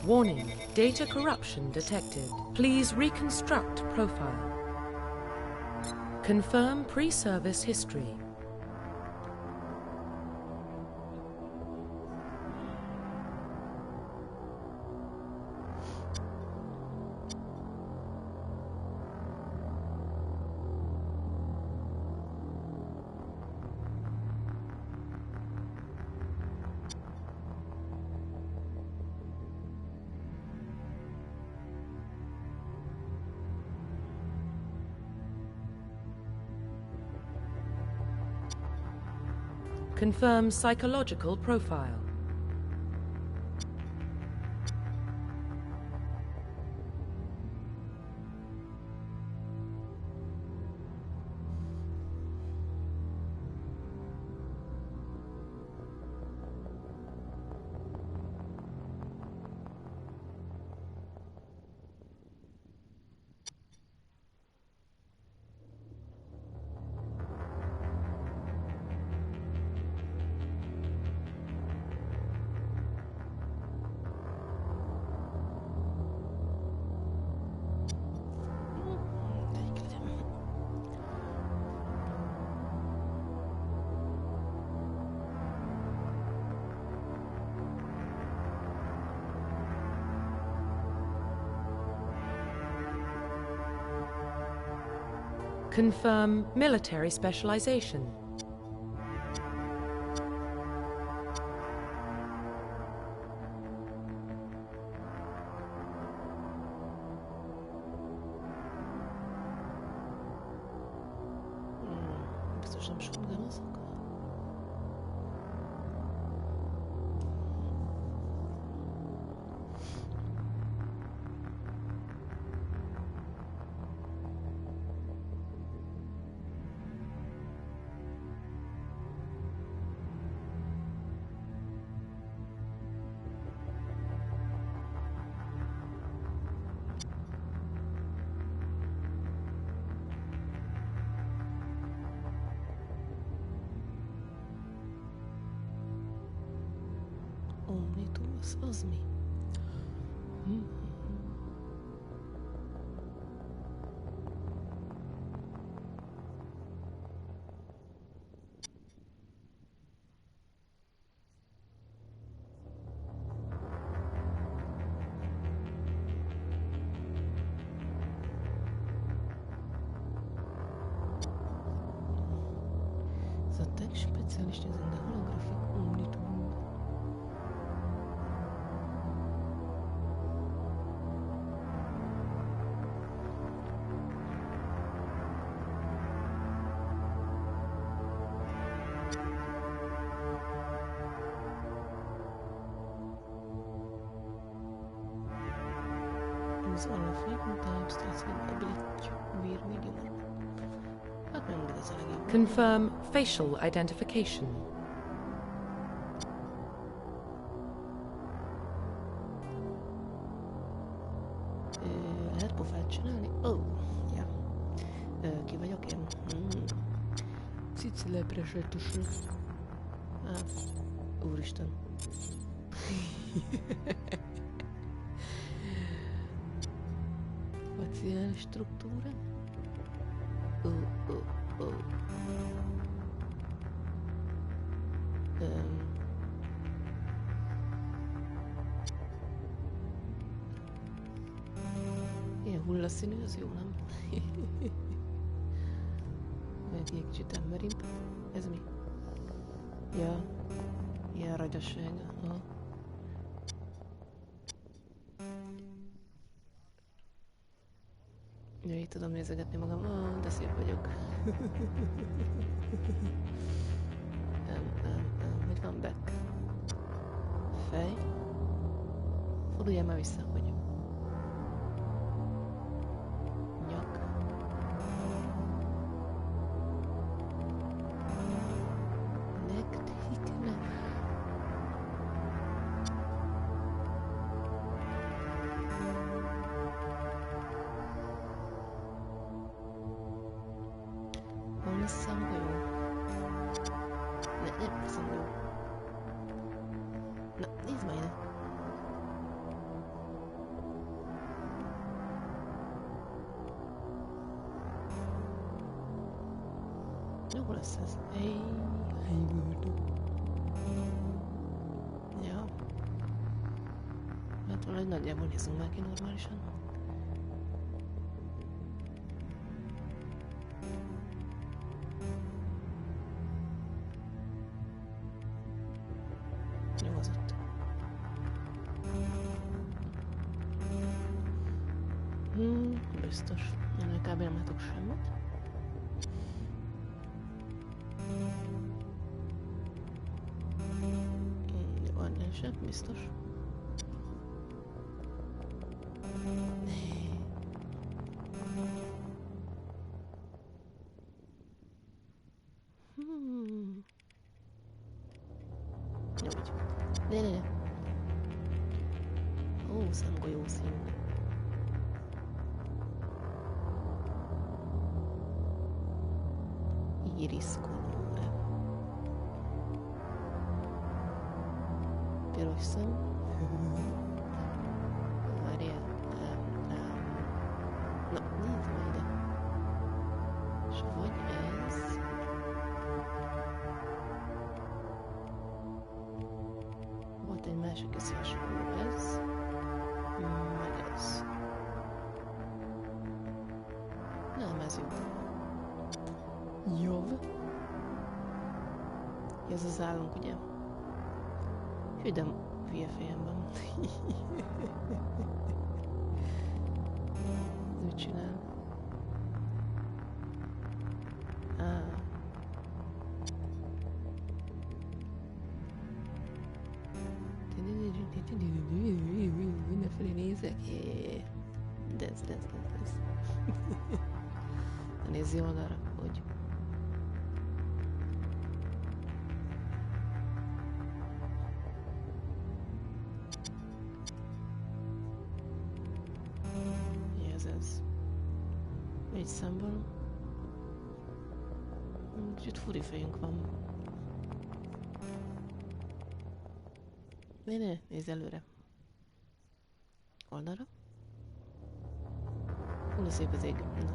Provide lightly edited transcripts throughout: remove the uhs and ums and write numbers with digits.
Warning, data corruption detected. Please reconstruct profile. Confirm pre-service history. Confirm psychological profile. Confirm military specialization. Biztos nem shotgun azok. Omni Tools, az mi? Ez a tech specialist is in the holographic Omni Tools. Use all of frequent times starts with ability weird medium. Hát nem ez a legjobb. Confirm facial identification. Lehet pofát csinálni? Oh, ja. Ki vagyok én? Cici lepresetus. Úristen. Faciális struktúra. Ilyen hullaszínű, az jó, nem? Egy kicsit emberibb. Ez mi? Ja, ilyen ragyasság. Aha. Ja, így tudom nézegetni magam. De szép vagyok. Hogy van back? Fej? Forduljál már vissza, hogy... Nyak. Neck, hikne. Van lesz számba jó. lesz ez? Hey, ja. Hát valahogy nagyjából nézzünk már ki normálisan. Jó az ott. Biztos. Én kb. Nem látok semmit. Jó, annál sem, biztos. Jó, így. Ne. Ó, szemgolyó színű. Ies Stealth. Piros szem. Várjál. Na, nézd meg ide. És vagy ez... Volt egy másik is hasonló ez. Meg ez. Nem, ez jó. Jobb. Ez az állunk, ugye? Hű, de hülye fejemben. Mit csinál? Mindenfelé nézek. Dez. Nézzi oldalra, hogy... Ez. Egy szemben. Kicsit furi fejünk van. Ne, nézz előre. Oldalra. Hú, szép az ég. Na.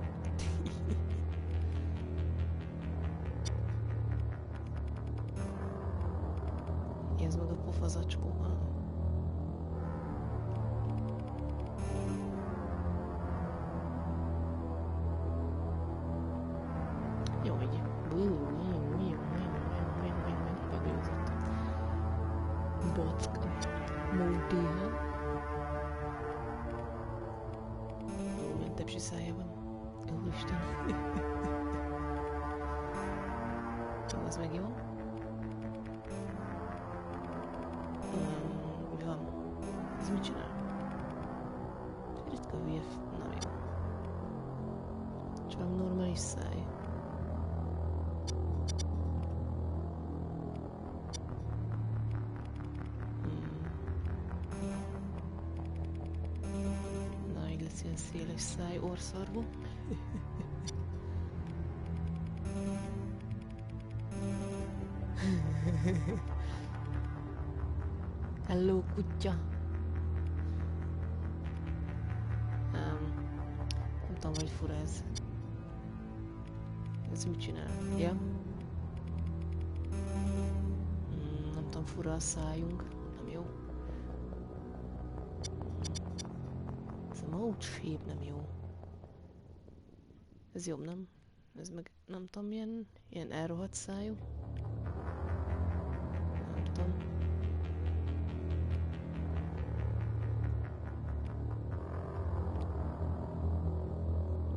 Ez meg a pofazacskóval. Jó, így. Begőzött. Bock. Módél. Ó, milyen tepsi szája van. Úristen. Jó, az meg jó. Mi van? Ez mit csinál? Ritka hülye. Na jó. Csak normális száj. Na, így lesz ilyen széles száj, orszarvú. Hello, kutya! Nem tudom, hogy fura ez. Ez mit csinál? Ja? Nem tudom, fura a szájunk. Nem jó. Ez a mouth shape nem jó. Ez jobb, nem? Ez meg nem tudom, ilyen elrohadt szájú. Nem tudom.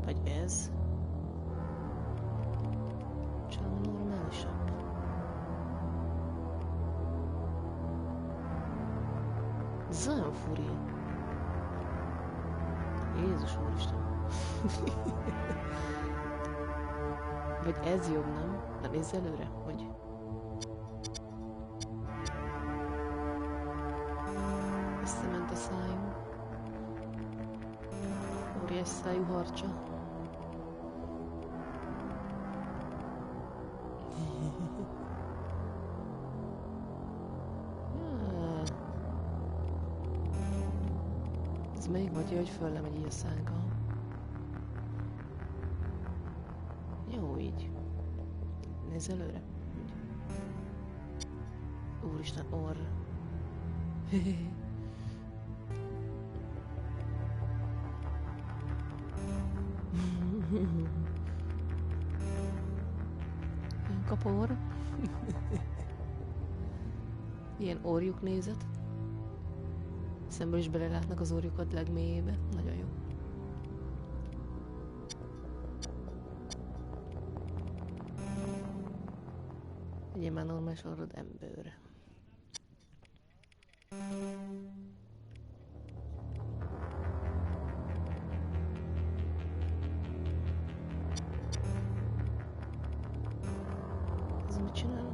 Vagy ez? Csak normálisabb. Ez olyan furi. Jézus úristen. Vagy ez jobb, nem? Na nézz előre, hogy... Összement a szájunk. Óriás szájú harcsa. Ez még vagy, hogy föl lemegy így a szánkkal. Jó így. Nézz előre. Úristen, orr. Kapor. Ilyen orrjuk nézet. Szemből is belelátnak az orjukat legmélyébe. Nagyon jó. Legyen már normális orrod, ember. Ez mit csinál?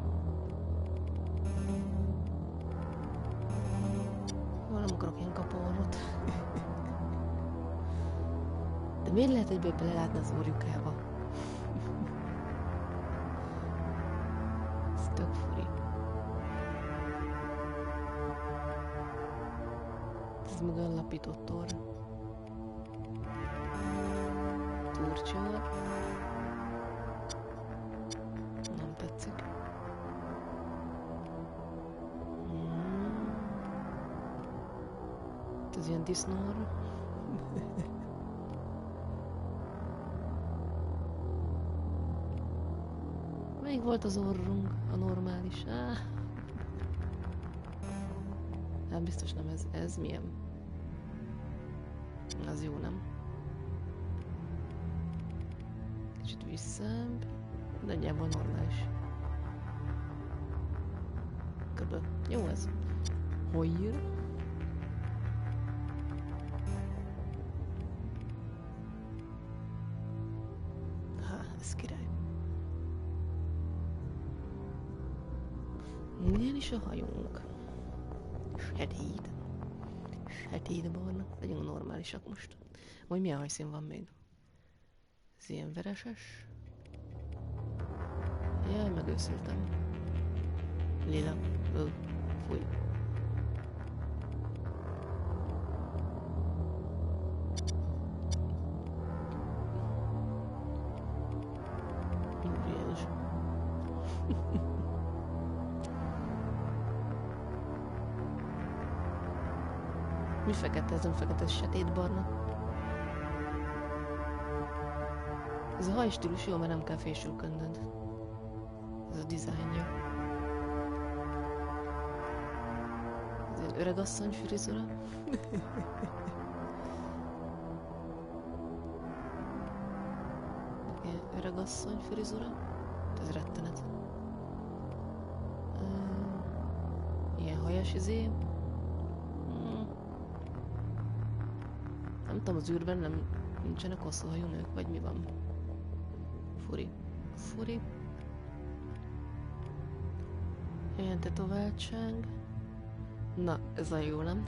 Jó, nem akarok ilyen kaporrot. De miért lehet egyből belelátni az orjukába? Ez tök furi. Ez meg olyan lapított orr. Furcsa orr. Nem tetszik. Ez ilyen disznóorr. Melyik volt az orrunk? A normális? Nem, biztos nem ez. Ez milyen? Az jó, nem? Kicsit visszább. De nagyjából normális. Köbö. Jó ez. Hojjér. Ez király. Milyen is a hajunk? Sötét. Sötét barna. Legyünk normálisak most. Vagy milyen hajszín van még? Ez ilyen vereses. Jaj, megőszültem. Lila. Fúj. Úrjás. Mi fekete? Ez nem fekete, ez sötétbarna. Ez a hajstílus jó, mert nem kell fésülködnöd. Ez a dizájnja. Ez egy öregasszony frizura. Öregasszony frizura. Ez rettenet. Ilyen hajas izé. Nem tudom, az űrben nem nincsenek hosszúhajú nők, vagy mi van? Furi. Furi. Ilyen tetováltság. Na, ez a jó, nem?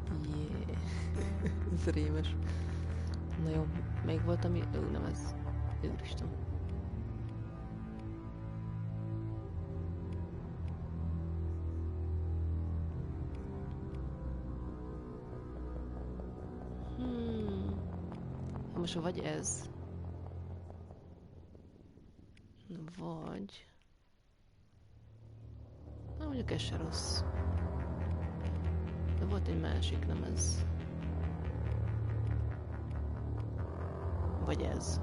Yeah. Ez rémes. Na jó, még volt, ami... nem ez. Úristen. Most vagy ez, vagy... Na, mondjuk ez se rossz. De volt egy másik, nem ez. Vagy ez.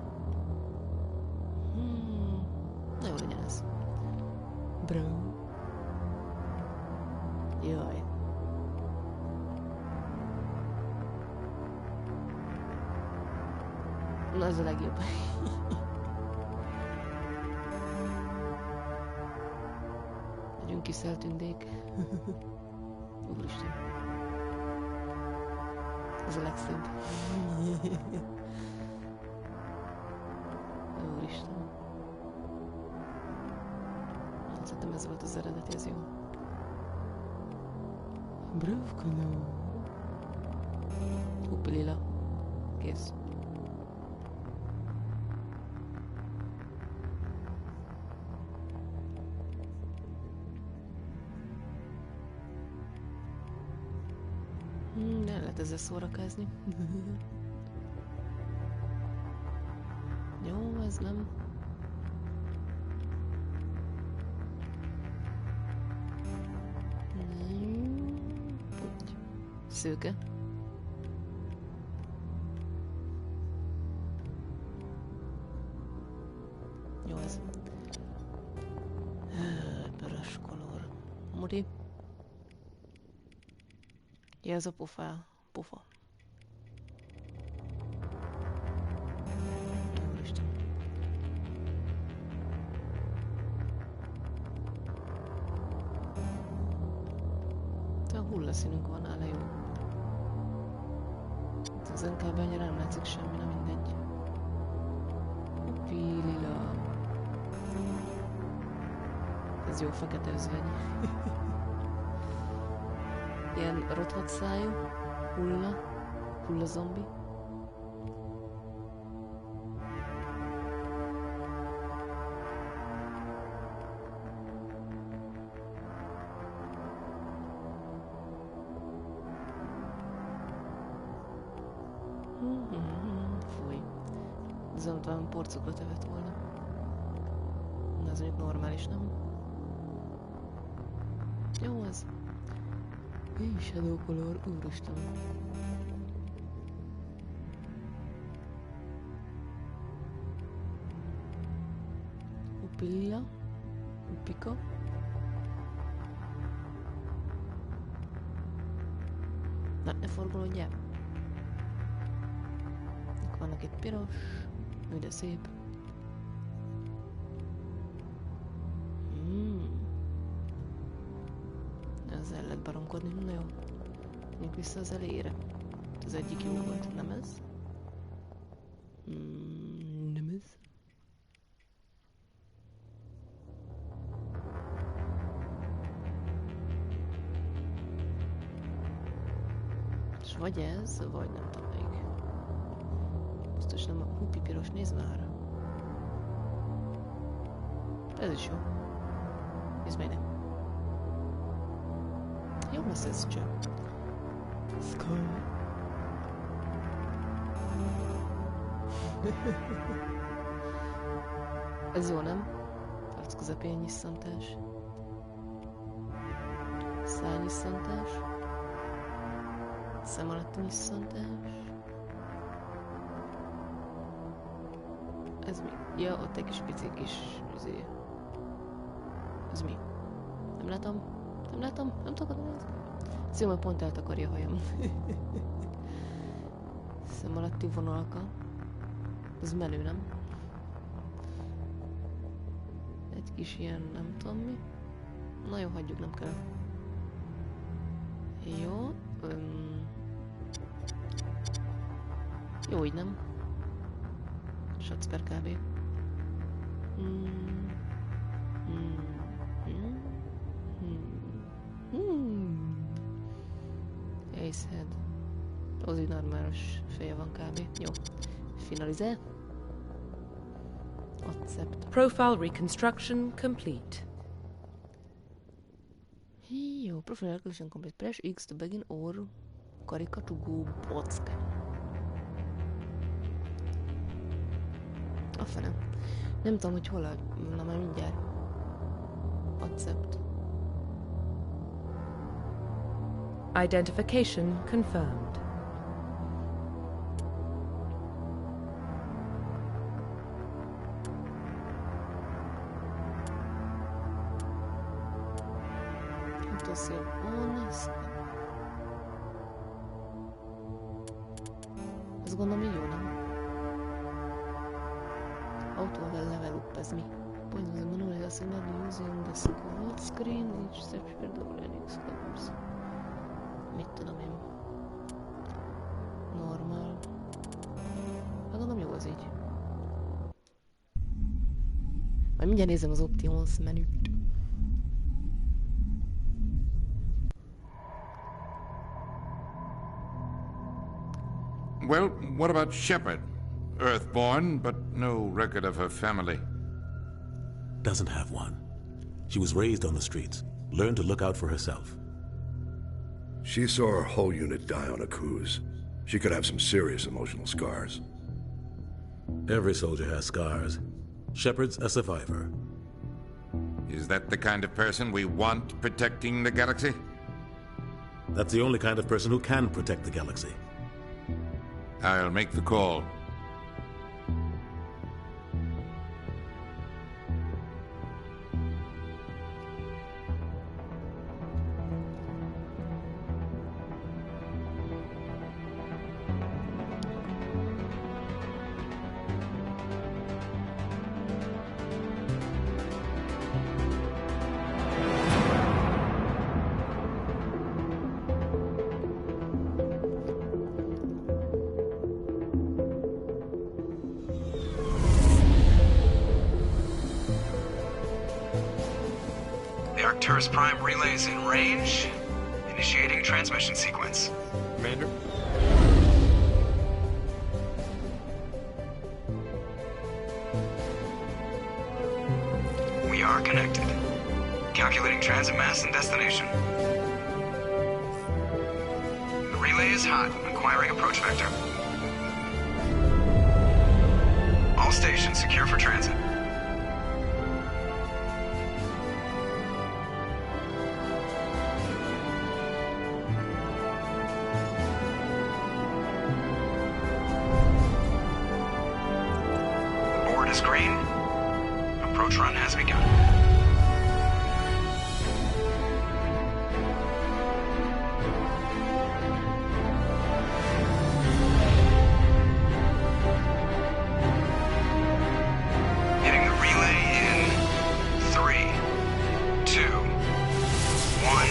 Na jó, legyen ez. Bro. Jaj. Na, ez a legjobb. Nagyon kiszeltündék. Úristen. Ez a legszebb. Úristen. Szerintem ez volt az eredeti, ez jó. Brövkönöm. Huppi lila. Kész. Nem lehet ezzel szórakázni. Jó, ez nem. Szőke. Jó ez. Piros kolor. Muri. Ja, ez a pofa. Úristen. De a hullaszínünk van nála jó. Az NK-ben annyira nem látszik semmi, nem mindegy. Lila. Ez jó fekete özvegy. Ilyen rothadt szájú, hulla zombi. Fúj. Ez olyan valami porcukrot evett volna. Na, ez mondjuk normális, nem? Jó az. Shadow color, úristen. Upilla. Upika. Na, ne forgolódjál. Vannak itt piros, de szép. Ezzel lehet baromkodni, na jó. Menjünk vissza az elejére. Az egyik jó volt, nem ez? Nem ez? És vagy ez, vagy nem tudom még. Biztos nem a hupi piros, nézd már. Ez is jó. Nézd meg nem. Jó lesz ez csak. Skull. Ez jó, nem? Arc közepén nyisszantás. Szájnyisszantás. Szem alatti nyisszantás. Ez mi? Ja, ott egy kis pici kis üzé. Ez mi? Nem látom? Nem látom? Nem tudok oda nézni? Szóval pont eltakarja a hajam. Szem alatti vonalka. Ez menő, nem? Egy kis ilyen, nem tudom mi. Na jó, hagyjuk, nem kell. Jó. Jó, így nem? Sacper kb. Ace head. Az így normális feje van kb. Jó. Finalizál. Accept. Profile reconstruction complete. Jó. Profile reconstruction complete. Press X to begin or karika to go bock. A fene. Nem tudom, hogy hol a... Na már mindjárt. Accept. Identification confirmed. Autosave on. Ezt gondolom így jó, nem? Auto level up, ez mi? Point the manual assembly using the squad screen each section double Linux colors. Mit tudom én? Normál. Hát gondolom jó az így. Majd mindjárt nézem az options menüt. Well, what about Shepard? Earthborn, but no record of her family. Doesn't have one. She was raised on the streets, learned to look out for herself. She saw her whole unit die on a cruise. She could have some serious emotional scars. Every soldier has scars. Shepard's a survivor. Is that the kind of person we want protecting the galaxy? That's the only kind of person who can protect the galaxy. I'll make the call. Arcturus Prime relays in range. Initiating transmission sequence. Commander? We are connected. Calculating transit mass and destination. The relay is hot. Acquiring approach vector. All stations secure for transit. Green. Approach run has begun. Hitting the relay in 3, 2, 1.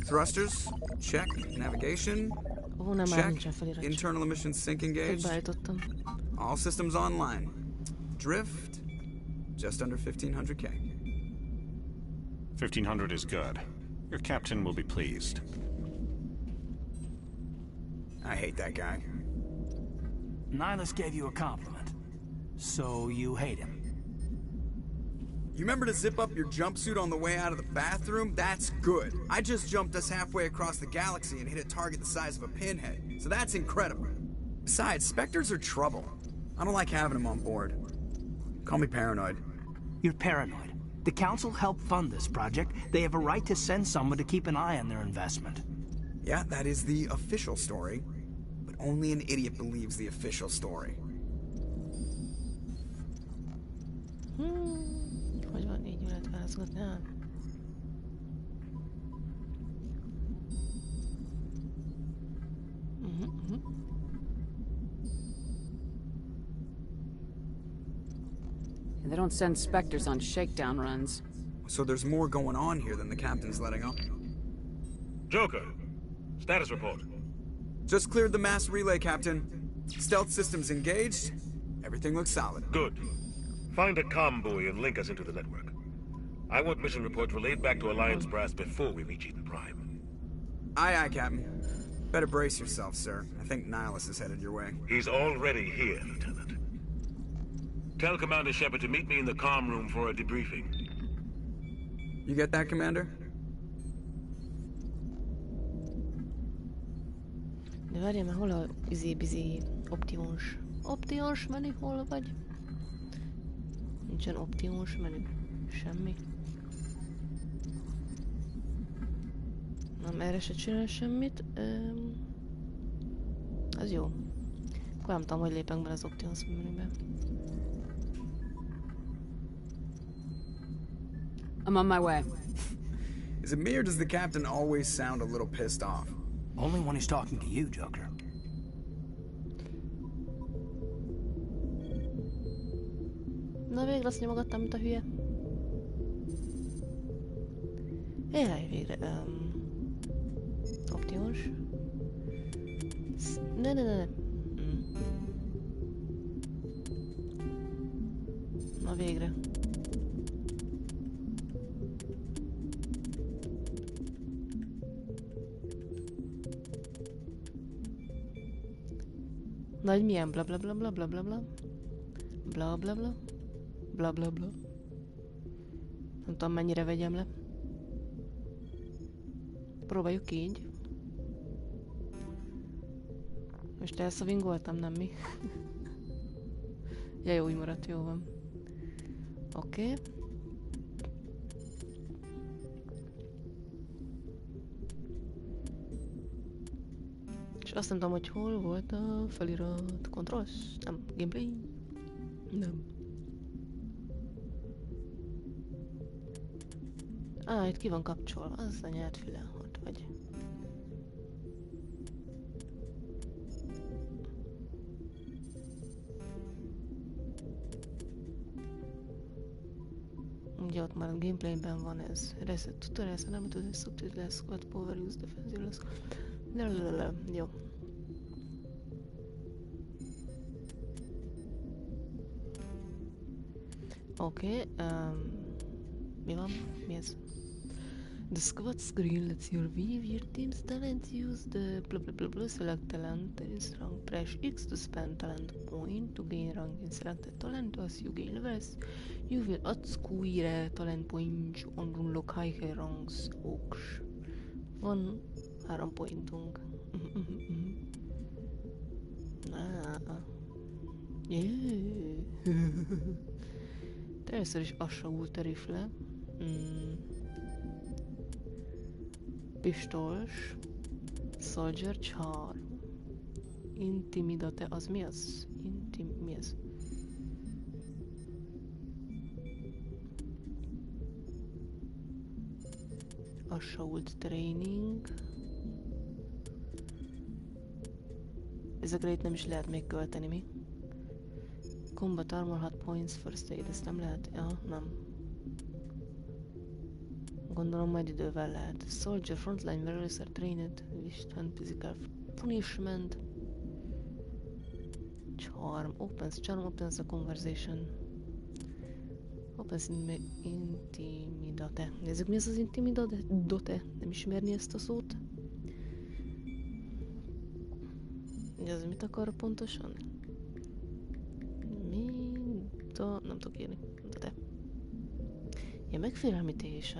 Thrusters, check. Navigation, Ó, nem már check. nincsen felirat. Internal emissions sync engaged. Beállítottam. All systems online. Drift, just under 1,500K. 1,500 is good. Your captain will be pleased. I hate that guy. Nihilus gave you a compliment. So you hate him. You remember to zip up your jumpsuit on the way out of the bathroom? That's good. I just jumped us halfway across the galaxy and hit a target the size of a pinhead. So that's incredible. Besides, Spectres are trouble. I don't like having them on board. Call me paranoid. You're paranoid. The Council helped fund this project. They have a right to send someone to keep an eye on their investment. Yeah, that is the official story. But only an idiot believes the official story. Hogy van, így lehet válaszgatni, hát? They don't send Spectres on shakedown runs. So there's more going on here than the captain's letting on. Joker, status report. Just cleared the mass relay, Captain. Stealth systems engaged. Everything looks solid. Good. Find a comm buoy and link us into the network. I want mission reports relayed back to Alliance Brass before we reach Eden Prime. Aye, aye, Captain. Better brace yourself, sir. I think Nihilus is headed your way. He's already here, Lieutenant. Tell Commander Shepard to meet me in the comm room for a debriefing. You get that, Commander? De várjál már, hol a izé-bizé options? Options menü, hol vagy? Nincsen options menü. Semmi. Nem, erre se csinál semmit. Az jó. Akkor nem tudom, hogy lépek be az options menübe. I'm on my way. Is it me or does the captain always sound a little pissed off? Only when he's talking to you, Joker. Na végre azt nyomogattam, mint a hülye. Jaj, végre. Optimus. Ne. Na végre. Nagy milyen bla bla bla bla bla bla bla bla bla bla bla bla bla. Nem tudom mennyire vegyem le. Próbáljuk így. Most elszavingoltam, nem mi? Ja, jó, úgy maradt, jó van. Oké. És azt nem tudom, hogy hol volt a felirat. Controls? Nem. Gameplay? Nem. Itt ki van kapcsolva. Az a nyert füle. Ott vagy. Ugye ott már a gameplayben van ez. Reset tutorial, nem tudom, hogy subtitle squad power use defensive lesz. Jó. Oké. Mi van? Mi ez? The squad screen lets you view your team's talent. Use the blah blah blah blah. Select talent. There is rank. Press X to spend talent point to gain rank in selected talent. As you gain levels, you will acquire talent points on unlock higher ranks. Oks. Van 3 pointunk. De először is assagult a rifle. Pistols. Soldier charm. Intimidate, az mi az? Mi ez? Assault training. Ezekre itt nem is lehet még költeni, mi? Combat armor 6 points, first aid, ezt nem lehet? Ja, nem. Gondolom majd idővel lehet. Soldier frontline warriors are trained with physical punishment. Charm opens the conversation. Opens intimidate. Nézzük, mi ez az intimidate? Nem ismerni ezt a szót? Ez mit akar pontosan? Nem tudok írni. De. Ja, megfélemlítés.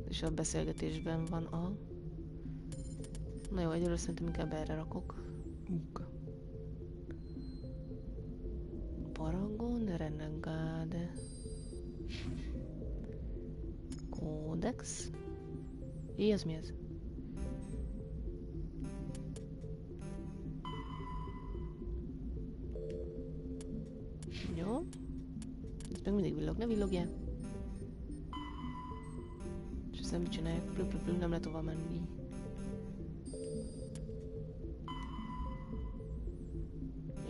És a beszélgetésben van a... Na jó, egyelőre szerintem inkább erre rakok. Paragon, Renegade. Codex. Ez mi ez? Jó. Ez meg mindig villog, ne villogjál. És aztán mit csinálják? Nem lehet hova menni.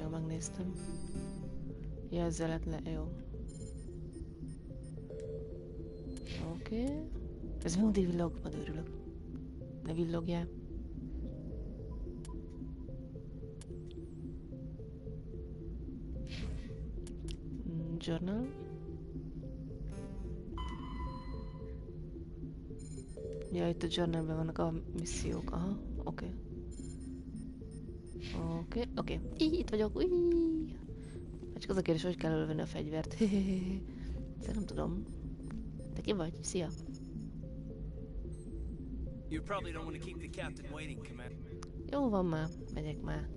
Jó, megnéztem. Ja, ezzel lett le, jó. Oké. Ez mindig villog, majd örülök. Ne villogjál. Journal. Ja, itt a journalben vannak a missziók. Aha, oké. Oké. Itt vagyok. Csak az a kérdés, hogy kell elővenni a fegyvert. Ezt nem tudom. Te ki vagy? Szia. Jó van már, megyek már.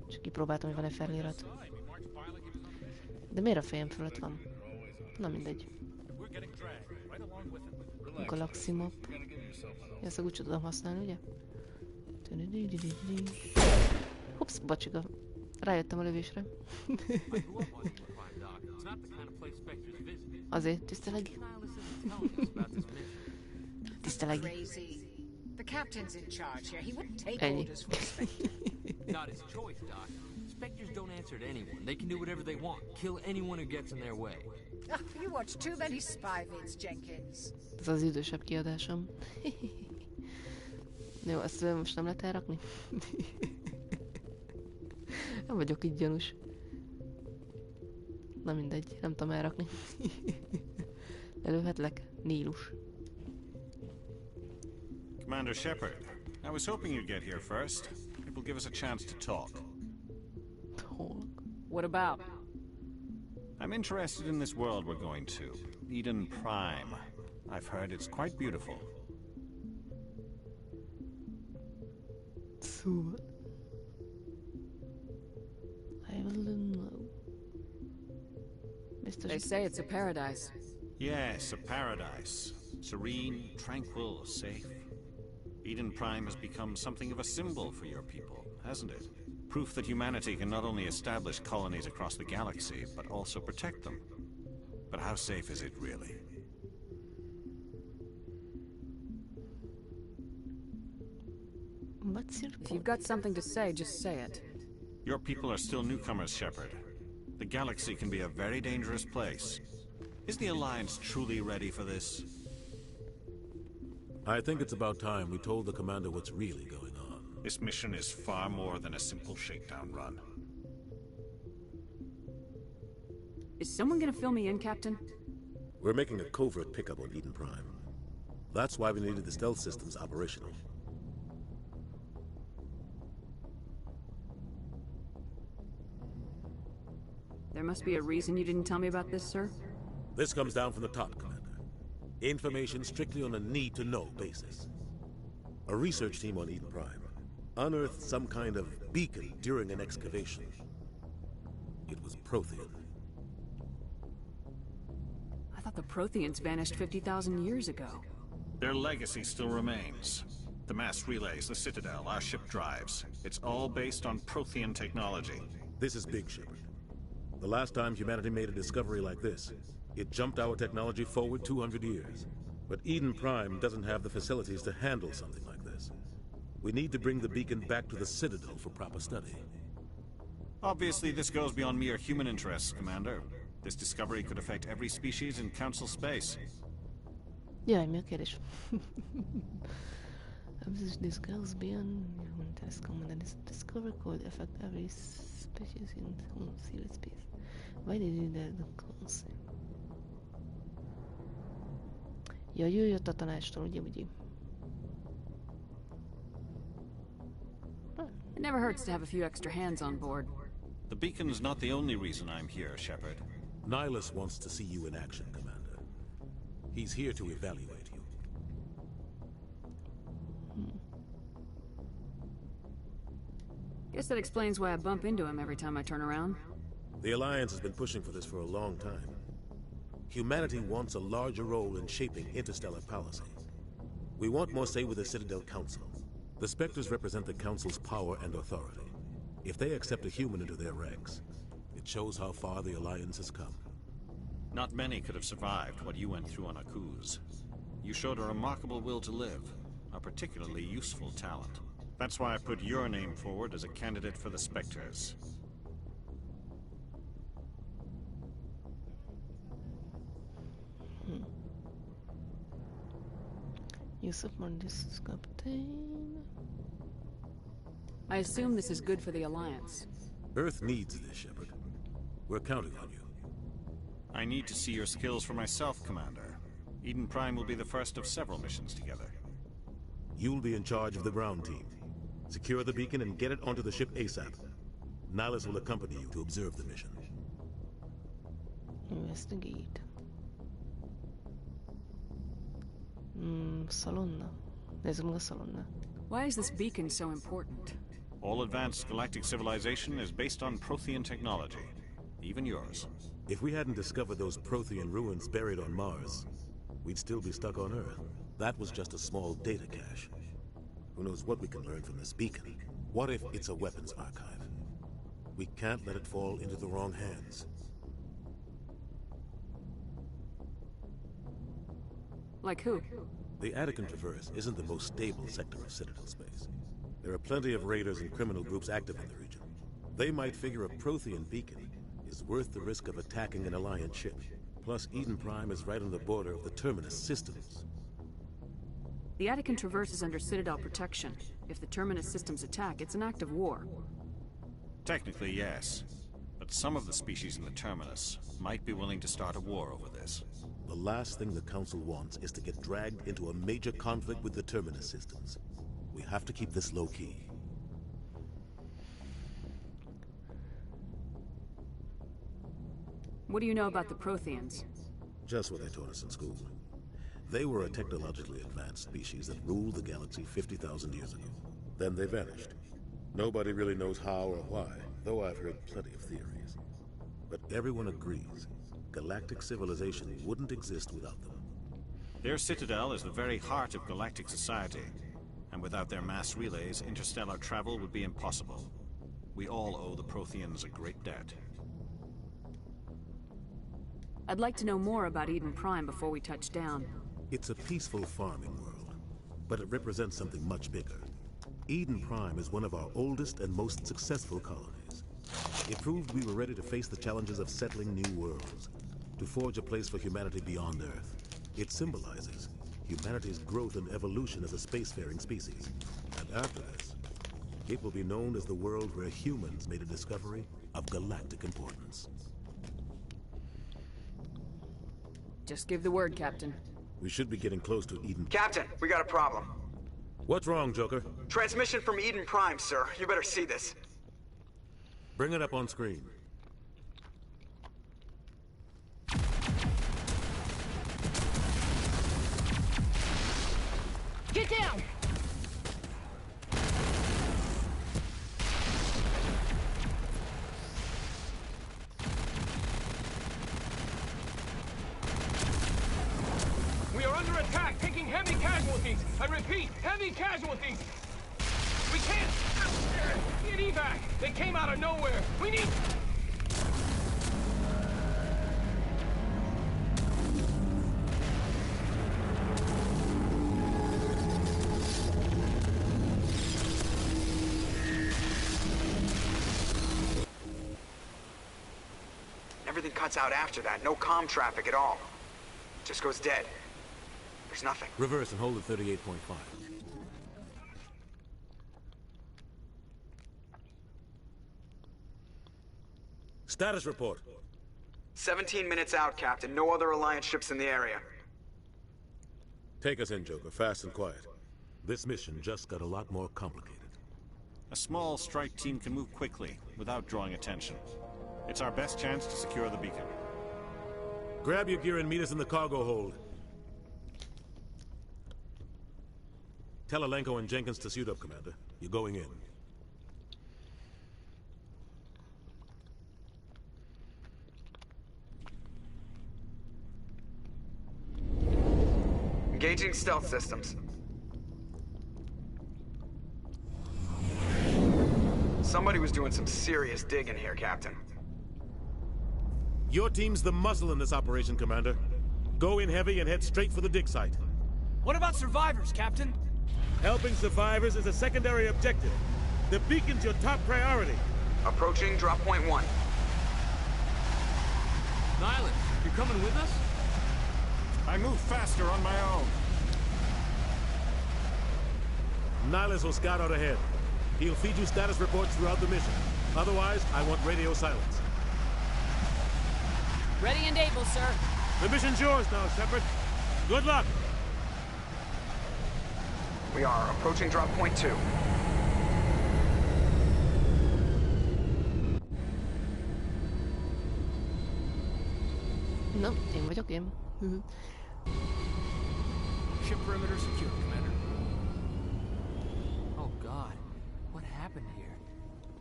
Csak kipróbáltam, hogy van-e felirat. De miért a fejem fölött van? Na mindegy. Galaxy map. Ezt úgy tudom használni, ugye? Hopsz, bocsiga. Rájöttem a lövésre. Azért, tiszteleg. Tiszteleg. Ennyi. Spectres don't answer to anyone. They can do whatever they want. Kill anyone who gets in their way. You watch too many spy vids, Jenkins. Ez az idősebb kiadásom. Jó, ezt most nem lehet elrakni? Nem vagyok így gyanús. Na mindegy, nem tudom elrakni. Előhetlek? Nílus. Commander Shepard, I was hoping you'd get here first. It will give us a chance to talk. What about? I'm interested in this world we're going to. Eden Prime. I've heard it's quite beautiful. Szóval... I will know. They say it's a paradise. Yes, a paradise. Serene, tranquil, safe. Eden Prime has become something of a symbol for your people, hasn't it? Proof that humanity can not only establish colonies across the galaxy, but also protect them. But how safe is it really? If you've got something to say, just say it. Your people are still newcomers, Shepard. The galaxy can be a very dangerous place. Is the Alliance truly ready for this? I think it's about time we told the commander what's really going on. This mission is far more than a simple shakedown run. Is someone gonna fill me in, Captain? We're making a covert pickup on Eden Prime. That's why we needed the stealth systems operational. There must be a reason you didn't tell me about this, sir? This comes down from the top, Commander. Information strictly on a need-to-know basis. A research team on Eden Prime unearthed some kind of beacon during an excavation. It was Prothean. I thought the Protheans vanished 50,000 years ago. Their legacy still remains. The mass relays, the Citadel, our ship drives. It's all based on Prothean technology. This is big, Shepard. The last time humanity made a discovery like this, it jumped our technology forward 200 years. But Eden Prime doesn't have the facilities to handle something like this. We need to bring the beacon back to the Citadel for proper study. Obviously, this goes beyond mere human interests, Commander. This discovery could affect every species in Council space. Jaj, mi a kérdés? This goes beyond human interests, Commander. This discovery could affect every species in Council space. Why did you do the Council? Ja, jött a tanácstól, ugye? It never hurts to have a few extra hands on board. The beacon's not the only reason I'm here, Shepard. Nihilus wants to see you in action, Commander. He's here to evaluate you. Guess that explains why I bump into him every time I turn around. The Alliance has been pushing for this for a long time. Humanity wants a larger role in shaping interstellar policy. We want more say with the Citadel Council. The Spectres represent the Council's power and authority. If they accept a human into their ranks, it shows how far the Alliance has come. Not many could have survived what you went through on Akuz. You showed a remarkable will to live, a particularly useful talent. That's why I put your name forward as a candidate for the Spectres. Yusuf Mondis Captain. I assume this is good for the Alliance. Earth needs this, Shepard. We're counting on you. I need to see your skills for myself, Commander. Eden Prime will be the first of several missions together. You'll be in charge of the ground team. Secure the beacon and get it onto the ship ASAP. Nihilus will accompany you to observe the mission. Investigate. Salonna. Nézzük meg a Salonna. Why is this beacon so important? All advanced galactic civilization is based on Prothean technology. Even yours. If we hadn't discovered those Prothean ruins buried on Mars, we'd still be stuck on Earth. That was just a small data cache. Who knows what we can learn from this beacon? What if it's a weapons archive? We can't let it fall into the wrong hands. Like who? The Attican Traverse isn't the most stable sector of Citadel space. There are plenty of raiders and criminal groups active in the region. They might figure a Prothean beacon is worth the risk of attacking an Alliance ship. Plus, Eden Prime is right on the border of the Terminus systems. The Attican Traverse is under Citadel protection. If the Terminus systems attack, it's an act of war. Technically, yes. But some of the species in the Terminus might be willing to start a war over this. The last thing the Council wants is to get dragged into a major conflict with the Terminus systems. We have to keep this low-key. What do you know about the Protheans? Just what they taught us in school. They were a technologically advanced species that ruled the galaxy 50,000 years ago. Then they vanished. Nobody really knows how or why, though I've heard plenty of theories. But everyone agrees, galactic civilization wouldn't exist without them. Their citadel is the very heart of galactic society, and without their mass relays, interstellar travel would be impossible. We all owe the Protheans a great debt. I'd like to know more about Eden Prime before we touch down. It's a peaceful farming world, but it represents something much bigger. Eden Prime is one of our oldest and most successful colonies. It proved we were ready to face the challenges of settling new worlds, to forge a place for humanity beyond Earth. It symbolizes humanity's growth and evolution as a spacefaring species. And after this, it will be known as the world where humans made a discovery of galactic importance. Just give the word, Captain. We should be getting close to Eden. Captain, we got a problem. What's wrong, Joker? Transmission from Eden Prime, sir. You better see this. Bring it up on screen. Get down! We are under attack, taking heavy casualties. I repeat, heavy casualties. We can't get evac. They came out of nowhere. We need... Everything cuts out after that. No comm traffic at all. Just goes dead. There's nothing. Reverse and hold at 38.5. Status report. 17 minutes out, Captain. No other Alliance ships in the area. Take us in, Joker, fast and quiet. This mission just got a lot more complicated. A small strike team can move quickly, without drawing attention. It's our best chance to secure the beacon. Grab your gear and meet us in the cargo hold. Tell Alenko and Jenkins to suit up, Commander. You're going in. Engaging stealth systems. Somebody was doing some serious digging here, Captain. Your team's the muscle in this operation, Commander. Go in heavy and head straight for the dig site. What about survivors, Captain? Helping survivors is a secondary objective. The beacon's your top priority. Approaching drop point 1. Nyland, you're coming with us? I move faster on my own. Nihilus will scout out ahead. He'll feed you status reports throughout the mission. Otherwise, I want radio silence. Ready and able, sir. The mission's yours now, Shepard. Good luck. We are approaching drop point 2. No, én vagyok én. Ship perimeter secure, Commander. Oh God, what happened here?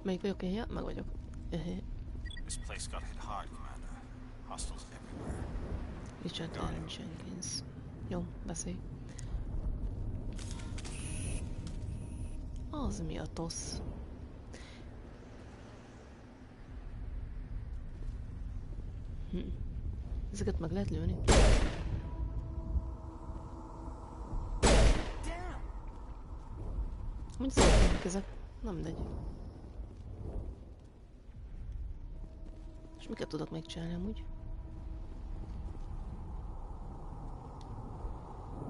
Melyik vagyok én? Ja, meg vagyok. This place got hit hard, Commander. Hostiles everywhere. Richard Allen Jenkins. Jó, beszélj. Az mi a tosz? Ezeket meg lehet lőni? Hogy szeretnék ezek? Nem mindegy. És miket tudok még csinálni amúgy?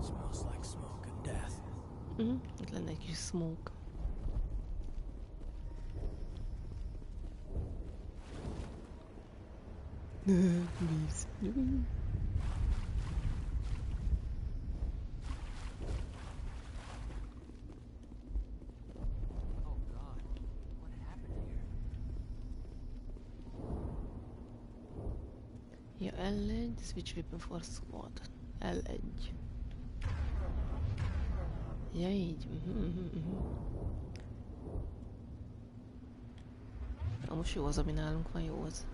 Smells like smoke and death. Itt lenne egy kis smoke. Please. Ja, L1, switch weapon for squad. L1. Ja, így. Na, most jó az, ami nálunk van, jó az.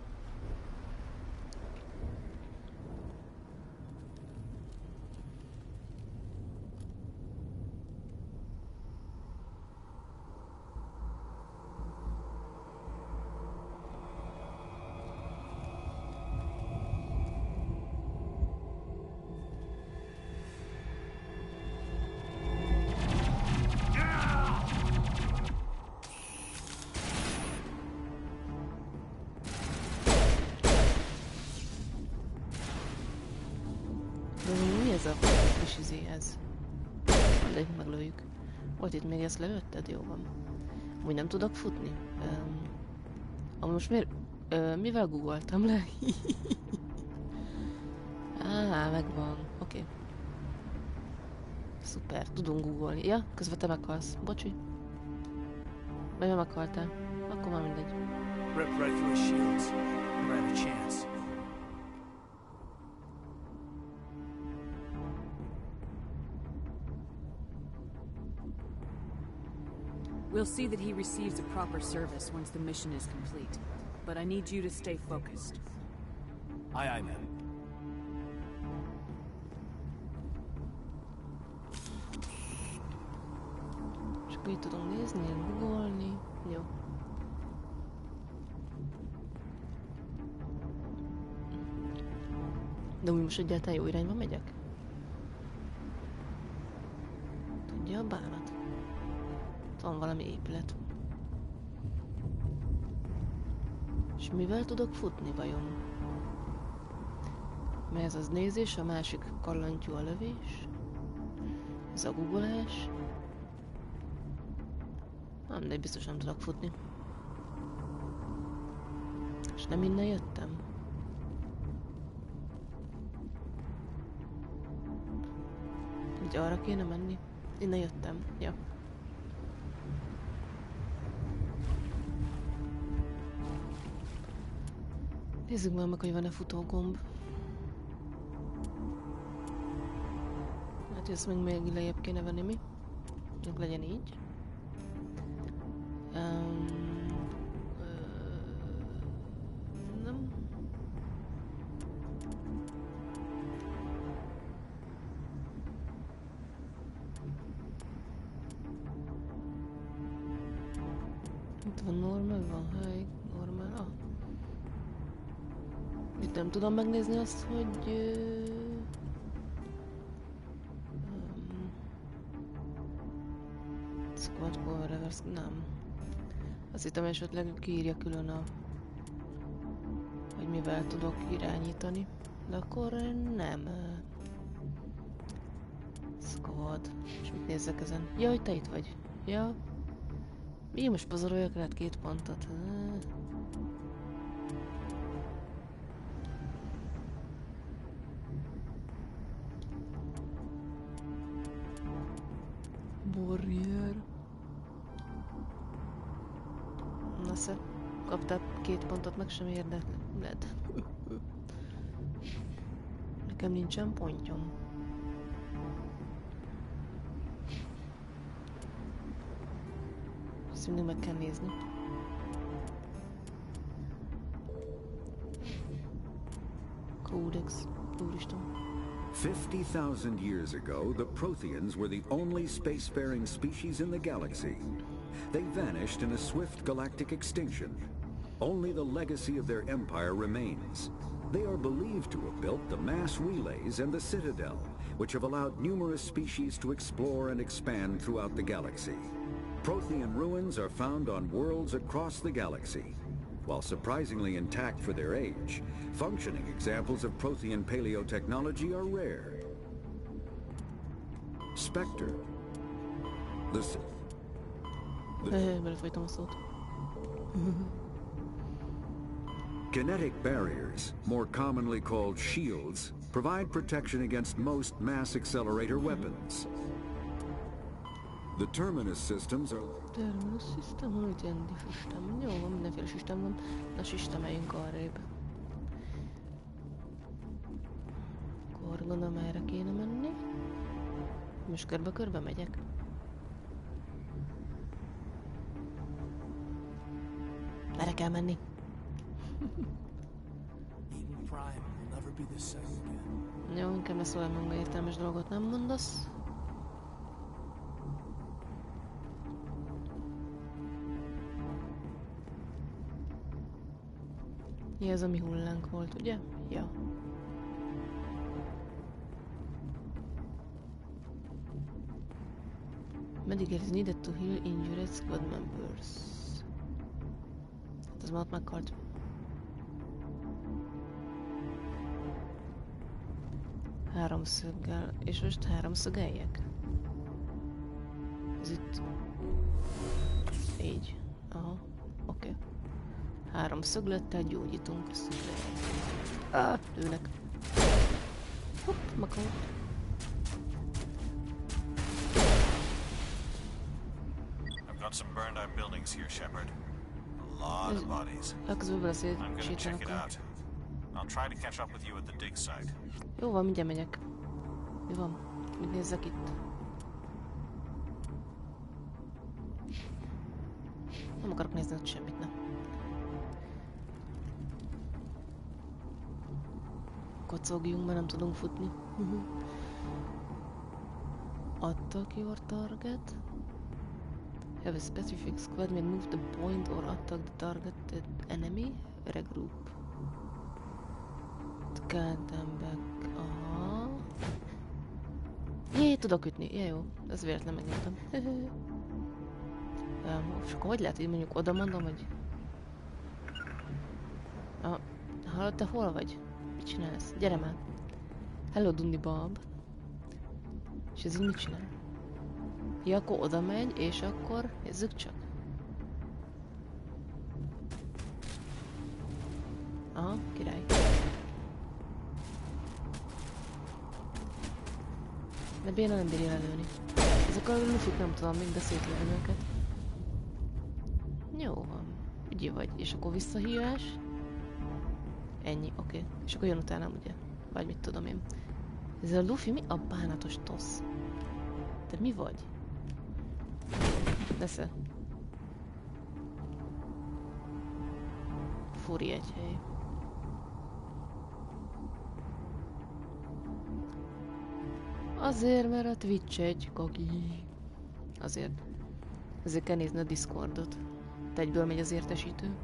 És izéhez. De meglőjük. Volt itt még ezt lelőtted? Jó van. Úgy nem tudok futni. Most miért... mivel googoltam le? Megvan. Oké. Szuper, tudunk googolni. Ja, közben te meghalsz. Bocsi. Vagy meghaltál. Akkor már mindegy. Ripped right through his shields. Never had a chance. We'll see that he receives a proper service once the mission is complete. But I need you to stay focused. Aye, aye, ma'am. És akkor így tudunk nézni, googolni. Jó. De úgy most egyáltalán jó irányba megyek? Tudja a bánat? Van valami épület. És mivel tudok futni vajon? Mert ez az nézés, a másik kallantyú a lövés. Ez a googolás. Nem, de biztos nem tudok futni. És nem innen jöttem. Ugye arra kéne menni? Innen jöttem, ja. Nézzük már meg, hogy van-e futógomb. Hát ezt még lejjebb kéne venni, mi? Még legyen így. Nem. Itt van normal, van high, normal. Itt nem tudom megnézni azt, hogy... Squad power reverse, nem. Azt hittem esetleg kiírja külön a... hogy mivel tudok irányítani. De akkor nem. Squad. És mit nézzek ezen? Ja, hogy te itt vagy. Ja. Mi most pazaroljak rád 2 pontot? Barrier. Nasze, kaptál 2 pontot, meg sem érdekled. Nekem nincsen pontyom. Ezt mindig meg kell nézni. Codex, úristen. 50,000 years ago, the Protheans were the only spacefaring species in the galaxy. They vanished in a swift galactic extinction. Only the legacy of their empire remains. They are believed to have built the mass relays and the Citadel, which have allowed numerous species to explore and expand throughout the galaxy. Prothean ruins are found on worlds across the galaxy. While surprisingly intact for their age, functioning examples of Prothean paleotechnology are rare. Spectre. Belefolytam a szót. Kinetic barriers, more commonly called shields, provide protection against most mass accelerator weapons. The terminus systems are... Terminus system? Mit jelenti system? Jó, van mindenféle system van. Na, systemeljünk arrébb. Akkor gondolom erre kéne menni. Most körbe-körbe megyek. Merre kell menni? Eden Prime will never be the same again. Jó, inkább lesz olyan maga értelmes dolgot nem mondasz. Mi az, ami hullánk volt, ugye? Ja. Medical is needed to heal injured squad members. Hát az már ott meghalt. Háromszöggel. És most háromszögeljek? Ez itt... Így. Aha. Oké. Okay. Három szöglettel gyógyítunk a szöglet. Lőnek. Hopp, makar. I've got some burned out buildings here, Shepard. A lot of bodies. I'm gonna check it out. I'll try to catch up with you at the dig site. Jó van, mindjárt megyek. Mi van? Mit nézzek itt? Nem akarok nézni ott semmit, nem. Kocogjunk, mert nem tudunk futni. Attack your target. Have a specific squad may move the point or attack the targeted enemy. Regroup. Calm back. Aha. Jé, tudok ütni. Ja, jó. Ez véletlen megnyomtam. És akkor hogy lehet, hogy mondjuk oda mondom, hogy... Hallod, te hol vagy? Mit csinálsz? Gyere már. Hello, Dundi Bob. És ez így mit csinál? Ja, akkor oda megy, és akkor nézzük csak. Aha, király. De béna nem bírja lelőni. Ezek a lufik nem tudom még, de szétlövöm őket. Jó van. Ügyi vagy. És akkor visszahívás. Ennyi, oké. Okay. És akkor jön utána, ugye? Vagy mit tudom én. Ez a lufi mi? A bánatos tosz. Te mi vagy? Nesze. Furi egy hely. Azért, mert a Twitch egy kaki. Azért. Ezért kell nézni a Discordot. Te egyből megy az értesítő.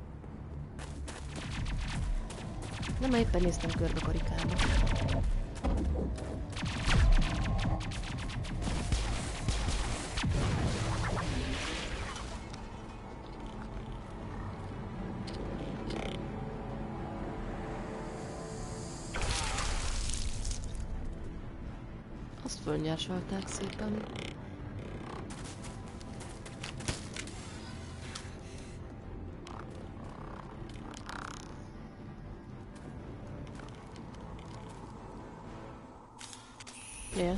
Nem, éppen néztem körbe karikába. Azt fölnyársalták szépen. Yeah.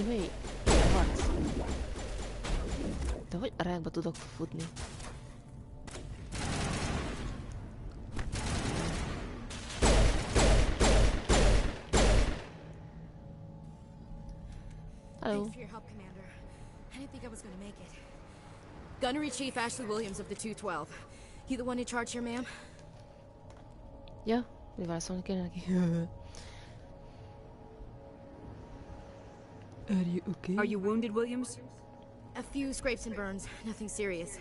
Mi? Harc. De hogy a rákba tudok futni? Hello. Thanks for your help, Commander. I didn't think I was gonna make it. Gunnery Chief Ashley Williams of the 212. You the one in charge here, ma'am? Ja, mi válaszolni kéne neki. Are you okay? Are you wounded, Williams? A few scrapes and burns, nothing serious.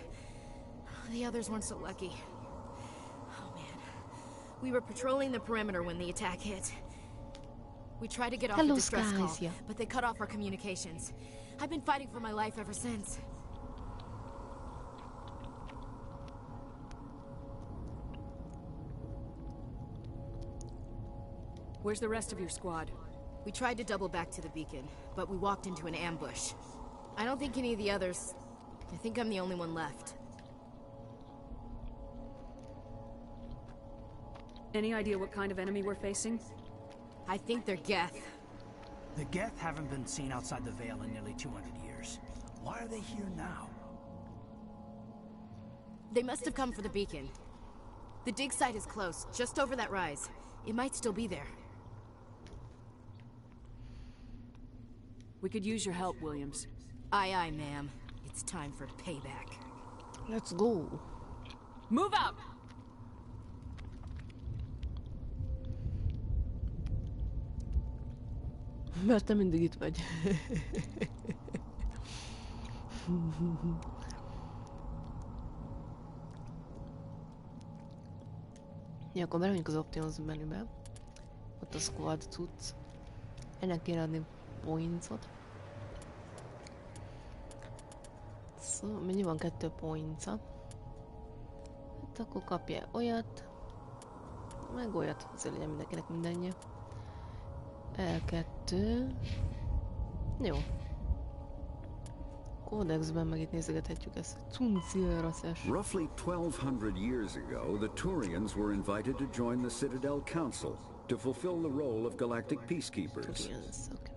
The others weren't so lucky. Oh man. We were patrolling the perimeter when the attack hit. We tried to get off the distress call, but they cut off our communications. I've been fighting for my life ever since. Where's the rest of your squad? We tried to double back to the beacon, but we walked into an ambush. I don't think any of the others... I think I'm the only one left. Any idea what kind of enemy we're facing? I think they're Geth. The Geth haven't been seen outside the Veil in nearly 200 years. Why are they here now? They must have come for the beacon. The dig site is close, just over that rise. It might still be there. We could use your help, Williams. Aye, aye, ma'am. It's time for payback. Let's go. Move out! Mert te mindig itt vagy. Ja, akkor belemegyünk az Options menübe. Ott a squad cucc. Ennek kéne adni pointsot. Szóval mennyi van 2 pointsa? Hát akkor kapja olyat. Meg olyat, azért legyen mindenkinek mindenje. L2. Jó. Kódexben meg itt nézegethetjük ezt. Roughly 1200 years ago, the Turians were invited to join the Citadel Council to fulfill the role of galactic peacekeepers.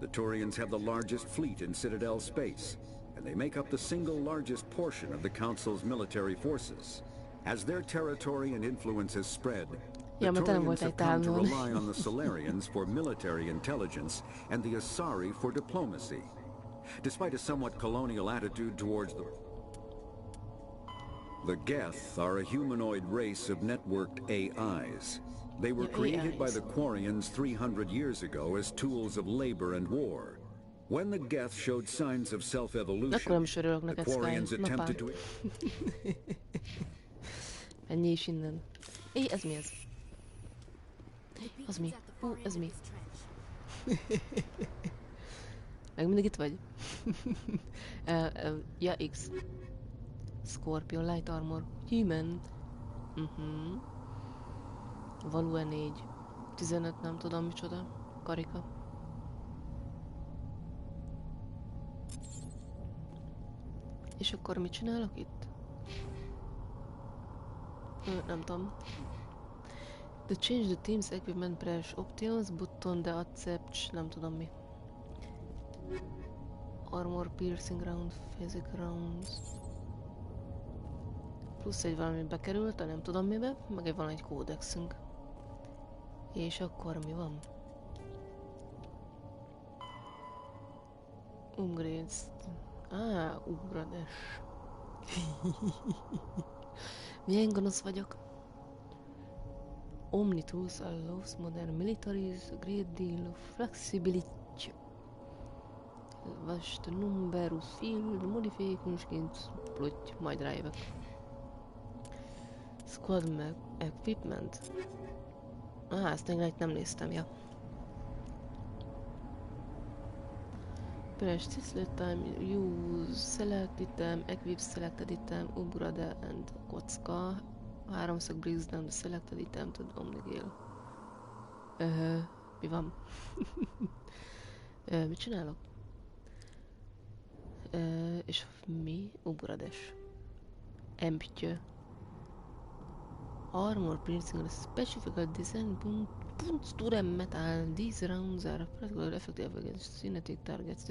The Turians have the largest fleet in Citadel space, and they make up the single largest portion of the Council's military forces. As their territory and influence has spread, the Turians have come to rely on the Solarians for military intelligence and the Asari for diplomacy. Despite a somewhat colonial attitude towards the Geth are a humanoid race of networked AIs. They were created by the Quarians 300 years ago as tools of labor and war. When the Geth showed signs of self-evolution, the Quarians attempted to... Ennyi is innen. Éj, ez mi ez? Az mi? Ez mi? Meg mindig itt vagy? Ja, X. Scorpion, Light Armor, Human. Value 4. 15, nem tudom micsoda. Karika. És akkor mit csinálok itt? Nem tudom. To change the team's equipment, press options, button, de accept, nem tudom mi. Armor piercing round, physic rounds. Plusz egy valami bekerült, de nem tudom mibe, meg van egy kódexünk. És akkor mi van? Upgrades. Ugrades. Milyen gonosz vagyok? Omni Tools allows modern militaries a great deal of flexibility. Vast numerous field modifications plotty, majd rájövök. Squad equipment. Ezt még nem néztem, ja. Press this time, use select item, equip selected item, upgrade and kocka. Háromszor brings down the selected item to the Omni Gale. Mi van? Mit csinálok? És mi? Ugrades. Empty. Armor piercing, specific design points to the metal. These rounds are particularly effective against kinetic targets.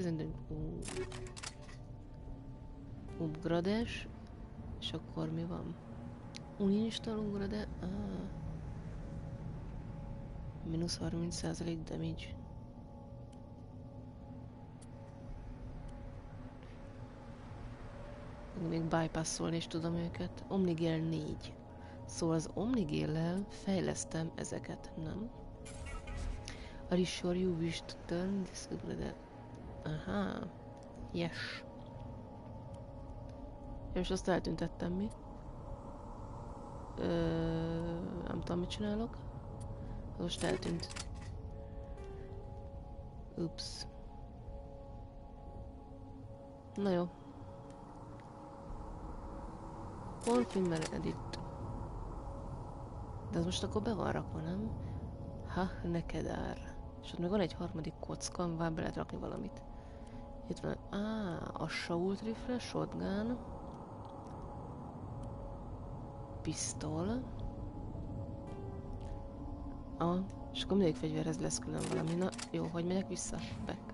Ugrades. És akkor mi van? Uninstall ugrade. Minusz 30% damage. Még bypassolni is tudom őket. Omni Gale 4. Szóval az Omni Gale-lel fejlesztem ezeket, nem? Are you sure you wish to turn this ugrade? Aha. Yes. És azt eltüntettem, mi? Nem tudom, mit csinálok. Most eltűnt. Ups. Na jó. Confirm edit. De ez most akkor be van rakva, nem? Ha, neked ár. És ott még van egy harmadik kocka, amivel be lehet rakni valamit. Itt van, assault rifle, shotgun. Pisztol. És akkor mindig fegyverhez lesz külön valami. Na, jó, hogy megyek vissza? Back.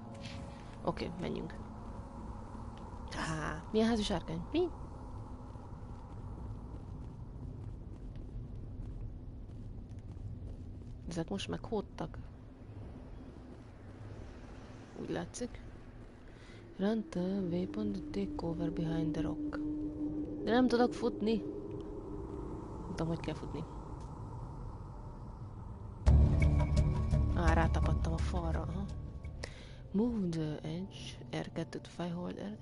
Oké, menjünk. Milyen házi sárkány? Mi? Ezek most meghódtak. Úgy látszik. Run the weapon to take cover behind the rock. De nem tudok futni. Nem tudom, hogy kell futni. Rátapadtam a falra. Aha. Move the edge, R2 to firehold,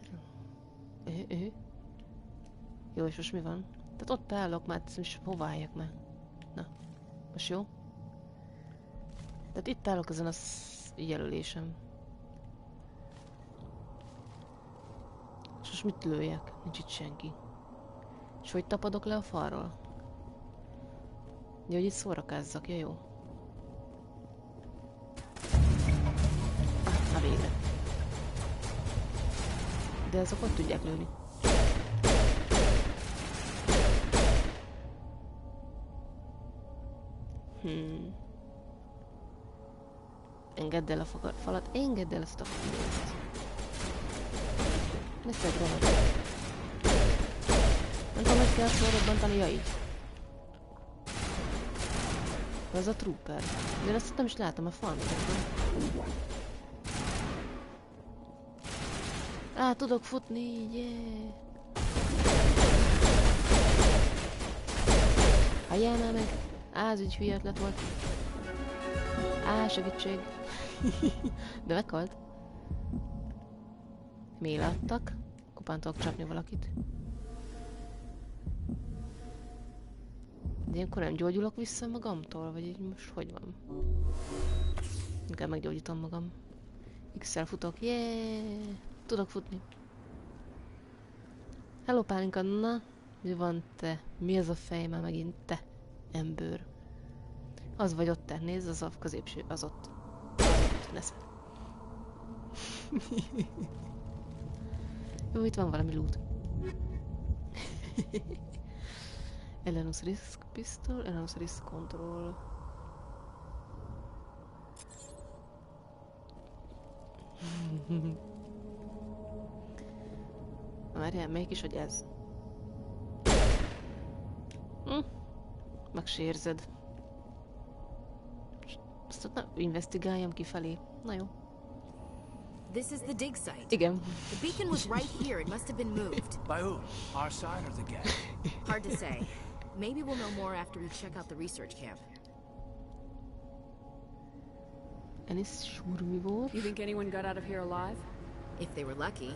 Jó, és most mi van? Tehát ott állok, már és hova álljak már? Na, most jó? Tehát itt állok ezen a jelölésem. És most mit lőjek? Nincs itt senki. És hogy tapadok le a falról? Ja, hogy itt szórakázzak, ja jó. Na végre. De ezek ott tudják lőni. Engedd el a falat, engedd el ezt a falat. Ne szedd rohadt. Nem tudom, hogy kell felrobbantani, ja így. Ez a trooper. De ezt nem is látom a falményekben. Tudok futni, yeah! Halljál már meg! Ez így hülye ötlet volt. Segítség! De meghalt. Még láttak? Kopán tudok csapni valakit. De ilyenkor nem gyógyulok vissza magamtól? Vagy így most hogy van? Inkább meggyógyítom magam. X-szel futok, yeah! Tudok futni. Hello Pálinka, na? Mi van te? Mi ez a fej már megint te? Ember. Az vagy ott te, nézd, az a középső, az ott. Lesz. Jó, itt van valami loot. Ellenus Risk Pistol, Ellenus Risk Control. Várjál, melyik is, hogy ez? Megsérzed. Azt ott investigáljam kifelé. Na jó. This is the dig site. Igen. The beacon was right here. It must have been moved. By who? Our side or the gang? Hard to say. Maybe we'll know more after we check out the research camp. You think anyone got out of here alive? If they were lucky.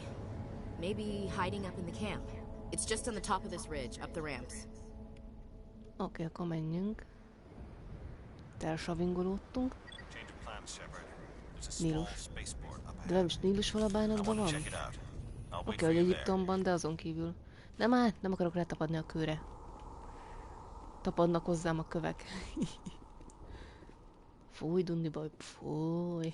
Maybe hiding up in the camp. It's just on the top of this ridge, up the ramps. Oké, akkor menjünk. Elsavingolódtunk. Nílus. De nem is Nílus vala bánatban van? Oké, hogy Egyiptomban, de azon kívül. Nem akarok letapadni a kőre. Tapadnak hozzám a kövek. Fúj, Dundi baj, fúj.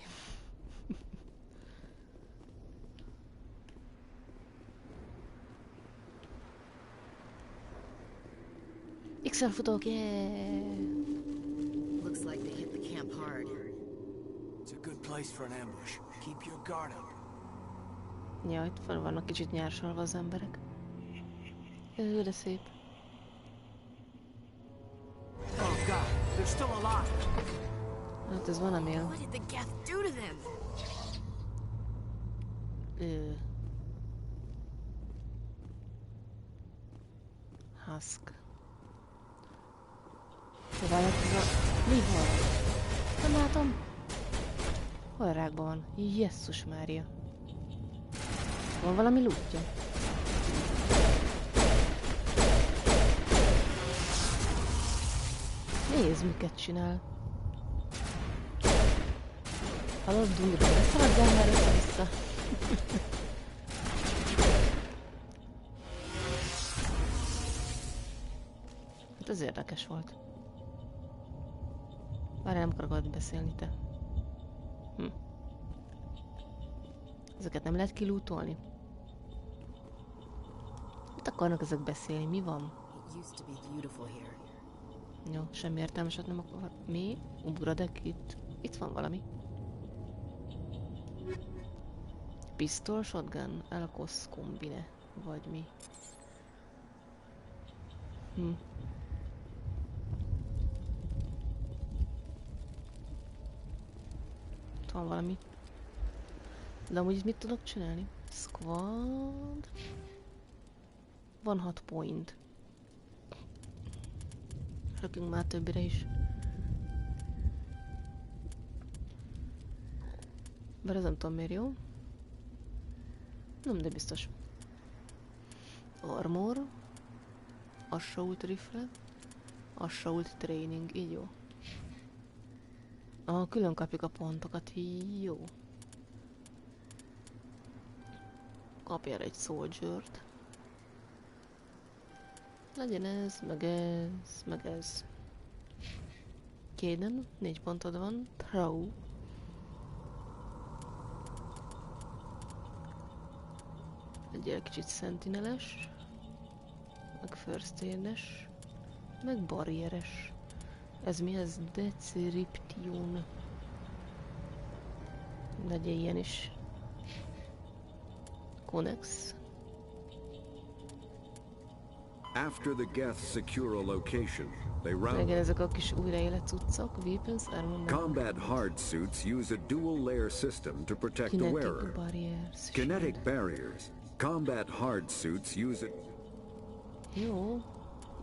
X-el futok, yeah! Looks like they hit the camp hard. It's a good place for an ambush. Keep your guard up. Ja, itt vannak kicsit nyársalva az emberek. De szép. Oh God, they're still alive. Hát ez van, ami él. What did the Geth do to them? Husk. Próbálják ez a... Mi van? Nem látom. Hol rákban van? Jesszus Mária. Van valami lootja? Nézd, miket csinál. Hallod, Dundiban, ne szaladjál már össze-vissza. Hát ez érdekes volt. Várj, nem akarok beszélni, te. Ezeket nem lehet kilútolni? Mit akarnak ezek beszélni? Mi van? Jó, semmi értelmeset nem akar. Mi? Ugradek itt? Itt van valami. Pistol, shotgun, elkosz, kombine. Vagy mi? Itt van valami. De amúgy mit tudok csinálni? Squad. Van 6 point. Rakjunk már többire is. Bár ez nem tudom miért jó. Nem, de biztos. Armor. Assault rifle. Assault training, így jó. Külön kapjuk a pontokat, jó. Kapjál egy soldier-t. Legyen ez, meg ez, meg ez. Kéden, 4 pontod van. Throw. Legyél kicsit sentineles. Meg first aid-es. Meg barrieres. Ez mi ez? Decryption. Legyél ilyen is. Connex. After the Geth secure a location, they round. Igen, ezek a kis újraélet cuccok, weapons, armor. Combat hard suits use a dual layer system to protect the wearer. Barriers. Kinetic barriers. Combat hard suits use it. Jó,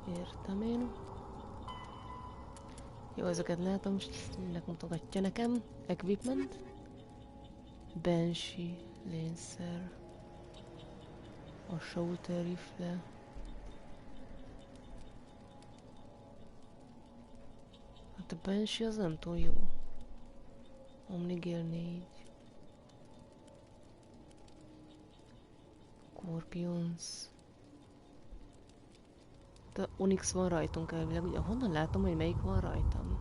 értem én. Jó, ezeket látom, most mindnek mutogatja nekem. Equipment. Banshee, Lancer. A shooter rifle. Hát a Banshee az nem túl jó. Omni 4. Scorpions. De Onyx van rajtunk elvileg, ugye honnan látom, hogy melyik van rajtam?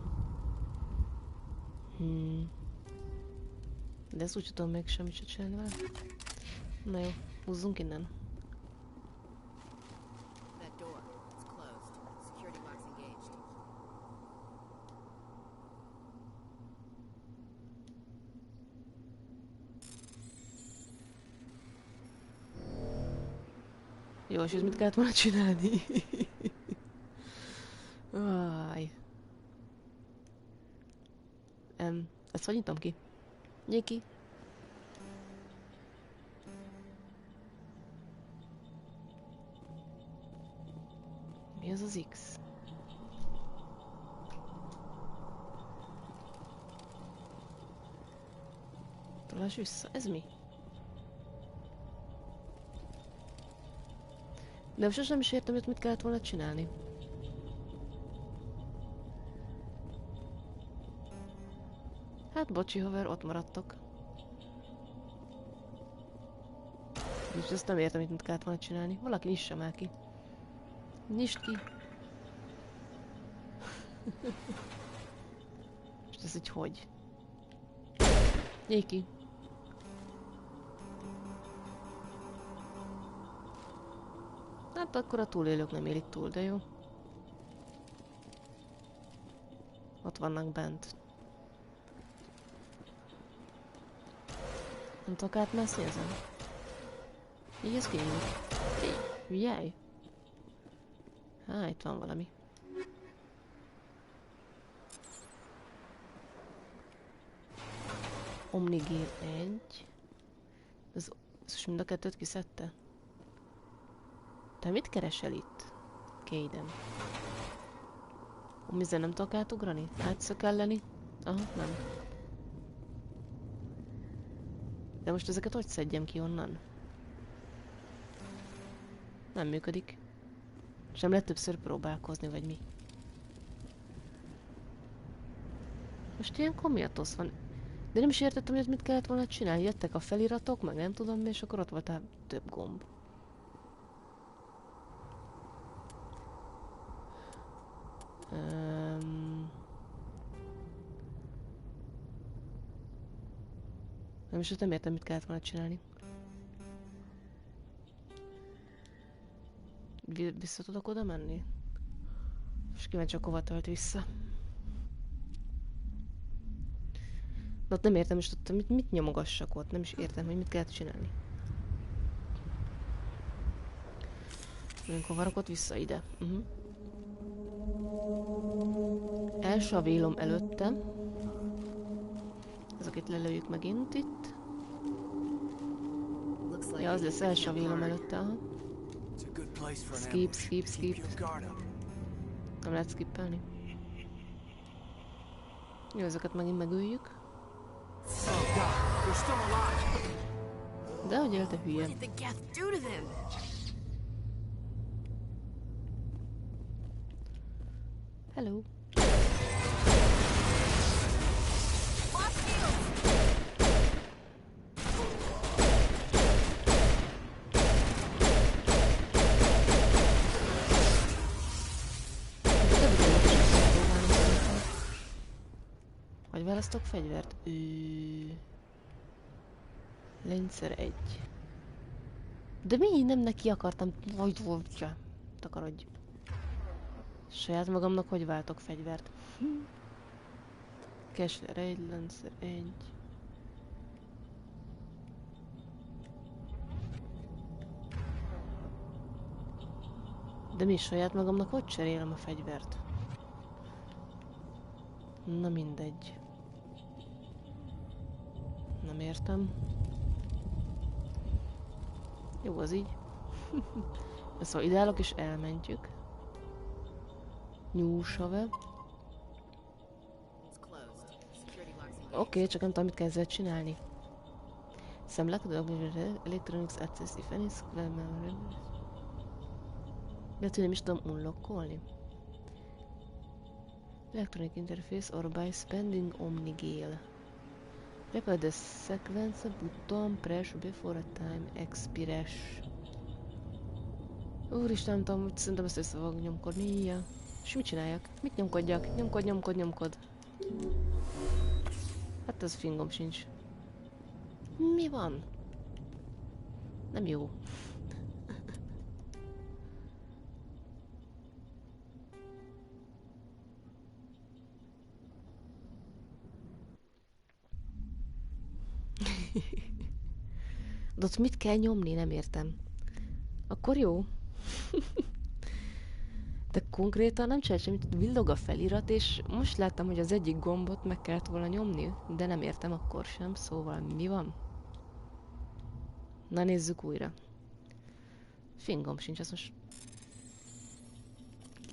De ezt úgy tudom még semmit se csinálni vele. Na jó, húzzunk innen. Jó, és ez mit kellett volna csinálni? Áj. Ezt hogy nyitom ki? Nyitj ki. Mi az az X? Találj vissza. Ez mi? De most nem is értem, hogy mit kellett volna csinálni. Hát bocsi haver, ott maradtok. És ezt nem értem, hogy mit kellett volna csinálni. Valaki nyissa már ki. Nyisd ki. És ez így hogy? Nyíj ki. Hát akkor a túlélők nem élik túl, de jó. Ott vannak bent. Nem tudok átmászni ezen? Így ez kinyílik. Jaj! Itt van valami. Omni 1. Ez mind a kettőt kiszedte? Te mit keresel itt? Kéden. Omnizen nem tudok átugrani? Átszökelleni? Aha, nem. De most ezeket hogy szedjem ki onnan? Nem működik. És nem lehet többször próbálkozni, vagy mi? Most ilyen komiatosz van. De nem is értettem, hogy mit kellett volna csinálni. Jöttek a feliratok, meg nem tudom mi, és akkor ott volt több gomb. Nem is nem értem, mit kellett volna csinálni. Vissza tudok oda menni? És kíváncsi, csak hova tölt vissza. De ott nem értem, és ott mit nyomogassak ott. Nem is értem, hogy mit kellett csinálni. Hova rakott vissza ide? Első a vélom előtte. Ezeket lelőjük megint itt. Ja, az lesz első a vélom előtte. Aha. Skip, skip, skip. Nem lehet skippelni. Jó, ezeket megint megöljük. they're still alive. De hogy élte hülye. What did the Geth do to them? Hello. Hogy választok fegyvert? Rendszer 1. De mi nem neki akartam? Vagy takarodj. Saját magamnak hogy váltok fegyvert? Kessler 1, rendszer 1. De mi saját magamnak hogy cserélem a fegyvert? Na mindegy. Nem értem. Jó, az így. Szóval ideálok és elmentjük. Nyúlsave. Oké, csak nem tudom, mit kell ezzel csinálni. Select the electronics access if any square memory. Mert nem is tudom unlockolni. Electronic interface or by spending Omni Gale. Repair the sequence button press before a time expires. Úristen, nem tudom, szerintem ezt össze fog nyomkodni. Ja. És mit csináljak? Mit nyomkodjak? Nyomkod. Hát az fingom sincs. Mi van? Nem jó. De ott mit kell nyomni? Nem értem. Akkor jó. De konkrétan nem csinál semmit, villog a felirat, és most láttam, hogy az egyik gombot meg kellett volna nyomni, de nem értem akkor sem, szóval mi van? Na nézzük újra. Fingom sincs, az most...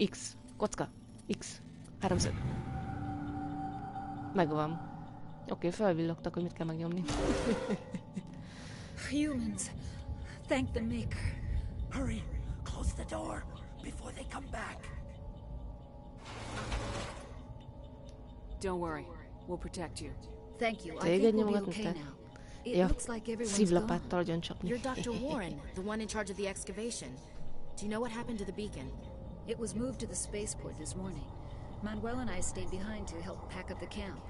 X. Kocka. X. Háromszög. Megvan. Oké, felvillogtak, hogy mit kell megnyomni. Humans. Thank the Maker. Hurry! Close the door before they come back. Don't worry. We'll protect you. Thank you. I Téged think we'll be nyomogatni okay kell. now. It Ja, looks like everyone's szívlapáttal gone. csapni. You're Dr. Warren, the one in charge of the excavation. Do you know what happened to the beacon? It was moved to the spaceport this morning. Manuel and I stayed behind to help pack up the camp.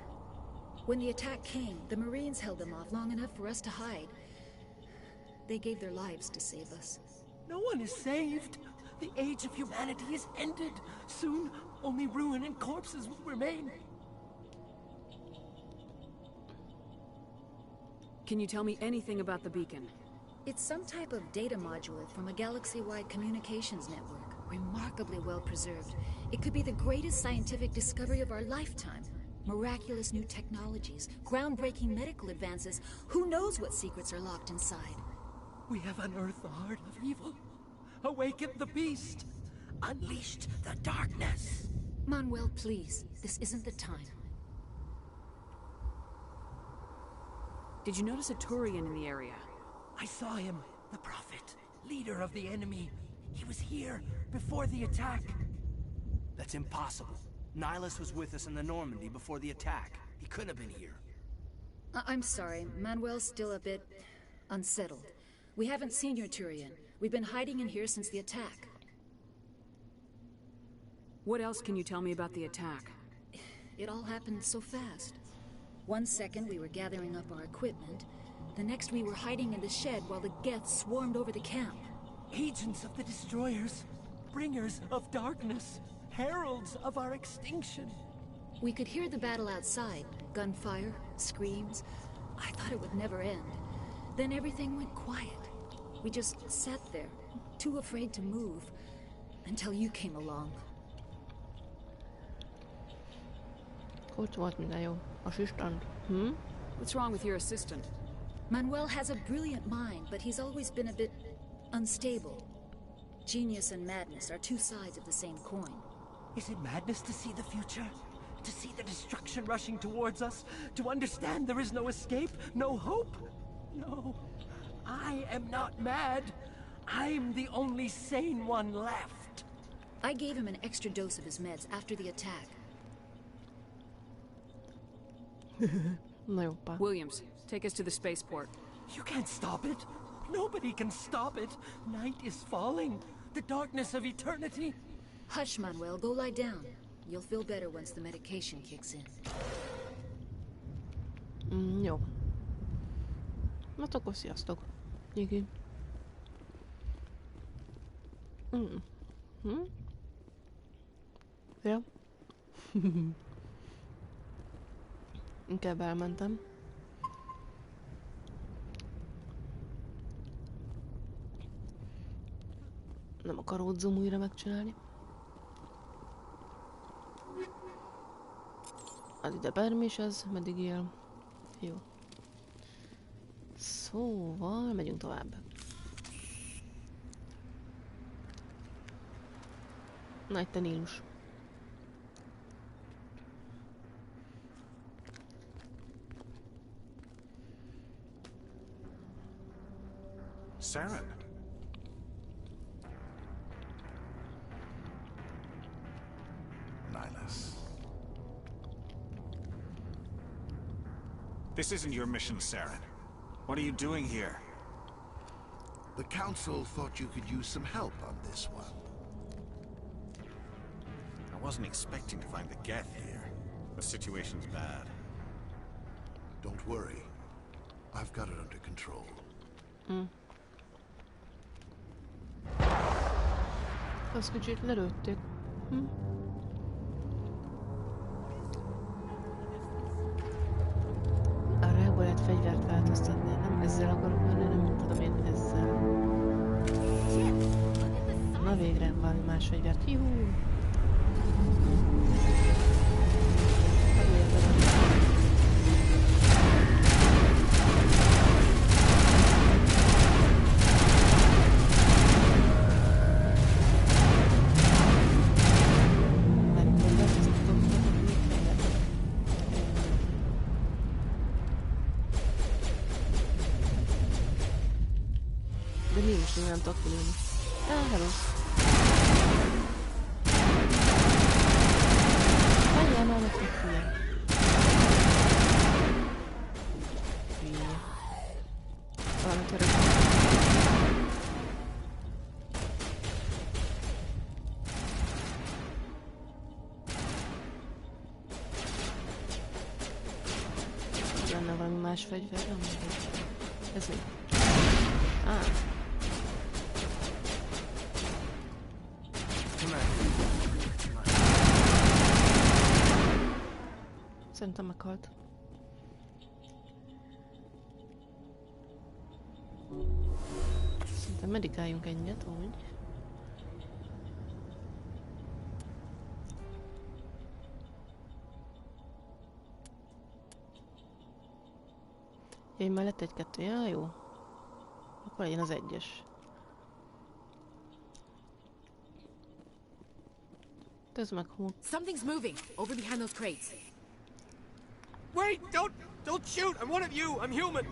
When the attack came, the Marines held them off long enough for us to hide. They gave their lives to save us. No one is saved. The age of humanity is ended. Soon, only ruin and corpses will remain. Can you tell me anything about the beacon? It's some type of data module from a galaxy-wide communications network. Remarkably well preserved. It could be the greatest scientific discovery of our lifetime. Miraculous new technologies, groundbreaking medical advances. Who knows what secrets are locked inside? We have unearthed the heart of evil. Awakened the beast. Unleashed the darkness. Manuel, please. This isn't the time. Did you notice a Turian in the area? I saw him, the Prophet, leader of the enemy. He was here before the attack. That's impossible. Nihilus was with us in the Normandy before the attack. He couldn't have been here. I'm sorry. Manuel's still a bit unsettled. We haven't seen your Turian. We've been hiding in here since the attack. What else can you tell me about the attack? It all happened so fast. 1 second we were gathering up our equipment. The next we were hiding in the shed while the Geth swarmed over the camp. Agents of the destroyers. Bringers of darkness. Heralds of our extinction. We could hear the battle outside. Gunfire, screams. I thought it would never end. Then everything went quiet. We just sat there, too afraid to move, until you came along. What's wrong with your assistant? Manuel has a brilliant mind, but he's always been a bit unstable. Genius and madness are two sides of the same coin. Is it madness to see the future? To see the destruction destruction rushing towards us, to understand there is no escape, no hope? No, I am not mad. I'm the only sane one left. I gave him an extra dose of his meds after the attack. Williams, take us to the spaceport. You can't stop it. Nobody can stop it. Night is falling. The darkness of eternity. Hush, Manuel. Go lie down. You'll feel better once the medication kicks in. Jó. Hát akkor sziasztok. Igen. Ja. Inkább elmentem. Nem akarod zoom újra megcsinálni. Az ide bármi is ez, meddig él. Jó. Szóval megyünk tovább. Na, itt a Nílus. Saren. Nihilus. This isn't your mission, Saren. What are you doing here? The Council thought you could use some help on this one. I wasn't expecting to find the Geth here. The situation's bad. Don't worry. I've got it under control. Azt kicsit lelőtték. A rákból lehet fegyvert változtatni. Nem ezzel akarok menni, nem tudom én ezzel. Na végre valami más fegyvert. Juhú! Nem tudok kilőni. Hello. Várjál már meg hülye. Hülye. Valami török. Lenne valami más fegyver, nem mondom. Ez mi? Szerintem meghalt. Szerintem medikáljunk ennyit, úgy. Én mellett egy-kettő, ja, jó. Akkor legyen az egyes. Ez meg hol? Something's moving over behind those crates. Wait! Don't shoot! I'm one of you! I'm human!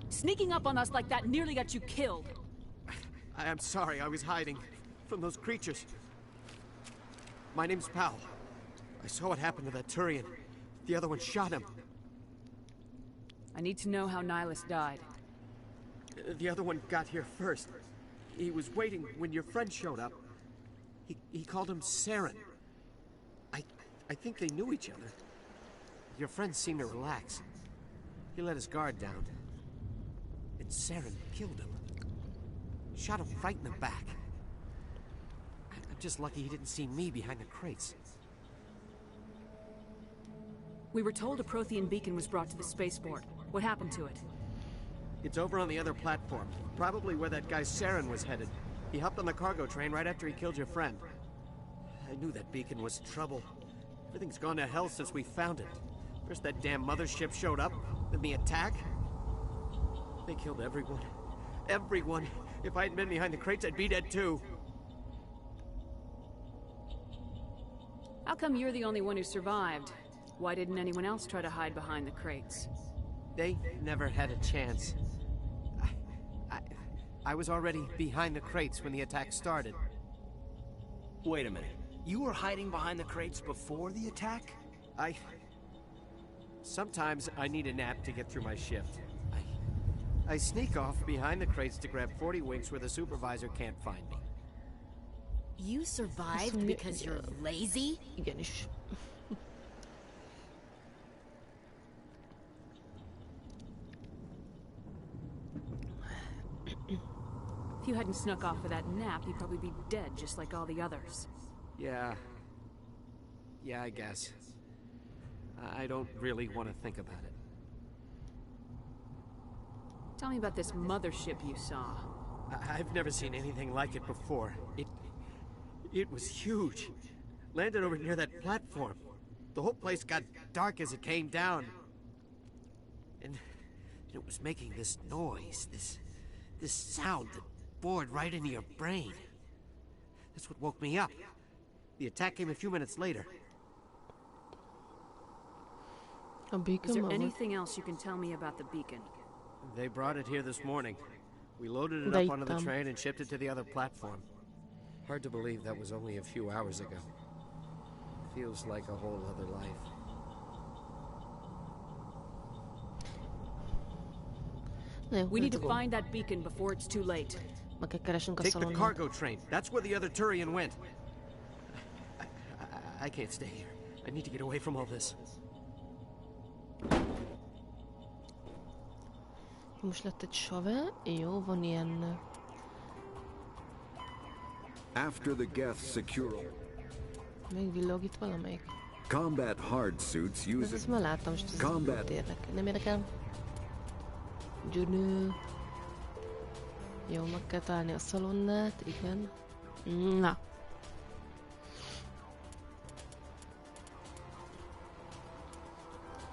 Sneaking up on us like that nearly got you killed. I am sorry, I was hiding from those creatures. My name's Powell. I saw what happened to that Turian. The other one shot him. I need to know how Nihilus died. The other one got here first. He was waiting when your friend showed up. He called him Saren. I think they knew each other. Your friend seemed to relax. He let his guard down. And Saren killed him. Shot him right in the back. I'm just lucky he didn't see me behind the crates. We were told a Prothean beacon was brought to the spaceport. What happened to it? It's over on the other platform. Probably where that guy Saren was headed. He hopped on the cargo train right after he killed your friend. I knew that beacon was trouble. Everything's gone to hell since we found it. First that damn mothership showed up, then the attack. They killed everyone. Everyone. If I hadn't been behind the crates, I'd be dead too. How come you're the only one who survived? Why didn't anyone else try to hide behind the crates? They never had a chance. I was already behind the crates when the attack started. Wait a minute. You were hiding behind the crates before the attack? Sometimes I need a nap to get through my shift. I sneak off behind the crates to grab 40 winks where the supervisor can't find me. You survived because you're lazy? Igenis. If you hadn't snuck off for that nap, you'd probably be dead just like all the others. Yeah, I guess. I don't really want to think about it. Tell me about this mothership you saw. I've never seen anything like it before. It was huge. Landed over near that platform. The whole place got dark as it came down. And it was making this noise, this sound that bored right into your brain. That's what woke me up. The attack came a few minutes later. Is there anything else you can tell me about the beacon? They brought it here this morning. We loaded it up onto the train and shipped it to the other platform. Hard to believe that was only a few hours ago. Feels like a whole other life. We need to find that beacon before it's too late. Take the cargo train. That's where the other Turian went. I can't stay here. I need to get away from all this. Most lett egy save. Jó, van ilyen... After the Geth secure. Még villog itt valamelyik? Combat hard suits use ezt már láttam, és ez nem érdekel. Gyűnő. Jó, meg kell találni a szalonnát, igen. Na.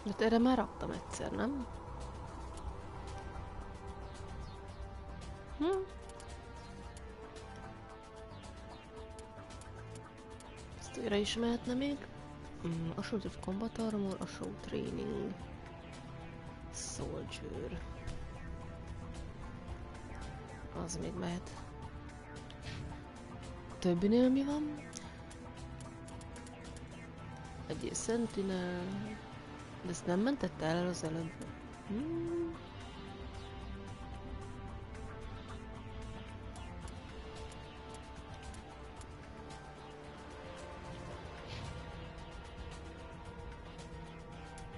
De erre már raktam egyszer, nem? Ezt újra is mehetne még. Assaultive Combat Armor, Assault Training. Soldier. Az még mehet. A többinél mi van? Egy Sentinel. De ezt nem mentette el az előbb.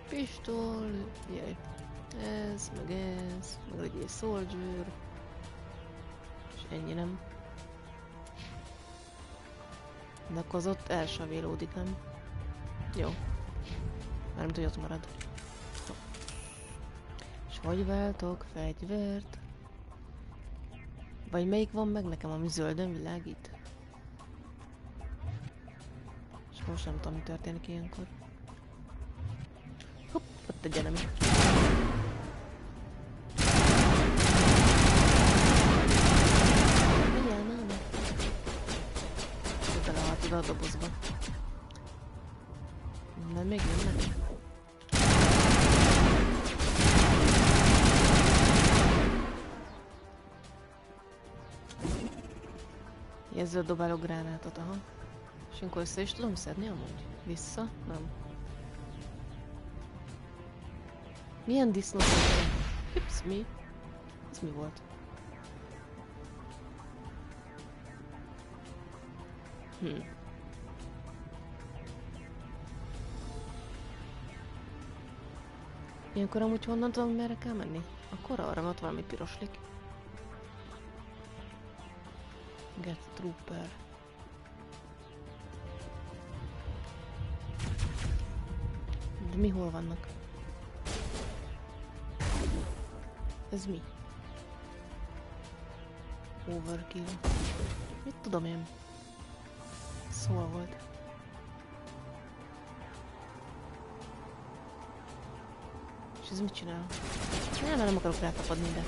Pistol, jaj. Ez, meg egy Soldier. És ennyi nem. De akkor az ott elsavélódik, nem? Jó. Mármint, hogy ott marad. És hogy váltok fegyvert? Vagy melyik van meg nekem, ami zöldön világít? És most nem tudom, mi történik ilyenkor. Hopp, ott egy enemy. Vigyál, nem? Belehalt ide a dobozba. Nem, még jönnek. Ezzel dobálok gránátot, aha. És akkor össze is tudom szedni amúgy? Vissza? Nem. Milyen disznót van? Hips, mi? Ez mi volt? Ilyenkor amúgy honnan tudom, merre kell menni? Akkor arra, ott valami piroslik. Get Trooper. De mi hol vannak? Ez mi? Overkill. Mit tudom én? Szóval volt. És ez mit csinál? Nem akarok rátapadni ide.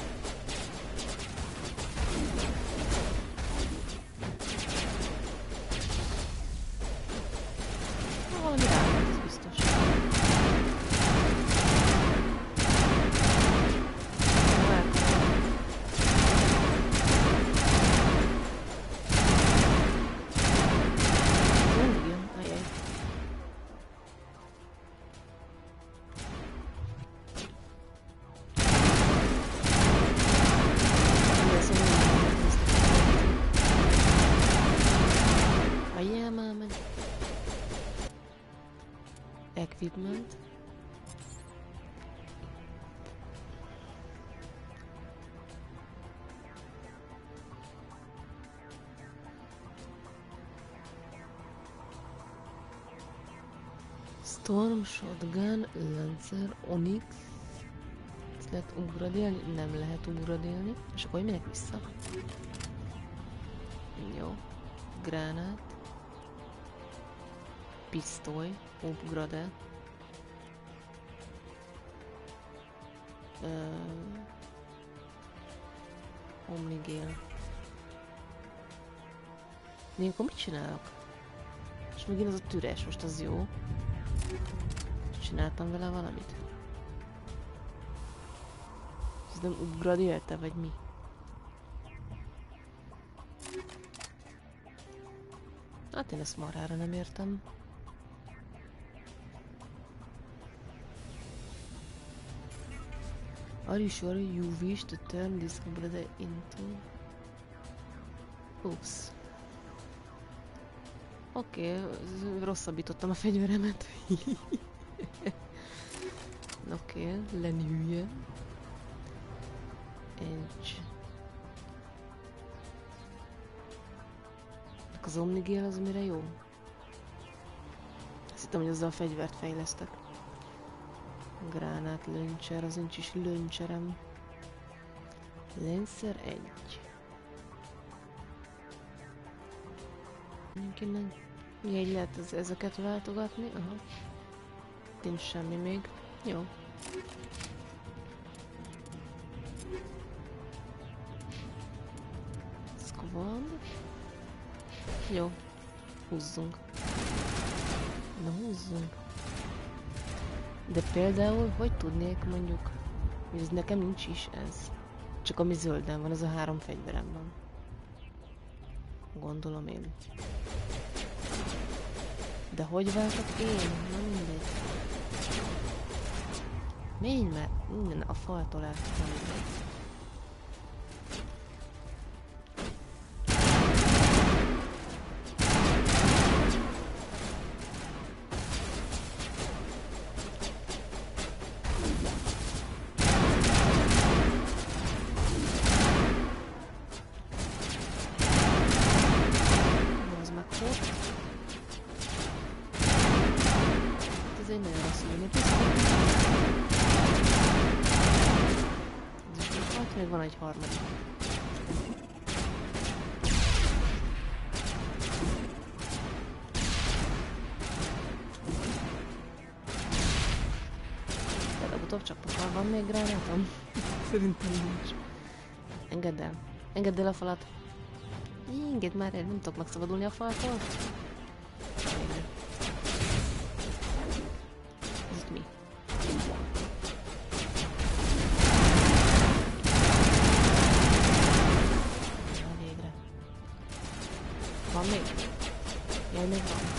Equipment. Storm, Shotgun, Lancer, Onyx. Ezt lehet ugradélni? Nem lehet ugradélni. És akkor minek vissza? Jó. Gránát. Pisztoly. Upgrade. Omni Gale. Én akkor mit csinálok? És megint az a türes, most az jó. Csináltam vele valamit? Ez nem upgrade-élte, vagy mi? Hát én ezt marhára nem értem. Are you sure you wish to turn this upgrade into... Oops. Oké, rosszabbítottam a fegyveremet. Oké, lenni hülye. Edge. Az Omni Gale az mire jó? Azt hittem, hogy azzal a fegyvert fejlesztek. Gránát, löncser, az nincs is löncserem. Lancer 1. Innen így lehet ezeket váltogatni? Aha. Nincs semmi még. Jó. Squad. Jó. Húzzunk. Na húzzunk. De például, hogy tudnék mondjuk, hogy ez nekem nincs is ez. Csak ami zölden van, az a 3 fegyverem van. Gondolom én. De hogy váltok én? Na mindegy. Menj már! Minden a faltól el. Na mindegy. Van egy harmadik. De legutóbb csak pokol, van még gránátom? Szerintem nincs. Engedd el. Engedd el a falat. Engedd már el, nem tudok megszabadulni a faltól. Végre. Ez itt mi? Van még? Jaj, még van.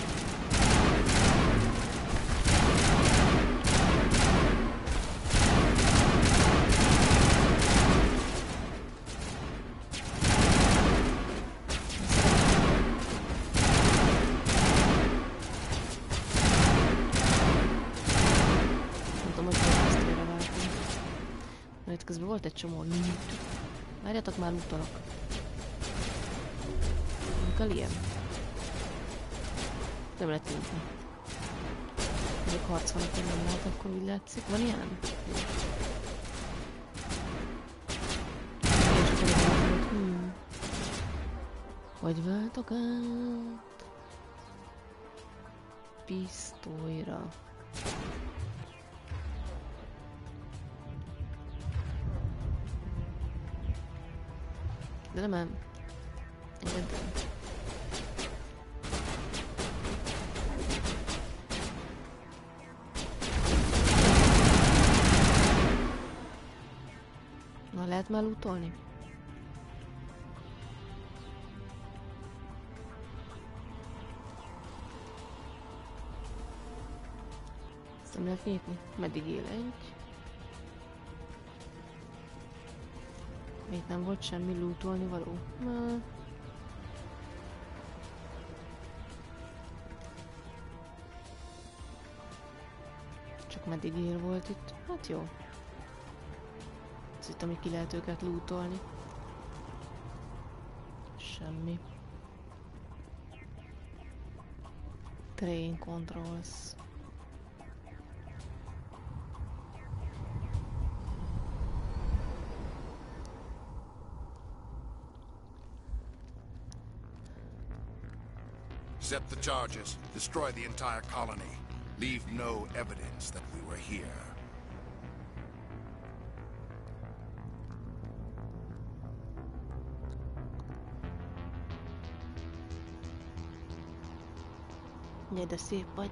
Nem tudom, hogy podcastra váltunk. Na itt közben volt egy csomó loot. Várjatok már, lootalok. Kell ilyen? Nem lehet tudni. Még harc van, akkor nem lehet, akkor úgy látszik. Van ilyen? Hogy váltok át? Pisztolyra. De nem. Engedd el. Na, lehet már lootolni? Ezt nem lehet nyitni. Meddig él egy? Még nem volt semmi lootolni való. Na. Meddig él volt itt? Hát jó. Azt hittem, hogy ki lehet őket lootolni. Semmi. Train controls. Set the charges. Destroy the entire colony. Leave no evidence that we were here. Jaj, de szép vagy.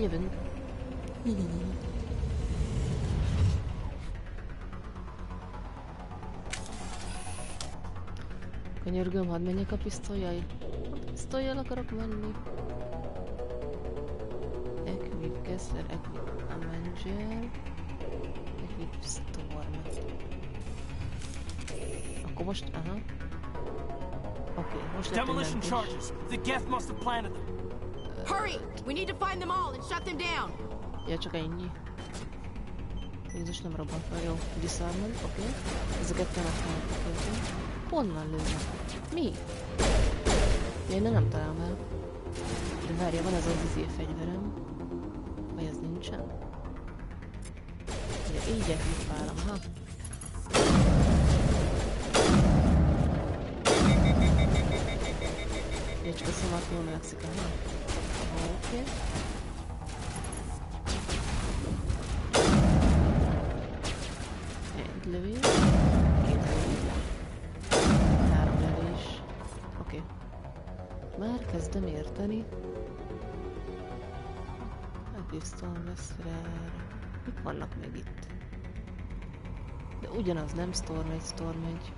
Jövünk. Könyörgöm, hadd menjek a pisztolyjal. A pisztolyjal akarok menni. Equip Kessler, Equip Avenger, Equip Storm. Akkor most, aha. Oké, most lett Demolition charges. The Geth must have planted them. Hurry! We need to find them all and shut them down! Ja, csak ennyi. Jézus, nem robban fel, jó. Disarmon, oké. Ezeket te megtaláltak. Honnan lőnek? Mi? Ja, innen nem találom el. De várja, van az izé fegyverem. Vagy az nincsen? Ugye, így equipálom, ha? Ja, csak a szavat jól melegszik, ha? Oké. Egy lövés. Két lövés. 3 lövés. Oké. Már kezdem érteni. Pistol Westrer. Mik vannak meg itt? De ugyanaz, nem Storm 1, Storm 1.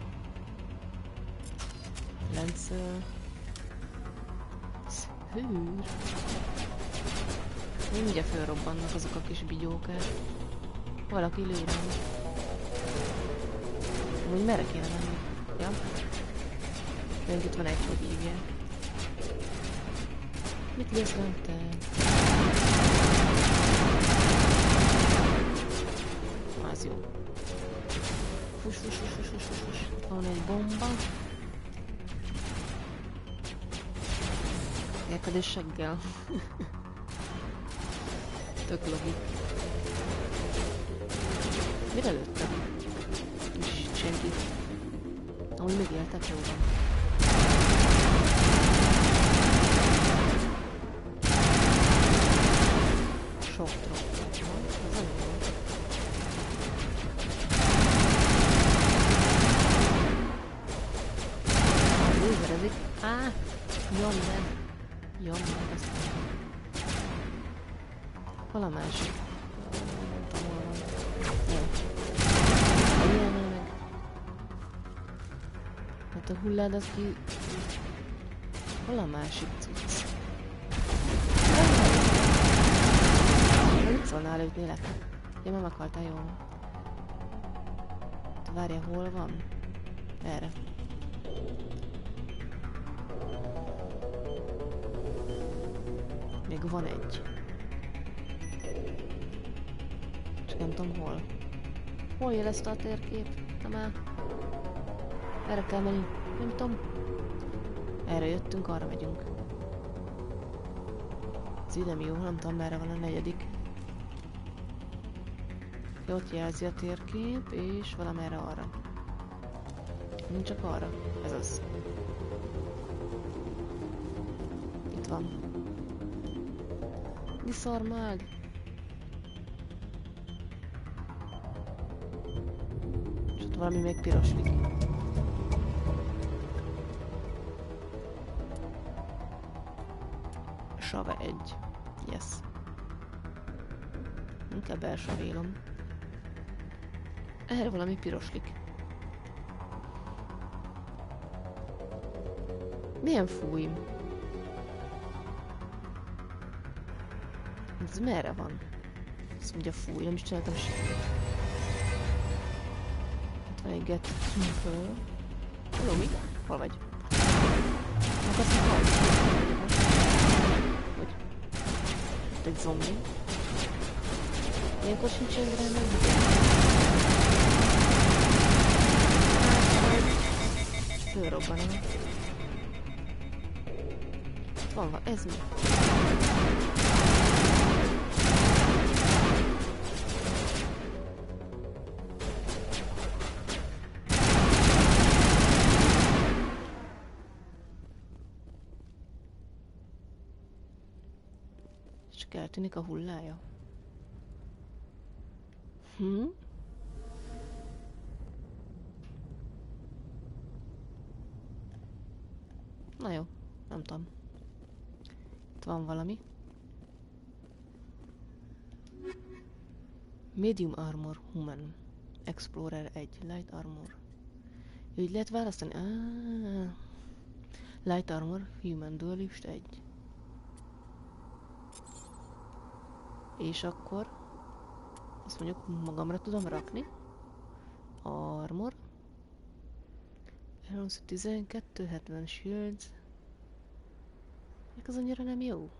Lancer. Hűr. Mindjárt felrobbannak azok a kis bigyókák. Valaki lő rám. Úgy merre kéne menni? Ja? Még itt van egy, hogy hívják. Mit lősz rám te? Az jó. Fus, fus, fus, fus, fus, fus, fus. Van egy bomba. Elkedés seggel. Tök logik. Mire lőttem? Nincs senki. Ahogy még éltek, jó van. Sok troppat van, ez nem jó. Lézerezik. Á! Jön meg! Jön meg, ezt nem. Hol a másik? Nem tudom, hol van. Jó. Ilyen meg. Hát a hullád az ki... Hol a másik cucc? Mit szólnál, ütnélek? Ja, már meghaltál, jól. Várja, hol van? Erre. Még van egy. Csak nem tudom hol. Hol jelezte a térkép? Na már. Erre kell menni. Nem tudom. Erre jöttünk, arra megyünk. Ez így nem jó, nem tudom merre van a negyedik. Ott jelzi a térkép, és valamerre arra. Nincs csak arra. Ez az. Itt van. Diszarmáld! És ott valami még piroslik. Save 1. Yes. Inkább elsavélom. Erre valami piroslik. Milyen fújm? Ez merre van? Azt mondja, fúj, nem is csináltam semmit. Itt van egy get föl. Hello, mi? Hol vagy? Meg azt mondja, hogy? Itt egy zombi. Ilyenkor sincs ilyen rendben. Fölrobbanom. Itt van, ez mi? Csak eltűnik a hullája. Na jó, nem tudom. Itt van valami. Medium Armor Human. Explorer 1. Light Armor. Így lehet választani. Light Armor Human Dualist 1. És akkor azt mondjuk magamra tudom rakni. Armor. 12, 70 shields. Ez annyira nem jó.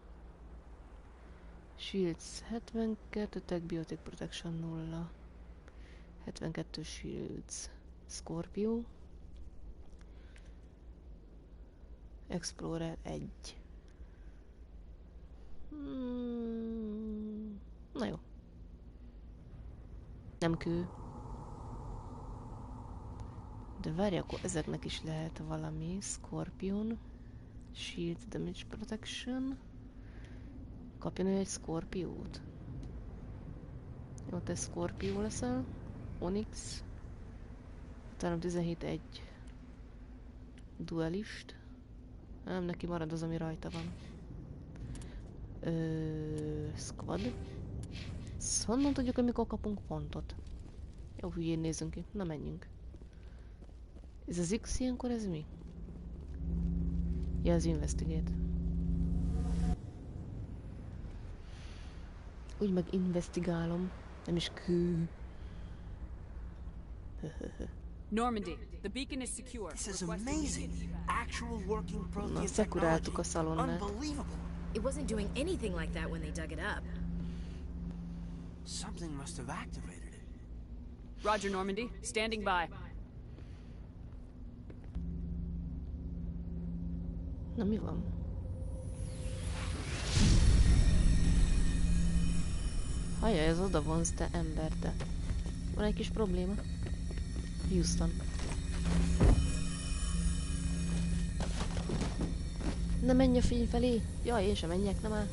Shields 72, Tech Biotic Protection 0. 72 shields. Scorpio. Explorer 1. Na jó. Nem kő. De várj, akkor ezeknek is lehet valami. Scorpion. Shield Damage Protection. Kapjon ő egy Scorpiót. Jó, te Scorpio leszel. Onyx. Utána 17-1. Duelist. Nem, neki marad az, ami rajta van. Squad. Honnan tudjuk, hogy mikor kapunk pontot? Jó, hülyén nézzünk ki. Na, menjünk. Ez az X ilyenkor, ez mi? Ja, ez Investigate. Úgy meg investigálom. Nem is kő. Normandy, the beacon is secure. This is amazing. Actual working Prothean szekuráltuk a szalonnát. Unbelievable. It wasn't doing anything like that when they dug it up. Something must have activated it. Roger, Normandy. Standing by. Na, mi van? Hajjaj, ez oda vonz, te ember, te. Van egy kis probléma. Houston. Ne menj a fény felé! Jaj, én sem menjek, nem áll.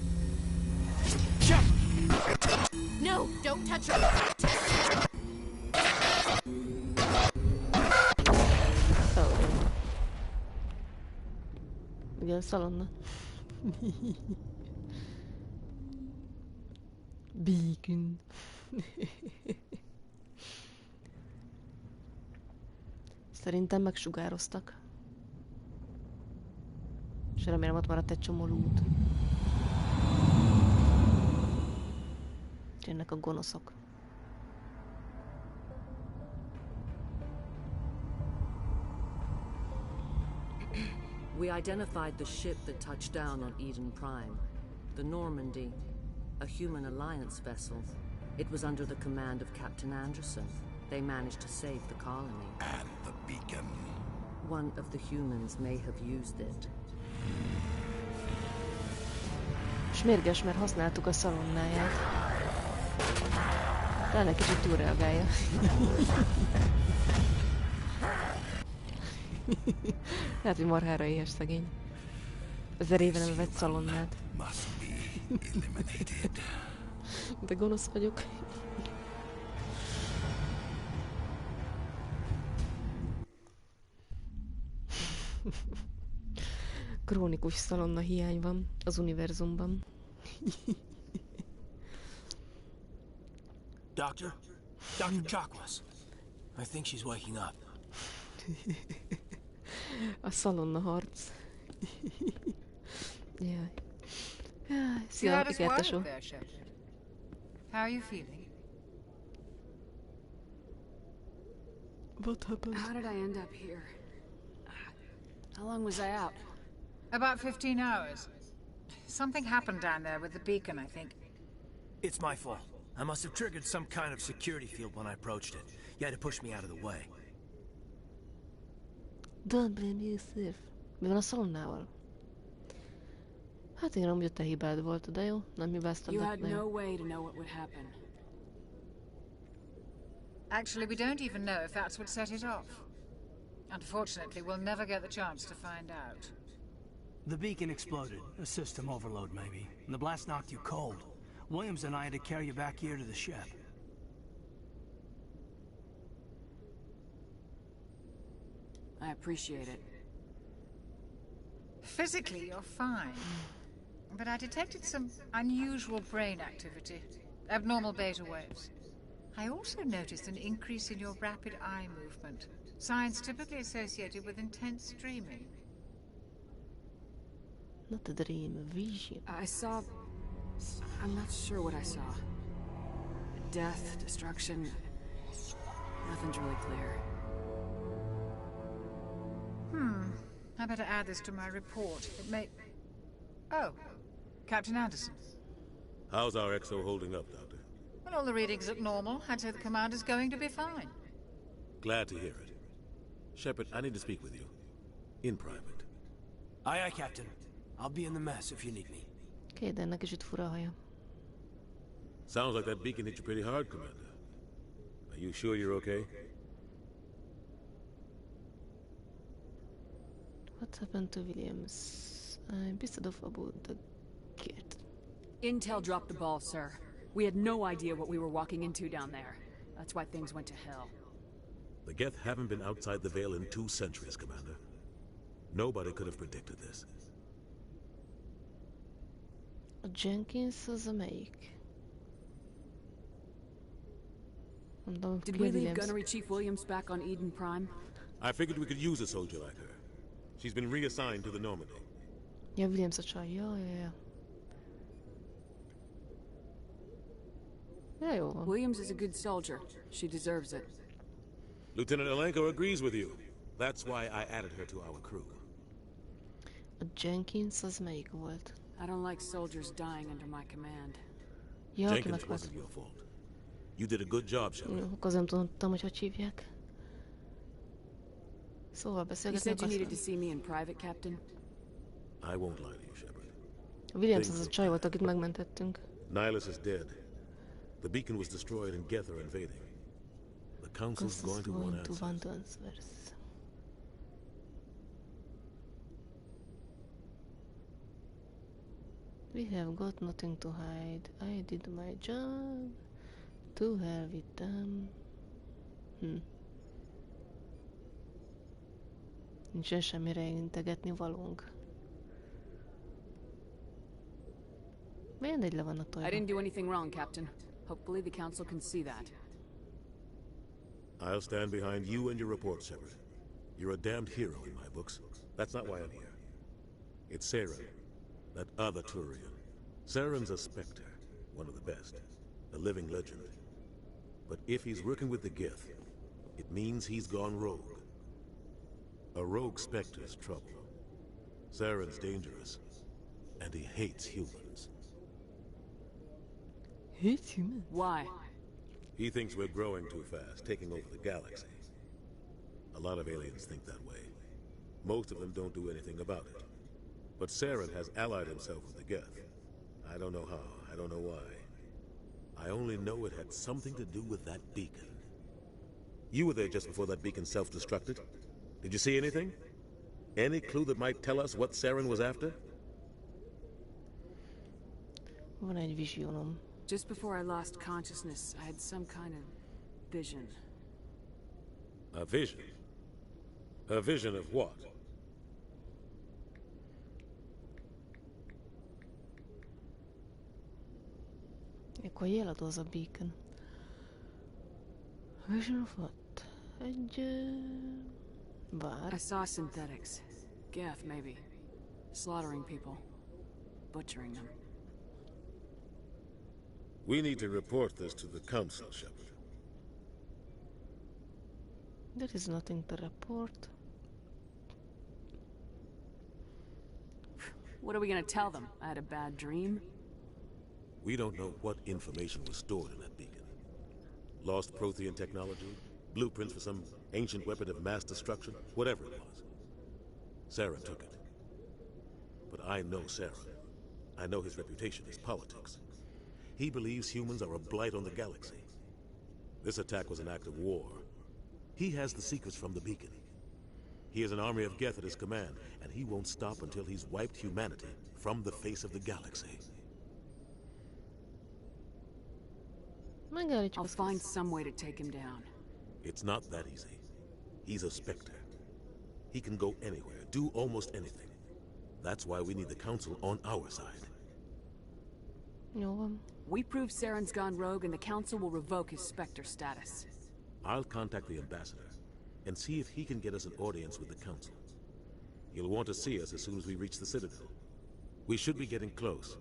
No, don't touch her! Oh. Igen, szalonna. Beacon. Szerintem megsugároztak. És remélem ott maradt egy csomó loot. Jönnek a gonoszok. We identified the ship that touched down on Eden Prime. The Normandy, a human alliance vessel. It was under the command of Captain Anderson. They managed to save the colony. And the beacon. One of the humans may have used it. És mérges, mert használtuk a szalonnáját. Talán egy kicsit túlreagálja. Lehet, hogy marhára éhes szegény. 1000 éve nem vett szalonnát. De gonosz vagyok. Krónikus szalonna hiány van az univerzumban. Doctor? Dr. Chakwas. I think she's waking up. A szalonna harc. Jaj. Jaj, You szia, had us ikertesó. worried there, Shepard. How are you feeling? What happened? How did I end up here? How long was I out? About 15 hours. Something happened down there with the beacon, I think. It's my fault. I must have triggered some kind of security field when I approached it. You had to push me out of the way. Don't blame yourself. Mi van a szalonnával? Hát igen, amúgy a te hibád volt, de jó? Nem hibáztad, You de had na no jó. way to know what would happen. Actually, we don't even know if that's what set it off. Unfortunately, we'll never get the chance to find out. The beacon exploded. A system overload, maybe. And the blast knocked you cold. Williams and I had to carry you back here to the ship. I appreciate it. Physically, you're fine. But I detected some unusual brain activity. Abnormal beta waves. I also noticed an increase in your rapid eye movement. Signs typically associated with intense dreaming. Not a dream, a vision. I saw... I'm not sure what I saw. Death, destruction... Nothing's really clear. I better add this to my report. It may... Oh, Captain Anderson. How's our exo holding up, Doctor? Well, all the readings look normal. I'd say the commander's going to be fine. Glad to hear it. Shepard, I need to speak with you. In private. Aye, aye, Captain. I'll be in the mess if you need me. Oké, de ennek kicsit fura a haja. Sounds like that beacon hit you pretty hard, Commander. Are you sure you're okay? What happened to Williams? I'm pissed off about the kid. Intel dropped the ball, sir. We had no idea what we were walking into down there. That's why things went to hell. The Geth haven't been outside the Veil in 2 centuries, Commander. Nobody could have predicted this. A Jenkins az amelyik? Mondom, Did ki we a leave Williams? Gunnery Chief Williams back on Eden Prime? I figured we could use a soldier like her. She's been reassigned to the Normandy. Ja, Williams a csaj, ja. Ja, jó van. Williams is a good soldier. She deserves it. Lieutenant Alenko agrees with you. That's why I added her to our crew. A Jenkins az melyik volt? I don't like soldiers dying under my command. Ja, Jenkins akinek wasn't your fault. You did a good job, Shepard. Jó, akkor nem tudtam, hogy hogy hívják. Szóval You beszélgetni said you needed to akartam. see me in private, Captain? I won't lie to you, Shepard. Williams az a csaj volt, akit megmentettünk. Nihilus is dead. The beacon was destroyed and Geth are invading. The Council's going to want answers. We have got nothing to hide. I did my job. To hell with them. Nincsen semmire integetni valónk. Mindegy, le van a I tojva. didn't do anything wrong, Captain. Hopefully the Council can see that. I'll stand behind you and your report, Shepard. You're a damned hero in my books. That's not why I'm here. It's Saren, that other Turian. Saren's a Spectre, one of the best, a living legend. But if he's working with the Geth, it means he's gone rogue. A rogue Spectre's trouble. Saren's dangerous, and he hates humans. Hates humans? Why? He thinks we're growing too fast, taking over the galaxy. A lot of aliens think that way. Most of them don't do anything about it. But Saren has allied himself with the Geth. I don't know how, I don't know why. I only know it had something to do with that beacon. You were there just before that beacon self-destructed. Did you see anything? Any clue that might tell us what Saren was after? Van egy visionom. Just before I lost consciousness, I had some kind of vision. A vision? A vision of what? Akkor jeladoz a beacon. Vision of what? Egy... bár. I saw synthetics. Geth, maybe. Slaughtering people. Butchering them. We need to report this to the Council, Shepard. There is nothing to report. What are we gonna tell them? I had a bad dream? We don't know what information was stored in that beacon. Lost Prothean technology, blueprints for some ancient weapon of mass destruction, whatever it was. Saren took it. But I know Saren. I know his reputation is politics. He believes humans are a blight on the galaxy. This attack was an act of war. He has the secrets from the beacon. He has an army of Geth at his command, and he won't stop until he's wiped humanity from the face of the galaxy. I'll find some way to take him down. It's not that easy. He's a Spectre. He can go anywhere, do almost anything. That's why we need the Council on our side. No. We prove Saren's gone rogue and the Council will revoke his Spectre status. I'll contact the Ambassador and see if he can get us an audience with the Council. He'll want to see us as soon as we reach the Citadel. We should be getting close.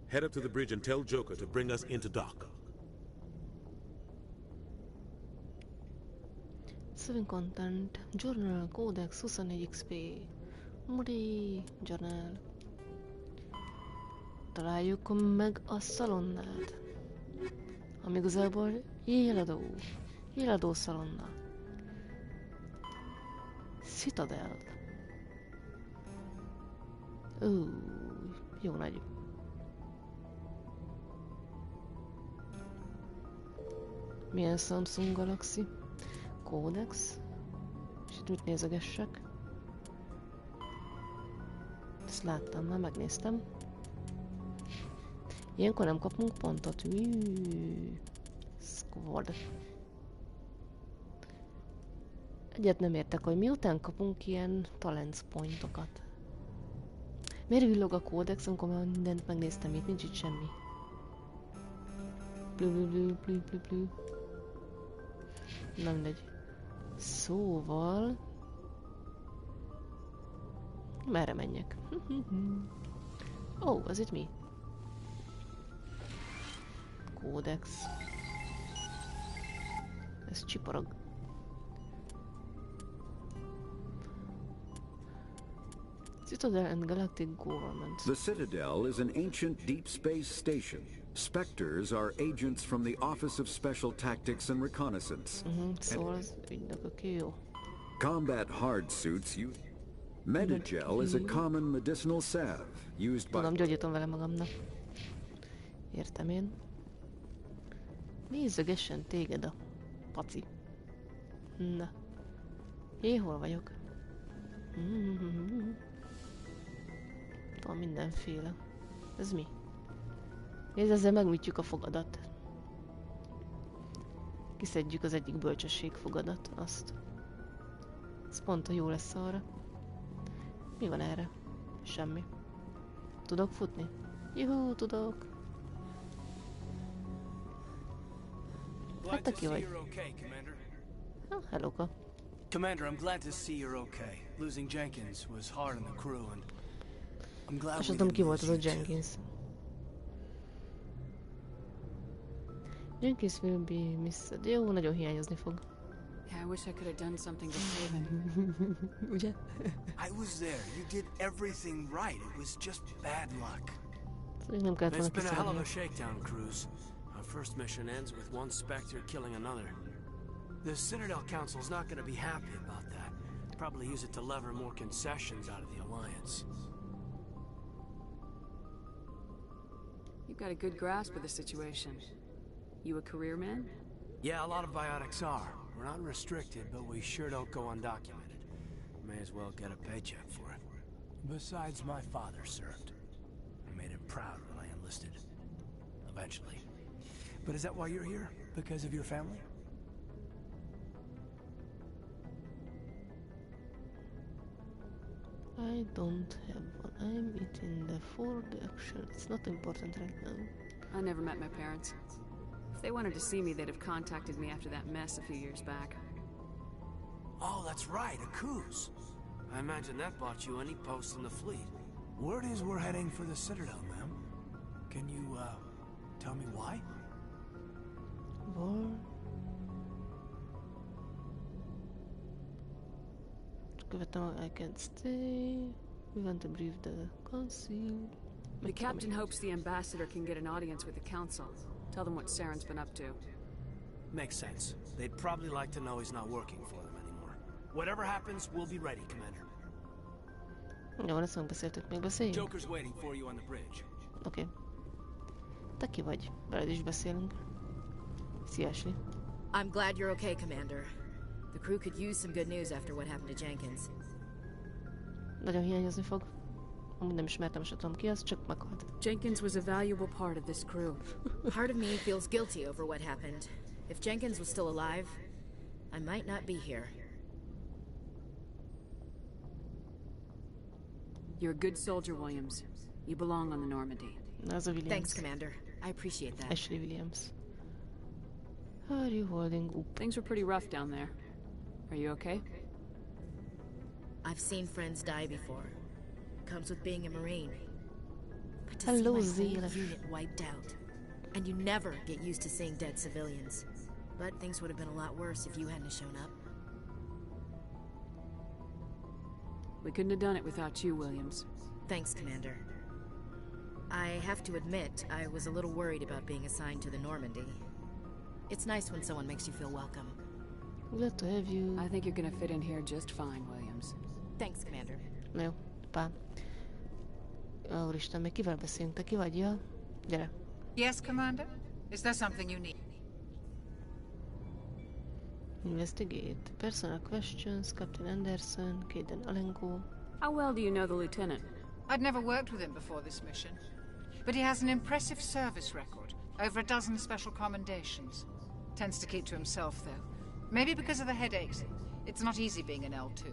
Head up to the bridge and tell Joker to bring us into dock. Saving content, journal, codex, 24 XP, Muri, journal. Találjuk meg a szalonnát. Ami igazából éladó szalonna. Citadel. Jó nagy. Milyen Samsung Galaxy? Codex. És itt mit nézegessek? Ezt láttam, már megnéztem. Ilyenkor nem kapunk pontot. Squad. Egyet nem értek, hogy miután kapunk ilyen talents pointokat. Miért villog a kódex, amikor már mindent megnéztem, itt nincs itt semmi. Blü. Nem mindegy. Szóval... merre menjek? Ó, az itt mi? Kódex. Ez csiporog. Citadel and Galactic Government. The Citadel is an ancient deep space station. Spectres are agents from the Office of Special Tactics and Reconnaissance. Szóval az ügynökök, jó. Combat hard suits use... Medigel is a common medicinal salve used by... Tudom, gyógyítom vele magamnak. Értem én. Nézzegessen téged a paci. Na. Hol vagyok? Van mindenféle. Ez mi? Nézd, ezzel megműtjük a fogadat. Kiszedjük az egyik bölcsesség fogadat, azt. Ez pont a jó lesz arra. Mi van erre? Semmi. Tudok futni? Juhú, tudok. Hát te ki vagy? Hello-ka. Commander, I'm glad to see you're okay. Losing Jenkins was hard on the crew, and I'm glad we didn't lose you too. Jenkins will be missed. Jó, nagyon hiányozni fog. Yeah, I wish I could have done something to save him. Ugye? I was there. You did everything right. It was just bad luck. Nem kellett volna It's been a hell of a kiszállni. shakedown, Cruz. Our first mission ends with one Spectre killing another. The Citadel Council's not gonna be happy about that. Probably use it to lever more concessions out of the Alliance. You've got a good grasp of the situation. You a career man? Yeah, a lot of biotics are. We're not restricted, but we sure don't go undocumented. May as well get a paycheck for it. Besides, my father served. I made him proud when I enlisted. Eventually. But is that why you're here? Because of your family? I don't have one. I'm eating the for the action. It's not important right now. I never met my parents. If they wanted to see me, they'd have contacted me after that mess a few years back. Oh, that's right, a cruise. I imagine that bought you any post in the fleet. Word is we're heading for the Citadel, ma'am. Can you, tell me why? War. Követem, I can't stay. We want to brief the council. The captain hopes the ambassador can get an audience with the council. Tell them what Saren's been up to. Makes sense. They'd probably like to know he's not working for them anymore. Whatever happens, we'll be ready, Commander. Jó, ezt megbeszéltük, még beszéljünk. Joker's waiting for you on the bridge. Oké. Te ki vagy? Veled is beszélünk. Szia, Ashley. I'm glad you're okay, Commander. The crew could use some good news after what happened to Jenkins. Nagyon hiányozni fog. Amúgy nem ismertem, se tudom ki az, csak meghalt. Jenkins was a valuable part of this crew. Part of me feels guilty over what happened. If Jenkins was still alive, I might not be here. You're a good soldier, Williams. You belong on the Normandy. Williams. Thanks, Commander. I appreciate that. Ashley Williams. How are you holding up? Things were pretty rough down there. Are you okay? I've seen friends die before. Comes with being a Marine. But to Hello, see my whole Zila. unit wiped out. And you never get used to seeing dead civilians. But things would have been a lot worse if you hadn't shown up. We couldn't have done it without you, Williams. Thanks, Commander. I have to admit, I was a little worried about being assigned to the Normandy. It's nice when someone makes you feel welcome. Glad to have you. I think you're gonna fit in here just fine, Williams. Thanks, Commander. Na jó, pá. Úristen, még kivel beszélünk? Te ki vagy? Ja? Gyere. Yes, Commander? Is there something you need? Investigate. Personal questions. Captain Anderson. Caden Alenko. How well do you know the lieutenant? I'd never worked with him before this mission. But he has an impressive service record. Over a dozen special commendations. Tends to keep to himself, though. Maybe because of the headaches. It's not easy being an L2.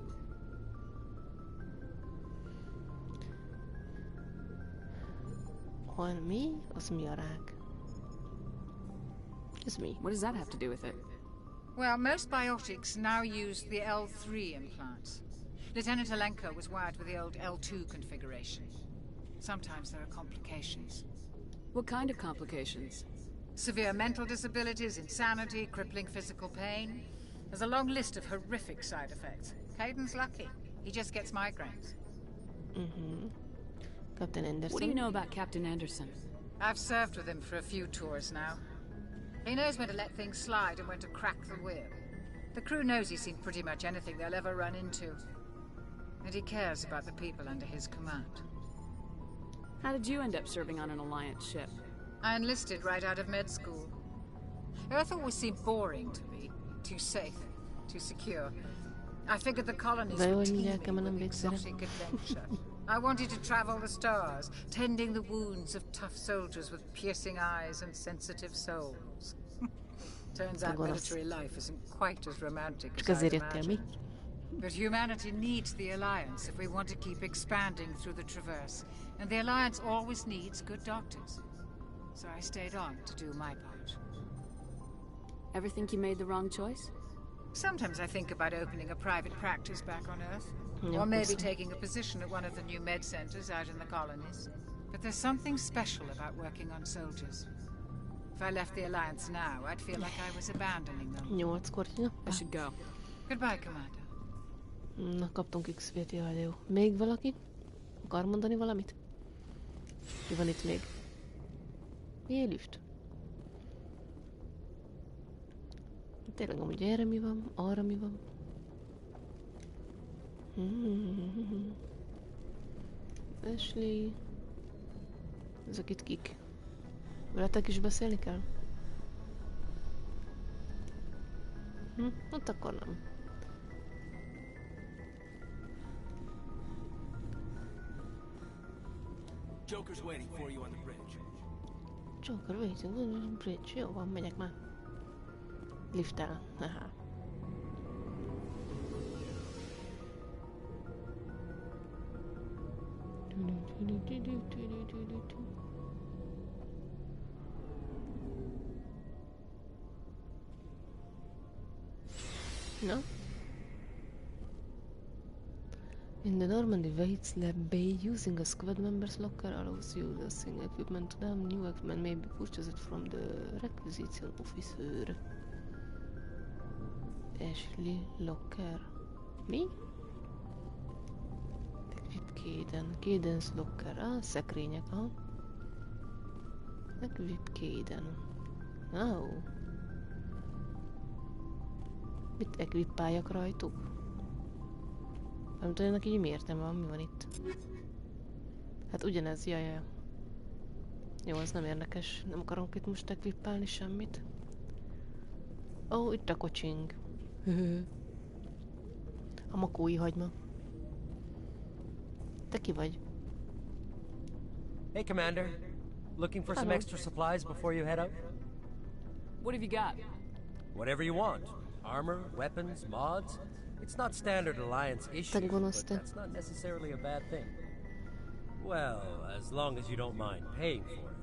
On me? Az mi a rák? It's me. What does that have to do with it? Well, most biotics now use the L3 implants. Lieutenant Alenko was wired with the old L2 configuration. Sometimes there are complications. What kind of complications? Severe mental disabilities, insanity, crippling physical pain. There's a long list of horrific side effects. Caden's lucky. He just gets migraines. Mm-hmm. Captain Anderson. What do you know about Captain Anderson? I've served with him for a few tours now. He knows when to let things slide and when to crack the whip. The crew knows he's seen pretty much anything they'll ever run into. And he cares about the people under his command. How did you end up serving on an Alliance ship? I enlisted right out of med school. Earth always seemed boring to me. Too safe, too secure. I figured the colonies were teeming with exotic adventure. I wanted to travel the stars, tending the wounds of tough soldiers with piercing eyes and sensitive souls. Turns out military life isn't quite as romantic as I imagined. But humanity needs the Alliance if we want to keep expanding through the Traverse. And the Alliance always needs good doctors. So I stayed on to do my part. Ever think you made the wrong choice? Sometimes I think about opening a private practice back on Earth. Or maybe taking a position at one of the new med centers out in the colonies. But there's something special about working on soldiers. If I left the Alliance now, I'd feel like I was abandoning them. I should go. Goodbye, Commander. Na, kaptunk XP-t, jaj, jó. Még valaki? Akar mondani valamit? Mi van itt még? Milyen lift? Tényleg amúgy erre mi van? Arra mi van? Ashley... Ezek itt kik? Veletek is beszélni kell? Hát akkor nem. Joker's waiting for you on the bridge. Joker waiting on the bridge. Jó van, megyek már. Liftel. Haha. The Normandy Waits Lab Bay using a squad member's locker allows you using equipment to them. New equipment may be purchased from the requisition officer. Ashley Locker. Mi? Equip Cadence Locker. Ah, szekrények, aha. Equip Caden. Oh. Mit equippáljak rajtuk? Nem tudom, neki így mi értelme van, mi van itt? Hát ugyanez, jaj. Jó, az nem érdekes. Nem akarunk itt most equippálni semmit. Ó, itt a kocsing. A makói hagyma. Te ki vagy? Hey, Commander. Looking for some extra supplies before you head out? What have you got? Whatever you want. Armor, weapons, mods. It's not standard Alliance issue, but that's not necessarily a bad thing. Well, as long as you don't mind paying for it.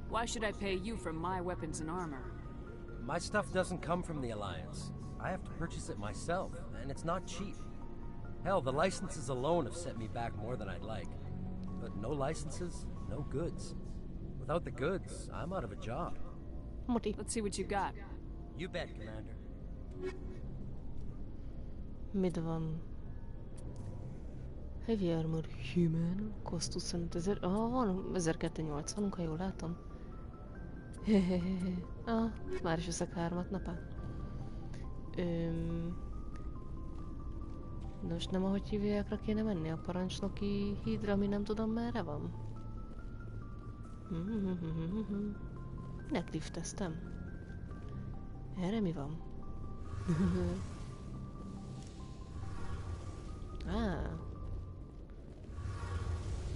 Why should I pay you for my weapons and armor? My stuff doesn't come from the Alliance. I have to purchase it myself, and it's not cheap. Hell, the licenses alone have set me back more than I'd like. But no licenses, no goods. Without the goods, I'm out of a job. Let's see what you got. You bet, Commander. Mit van? Heavy Armor Human, cost 25 000. Ah, van 1280, ha jól látom. Hehehehe. Ah, már is veszek 3-at napán. Nos, nem ahogy hívjákra kéne menni a parancsnoki hídra, ami nem tudom merre van? Minek lifteztem? Erre mi van?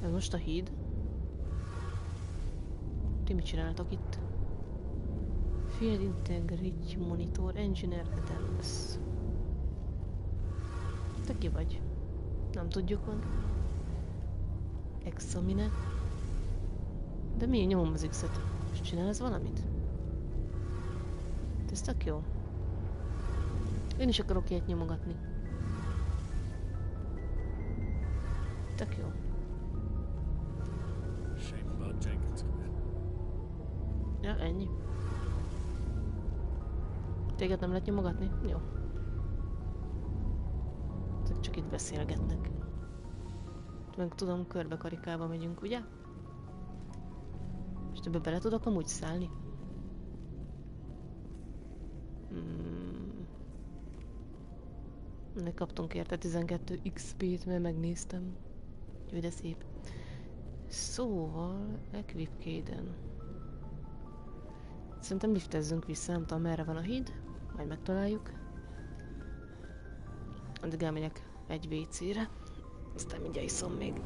Ez most a híd? Ti mit csináltok itt? Field Integrity Monitor Engineer Adams. Te ki vagy? Nem tudjuk meg. Examine. De mi? Nyomom az X-et. És csinál ez valamit? Ez tök jó. Én is akarok ilyet nyomogatni. Tök jó. Ja, ennyi. Téged nem lehet nyomogatni? Jó. Ezek csak itt beszélgetnek. Meg tudom, körbe-karikába megyünk, ugye? És ebbe bele tudok amúgy szállni? Kaptunk érte 12 XP-t, mert megnéztem. Jó, de szép. Szóval, Equip Caden. Szerintem liftezzünk vissza, nem tudom merre van a híd. Majd megtaláljuk. Addig elmegyek egy WC-re. Aztán mindjárt iszom még.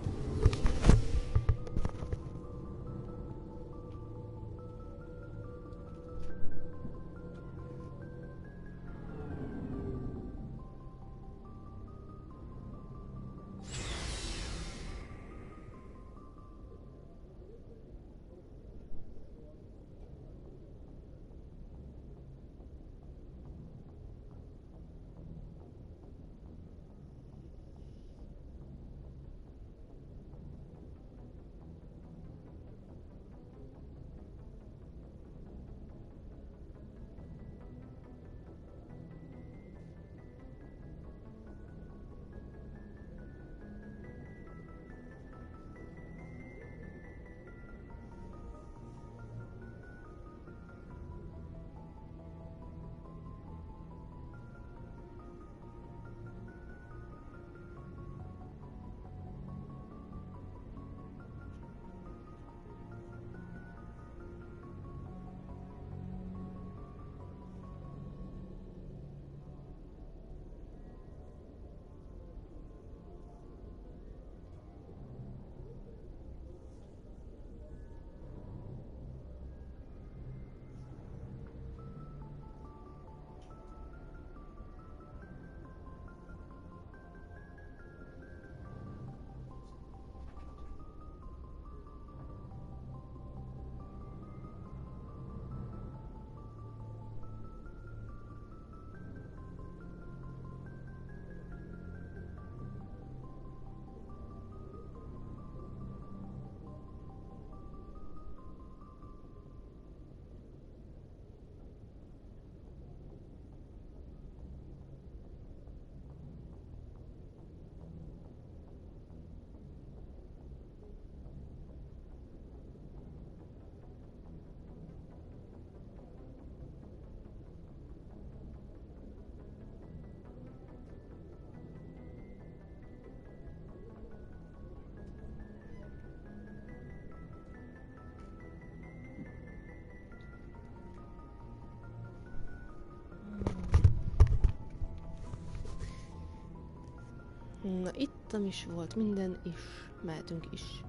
Na, itt is volt minden is. Mehetünk is.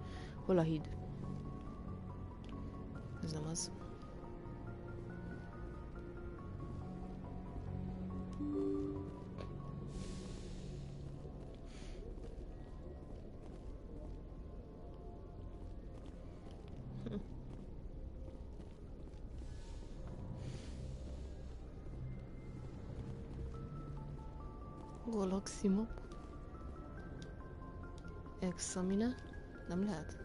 Hol a híd? Ez nem az. Galaximap. Examine. Nem lehet?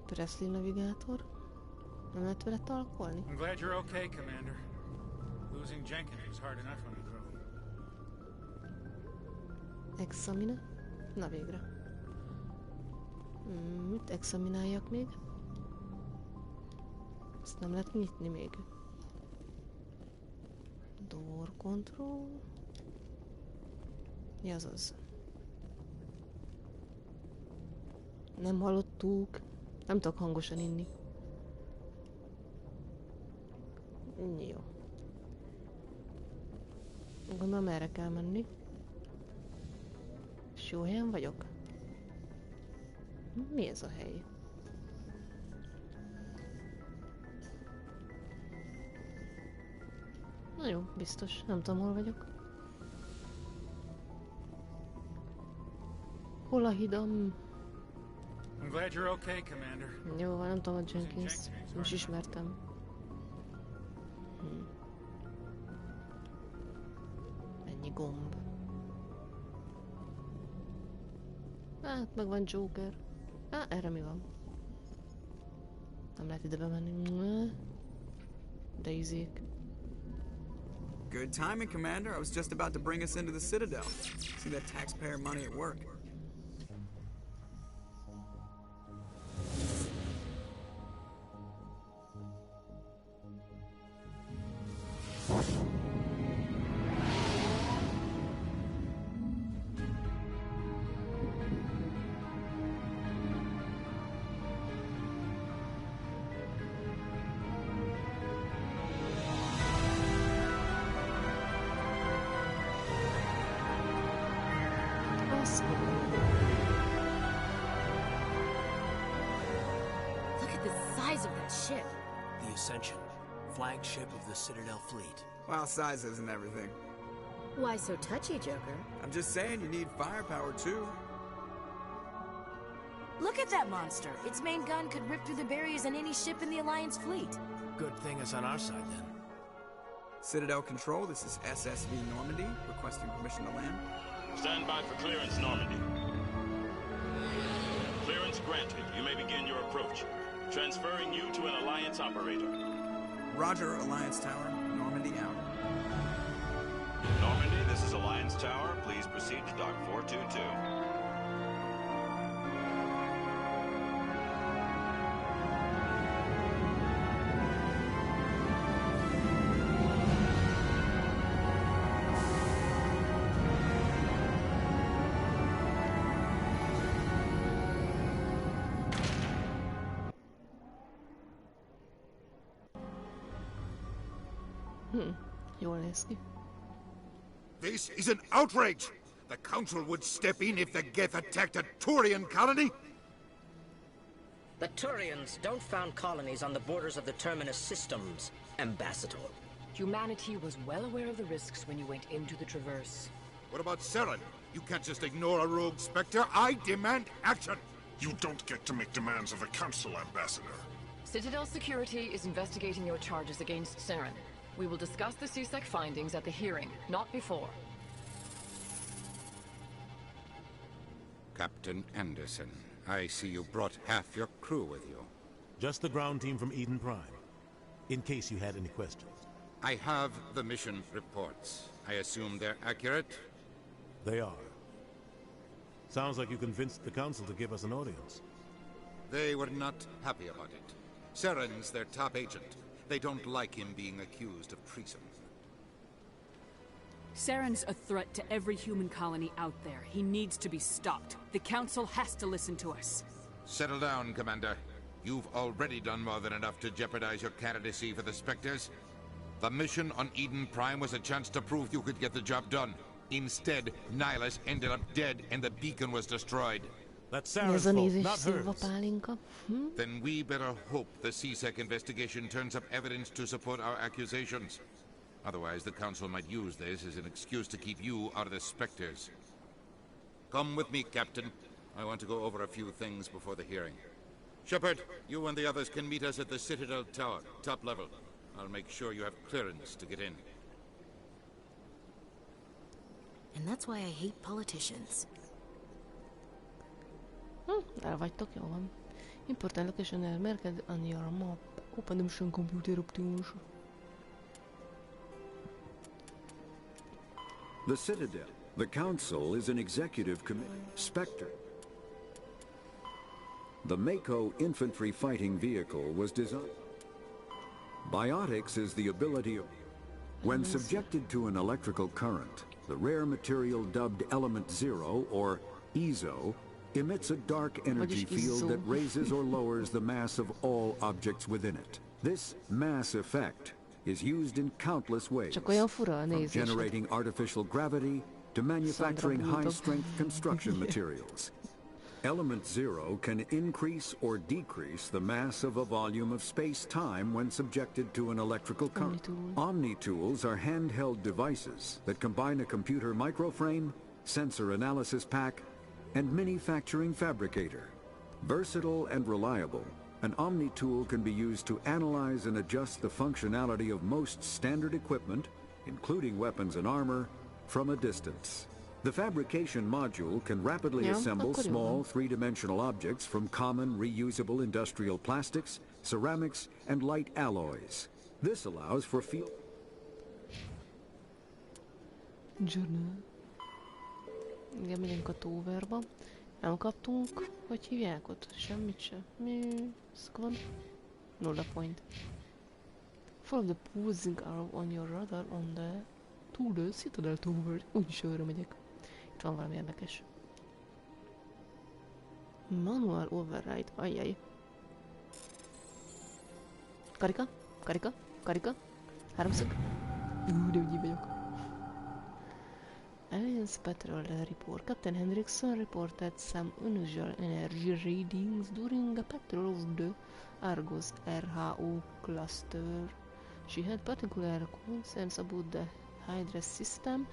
Presley navigátor. Nem lehet vele talkolni? I'm glad you're okay, Commander. Losing Jenkins was hard enough on the crew. Examine. Na végre. Mit examináljak még? Ezt nem lehet nyitni még. Door control. Mi az az? Nem hallottuk. Nem tudok hangosan inni. Jó. Gondolom erre kell menni. És jó helyen vagyok? Mi ez a hely? Na jó, biztos. Nem tudom, hol vagyok. Hol a hidam? I'm glad you're okay, Commander. Jó, nem tudom, a Jenkins. Nem is ismertem. Ennyi gomb. Hát, meg van Joker. Erre mi van? Nem lehet ide bemenni. Daisy-k. Good timing, Commander. I was just about to bring us into the Citadel. See that taxpayer money at work. Flagship of the Citadel fleet. Well, size isn't everything. Why so touchy, Joker? I'm just saying you need firepower too. Look at that monster. Its main gun could rip through the barriers in any ship in the Alliance fleet. Good thing it's on our side then. Citadel Control, this is SSV Normandy, requesting permission to land. Stand by for clearance, Normandy. Clearance granted. You may begin your approach. Transferring you to an Alliance operator. Roger, Alliance Tower. Normandy out. Normandy, this is Alliance Tower. Please proceed to Dock 422. Jól néz ki. This is an outrage! The Council would step in if the Geth attacked a Turian colony? The Turians don't found colonies on the borders of the Terminus systems, Ambassador. Humanity was well aware of the risks when you went into the Traverse. What about Saren? You can't just ignore a rogue Spectre. I demand action! You don't get to make demands of the Council, Ambassador. Citadel Security is investigating your charges against Saren. We will discuss the CSEC findings at the hearing, not before. Captain Anderson, I see you brought half your crew with you. Just the ground team from Eden Prime, in case you had any questions. I have the mission reports. I assume they're accurate? They are. Sounds like you convinced the Council to give us an audience. They were not happy about it. Saren's their top agent. They don't like him being accused of treason. Saren's a threat to every human colony out there. He needs to be stopped. The Council has to listen to us. Settle down, Commander. You've already done more than enough to jeopardize your candidacy for the Spectres. The mission on Eden Prime was a chance to prove you could get the job done. Instead, Nihilus ended up dead and the beacon was destroyed. That's Sarah's fault, not hers. Then we better hope the CSEC investigation turns up evidence to support our accusations. Otherwise, the Council might use this as an excuse to keep you out of the Spectres. Come with me, Captain. I want to go over a few things before the hearing. Shepard, you and the others can meet us at the Citadel Tower, top level. I'll make sure you have clearance to get in. And that's why I hate politicians. El vagytok, jó van. Important location elmerked on your map. Open the mission computer Optimus. The Citadel. The Council is an executive committee. Spectre. The Mako infantry fighting vehicle was designed. Biotics is the ability of... When subjected to an electrical current, the rare material dubbed Element Zero, or ESO, emits a dark energy field that raises or lowers the mass of all objects within it. This mass effect is used in countless ways, from generating artificial gravity to manufacturing high-strength construction materials. Element Zero can increase or decrease the mass of a volume of space-time when subjected to an electrical current. Omni Tools are handheld devices that combine a computer microframe, sensor analysis pack, and manufacturing fabricator. Versatile and reliable, an Omni Tool can be used to analyze and adjust the functionality of most standard equipment, including weapons and armor, from a distance. The fabrication module can rapidly assemble small three-dimensional objects from common reusable industrial plastics, ceramics, and light alloys. This allows for field... Igen, megyünk a Towerba. Nem kaptunk, hogy hívják ott? Semmit se. Mi? Squad? 0 point. Follow the pulsing arrow on your radar on the... To the Citadel Tower. Úgyis őre megyek. Itt van valami érdekes. Manual override. Ajjaj. Karika? Karika? Karika? Háromszög? De úgy vagyok. Evidence Patrol report. Captain Hendrickson reported some unusual energy readings during a patrol of the Argos RHO cluster. She had particular concerns about the Hydra system,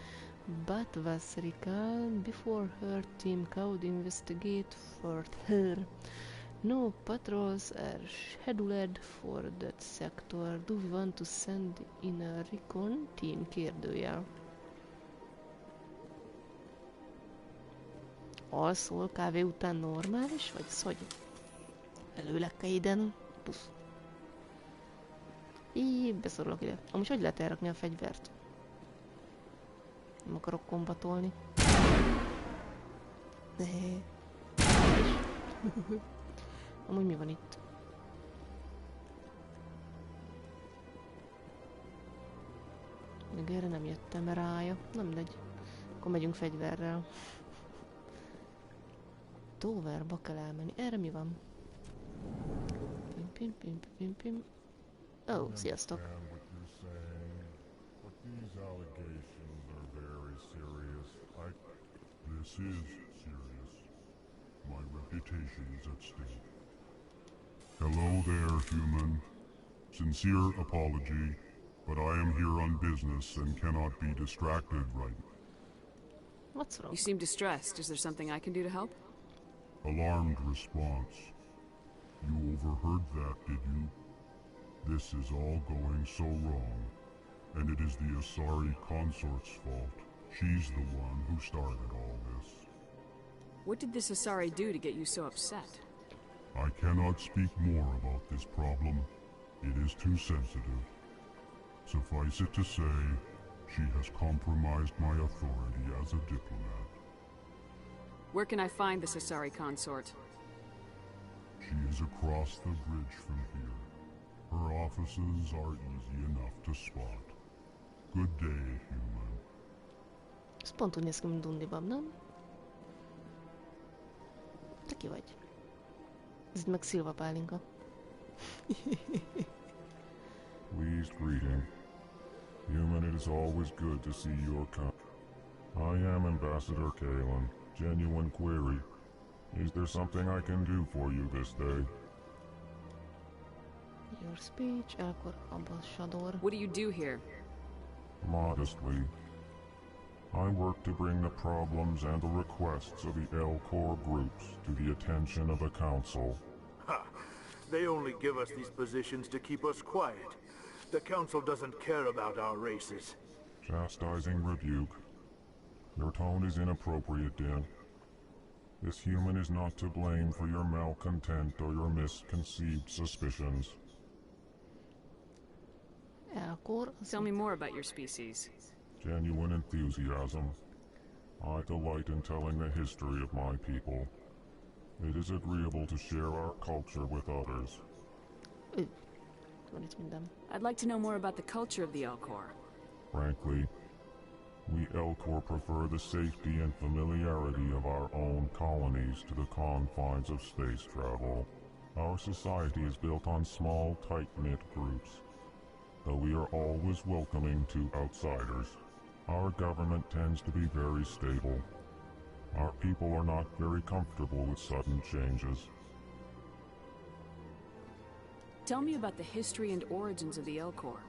but was recalled before her team could investigate further. No patrols are scheduled for that sector. Do we want to send in a recon team? Kérdőjel. Alszol kávé után normális? Vagy ez hogy? Előlek Aiden? Puff. Így, beszorulok ide. Amúgy hogy lehet elrakni a fegyvert? Nem akarok kombatolni. Amúgy mi van itt? Még erre nem jöttem rája. Nem mindegy. Akkor megyünk fegyverrel. Towerba kell elmenni. Erre mi van? Pim, pim, pim, pim, pim. Oh, sziasztok! This is serious. My reputation is at stake. Hello there, human. Sincere apology, but I am here on business and cannot be distracted right now. What's wrong? You seem distressed. Is there something I can do to help? Alarmed response. You overheard that, did you? This is all going so wrong, and it is the Asari consort's fault. She's the one who started all this. What did this Asari do to get you so upset? I cannot speak more about this problem. It is too sensitive. Suffice it to say, she has compromised my authority as a diplomat. Where can I find this Asari consort? She is across the bridge from here. Her offices are easy enough to spot. Good day, human. Ez pont úgy néz ki, mint Dundibab, nem? Te ki vagy? Ez meg Szilva Pálinka. Pleased greeting. Human, it is always good to see your kind. I am Ambassador Kaland. Genuine query. Is there something I can do for you this day? Your speech, Elkhorn, Ambassador. What do you do here? Modestly. I work to bring the problems and the requests of the Elkhorn groups to the attention of the Council. Ha! They only give us these positions to keep us quiet. The Council doesn't care about our races. Chastising rebuke. Your tone is inappropriate, Din. This human is not to blame for your malcontent or your misconceived suspicions. Tell me more about your species. Genuine enthusiasm. I delight in telling the history of my people. It is agreeable to share our culture with others. I'd like to know more about the culture of the Elkhorn. Frankly, we Elkhorn prefer the safety and familiarity of our own colonies to the confines of space travel. Our society is built on small, tight-knit groups, though we are always welcoming to outsiders. Our government tends to be very stable. Our people are not very comfortable with sudden changes. Tell me about the history and origins of the Elkhorn.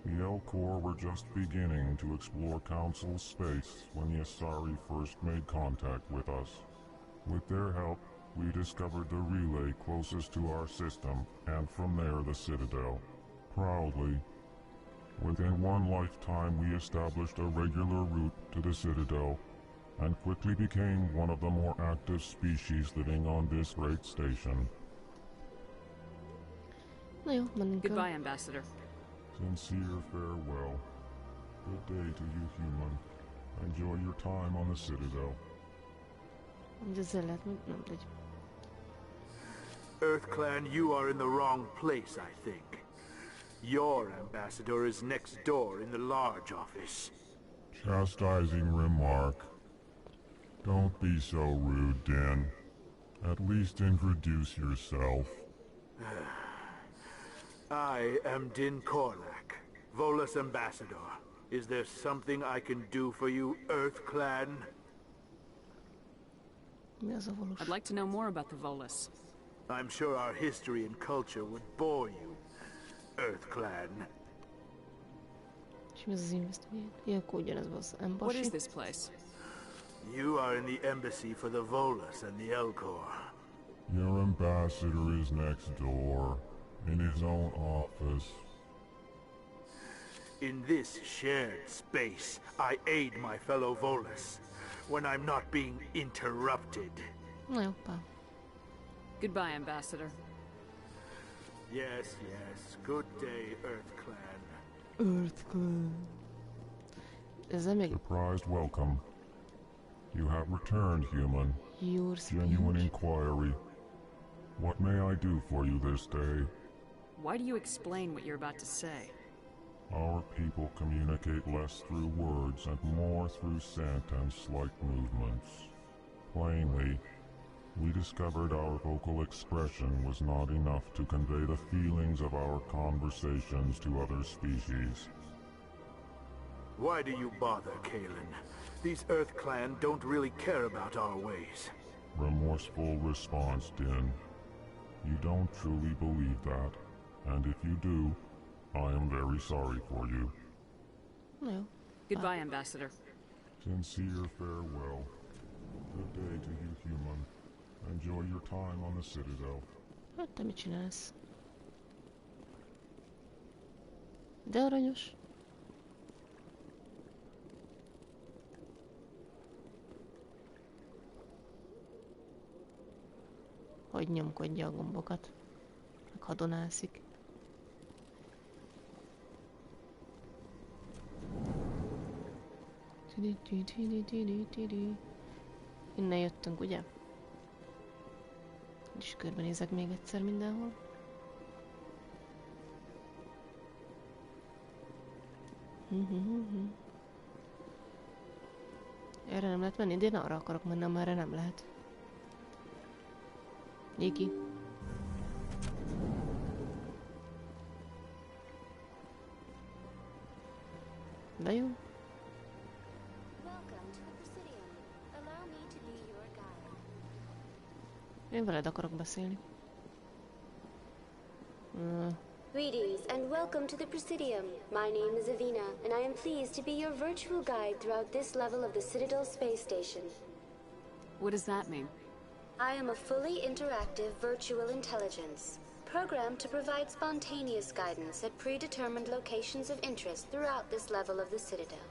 The Elkhorn were just beginning to explore Council space when the Asari first made contact with us. With their help, we discovered the relay closest to our system, and from there the Citadel. Proudly, within one lifetime we established a regular route to the Citadel, and quickly became one of the more active species living on this great station. Goodbye, Ambassador. Sincere farewell. Good day to you, human. Enjoy your time on the Citadel. EarthClan, you are in the wrong place, I think. Your ambassador is next door in the large office. Chastising remark. Don't be so rude, Din. At least introduce yourself. I am Din Korlak, Volus ambassador. Is there something I can do for you, EarthClan? I'd like to know more about the Volus. I'm sure our history and culture would bore you, EarthClan. What is this place? You are in the embassy for the Volus and the Elkhorn. Your ambassador is next door, in his own office. In this shared space, I aid my fellow Volus when I'm not being interrupted. Goodbye, Ambassador. Yes, yes. Good day, EarthClan. Surprised welcome. You have returned, human. Genuine inquiry. What may I do for you this day? Why do you explain what you're about to say? Our people communicate less through words and more through scent and slight movements. Plainly, we discovered our vocal expression was not enough to convey the feelings of our conversations to other species. Why do you bother, Kaland? These EarthClan don't really care about our ways. Remorseful response, Din. You don't truly believe that, and if you do, I am very sorry for you. No. Goodbye, Ambassador. Sincere farewell. Good day to you, human. Enjoy your time on the Citadel. Hát te mit csinálsz? De aranyos. Hogy nyomkodja a gombokat. Meg hadonászik. Innen jöttünk, ugye? És körbenézek még egyszer mindenhol. Erre nem lehet menni, de én arra akarok mennem, erre nem lehet. Nyiki. De jó. Én veled akarok beszélni. Greetings and welcome to the Presidium. My name is Avina, and I am pleased to be your virtual guide throughout this level of the Citadel space station. What does that mean? I am a fully interactive virtual intelligence, programmed to provide spontaneous guidance at predetermined locations of interest throughout this level of the Citadel.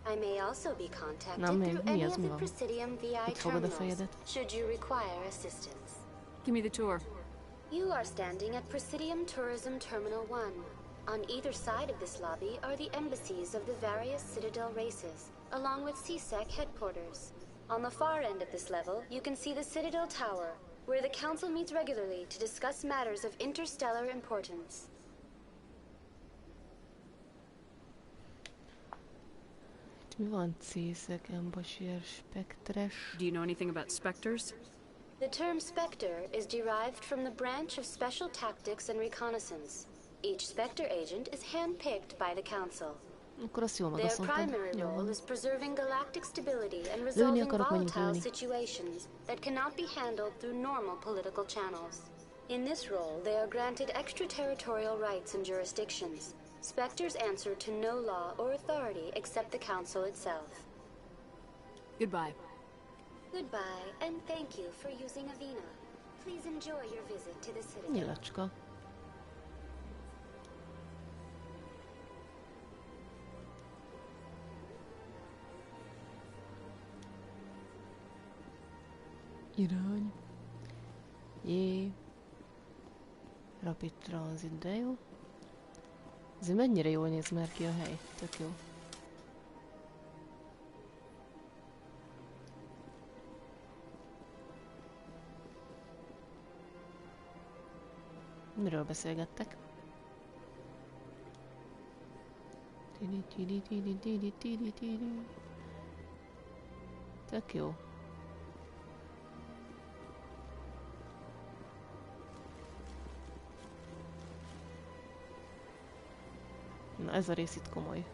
I may also be contacted through any of the Presidium VI terminals, should you require assistance. Give me the tour. You are standing at Presidium Tourism Terminal 1. On either side of this lobby are the embassies of the various Citadel races, along with CSEC headquarters. On the far end of this level, you can see the Citadel Tower, where the Council meets regularly to discuss matters of interstellar importance. Mi van? CSEC, Emboshier, Spectres. Do you know anything about Spectres? The term Spectre is derived from the branch of Special Tactics and Reconnaissance. Each Spectre agent is handpicked by the Council. Their primary role is preserving galactic stability and resolving volatile situations that cannot be handled through normal political channels. In this role, they are granted extraterritorial rights and jurisdictions. Spectres answer to no law or authority except the Council itself. Goodbye. Goodbye, and thank you for using Avina. Please enjoy your visit to the Citadel. Nyilacska. Irány. Jé. Rapid Transit, de jó. Ez mennyire jól néz már ki a hely. Tök jó. Miről beszélgettek? Tök jó. Na ez a rész itt komoly.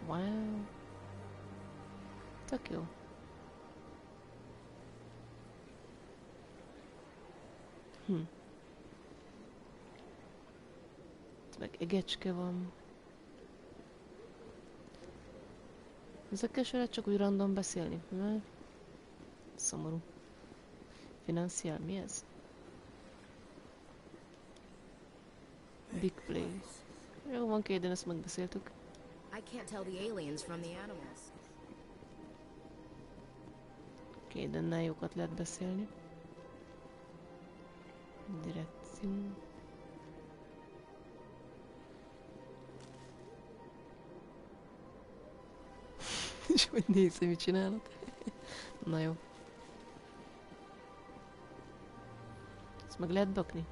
Wow. Tök jó. Meg egecske van. Ezekkel se lehet csak úgy random beszélni. Mert szomorú. Financiál, mi ez? Big play. Jó van, Kaden, ezt megbeszéltük. I can't tell the aliens from the animals. Kadennel jókat lehet beszélni. Direkció. És hogy nézze, mit csinálok. Na jó. Ezt meg lehet bökni?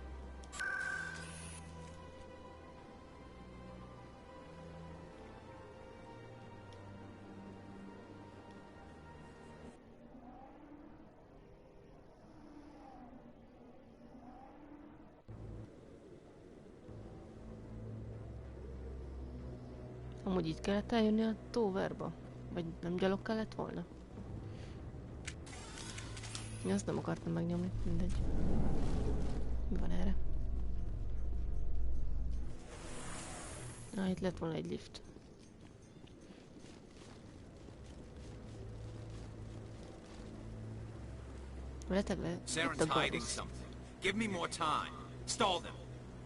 Amúgy így kellett eljönni a Towerba? Vagy nem gyalog kellett volna? Ja, azt nem akartam megnyomni, mindegy. Mi van erre? Itt lett volna egy lift. Veletek le? Saren's hiding something. Give me more time. Stall them.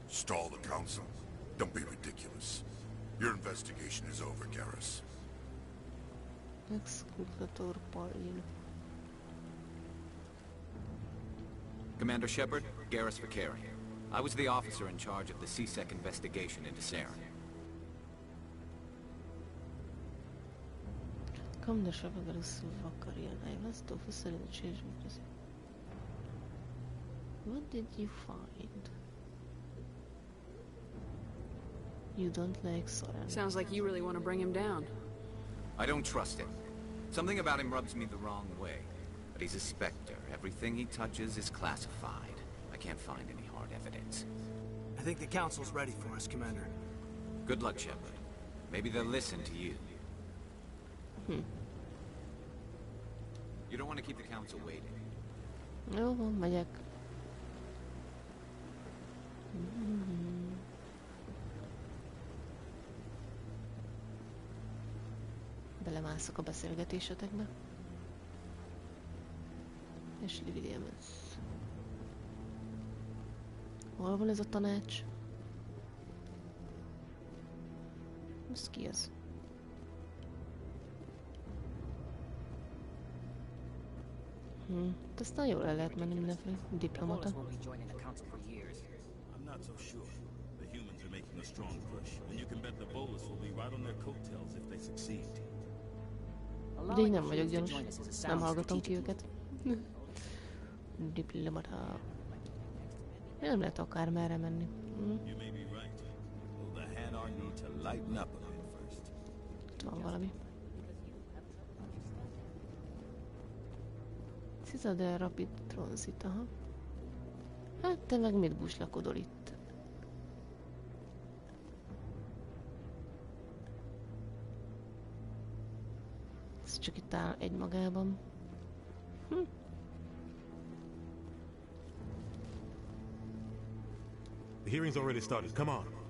Stall the Council? Don't be ridiculous. Your investigation is over, Garrus. Excavator Pauline. Commander Shepard, Garrus Vakari. I was the officer in charge of the CSEC investigation into Saren. Commander Shepard, Garrus Vakari, and I was the officer in charge of this. What did you find? You don't like Saren. Sounds like you really want to bring him down. I don't trust him. Something about him rubs me the wrong way. But he's a Spectre. Everything he touches is classified. I can't find any hard evidence. I think the Council's ready for us, Commander. Good luck, Shepard. Maybe they'll listen to you. You don't want to keep the Council waiting. Jó, megyek. belemászok a beszélgetésetekbe. És Williams. Hol van ez a tanács? Ez ki ez? Aztán jól el lehet menni mindenféle diplomata. I'm not so sure. The humans are making a strong push, and you can bet the bolus will be right on their coattails if they succeed. Ugye így nem vagyok gyanús. Nem hallgatom ki őket. Diplomata. Nem lehet akár merre menni. Itt van valami. Citadel Rapid Transit, aha. Hát te meg mit buslakodol itt? Ez csak itt áll egymagában. The hearing's already started. Come on.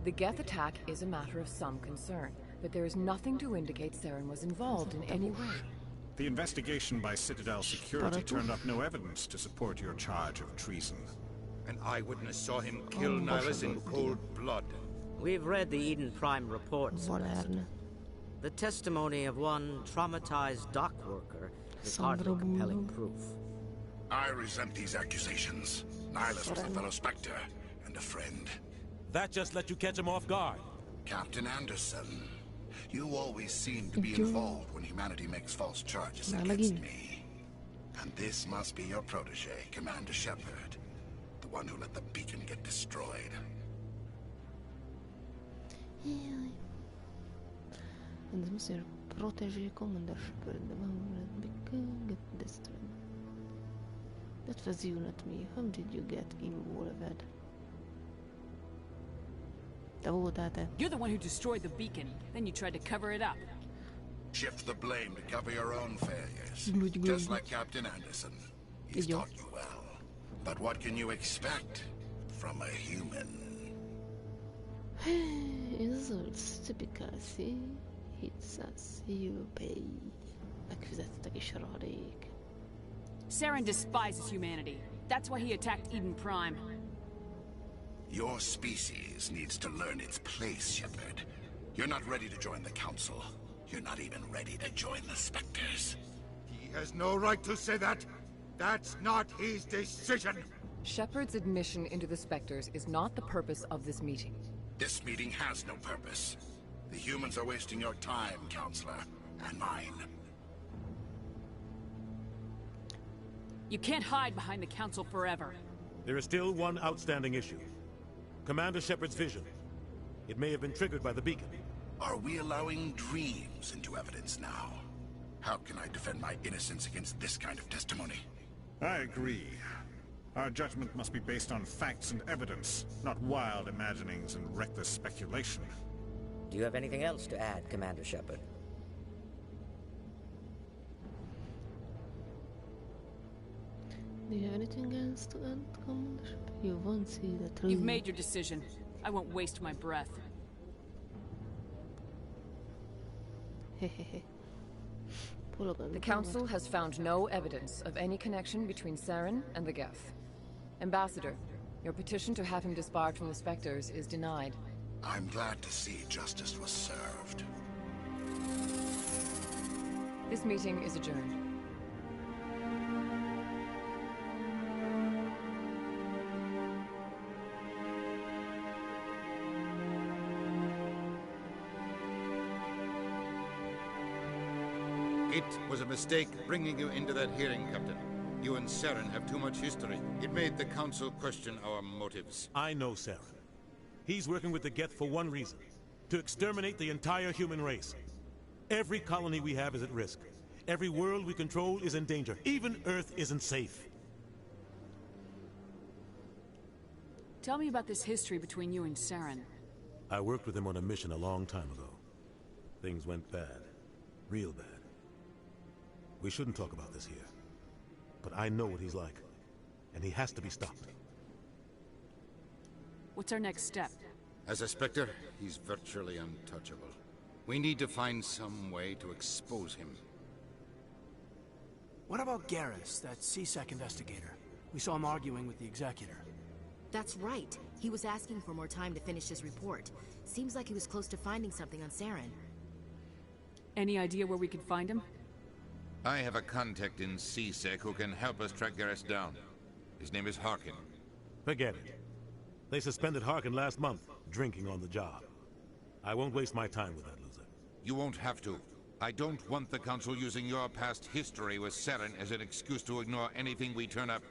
The Geth attack is a matter of some concern, but there is nothing to indicate Saren was involved in any way. The investigation by Citadel Security turned up no evidence to support your charge of treason. An eyewitness saw him kill Nihilus in cold blood. We've read the Eden Prime reports, Ambassador. The testimony of one traumatized dock worker is hardly compelling proof. I resent these accusations. Nihilus was a fellow Spectre and a friend. That just let you catch him off guard. Captain Anderson, you always seem to be involved when humanity makes false charges against me. And this must be your protege, Commander Shepard, the one who let the beacon get destroyed. And this must be your protege, Commander Shepard, the one who let the beacon get destroyed. That was you, not me. How did you get involved? You're the one who destroyed the beacon, then you tried to cover it up. Shift the blame to cover your own failures, just like Captain Anderson. He's taught you well. But what can you expect from a human? Results typical, see? Hits us, you pay. Megfizettek is radék. Saren despises humanity. That's why he attacked Eden Prime. Your species needs to learn its place, Shepard. You're not ready to join the Council. You're not even ready to join the Spectres. He has no right to say that. That's not his decision. Shepard's admission into the Spectres is not the purpose of this meeting. This meeting has no purpose. The humans are wasting your time, Counselor, and mine. You can't hide behind the Council forever. There is still one outstanding issue. Commander Shepard's vision. It may have been triggered by the beacon. Are we allowing dreams into evidence now? How can I defend my innocence against this kind of testimony? I agree. Our judgment must be based on facts and evidence, not wild imaginings and reckless speculation. Do you have anything else to add, Commander Shepard? Do you have anything else to add, Commander Shepard? You won't see the truth. You've made your decision. I won't waste my breath. The Council has found no evidence of any connection between Saren and the Geth. Ambassador, your petition to have him disbarred from the Spectres is denied. I'm glad to see justice was served. This meeting is adjourned. It was a mistake bringing you into that hearing, Captain. You and Saren have too much history. It made the Council question our motives. I know Saren. He's working with the Geth for one reason. To exterminate the entire human race. Every colony we have is at risk. Every world we control is in danger. Even Earth isn't safe. Tell me about this history between you and Saren. I worked with him on a mission a long time ago. Things went bad. Real bad. We shouldn't talk about this here. But I know what he's like. And he has to be stopped. What's our next step? As a Spectre, he's virtually untouchable. We need to find some way to expose him. What about Garrus, that CSEC investigator? We saw him arguing with the Executor. That's right. He was asking for more time to finish his report. Seems like he was close to finding something on Saren. Any idea where we could find him? I have a contact in CSEC who can help us track Garrus down. His name is Harkin. Forget it. They suspended Harkin last month, drinking on the job. I won't waste my time with that loser. You won't have to. I don't want the Council using your past history with Saren as an excuse to ignore anything we turn up.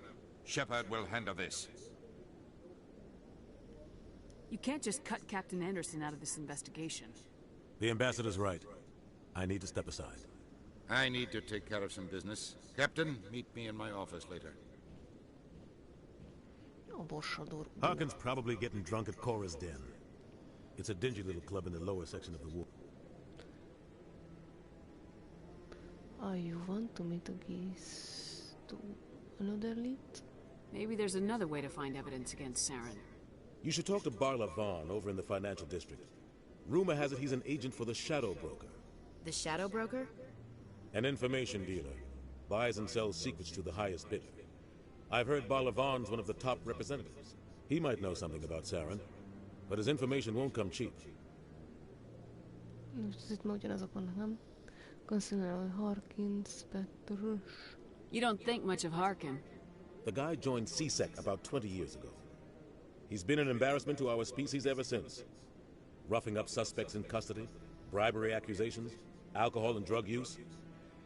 Shepard will handle this. You can't just cut Captain Anderson out of this investigation. The Ambassador's right. I need to step aside. I need to take care of some business. Captain, meet me in my office later. Harkin's probably getting drunk at Cora's Den. It's a dingy little club in the lower section of the ward. You want to meet Ies to another lead? Maybe there's another way to find evidence against Saren. You should talk to Barla Vaughn over in the financial district. Rumor has it he's an agent for the Shadow Broker. The Shadow Broker? An information dealer. Buys and sells secrets to the highest bidder. I've heard Barla Vaughn's one of the top representatives. He might know something about Saren, but his information won't come cheap. You don't think much of Harkin. The guy joined CSEC about 20 years ago. He's been an embarrassment to our species ever since. Roughing up suspects in custody, bribery accusations, alcohol and drug use.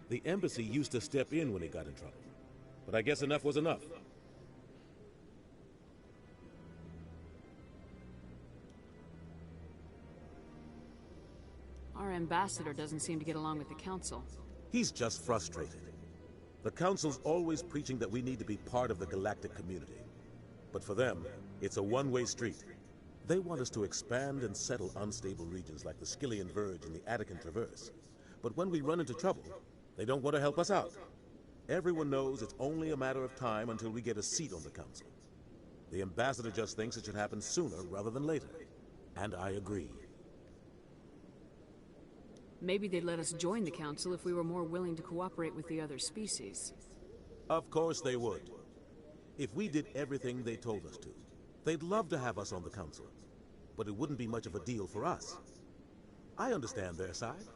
The embassy used to step in when he got in trouble. But I guess enough was enough. Our ambassador doesn't seem to get along with the Council. He's just frustrated. The Council's always preaching that we need to be part of the galactic community. But for them, it's a one-way street. They want us to expand and settle unstable regions like the Skillian Verge and the Attican Traverse. But when we run into trouble, they don't want to help us out. Everyone knows it's only a matter of time until we get a seat on the Council. The ambassador just thinks it should happen sooner rather than later. And I agree. Maybe they'd let us join the Council if we were more willing to cooperate with the other species. Of course they would. If we did everything they told us to, they'd love to have us on the Council. But it wouldn't be much of a deal for us. I understand their side.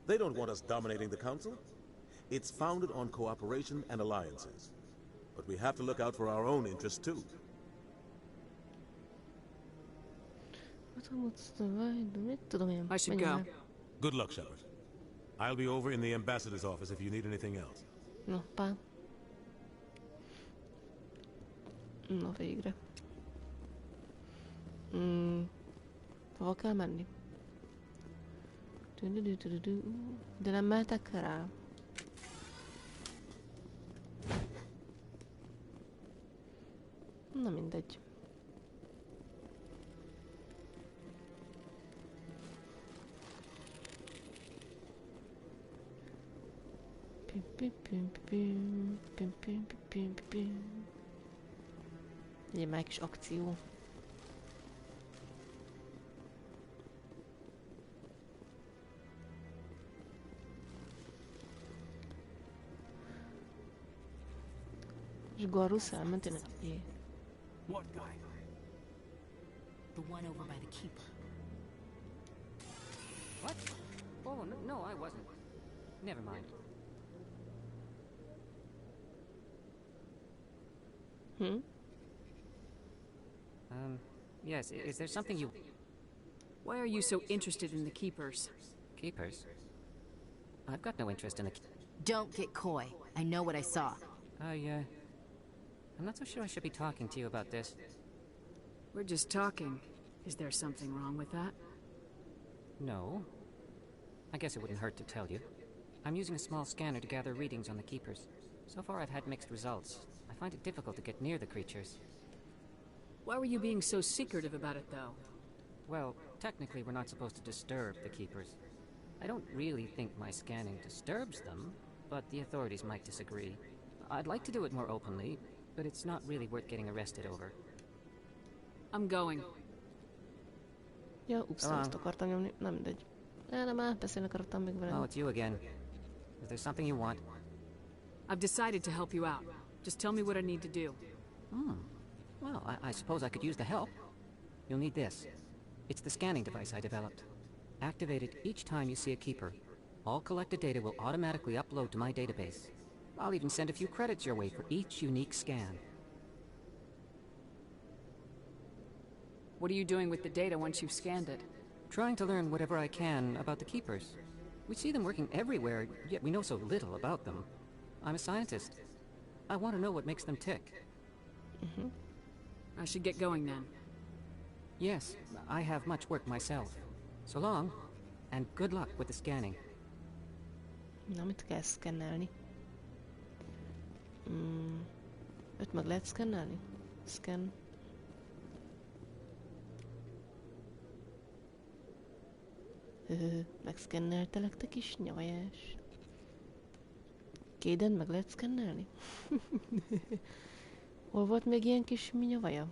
They don't want us dominating the Council. It's founded on cooperation and alliances. But we have to look out for our own interests too. I should go. Good luck, Shepard. I'll be over in the ambassador's office if you need anything else. No, pa. No, végre. Hova kell menni? De nem mehetek rá. Na mindegy. Legyen már egy kis akció. És Garrus elment én egy. What guy? The one over by the keeper. What? Oh, no, I wasn't. Never mind. Yes, is there something you... Why are you so interested in the Keepers? Keepers? I've got no interest in the... Don't get coy. I know what I saw. I'm not so sure I should be talking to you about this. We're just talking. Is there something wrong with that? No. I guess it wouldn't hurt to tell you. I'm using a small scanner to gather readings on the Keepers. So far I've had mixed results. I find it difficult to get near the creatures. Why were you being so secretive about it, though? Well, technically we're not supposed to disturb the Keepers. I don't really think my scanning disturbs them, but the authorities might disagree. I'd like to do it more openly, but it's not really worth getting arrested over. I'm going. Ja, ups, azt akartam nyomni. Nem mindegy. Nem áll, beszélni akartam még vele. Oh, it's you again. Is there something you want? I've decided to help you out. Just tell me what I need to do. Well, I suppose I could use the help. You'll need this. It's the scanning device I developed. Activate it each time you see a keeper. All collected data will automatically upload to my database. I'll even send a few credits your way for each unique scan. What are you doing with the data once you've scanned it? Trying to learn whatever I can about the keepers. We see them working everywhere, yet we know so little about them. I'm a scientist. I want to know what makes them tick. I should get going then. Yes, I have much work myself. So long, and good luck with the scanning. Na, mit kell szkennelni? Őt meg lehet szkennelni? Scan. Megszkenneltelek, te kis nyavajás. Kéden meg lehet szkennelni? Hol volt még ilyen kis nyavaja?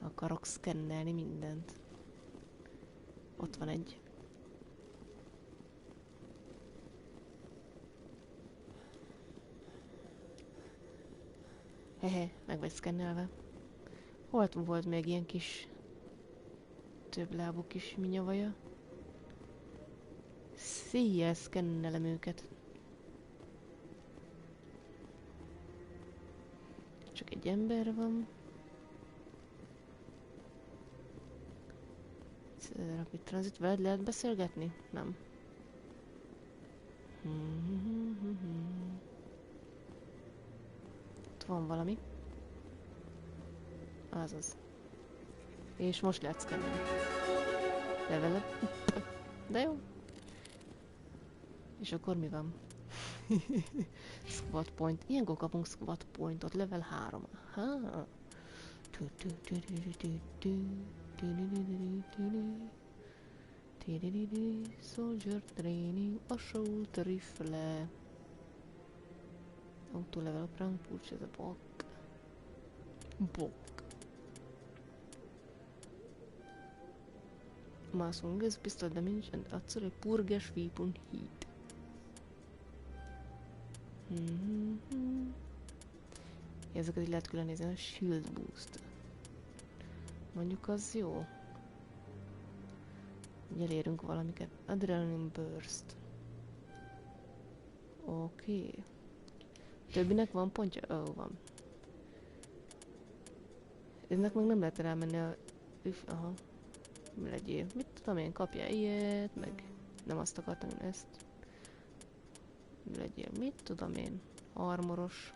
Akarok szkennelni mindent. Ott van egy. Hehe, meg vagy szkennelve. Hol volt még ilyen kis több lábú kis minyavaja? Széjjel szkennelem őket. Csak egy ember van. Rapid Transit, veled lehet beszélgetni? Nem. Ott van valami. Azaz. És most lehet szkennelni. Level up. De jó. És akkor mi van? Squat point. Ilyenkor kapunk squat pointot. Level 3. Aha. Soldier training. Assault rifle. Auto level up rank push ez a bok. Bok. Mászunk, ez pistol damage and actually purges weapon heat. Ezeket így lehet külön nézni, a shield boost. Mondjuk az jó. Így elérünk valamiket. Adrenaline burst. Oké. Többinek van pontja? Ó, van. Ennek meg nem lehet rámenni a... Aha. Legyél. Mit tudom én, kapjál ilyet, meg nem azt akartam, ezt. Legyél, mit tudom én, armoros.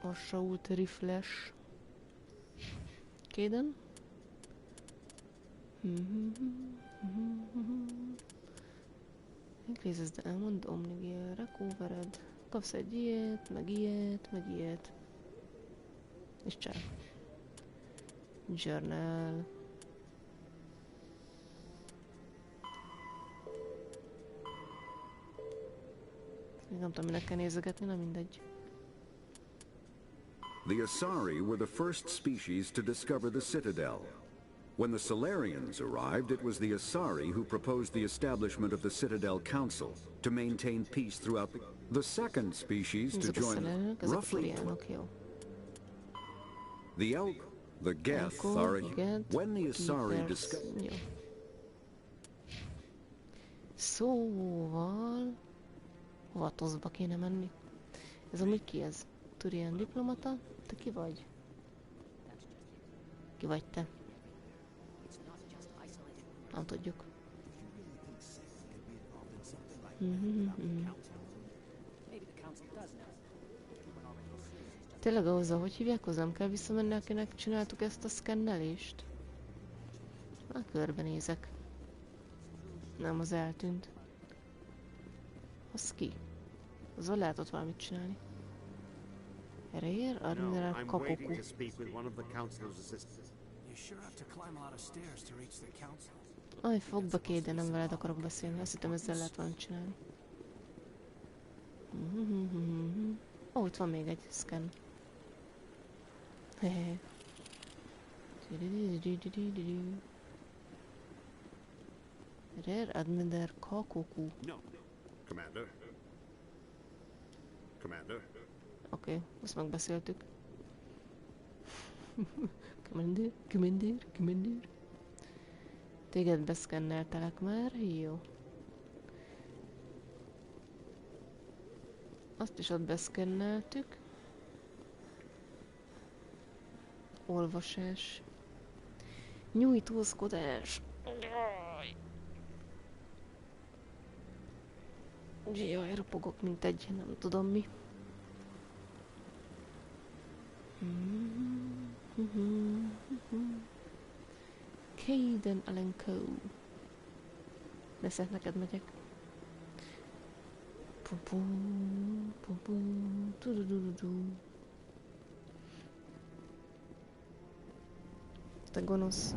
Assault rifles. Kéden. Increases the amount Omni gear, recovered. Kapsz egy ilyet, meg ilyet, meg ilyet. És csá. Journal. Nem tudom, minek kell nézegetni, nem mindegy. The Asari were the first species to discover the Citadel. When the Solarians arrived, it was the Asari who proposed the establishment of the Citadel Council to maintain peace throughout the second species to join roughly... The Geth are... When the Asari discovered... Szóval... Vatozba kéne menni. Ez amúgy ki ez? Turian diplomata? Te ki vagy? Ki vagy te? Nem tudjuk. Tényleg ahhoz, hogy hívják, hozzá nem kell visszamenni, akinek csináltuk ezt a szkennelést? Már körbenézek. Nem, az eltűnt. Az ki? Azzal lehet ott valamit csinálni. Erre ér? Admiral Kakoku. Aj, fogba kéd, de nem veled akarok beszélni. Azt hittem, ezzel lehet valamit csinálni. Ó, itt van még egy scan. Hehehe. Rare Admiral Kakoku. No. Commander. Commander. Oké, azt megbeszéltük. Commander. Téged beszkenneltelek már, jó. Azt is ott beszkenneltük. Olvasás. Nyújtózkodás. Jaj, ropogok, mint egy nem tudom mi. Caden Alenco. Leszek, neked megyek. Te gonosz.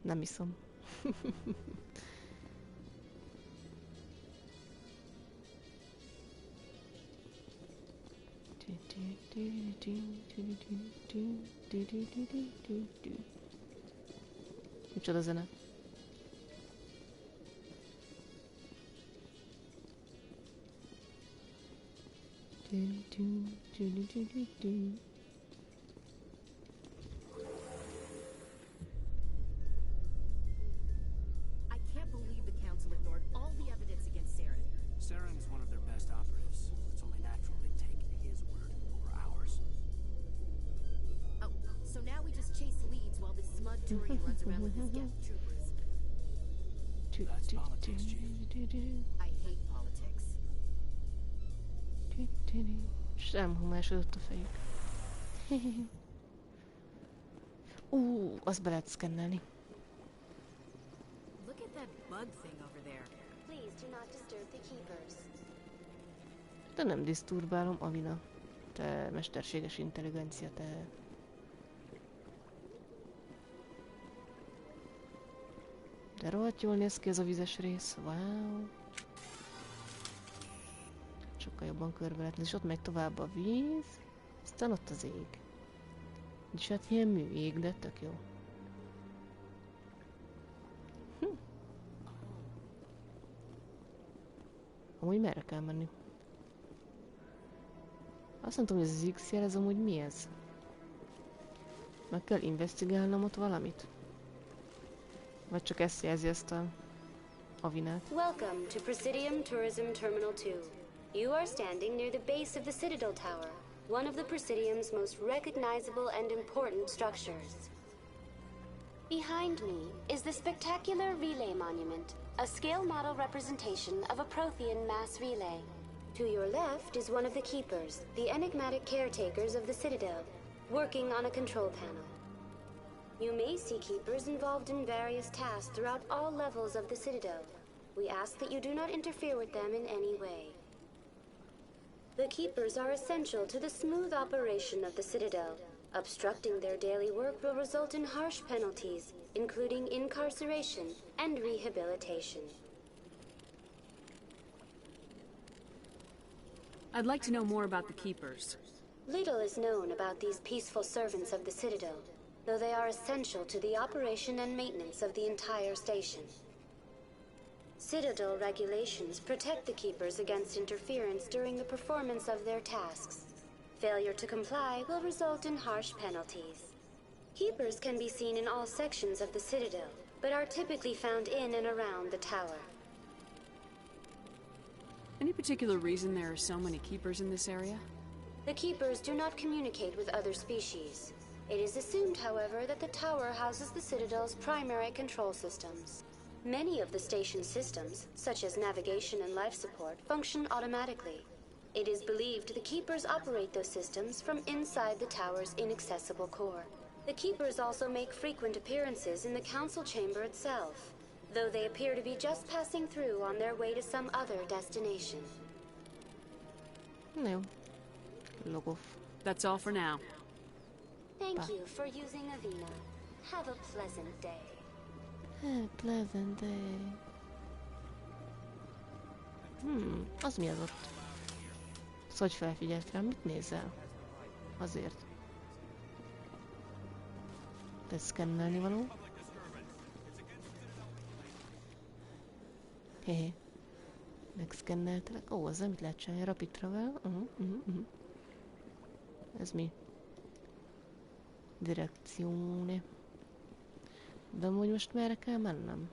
Nem iszom. Micsoda zene? Turian runs around with his Geth troopers. That's politics, Chief. I hate politics. Sem humásodott a fejük. Azt be lehet szkennelni. Look at that bug thing over there. Please do not disturb the keepers. De nem diszturbálom, Avina. Te mesterséges intelligencia, te... De rohadt jól néz ki ez a vizes rész. Wow. Sokkal jobban körbe lehet. És ott megy tovább a víz. Aztán ott az ég. És hát ilyen műjég, de tök jó. Amúgy merre kell menni? Azt nem tudom, hogy ez az X-jel, ez amúgy mi ez? Meg kell investigálnom ott valamit? Vagy csak ezt jelzi ezt a Avinát? Welcome to Presidium Tourism Terminal 2. You are standing near the base of the Citadel Tower, one of the Presidium's most recognizable and important structures. Behind me is the spectacular relay monument, a scale model representation of a Prothean mass relay. To your left is one of the keepers, the enigmatic caretakers of the Citadel, working on a control panel. You may see keepers involved in various tasks throughout all levels of the Citadel. We ask that you do not interfere with them in any way. The keepers are essential to the smooth operation of the Citadel. Obstructing their daily work will result in harsh penalties, including incarceration and rehabilitation. I'd like to know more about the keepers. Little is known about these peaceful servants of the Citadel, though they are essential to the operation and maintenance of the entire station. Citadel regulations protect the keepers against interference during the performance of their tasks. Failure to comply will result in harsh penalties. Keepers can be seen in all sections of the Citadel, but are typically found in and around the tower. Any particular reason there are so many keepers in this area? The keepers do not communicate with other species. It is assumed, however, that the tower houses the Citadel's primary control systems. Many of the station's systems, such as navigation and life support, function automatically. It is believed the keepers operate those systems from inside the tower's inaccessible core. The keepers also make frequent appearances in the council chamber itself, though they appear to be just passing through on their way to some other destination. No. Log off. That's all for now. Thank you for using Avina. Have a pleasant day. A pleasant day. Az mi az ott? Szóval, hogy felfigyelt rám, mit nézel? Azért. Te szkennelni való. Hehe. Megszkenneltelek. Ó, az mit lehet csinálni? Rapid travel. Ez mi? Direkcióne. De amúgy most merre kell mennem?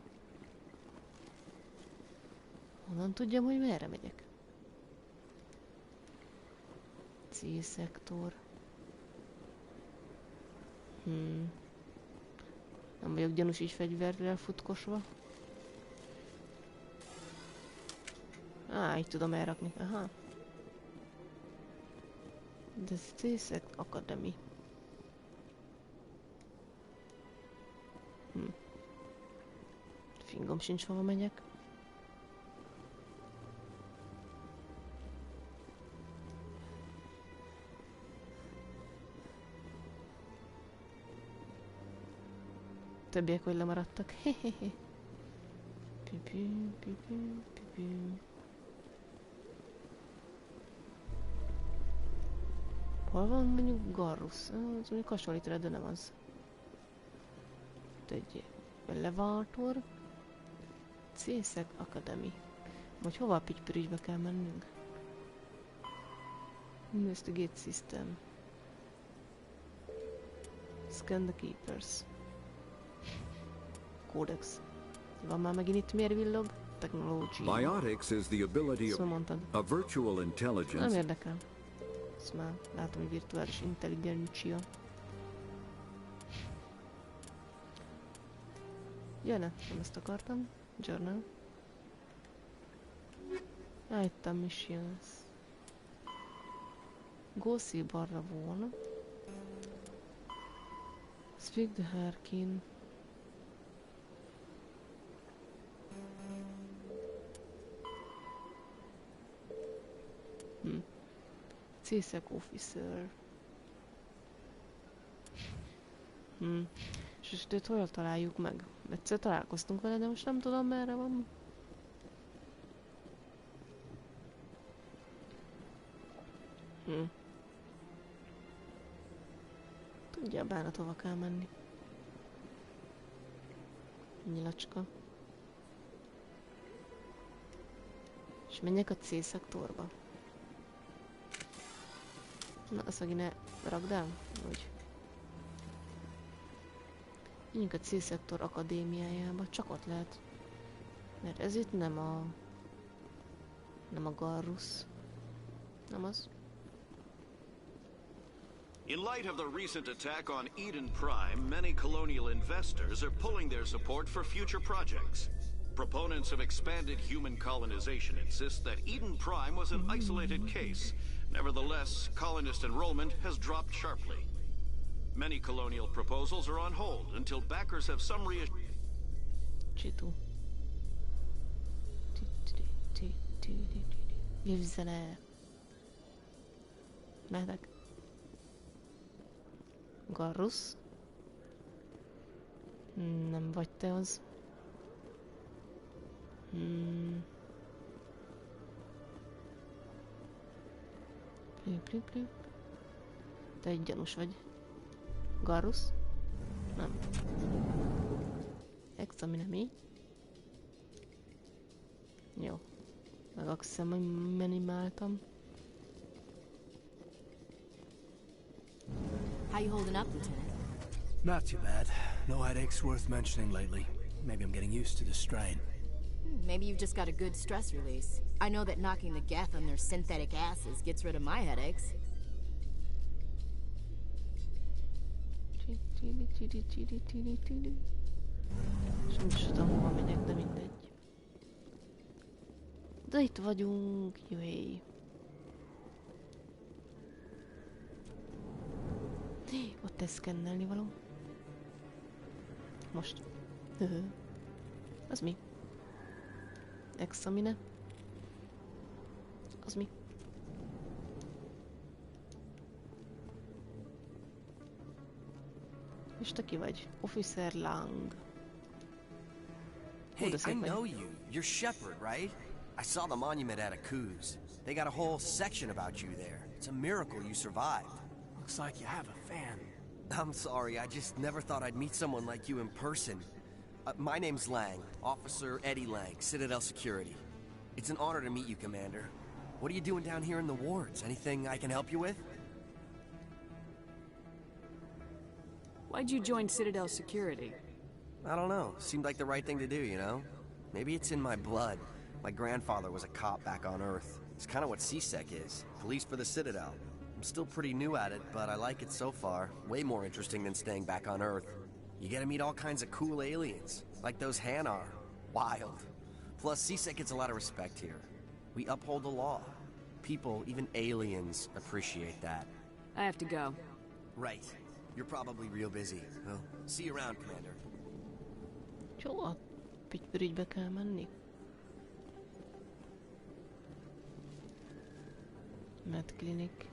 Honnan tudjam, hogy merre megyek? C-szektor. Nem vagyok gyanús így fegyverrel futkosva. Így tudom elrakni. Aha. De ez C-szektor Academy. Fingom sincs, hova megyek. Többiek hogy lemaradtak. Hehehe. Pipim, pipim, pipim. Hol van mondjuk Garrus? Az mondjuk hasonlít rá, de nem az. Itt egy elevátor. C-szek Academy. Vagy hova a pitypürügybe kell mennünk? Investigate System. Scan the Keepers. Codex. Van már megint itt miért villog? Technology. Biotics is the ability of a virtual intelligence. Nem érdekel. Ezt már látom, hogy virtuális intelligencia. Jönne, nem ezt akartam. Journal. Item missions. Go see balra volna. Speak the Harkin. C-szek officer. És őt hol találjuk meg? Egyszer találkoztunk vele, de most nem tudom merre van. Tudja a bánat, hova kell menni. Nyilacska. És menjek a C-szektorba. Na, azt megint ne rakd el? Úgy. Menjünk a C-szektor akadémiájába, csak ott lehet. Mert ez itt nem a Garrus. Nem az. In light of the recent attack on Eden Prime, many colonial investors are pulling their support for future projects. Proponents of expanded human colonization insist that Eden Prime was an isolated case. Nevertheless, colonist enrollment has dropped sharply. Many colonial proposals are on hold until backers have some reassurance. Jövzene. Mehetek. Garrus. Nem vagy te az. Plip. Te egy gyanús vagy. Garrus? Nem. Examine mi? Jó. Megakszem, hogy minimáltam. How you holding up, Lieutenant? Not too bad. No headaches worth mentioning lately. Maybe I'm getting used to the strain. Maybe you've just got a good stress release. I know that knocking the geth on their synthetic asses gets rid of my headaches. Sem tudom, hova megyek, de mindegy. De itt vagyunk, jöjj. Ott ez szkennelni való. Most. Az mi? Examine. Az mi? És te ki vagy? Officer Lang. Hey, I know you. You're Shepard, right? I saw the monument at Aku's. They got a whole section about you there. It's a miracle you survived. Looks like you have a fan. I'm sorry, I just never thought I'd meet someone like you in person. My name's Lang, Officer Eddie Lang, Citadel Security. It's an honor to meet you, Commander. What are you doing down here in the wards? Anything I can help you with? Why'd you join Citadel Security? I don't know. Seemed like the right thing to do, you know? Maybe it's in my blood. My grandfather was a cop back on Earth. It's kind of what CSEC is. Police for the Citadel. I'm still pretty new at it, but I like it so far. Way more interesting than staying back on Earth. You get to meet all kinds of cool aliens, like those Hanar. Wild. Plus, CSEC gets a lot of respect here. We uphold the law. People, even aliens, appreciate that. I have to go. Right. You're probably real busy. Well, see you around, Commander. Jó, a pittyügybe kell menni. Medklinik.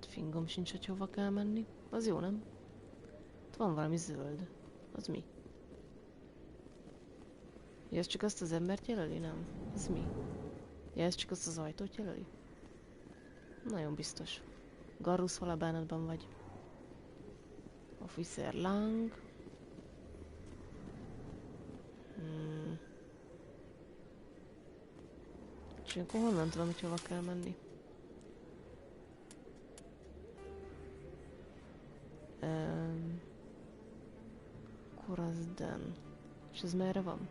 Fingom sincs, hogy hova kell menni. Az jó, nem? Itt van valami zöld. Az mi? Ja, ez csak azt az embert jelöli, nem? Ez mi? Ja, ez csak azt az ajtót jelöli? Nagyon biztos. Garrus halabánatban vagy. Officer Lang. És akkor honnan tudom, hogy hova kell menni? Korazden. És ez merre van?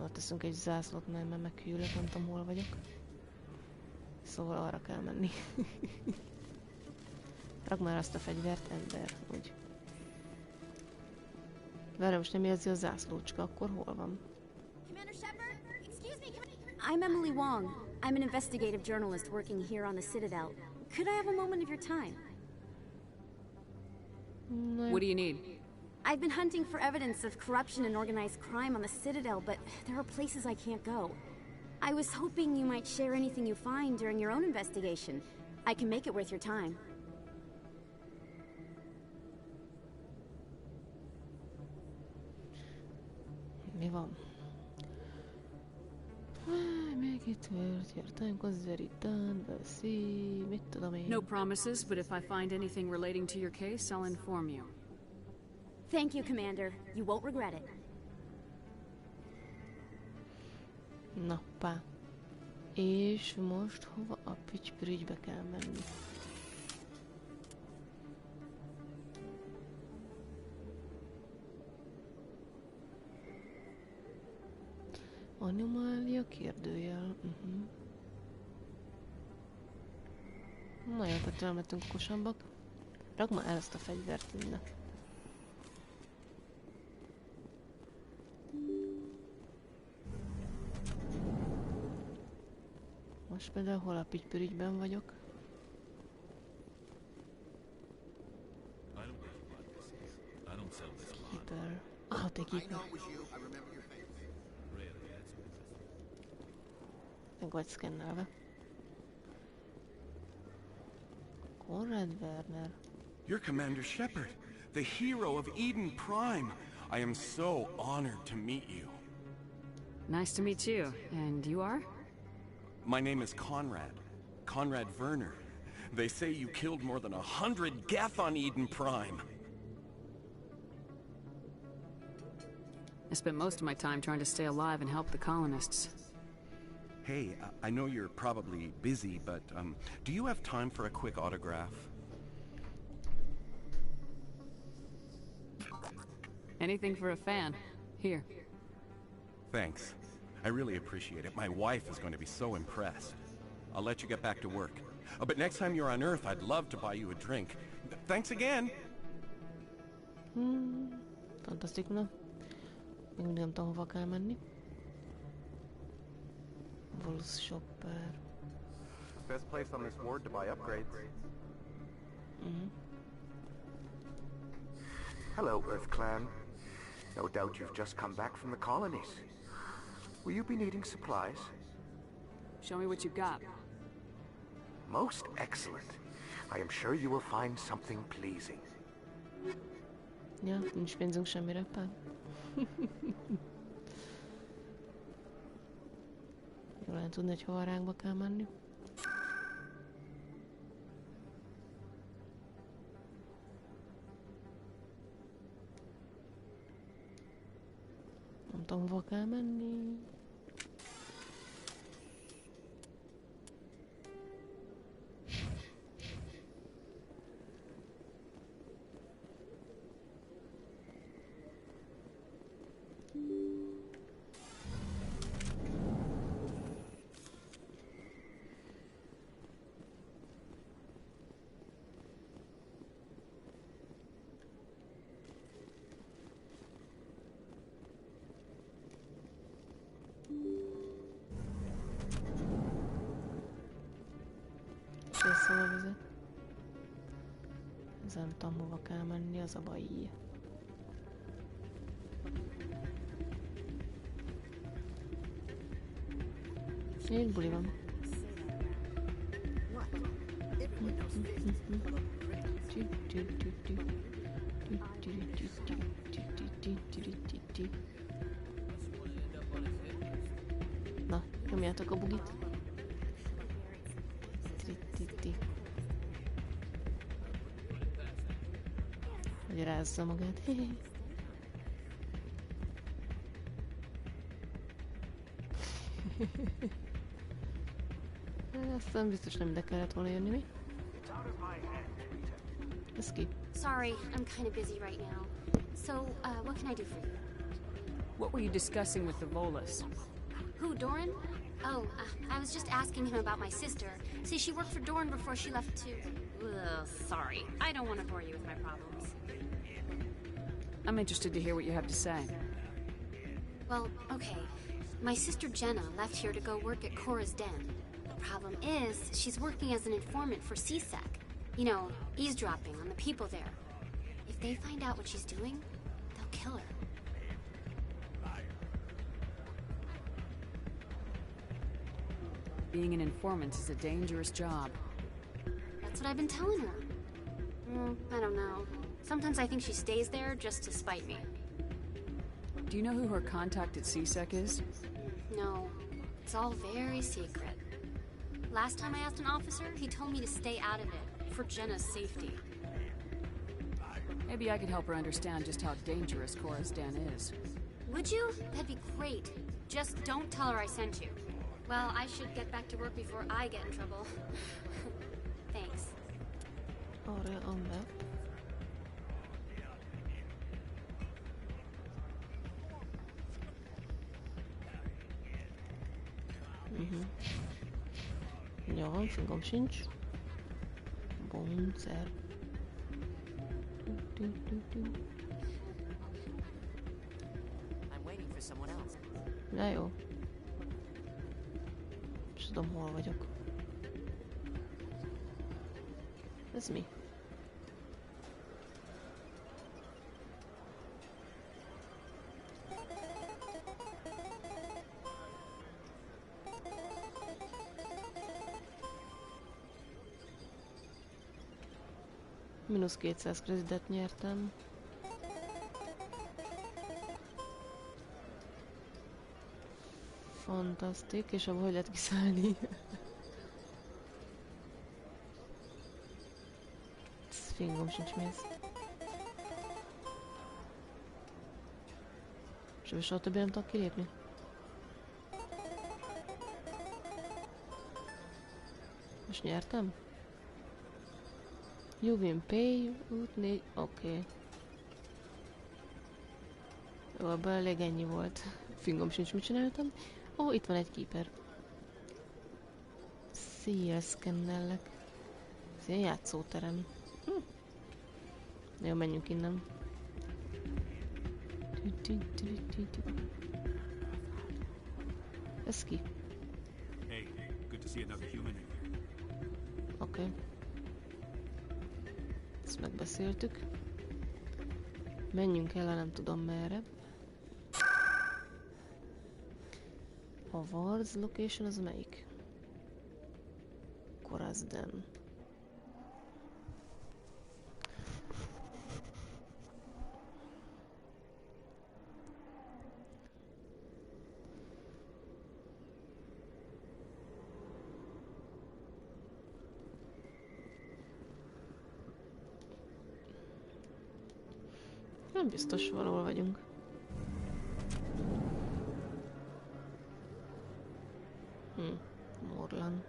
Ott teszünk egy zászlót, mert meghűlök, nem tudom hol vagyok. Szóval arra kell menni. Ragd már azt a fegyvert, ember, úgy. Várj, most nem érzi a zászlócska, akkor hol van? Commander Shepard? Excuse me, I'm Emily Wong. I'm an investigative journalist working here on the Citadel. Could I have a moment of your time? What do you need? I've been hunting for evidence of corruption and organized crime on the Citadel, but there are places I can't go. I was hoping you might share anything you find during your own investigation. I can make it worth your time. Mi van? Make it worth your time, 'cause very done, we'll see. Mit tudom én? No promises, but if I find anything relating to your case, I'll inform you. Thank you, Commander. You won't regret it. Na, pá. És most hova a picsprügybe kell menni? Anomália kérdőjel. Na jó, tehát elmentünk okosambak. Rakd már el ezt a fegyvert innen. Most például hol a pittyügyben vagyok? Keeper. Ah, te keeper. Meg vagy szkennelve. Conrad Werner. You're Commander Shepard, the hero of Eden Prime. I am so honored to meet you. Nice to meet you. And you are? My name is Conrad Werner. They say you killed more than 100 Geth on Eden Prime. I spent most of my time trying to stay alive and help the colonists. Hey, I know you're probably busy, but do you have time for a quick autograph? Anything for a fan. Here. Thanks. I really appreciate it. My wife is going to be so impressed. I'll let you get back to work. But next time you're on Earth, I'd love to buy you a drink. Thanks again! Fantasztikus, na? Még nem tudom, hova kell menni. Volus Shopper. Best place on this ward to buy upgrades. Hello, Earth Clan. No doubt you've just come back from the colonies. Will you be needing supplies? Show me what you got. Most excellent. I am sure you will find something pleasing. Ja, nincs pénzünk semmire, pár. Jól lehet tudni, hogy hova ránkba kell menni. Nem tudom, hova kell menni. Szóval vezet. Ez nem tudom, hova kell menni, az a baj. Egy buli van. Na, nyomjátok a bugit. Magyarázza magát. Aztán biztos nem ide kellett volna jönni, mi? Ez ki? Sorry, I'm kind of busy right now. So, what can I do for you? What were you discussing with the Volus? Who, Doran? Oh, I was just asking him about my sister. See, she worked for Doran before she left too. Ugh, sorry. I don't want to bore you with my problems. I'm interested to hear what you have to say. Well, okay. My sister Jenna left here to go work at Cora's Den. The problem is, she's working as an informant for CSEC. You know, eavesdropping on the people there. If they find out what she's doing, they'll kill her. Being an informant is a dangerous job. That's what I've been telling her. I don't know. Sometimes I think she stays there just to spite me. Do you know who her contact at CSEC is? No. It's all very secret. Last time I asked an officer, he told me to stay out of it, for Jenna's safety. Maybe I could help her understand just how dangerous Cora's Den is. Would you? That'd be great. Just don't tell her I sent you. Well, I should get back to work before I get in trouble. Thanks. Arra ember. Jó, fingom sincs. Bonzer. I'm waiting for someone else. Na jó. És tudom, hol vagyok. Ez mi? Minusz 200 kreditet nyertem. Fantasztik, és abban hogy lehet kiszállni? Fingom sincs mi ez. És soha többé nem tudok kilépni? Most nyertem? You win pay, út 4, oké. Jó, abban elég ennyi volt. Fingom sincs, mit csináltam. Ó, itt van egy keeper. Szia, szkennellek. Ez ilyen játszóterem. Jó, menjünk innen. Ez ki? Hey, good to see another human in here. Oké. Ezt megbeszéltük. Menjünk el, nem tudom merre. A Wards location az melyik? Cora's Den. Nem biztos, valahol vagyunk. Morlan.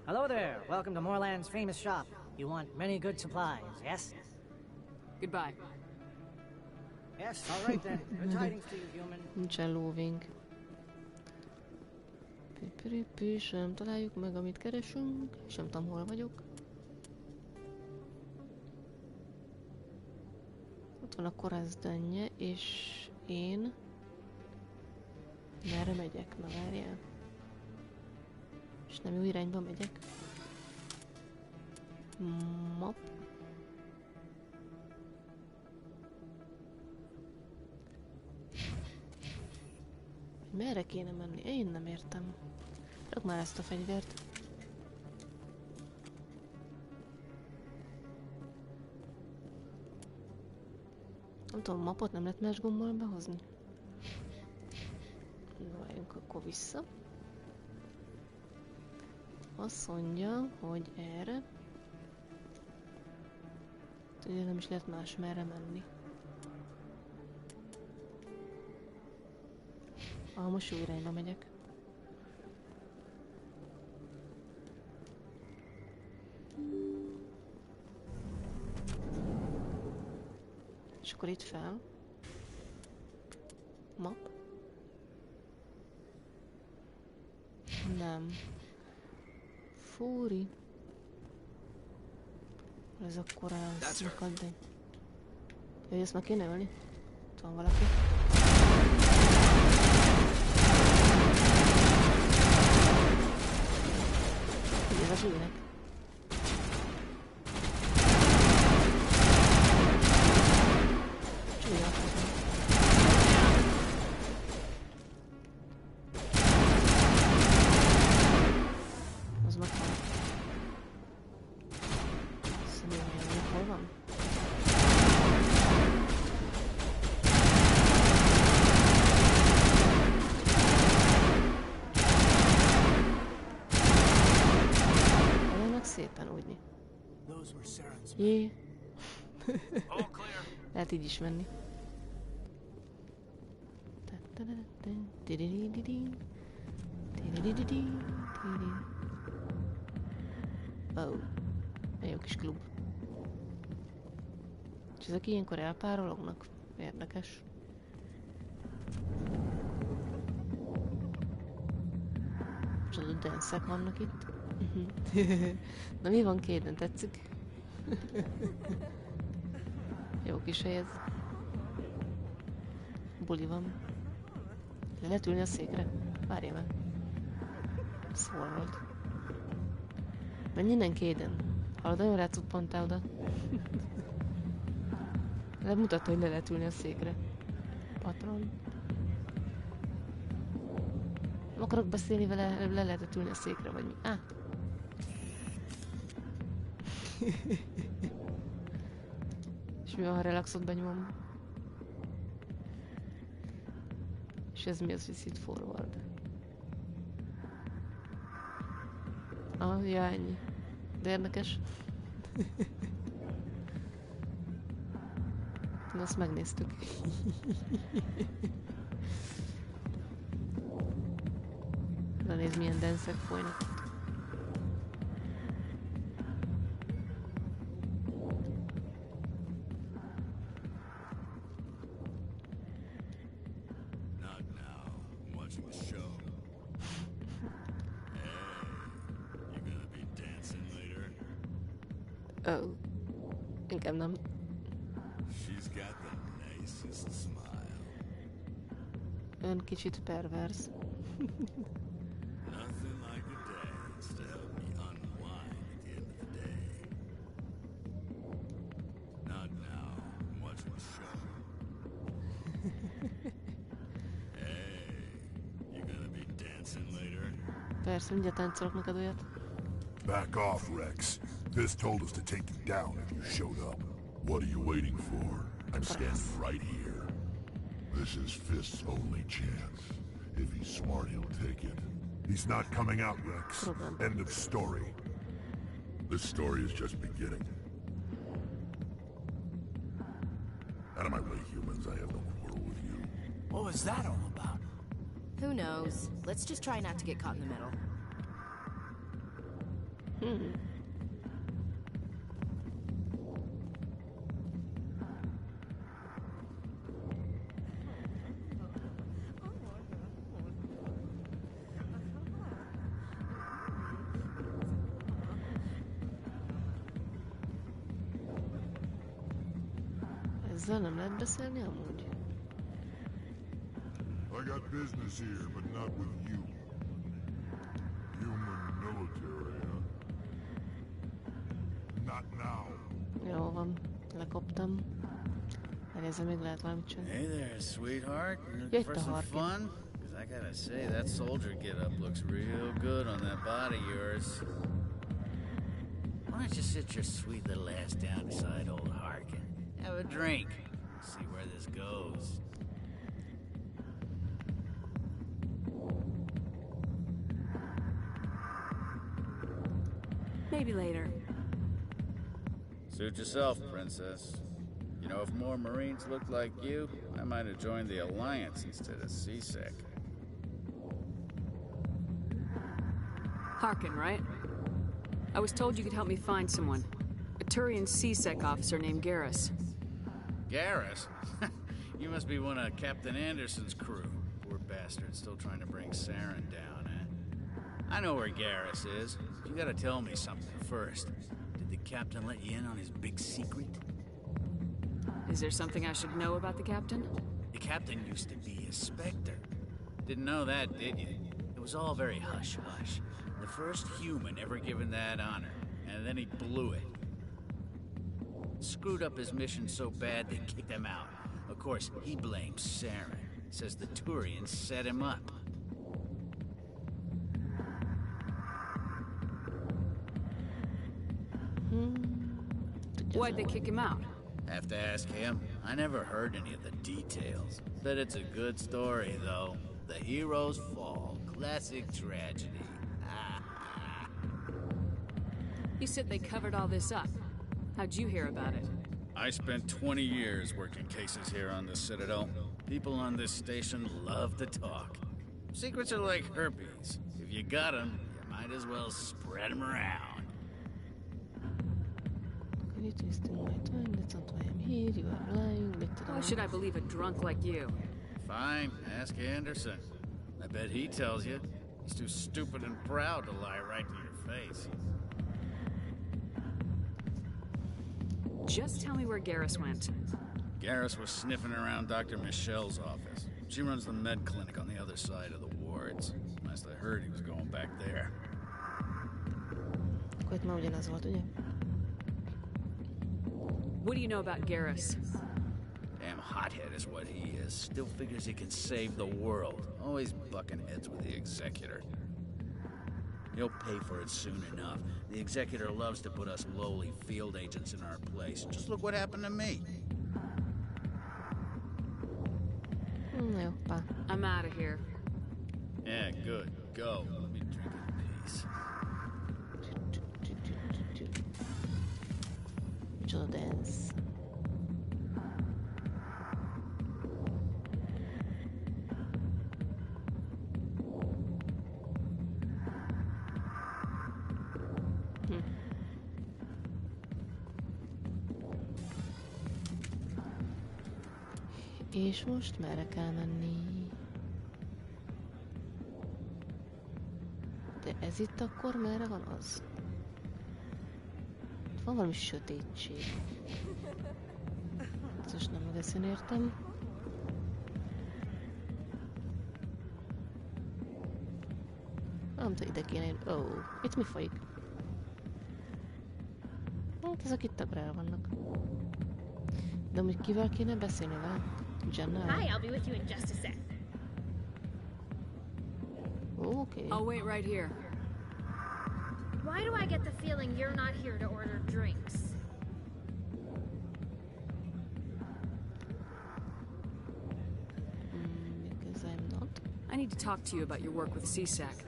Hello there. Welcome to Morland's famous shop. You want many good supplies, yes? Goodbye. Yes, all right then. Good tidings to you, human. Nincsen lóvink. Pipiripi, sem találjuk meg, amit keresünk. Sem tudom, hol vagyok. Ott van a korázdennye, és én... Merre megyek? Na várjál. És nem jó irányba megyek. Map. Merre kéne menni? Én nem értem. Rak már ezt a fegyvert. Nem tudom, mapot nem lehet más gombbal behozni? Várjunk akkor vissza. Azt mondja, hogy erre. Ugye nem is lehet más merre menni. Most jó irányba megyek. És akkor itt fel. Map. Nem. Fúri. Ez akkor az akadény. Jaj, ezt meg kéne ölni? Itt van valaki. Ugye az ülnek. Csúlya akadény. Az meghal. Személyen, hol van? Ellenek szépen úgyni. Jé. Lehet így is menni. Oh, jó kis klub. És ezek ilyenkor elpárolognak? Érdekes. Csoda denszek vannak itt. Na mi van Kéden, tetszik? Jó kis hely ez. Buli van. Le lehet ülni a székre? Várjál meg. Szól volt. Menj innen, Kéden. Hallod, nagyon rácuppantál oda. De mutatta, hogy le lehet ülni a székre. Patron. Nem akarok beszélni vele, le lehetett ülni a székre, vagy mi? Ah. És mi van, ha relaxot benyomom? És ez mi az visit forward? Ah, ja, ennyi. De érdekes. Na, azt megnéztük. Na nézd, milyen denszek folynak. Oh, inkább nem. Ön kicsit pervers. Persze, mindjárt táncolok neked olyat. Back off, Rex. Fist told us to take you down if you showed up. What are you waiting for? I'm standing right here. This is Fist's only chance. If he's smart, he'll take it. He's not coming out, Rex. End of story. This story is just beginning. Out of my way, humans. I have no quarrel with you. What was that all about? Who knows? Let's just try not to get caught in the middle. Ezzel nem lehet beszélni amúgy? I got business here, but not with you. Human military, huh? Not now. Jó van, lekoptam. Mert ezzel még lehet valamit csinálni. Hey there, sweetheart. You looking for some fun? Because I gotta say, that soldier get-up looks real good on that body of yours. Why don't you sit your sweet little ass down beside old Harkin? Have a drink. See where this goes. Maybe later. Suit yourself, princess. You know, if more Marines looked like you, I might have joined the Alliance instead of CSEC. Harkin, right? I was told you could help me find someone. A Turian CSEC officer named Garrus. Garrus? You must be one of Captain Anderson's crew. Poor bastard, still trying to bring Saren down, eh? I know where Garrus is. You gotta tell me something first. Did the captain let you in on his big secret? Is there something I should know about the captain? The captain used to be a Spectre. Didn't know that, did you? It was all very hush-hush. The first human ever given that honor, and then he blew it. Screwed up his mission so bad they kicked him out. Of course, he blames Saren. Says the Turians set him up. Why'd they kick him out? Have to ask him. I never heard any of the details. Bet it's a good story, though. The heroes fall. Classic tragedy. You said they covered all this up. How'd you hear about it? I spent 20 years working cases here on the Citadel. People on this station love to talk. Secrets are like herpes. If you got them, you might as well spread them around. Why should I believe a drunk like you? Fine, ask Anderson. I bet he tells you. He's too stupid and proud to lie right to your face. Just tell me where Garrus went. Garrus was sniffing around Dr. Michelle's office. She runs the med clinic on the other side of the wards. Last I heard, he was going back there. What do you know about Garrus? Damn hothead is what he is. Still figures he can save the world. Always bucking heads with the Executor. He'll pay for it soon enough. The Executor loves to put us lowly field agents in our place. Just look what happened to me. I'm out of here. Yeah, good. Go. Let me drink in peace. Jordan's. És most merre kell menni? De ez itt akkor merre van az? Van valami sötétség. Ez most nem egészen értem. Nem tudom, ide kéne jön. Ó, itt mi folyik? Hát ezek itt többre vannak. De amúgy kivel kéne beszélni vele? Hi, I'll be with you in just a sec. Okay. I'll wait right here. Why do I get the feeling you're not here to order drinks? Because I'm not. I need to talk to you about your work with CSEC.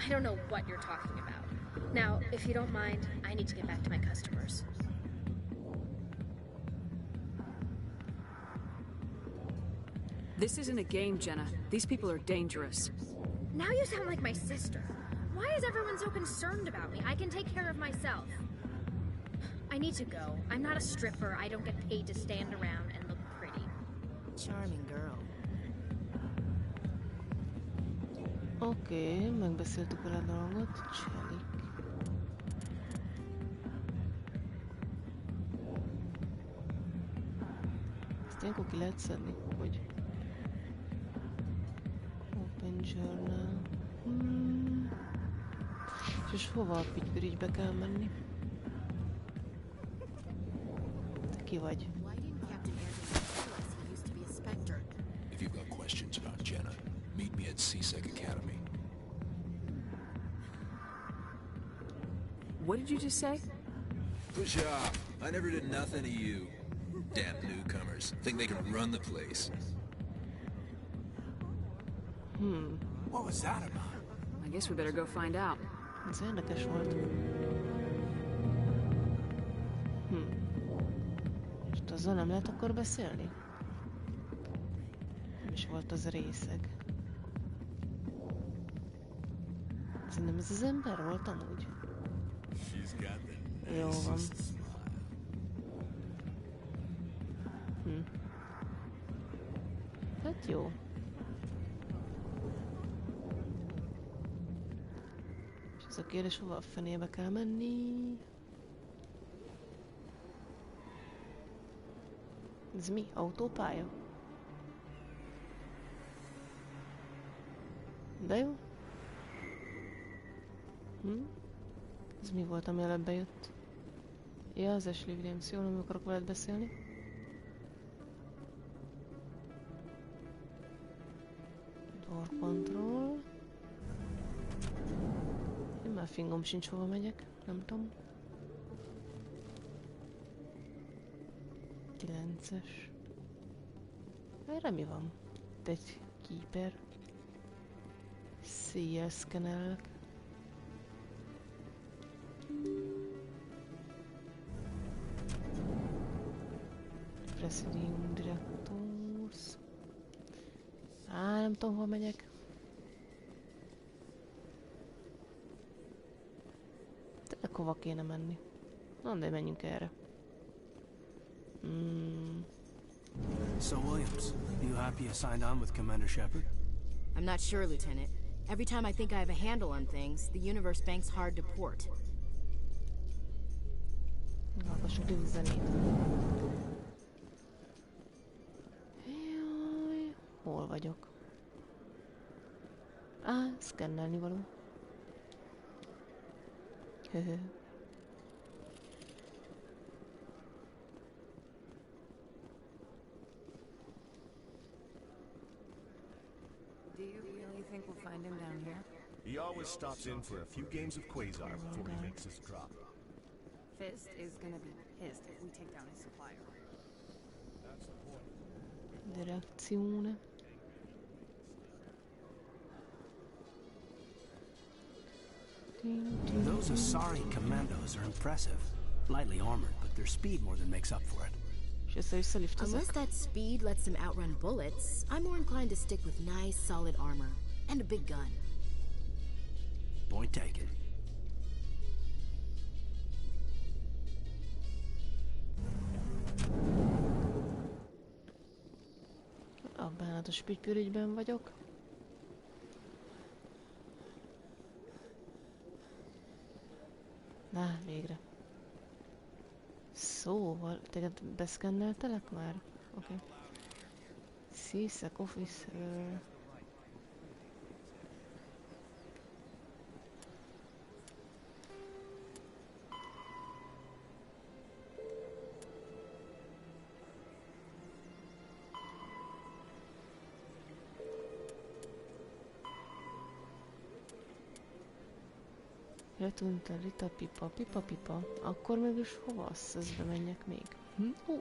I don't know what you're talking about. Now, if you don't mind, I need to get back to my customers. This isn't a game, Jenna. These people are dangerous. Now you sound like my sister. Why is everyone so concerned about me? I can take care of myself. I need to go. I'm not a stripper. I don't get paid to stand around and look pretty. Charming girl. Oké, megbeszéltük vele a dolgot. Cselik. Ezt ilyenkor ki lehet szedni, hogy... Open Journal... És hova a pitybirigybe kell menni? Te ki vagy? If you've got questions about Jenna, meet me at CSEC Academy. What did you just say? Push off. I never did nothing to you. Damn newcomers. Think they can run the place. What was that about? I guess we better go find out. Ez érdekes volt. És azzal nem lehet akkor beszélni? Nem is volt az részeg. Szerintem ez az ember volt amúgy. Jó van. Hát jó. És ez a kérdés, hova a fenébe kell menni? Ez mi? Autópálya? De jó. Ez mi volt, ami előbb bejött? Ja, az Ashley Williams. Jó, nem akarok veled beszélni. Door control. Én már fingom sincs, hova megyek. Nem tudom. 9-es. Erre mi van? Egy keeper. Széjjelszkenelek. Presidium Directors. Nem tudom, hol megyek. Tényleg hova kéne menni? Na, de menjünk erre. So, Williams, you happy you signed on with Commander Shepard? I'm not sure, Lieutenant. Every time I think I have a handle on things, the universe banks hard to port. Hallgassuk a zenét. Jaj, hol vagyok? Szkennelni való. Höhö. Do you really think we'll find him down here? He always stops in for a few games of Quasar before he makes his drop. Fist is gonna be pissed if we take down his supplier. Direzione. Those Asari commandos are impressive. Lightly armored, but their speed more than makes up for it. Unless that speed lets them outrun bullets, I'm more inclined to stick with nice, solid armor. And a big gun. Point taken. A bánatos pittyürigyben vagyok. Na, végre. Szóval, téged beszkenneltelek már? Oké. CSEC officer. Eltűnt a Rita pipa. Akkor mégis hova azt menjek még?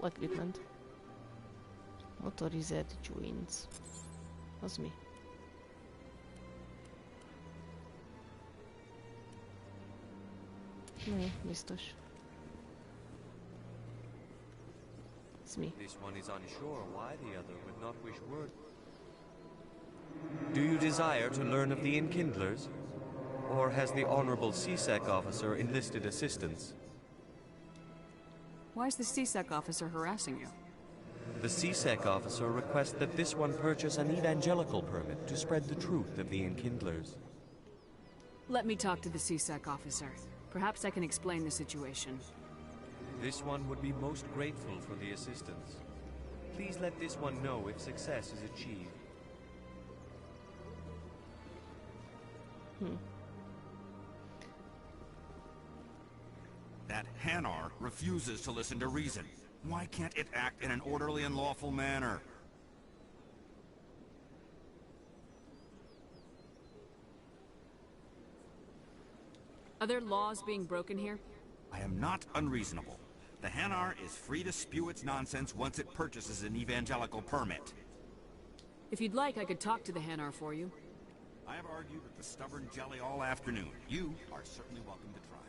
Equipment. Motorized joints. Az mi? Ne, biztos. Ez mi? This one is unsure why the other would not wish word. Do you desire to learn of the Enkindlers? Or has the Honorable CSEC officer enlisted assistance? Why is the CSEC officer harassing you? The CSEC officer requests that this one purchase an evangelical permit to spread the truth of the Enkindlers. Let me talk to the CSEC officer. Perhaps I can explain the situation. This one would be most grateful for the assistance. Please let this one know if success is achieved. That Hanar refuses to listen to reason. Why can't it act in an orderly and lawful manner? Are there laws being broken here? I am not unreasonable. The Hanar is free to spew its nonsense once it purchases an evangelical permit. If you'd like, I could talk to the Hanar for you. I have argued with the stubborn jelly all afternoon. You are certainly welcome to try.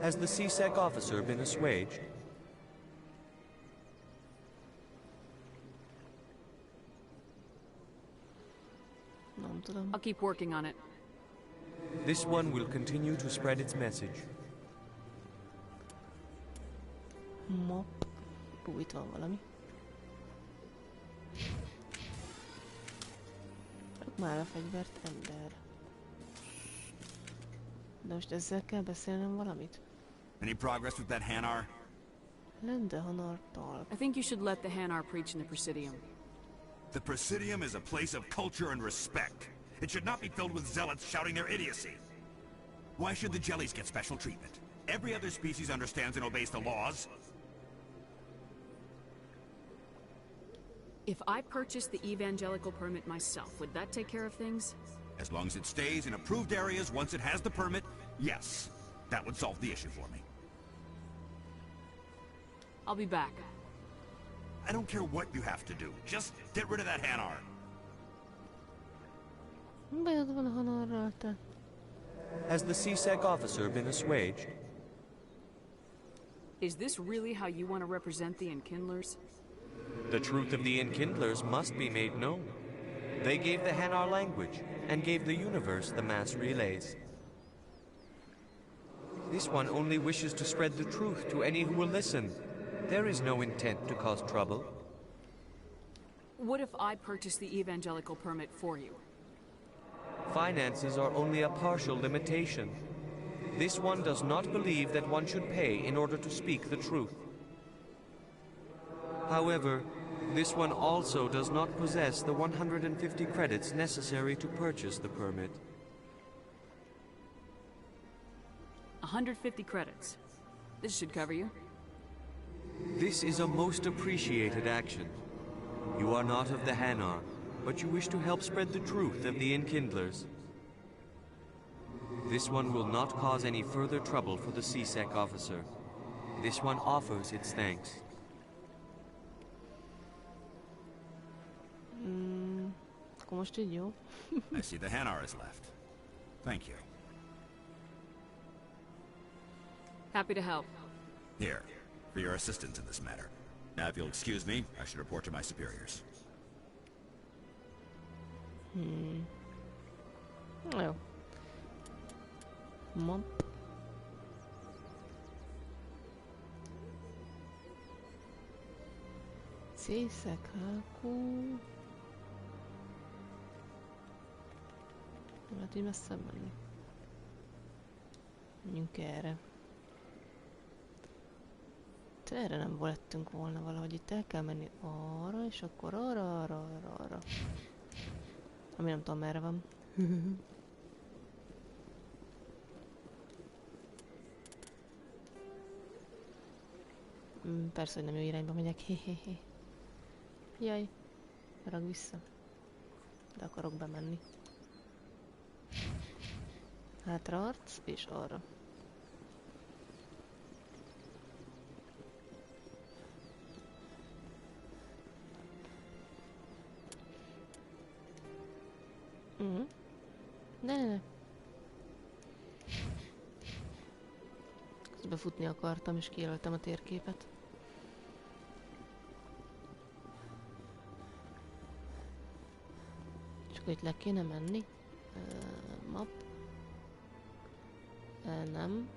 Has the CSEC officer been assuaged? I'll keep working on it. This one will continue to spread its message. Mop. Itt van valami. Csak már a fegyvert, ember. De most ezzel kell beszélnem valamit? Any progress with that Hanar? Lende Hanar talk. I think you should let the Hanar preach in the Presidium. The Presidium is a place of culture and respect. It should not be filled with zealots shouting their idiocy. Why should the jellies get special treatment? Every other species understands and obeys the laws. If I purchased the evangelical permit myself, would that take care of things? As long as it stays in approved areas once it has the permit, yes. That would solve the issue for me. I'll be back. I don't care what you have to do. Just get rid of that Hanar. Has the CSEC officer been assuaged? Is this really how you want to represent the Enkindlers? The truth of the Enkindlers must be made known. They gave the Hanar language, and gave the universe the mass relays. This one only wishes to spread the truth to any who will listen. There is no intent to cause trouble. What if I purchase the evangelical permit for you? Finances are only a partial limitation. This one does not believe that one should pay in order to speak the truth. However, this one also does not possess the 150 credits necessary to purchase the permit. 150 credits. This should cover you. This is a most appreciated action. You are not of the Hanar, but you wish to help spread the truth of the Enkindlers. This one will not cause any further trouble for the CSEC officer. This one offers its thanks. Akkor most így jó. I see the Hanar is left. Thank you. Happy to help. Here, for your assistance in this matter. Now, if you'll excuse me, I should report to my superiors. Jó. Mom. CSEC hákú. Hát így messzebb menni. Menjünk erre. Erre nem lettünk volna valahogy. Itt el kell menni arra, és akkor arra. Ami nem tudom merre van. Persze, hogy nem jó irányba megyek. Hehehe. Jaj. Rag vissza. De akarok bemenni. Hátra arc, és arra. Ne. Közben futni akartam, és kijelöltem a térképet. akkor itt le kéne menni. Map. Nem.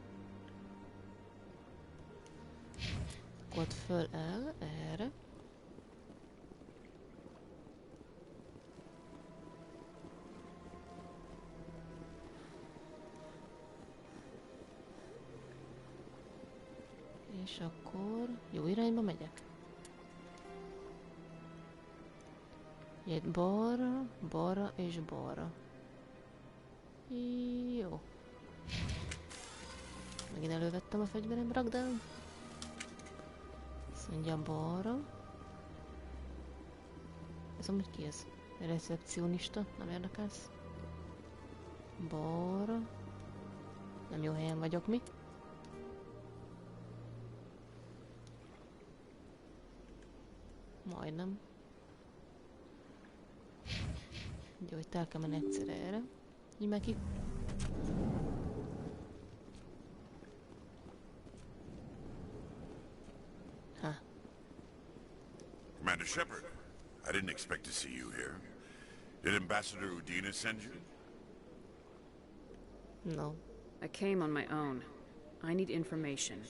Ott föl el, erre. És akkor jó irányba megyek. Itt balra, balra és balra. Jó. Megint elővettem a fegyverem, rakdám. Azt mondja balra. Ez amúgy ki ez? Recepcionista, nem érdekelsz? Balra. Nem jó helyen vagyok, mi? Majdnem. Jó, hogy el kell menni egyszer erre. Így meg ki. Commander Shepard, I didn't expect to see you here. Did Ambassador Udina send you? No. I came on my own. I need information.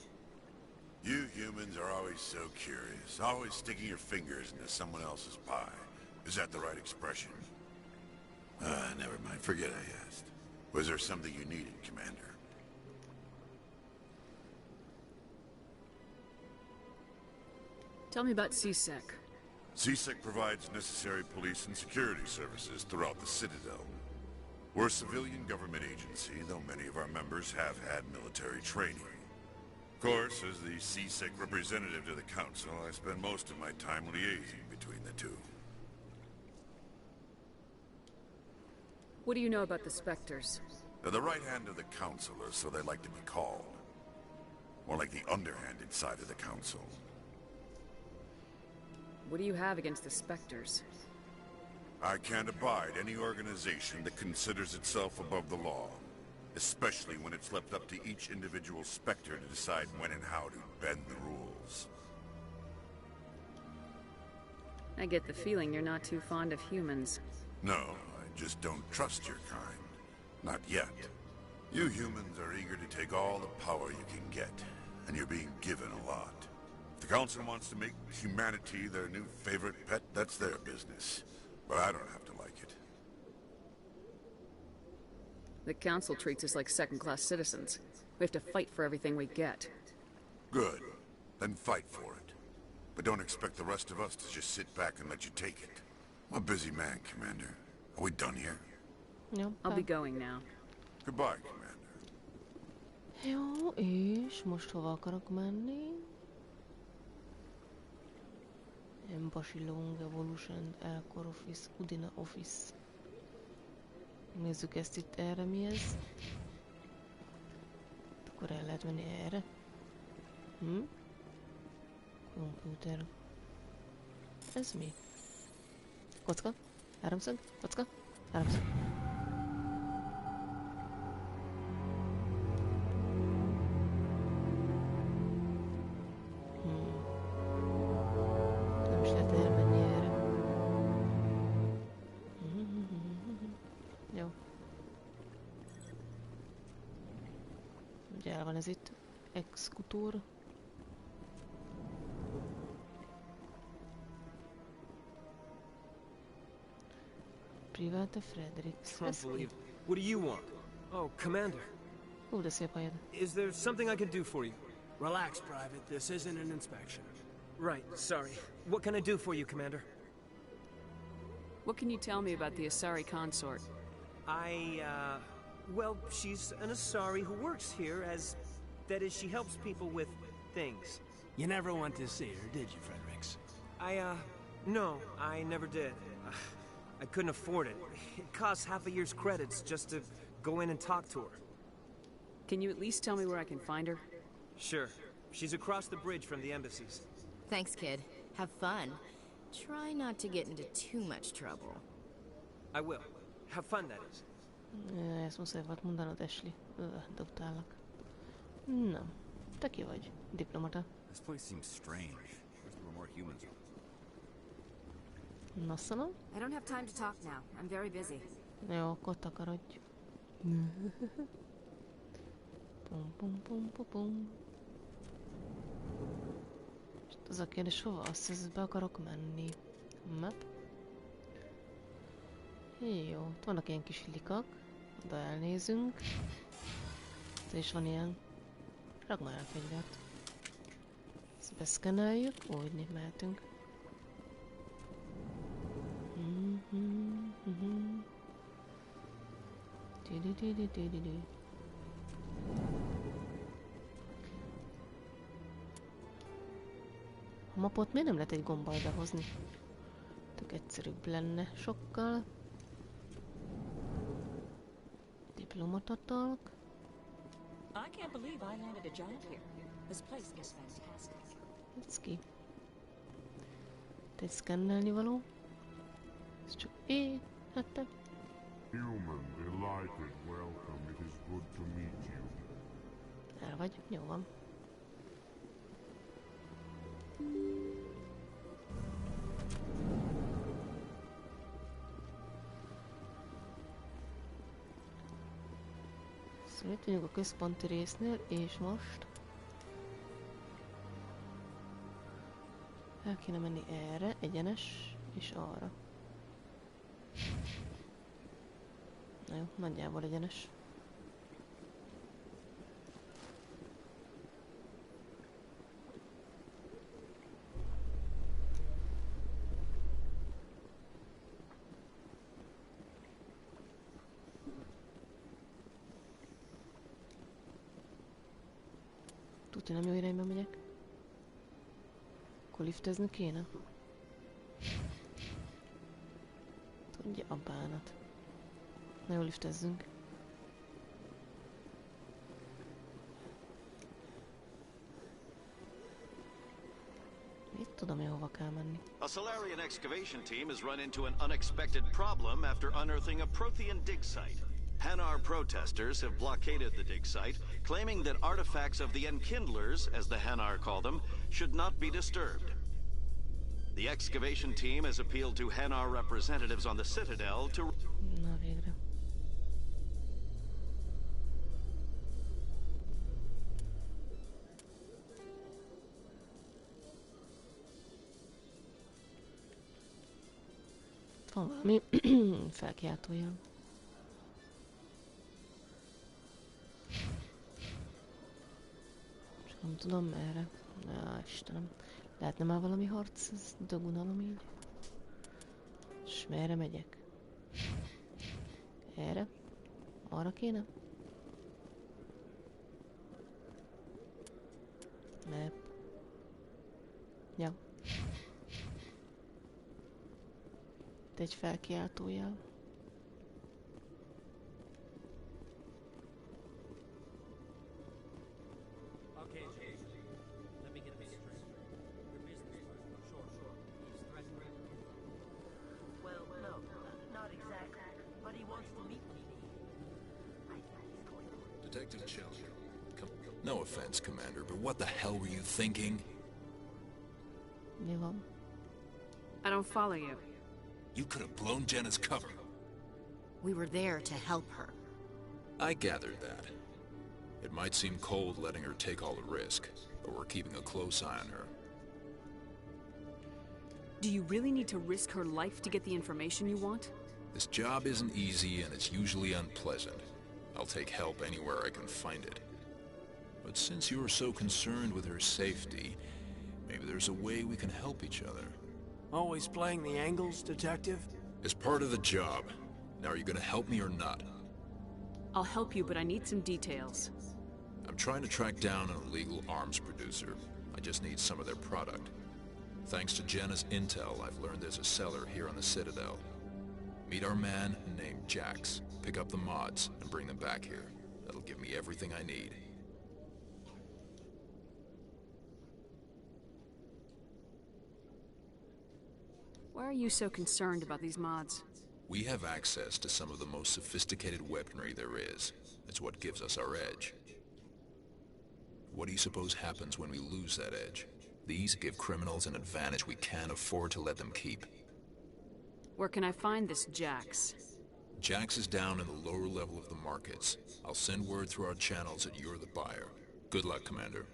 You humans are always so curious, always sticking your fingers into someone else's pie. Is that the right expression? Never mind. Forget I asked. Was there something you needed, Commander? Tell me about CSEC. CSEC provides necessary police and security services throughout the Citadel. We're a civilian government agency, though many of our members have had military training. Of course, as the CSEC representative to the Council, I spend most of my time liaising between the two. What do you know about the Spectres? They're the right hand of the Council, or so they like to be called. More like the underhanded side of the Council. What do you have against the Spectres? I can't abide any organization that considers itself above the law. Especially when it's left up to each individual Spectre to decide when and how to bend the rules. I get the feeling you're not too fond of humans. No, I just don't trust your kind. Not yet. You humans are eager to take all the power you can get, and you're being given a lot. If the Council wants to make humanity their new favorite pet, that's their business. But I don't have to like it. The Council treats us like second-class citizens. We have to fight for everything we get. Good. Then fight for it. But don't expect the rest of us to just sit back and let you take it. I'm a busy man, Commander. Are we done here? No. I'll be going now. Goodbye, Commander. Jó, és most hova akarok menni? Embassy Long Evolution, Elkhorn Office, Udina Office. Nézzük ezt itt, erre mi ez? Akkor el lehet menni erre. Komputer. Ez mi? Kocka? Háromszög? Kocka? Háromszög. Nem is lehet elmenni erre. Jó. Ugye el van ez itt. Executor. Private Fredericks. What do you want? Oh, Commander. Oh, de szép hajad. Is there something I can do for you? Relax, Private. This isn't an inspection. Right, sorry. What can I do for you, Commander? What can you tell me about the Asari consort? Well, she's an Asari who works here as... That is, she helps people with things. You never went to see her, did you, Fredericks? No, I never did. I couldn't afford it. It costs half a year's credits just to go in and talk to her. Can you at least tell me where I can find her? Sure. She's across the bridge from the embassies. Thanks, kid. Have fun. Try not to get into too much trouble. I will. Have fun, that is. Ezt muszáj volt mondanod, Ashley. Dobtálak. Na, te ki vagy? Diplomata. This place seems strange. Wish there were more humans. Nasszalom. I don't have time to talk now. I'm very busy. Jó, akkor takarodj. Pum, pum, pum, pum, pum. És az a kérdés, hova? Azt hiszem, be akarok menni. Map. Jó, ott vannak ilyen kis likak. Oda elnézünk. Itt is van ilyen. Ragd már el fegyvert. Ezt beszkenneljük, úgy mehetünk. A mapot miért nem lehet egy gombbal behozni? Tök egyszerűbb lenne sokkal. Diplomatatalk. I can't believe I landed a job here. This place is fantastic. Ez ki? Itt egy szkennelni való. Ez csak hát. Human, delighted welcome. It is good to meet you. El vagy? Jó van. Szóval itt vagyunk a központi résznél, és most el kéne menni erre, egyenes, és arra. Na jó, nagyjából egyenes. Tudja, nem jó irányba megyek. Akkor liftezni kéne? Tudja a bánat. Na jó, liftezzünk. Mit tudom én, hova kell menni? A Solarian excavation team has run into an unexpected problem after unearthing a Prothean dig site. Hanar protesters have blockaded the dig site, claiming that artifacts of the Enkindlers, as the Hanar call them, should not be disturbed. The excavation team has appealed to Hanar representatives on the Citadel to... Na végre. Van valami felkiáltójel. Csak nem tudom merre. Na, Istenem. Lehetne már valami harc? Ez dögunalom így. És merre megyek? Erre? Arra kéne? Map. Ja. Itt egy felkiáltójel. Detective Chapter. No offense, Commander, but what the hell were you thinking? I don't follow you. You could have blown Jenna's cover. We were there to help her. I gathered that. It might seem cold letting her take all the risk, but we're keeping a close eye on her. Do you really need to risk her life to get the information you want? This job isn't easy and it's usually unpleasant. I'll take help anywhere I can find it. But since you're so concerned with her safety, maybe there's a way we can help each other. Always playing the angles, Detective? It's part of the job. Now, are you gonna help me or not? I'll help you, but I need some details. I'm trying to track down an illegal arms producer. I just need some of their product. Thanks to Jenna's intel, I've learned there's a seller here on the Citadel. Meet our man named Jax, pick up the mods, and bring them back here. That'll give me everything I need. Why are you so concerned about these mods? We have access to some of the most sophisticated weaponry there is. It's what gives us our edge. What do you suppose happens when we lose that edge? These give criminals an advantage we can't afford to let them keep. Where can I find this Jax? Jax is down in the lower level of the markets. I'll send word through our channels that you're the buyer. Good luck, Commander.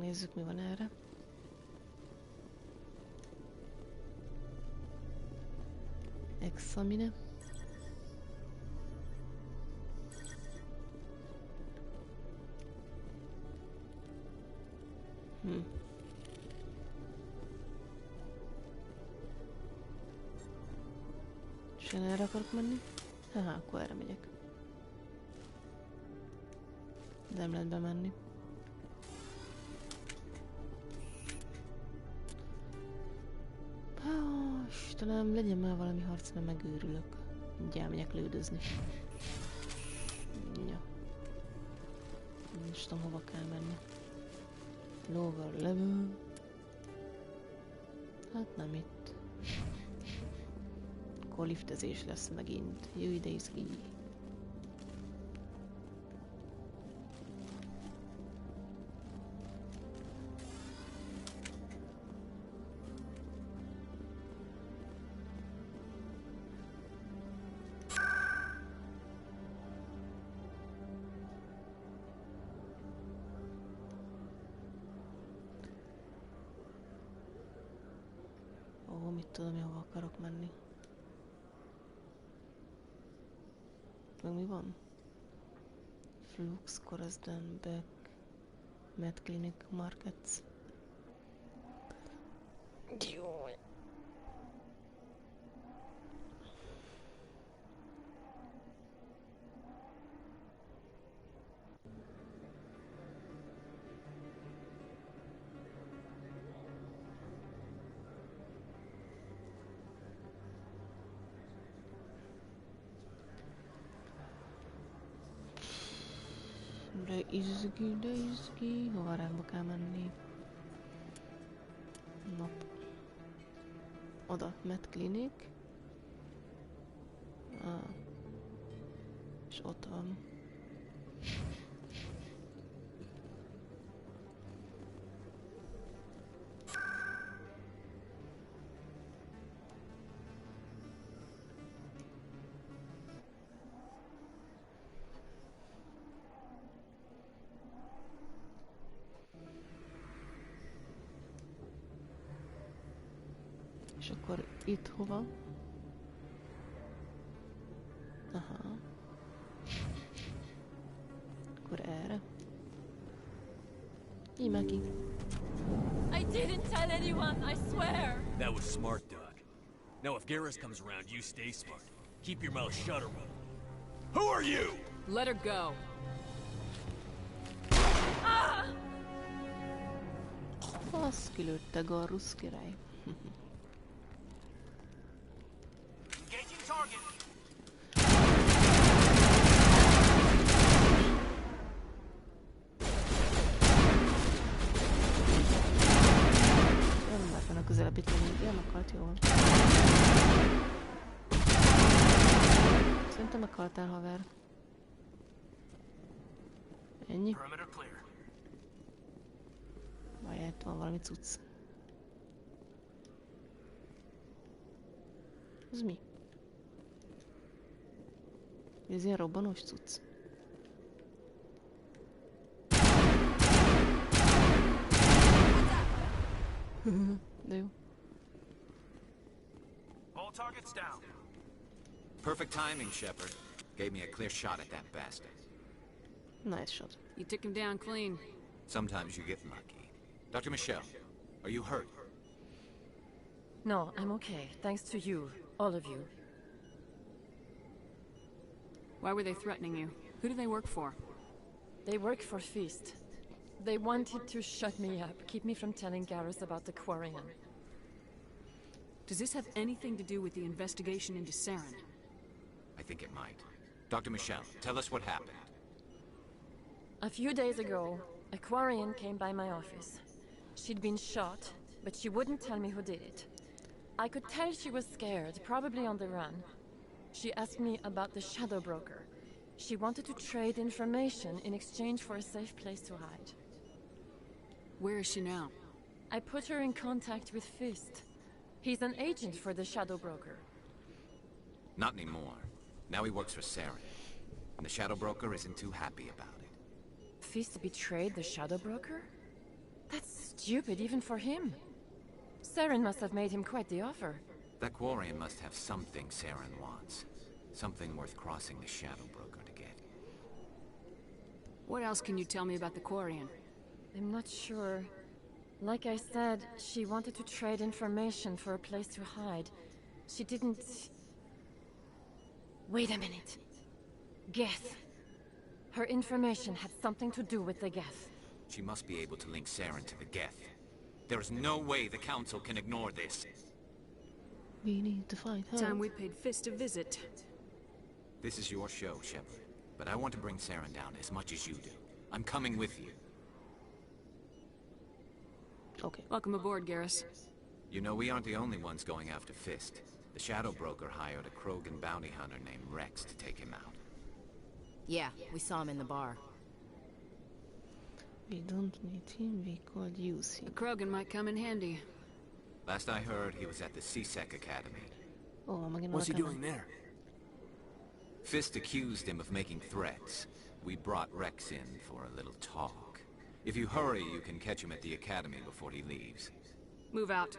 Nézzük, mi van erre. Examine. És én erre akarok menni? Haha, akkor erre megyek. De nem lehet bemenni. Istenem, legyen már valami harc, mert megőrülök. Mindjárt megyek lődözni. Ja. Nem is tudom, hova kell menni. Lower level. Hát nem itt. Akkor liftezés lesz megint. Jó, ide izgi. Mit tudom, hova akarok menni. Meg mi van? Flux, Corazdan, Beck, Med Clinic, Markets. Jó. De izgi, hova rákba kell menni? Nap. Oda, Med Clinic. És ott van. És akkor itt hova? Aha. Akkor erre. Imaki. I didn't tell anyone, I swear. That was smart, Doug. Now if Garrus comes around, you stay smart. Keep your mouth shut or who are you? Let her go. Ah! Azt kilőtte Garrus király. Engaging target. Nem lehet a közelebbi tenni. Ja, meghalt, jól. Szerintem meghaltál, haver. Ennyi. Várjál, itt van valami cucc. Ez mi? Ez ilyen robbanós cucc. De jó. All targets down. Perfect timing, Shepard. Gave me a clear shot at that bastard. Nice shot. You took him down clean. Sometimes you get lucky. Dr. Michelle, are you hurt? No, I'm okay. Thanks to you. All of you. Why were they threatening you? Who do they work for? They work for Feast. They wanted to shut me up, keep me from telling Garrus about the Quarian. Does this have anything to do with the investigation into Saren? I think it might. Dr. Michelle, tell us what happened. A few days ago, a Quarian came by my office. She'd been shot, but she wouldn't tell me who did it. I could tell she was scared, probably on the run. She asked me about the Shadow Broker. She wanted to trade information in exchange for a safe place to hide. Where is she now? I put her in contact with Fist. He's an agent for the Shadow Broker. Not anymore. Now he works for Saren. And the Shadow Broker isn't too happy about it. Fist betrayed the Shadow Broker? That's stupid even for him. Saren must have made him quite the offer. That Quarian must have something Saren wants. Something worth crossing the Shadow Broker to get. What else can you tell me about the Quarian? I'm not sure. Like I said, she wanted to trade information for a place to hide. She didn't... Wait a minute. Geth. Her information had something to do with the Geth. She must be able to link Saren to the Geth. There's no way the Council can ignore this. We need to find her. Time we paid Fist a visit. This is your show, Shepard. But I want to bring Saren down as much as you do. I'm coming with you. Okay. Welcome aboard, Garrus. You know, we aren't the only ones going after Fist. The Shadow Broker hired a Krogan bounty hunter named Rex to take him out. Yeah, we saw him in the bar. We don't need him, we could use him. The Krogan might come in handy. Last I heard, he was at the CSEC Academy. Oh, what's he doing there? Fist accused him of making threats. We brought Rex in for a little talk. If you hurry, you can catch him at the Academy before he leaves. Move out.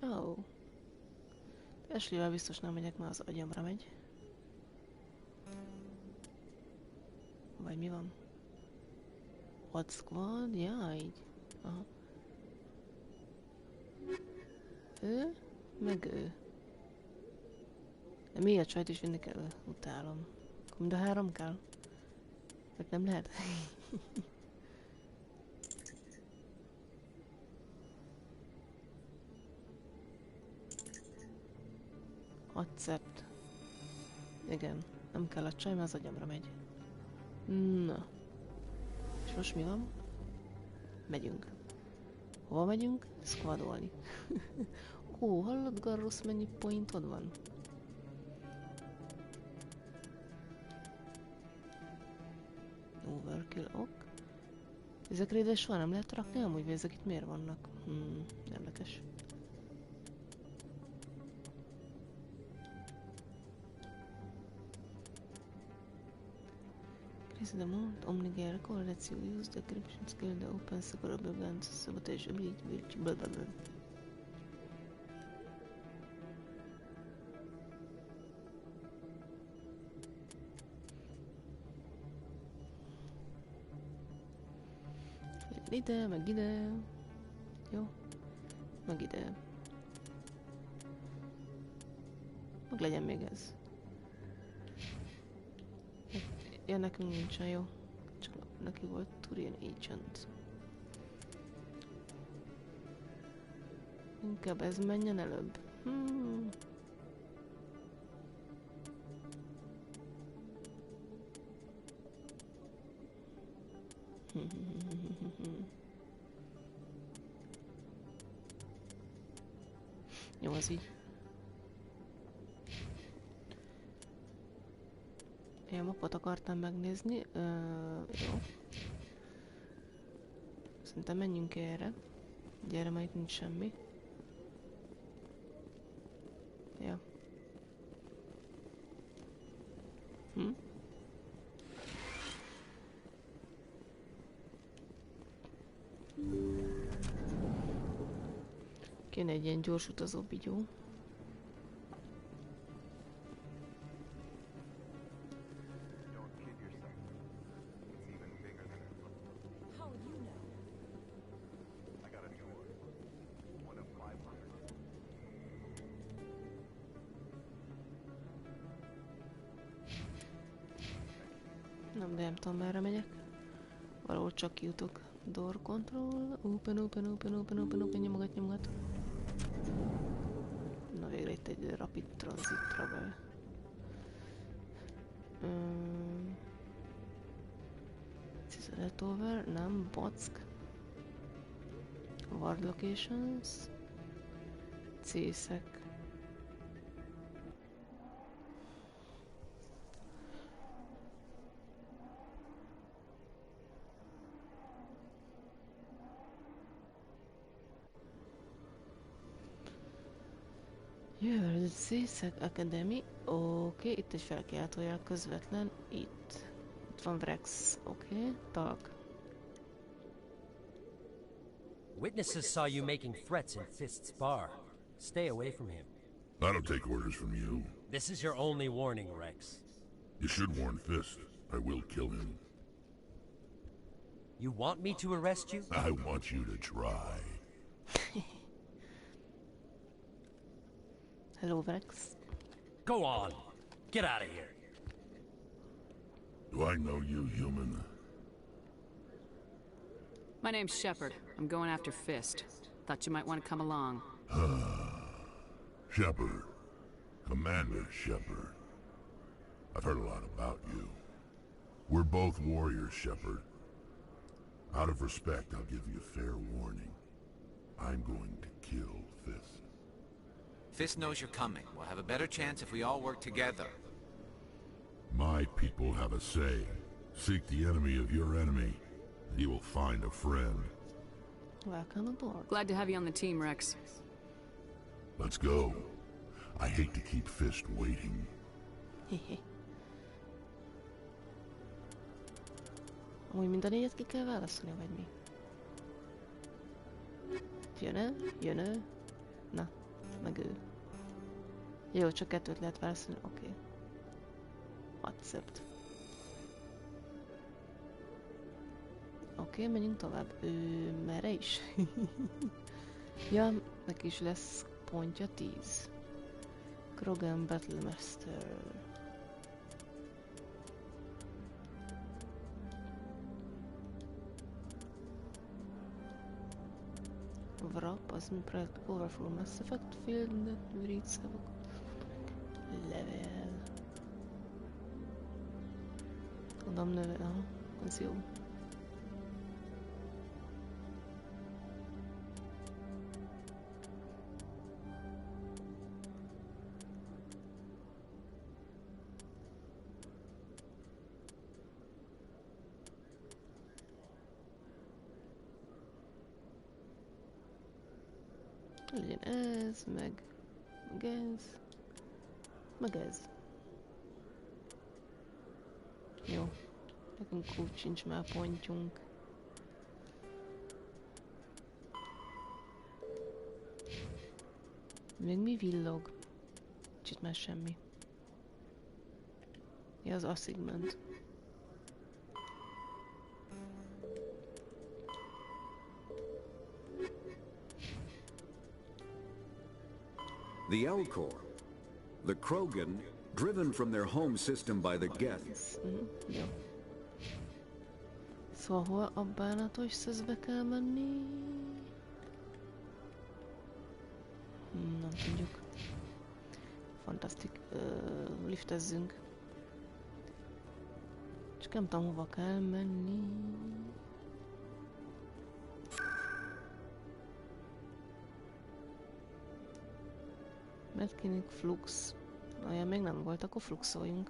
Oh. Ashley-vel biztos nem megyek, mert az agyamra megy. Vagy mi van? Hot squad? Ja, így. Aha. Ő? Meg ő. De mi a csajt is vinni kell? Utálom. Mind a három kell? Vagy nem lehet? Accept. Igen, nem kell a csaj, mert az agyamra megy. Na. És most mi van? Megyünk. Hova megyünk? Squadolni. Ó, hallod, Garrus, mennyi pointod van? Overkill, ok. Ezekre ide soha nem lehet rakni, amúgy, vagy ezek itt miért vannak? Érdekes. Increase the amount Omni Call lets you use the encryption skill that opens separable guns, sabotage ability, blah blah blah. Ide, meg ide. Jó. Meg ide. Meg legyen még ez. Ja, nekünk nincsen jó. Csak neki volt Turian Agent. Inkább ez menjen előbb. Jó, az így. Én mapot akartam megnézni. Jó. Szerintem menjünk erre. Gyere, már itt nincs semmi. Ja. Kéne egy ilyen gyors utazó bigyó. Nem tudom, merre megyek. Valahol csak kijutok. Door control. Open, nyomogat. Na végre itt egy rapid transit travel. This is a leftover. Nem, Bock. Ward locations. CSEC. Jövő Szészek Academy. Oké, itt egy felkiáltójel közvetlen. Itt van Rex. Oké, tag. Witnesses saw you making threats in Fist's bar. Stay away from him. I don't take orders from you. This is your only warning, Rex. You should warn Fist. I will kill him. You want me to arrest you? I want you to try. Hello, Rex. Go on. Get out of here. Do I know you, human? My name's Shepard. I'm going after Fist. Thought you might want to come along. Shepard. Commander Shepard. I've heard a lot about you. We're both warriors, Shepard. Out of respect, I'll give you a fair warning. I'm going to kill Fist. Fist knows you're coming. We'll have a better chance if we all work together. My people have a say. Seek the enemy of your enemy, and you will find a friend. Welcome aboard. Glad to have you on the team, Rex. Let's go. I hate to keep Fist waiting. Amúgy mind a négyet ki kell válaszolni, vagy mi? Jön-e? Jön-e? Na, meg ő. Jó, csak kettőt lehet válaszolni, oké. Accept. Oké, menjünk tovább. Ő merre is? Ja, neki is lesz pontja 10. Krogan Battlemaster. Wrap, az mi projekt? Overflow Mass Effect Field, read szavak. Level. Adom növe, aha, az jó. Legyen ez, meg ez, meg ez. Jó, nekünk úgy sincs már pontjunk. Még mi villog? Kicsit már semmi. Ja, az assignment. The Elkhorn, the Krogan, driven from their home system by the Geth. Jó. Szóval hol a bánatos szözbe kell menni? Nem tudjuk. Fantasztik. Liftezzünk. Csak nem tudom, hova kell menni. Medkinik Flux. Olyan még nem volt, akkor fluxoljunk.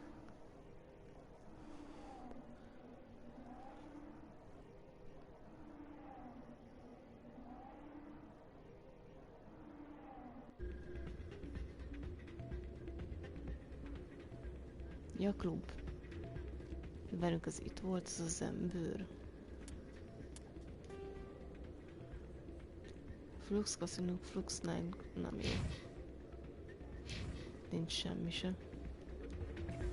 Ja, klub. Velünk az itt volt, az az ember. Flux, kaszinunk, Flux 9, nem jó. Nincs semmi sem.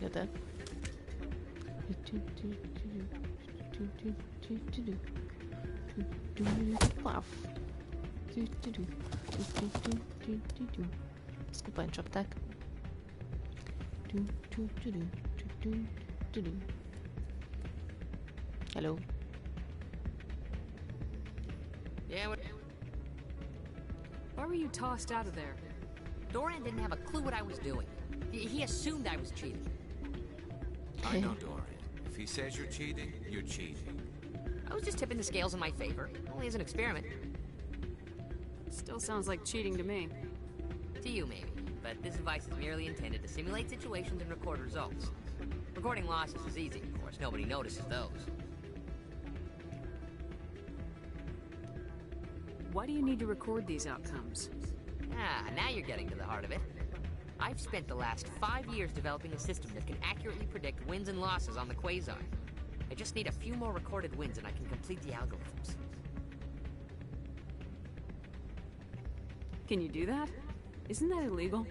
Ja, de. Paf. Ezt kupán csapták. Hello. Yeah, Why were you tossed out of there? Dorian didn't have a clue what I was doing. He assumed I was cheating. I know Dorian. If he says you're cheating, you're cheating. I was just tipping the scales in my favor, only as an experiment. Still sounds like cheating to me. To you, maybe. But this device is merely intended to simulate situations and record results. Recording losses is easy, of course. Nobody notices those. Why do you need to record these outcomes? Ah, now you're getting to the heart of it. I've spent the last 5 years developing a system that can accurately predict wins and losses on the Quasar. I just need a few more recorded wins and I can complete the algorithms. Can you do that? Isn't that illegal?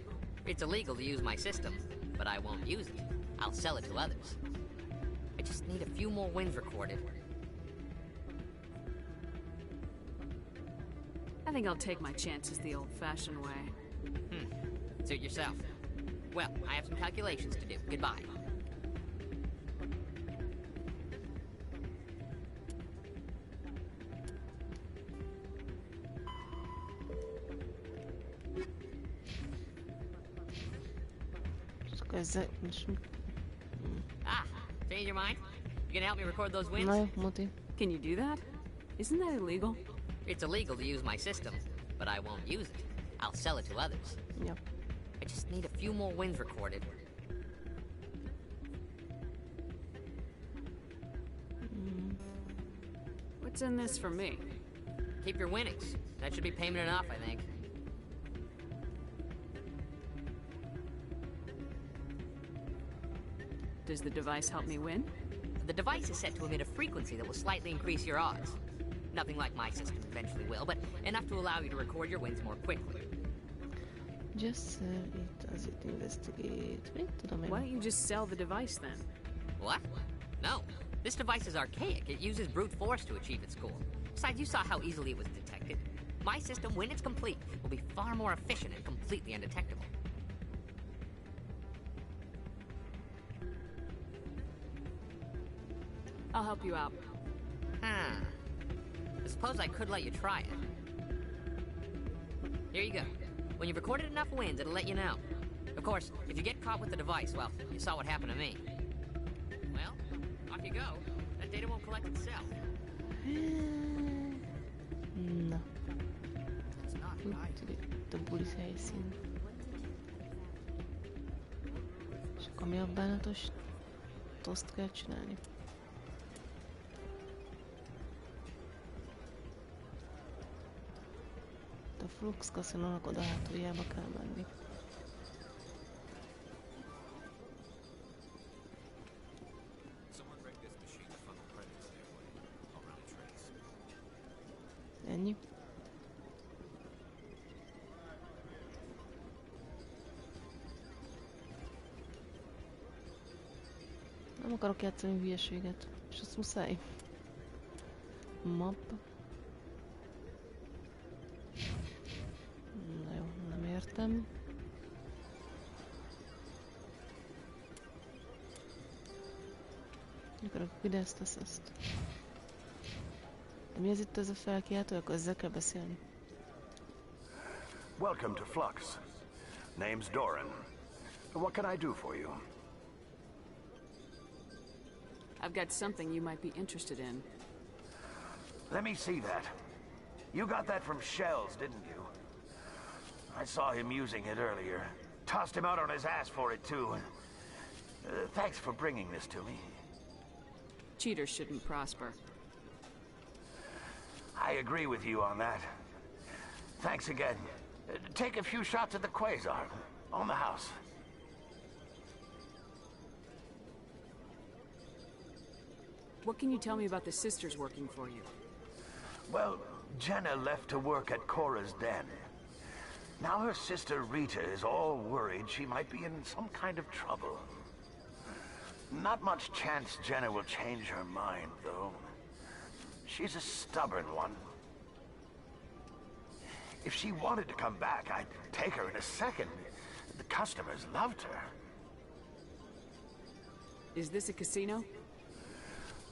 It's illegal to use my system, but I won't use it. I'll sell it to others. I just need a few more wins recorded. I think I'll take my chances the old-fashioned way. Suit yourself. Well, I have some calculations to do. Goodbye. Ah, change your mind? You gonna help me record those wins? No, Muti. Can you do that? Isn't that illegal? It's illegal to use my system, but I won't use it. I'll sell it to others. Yep. I just need a few more wins recorded. What's in this for me? Keep your winnings. That should be payment enough, I think. Does the device help me win? The device is set to emit a frequency that will slightly increase your odds. Nothing like my system eventually will, but enough to allow you to record your wins more quickly. Just does it investigate? Why don't you just sell the device then? What? No. This device is archaic. It uses brute force to achieve its goal. Besides, you saw how easily it was detected. My system, when it's complete, will be far more efficient and completely undetectable. I'll help you out. I suppose I could let you try it. Here you go. When you've recorded enough wins, it'll let you know. Of course, if you get caught with the device, well, you saw what happened to me. Well, off you go. That data won't collect itself. Na. Itt a bulis helyszín. És akkor mi a bánatos toszt kell csinálni? A Flux kaszinónak oda hátuljába kell menni. Ennyi. Nem akarok játszani hülyeséget, és azt muszáj. Map. Na jó, nem értem. Akarok ide ezt. De mi ez itt ez a felkiáltó, akkor ezzel kell beszélni? Welcome to Flux. Name's Doran. What can I do for you? I've got something you might be interested in. Let me see that. You got that from Shells, didn't you? I saw him using it earlier. Tossed him out on his ass for it, too. Thanks for bringing this to me. Cheaters shouldn't prosper. I agree with you on that. Thanks again. Take a few shots at the Quasar. On the house. What can you tell me about the sisters working for you? Well, Jenna left to work at Cora's den. Now her sister Rita is all worried she might be in some kind of trouble. Not much chance Jenna will change her mind, though. She's a stubborn one. If she wanted to come back, I'd take her in a second. The customers loved her. Is this a casino?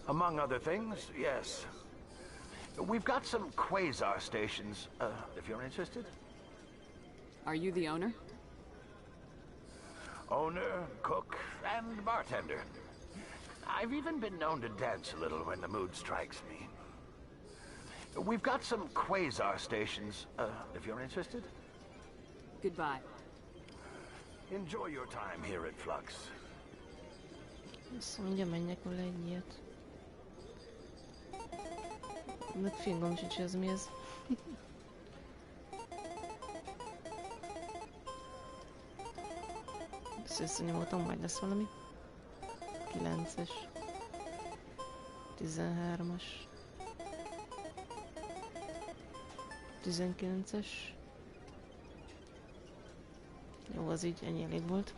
Among other things, yes. We've got some Quasar stations, if you're interested. Are you the owner? Owner, cook, and bartender. I've even been known to dance a little when the mood strikes me. We've got some Quasar stations, if you're interested. Goodbye. Enjoy your time here at Flux. Azt mondja, menjek vele egy ilyet. Meg fingom sincs, ez mi ez. összenyomoltam, majd lesz valami. 9-es. 13-as. 19-es. Jó, az így ennyi elég volt.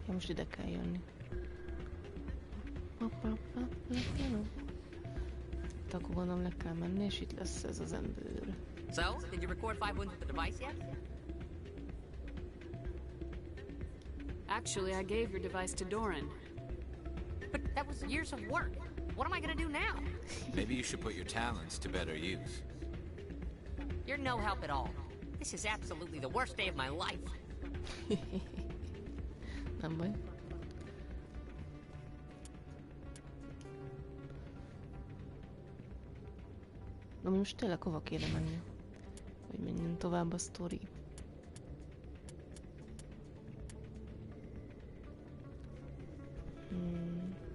Ja, most ide kell jönni. Itt akkor gondolom le kell menni, és itt lesz ez az ember. So, did you record 5 wounds with the device yet? Actually, I gave your device to Doran. But that was years of work. What am I gonna do now? Maybe you should put your talents to better use. You're no help at all. This is absolutely the worst day of my life. Nem baj. Na most tényleg hova kéne menni? Hogy menjen tovább a sztori.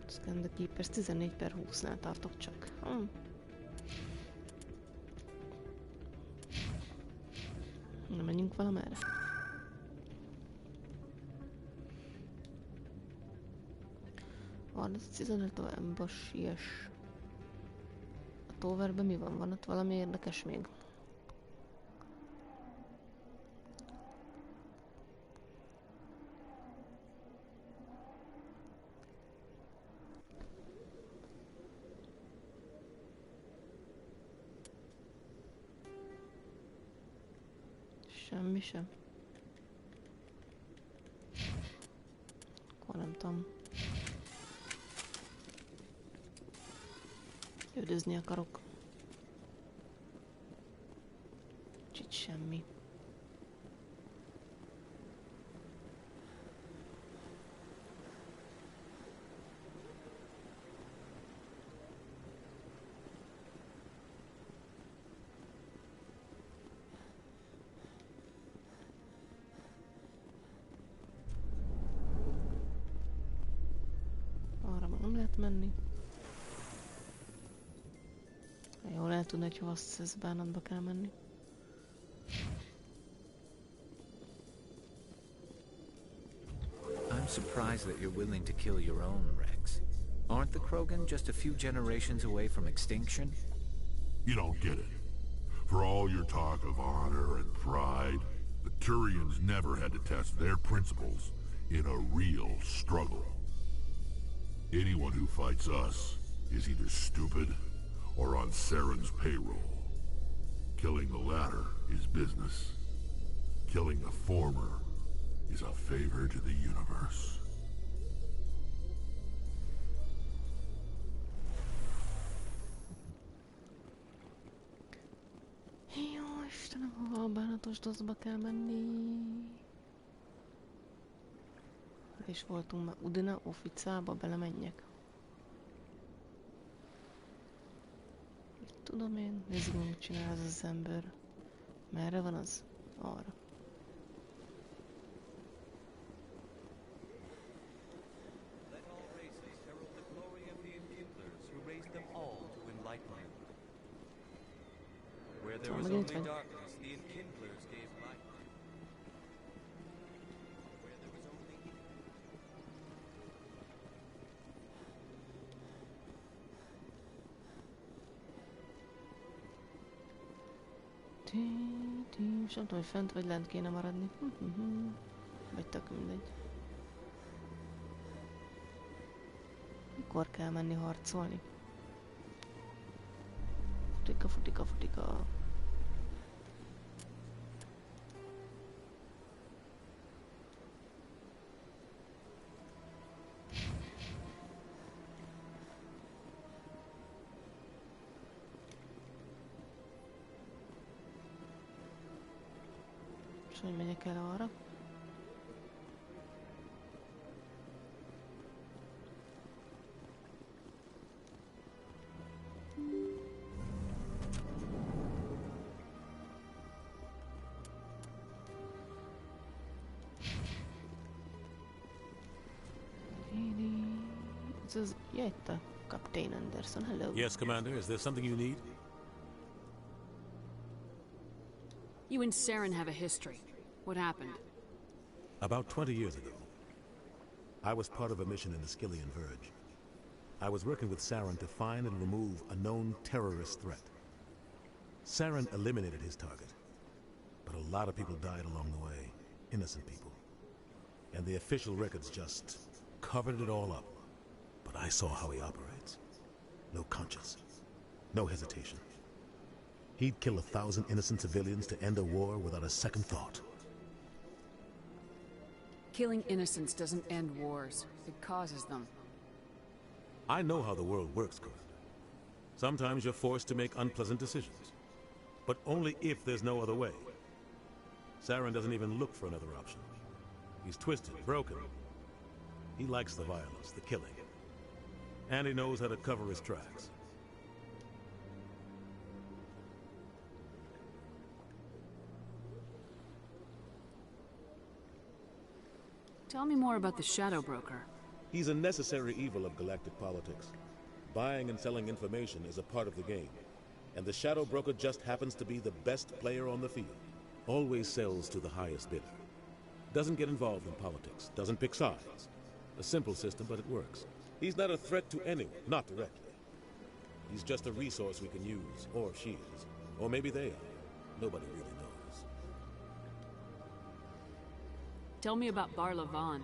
Scan the Keepers 14/20-nál tartok csak. Na menjünk valamerre. Arra 15 továbbos ilyes. A Towerben mi van? Van ott valami érdekes még? Semmi sem. Akkor nem tudom. Üldözni akarok. Kicsit semmi. Arra már nem lehet menni. Jól el tudni, hogy hova ez bánatba kell menni. I'm surprised that you're willing to kill your own, Rex. Aren't the Krogan just a few generations away from extinction? You don't get it. For all your talk of honor and pride, the Turians never had to test their principles in a real struggle. Anyone who fights us is either stupid or on Saren's payroll. Killing the latter is business. Killing the former is a favor to the universe. Jó, Istenem, hova a bánatos doszba kell menni? És voltunk már Udina Officába, belemenjek. Tudom én, nézzük, mit csinál az az ember. Merre van az? Arra. Megint vagy? És nem tudom, hogy fent vagy lent kéne maradni. Vagy tök mindegy. Mikor kell menni harcolni? Futika, futika, futika. Hogy megyek el arra. This is... Ja, itt a Captain Anderson. Hello. Yes, Commander. Is there something you need? You and Saren have a history. What happened? About 20 years ago, I was part of a mission in the Skillian Verge. I was working with Saren to find and remove a known terrorist threat. Saren eliminated his target, but a lot of people died along the way, innocent people. And the official records just covered it all up. But I saw how he operates. No conscience, no hesitation. He'd kill 1,000 innocent civilians to end a war without a second thought. Killing innocents doesn't end wars. It causes them. I know how the world works, Commander. Sometimes you're forced to make unpleasant decisions. But only if there's no other way. Saren doesn't even look for another option. He's twisted, broken. He likes the violence, the killing. And he knows how to cover his tracks. Tell me more about the Shadow Broker. He's a necessary evil of galactic politics. Buying and selling information is a part of the game. And the Shadow Broker just happens to be the best player on the field. Always sells to the highest bidder. Doesn't get involved in politics. Doesn't pick sides. A simple system, but it works. He's not a threat to anyone, not directly. He's just a resource we can use, or she is. Or maybe they are. Nobody really knows. Tell me about Barla Vaughn.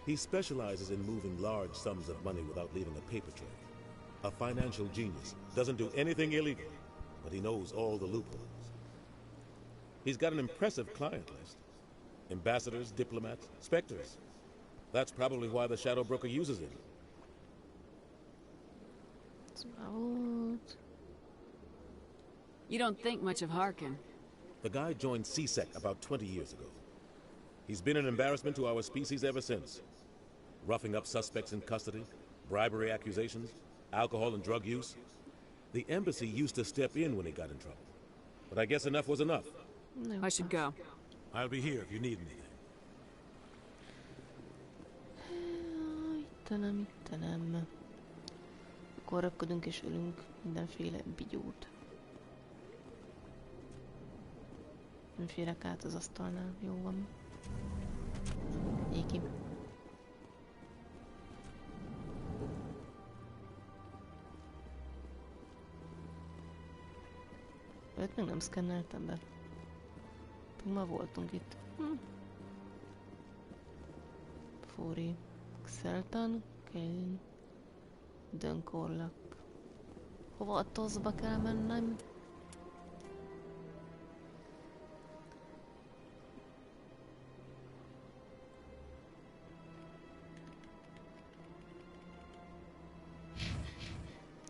He specializes in moving large sums of money without leaving a paper trail. A financial genius. Doesn't do anything illegal, but he knows all the loopholes. He's got an impressive client list. Ambassadors, diplomats, specters. That's probably why the Shadow Broker uses him. You don't think much of Harkin. The guy joined CSEC about 20 years ago. He's been an embarrassment to our species ever since. Roughing up suspects in custody, bribery accusations, alcohol and drug use. The embassy used to step in when he got in trouble. But I guess enough was enough. I should go. I'll be here if you need anything. Istenem. Akkor röpködünk és ölünk mindenféle bigyót. Nem férek át az asztalnál. Jó van. Éki. Őt még nem szkenneltem be. Ma voltunk itt. Fúri. Xeltan. Kelly. Dönkorlak. Hova a tozba kell mennem?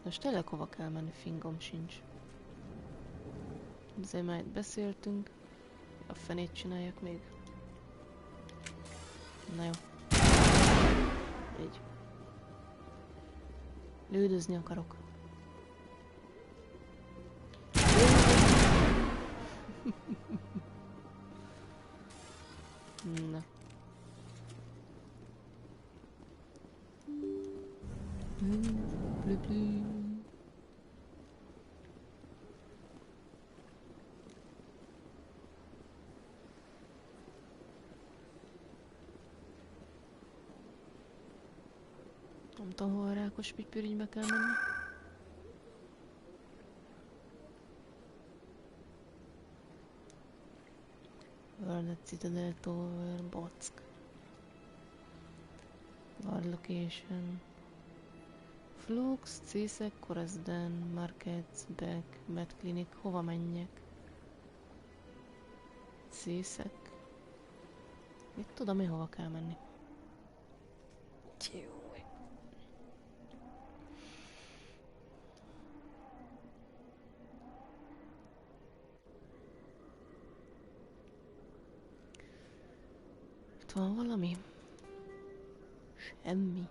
Most tényleg hova kell menni? Fingom sincs. Ezért már itt beszéltünk. A fenét csináljak még. Na jó. Így. Lődözni akarok. Na. Nem tudom, hol a rákos pitypürügybe kell menni. World Citadel Tower, Bock. War Location. Flux, CSEC, Coruscant, Markets, Beck, Med Clinic. Hova menjek? CSEC. Mit tudom én, hova kell menni? Jó. Itt van valami? Semmi.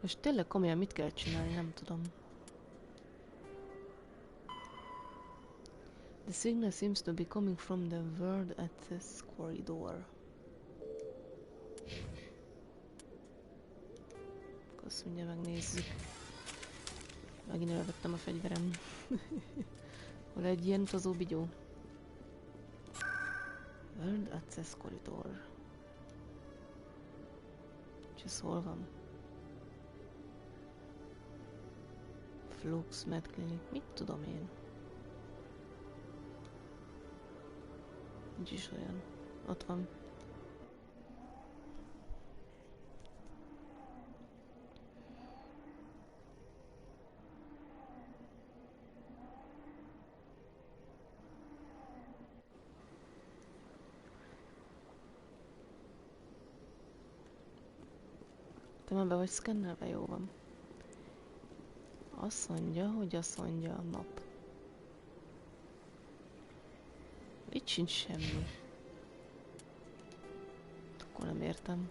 Most tényleg komolyan mit kell csinálni, nem tudom. The signal seems to be coming from the world access corridor. azt mondja, megnézzük. Megint elvettem a fegyverem. Hol egy ilyen utazó bigyó? World Access Corridor. És ez hol van? Flux Med Clinic. Mit tudom én? Nincs is olyan. Ott van. Te már be vagy szkennelve? Jó van. Azt mondja, hogy azt mondja a map. Itt sincs semmi. Akkor nem értem.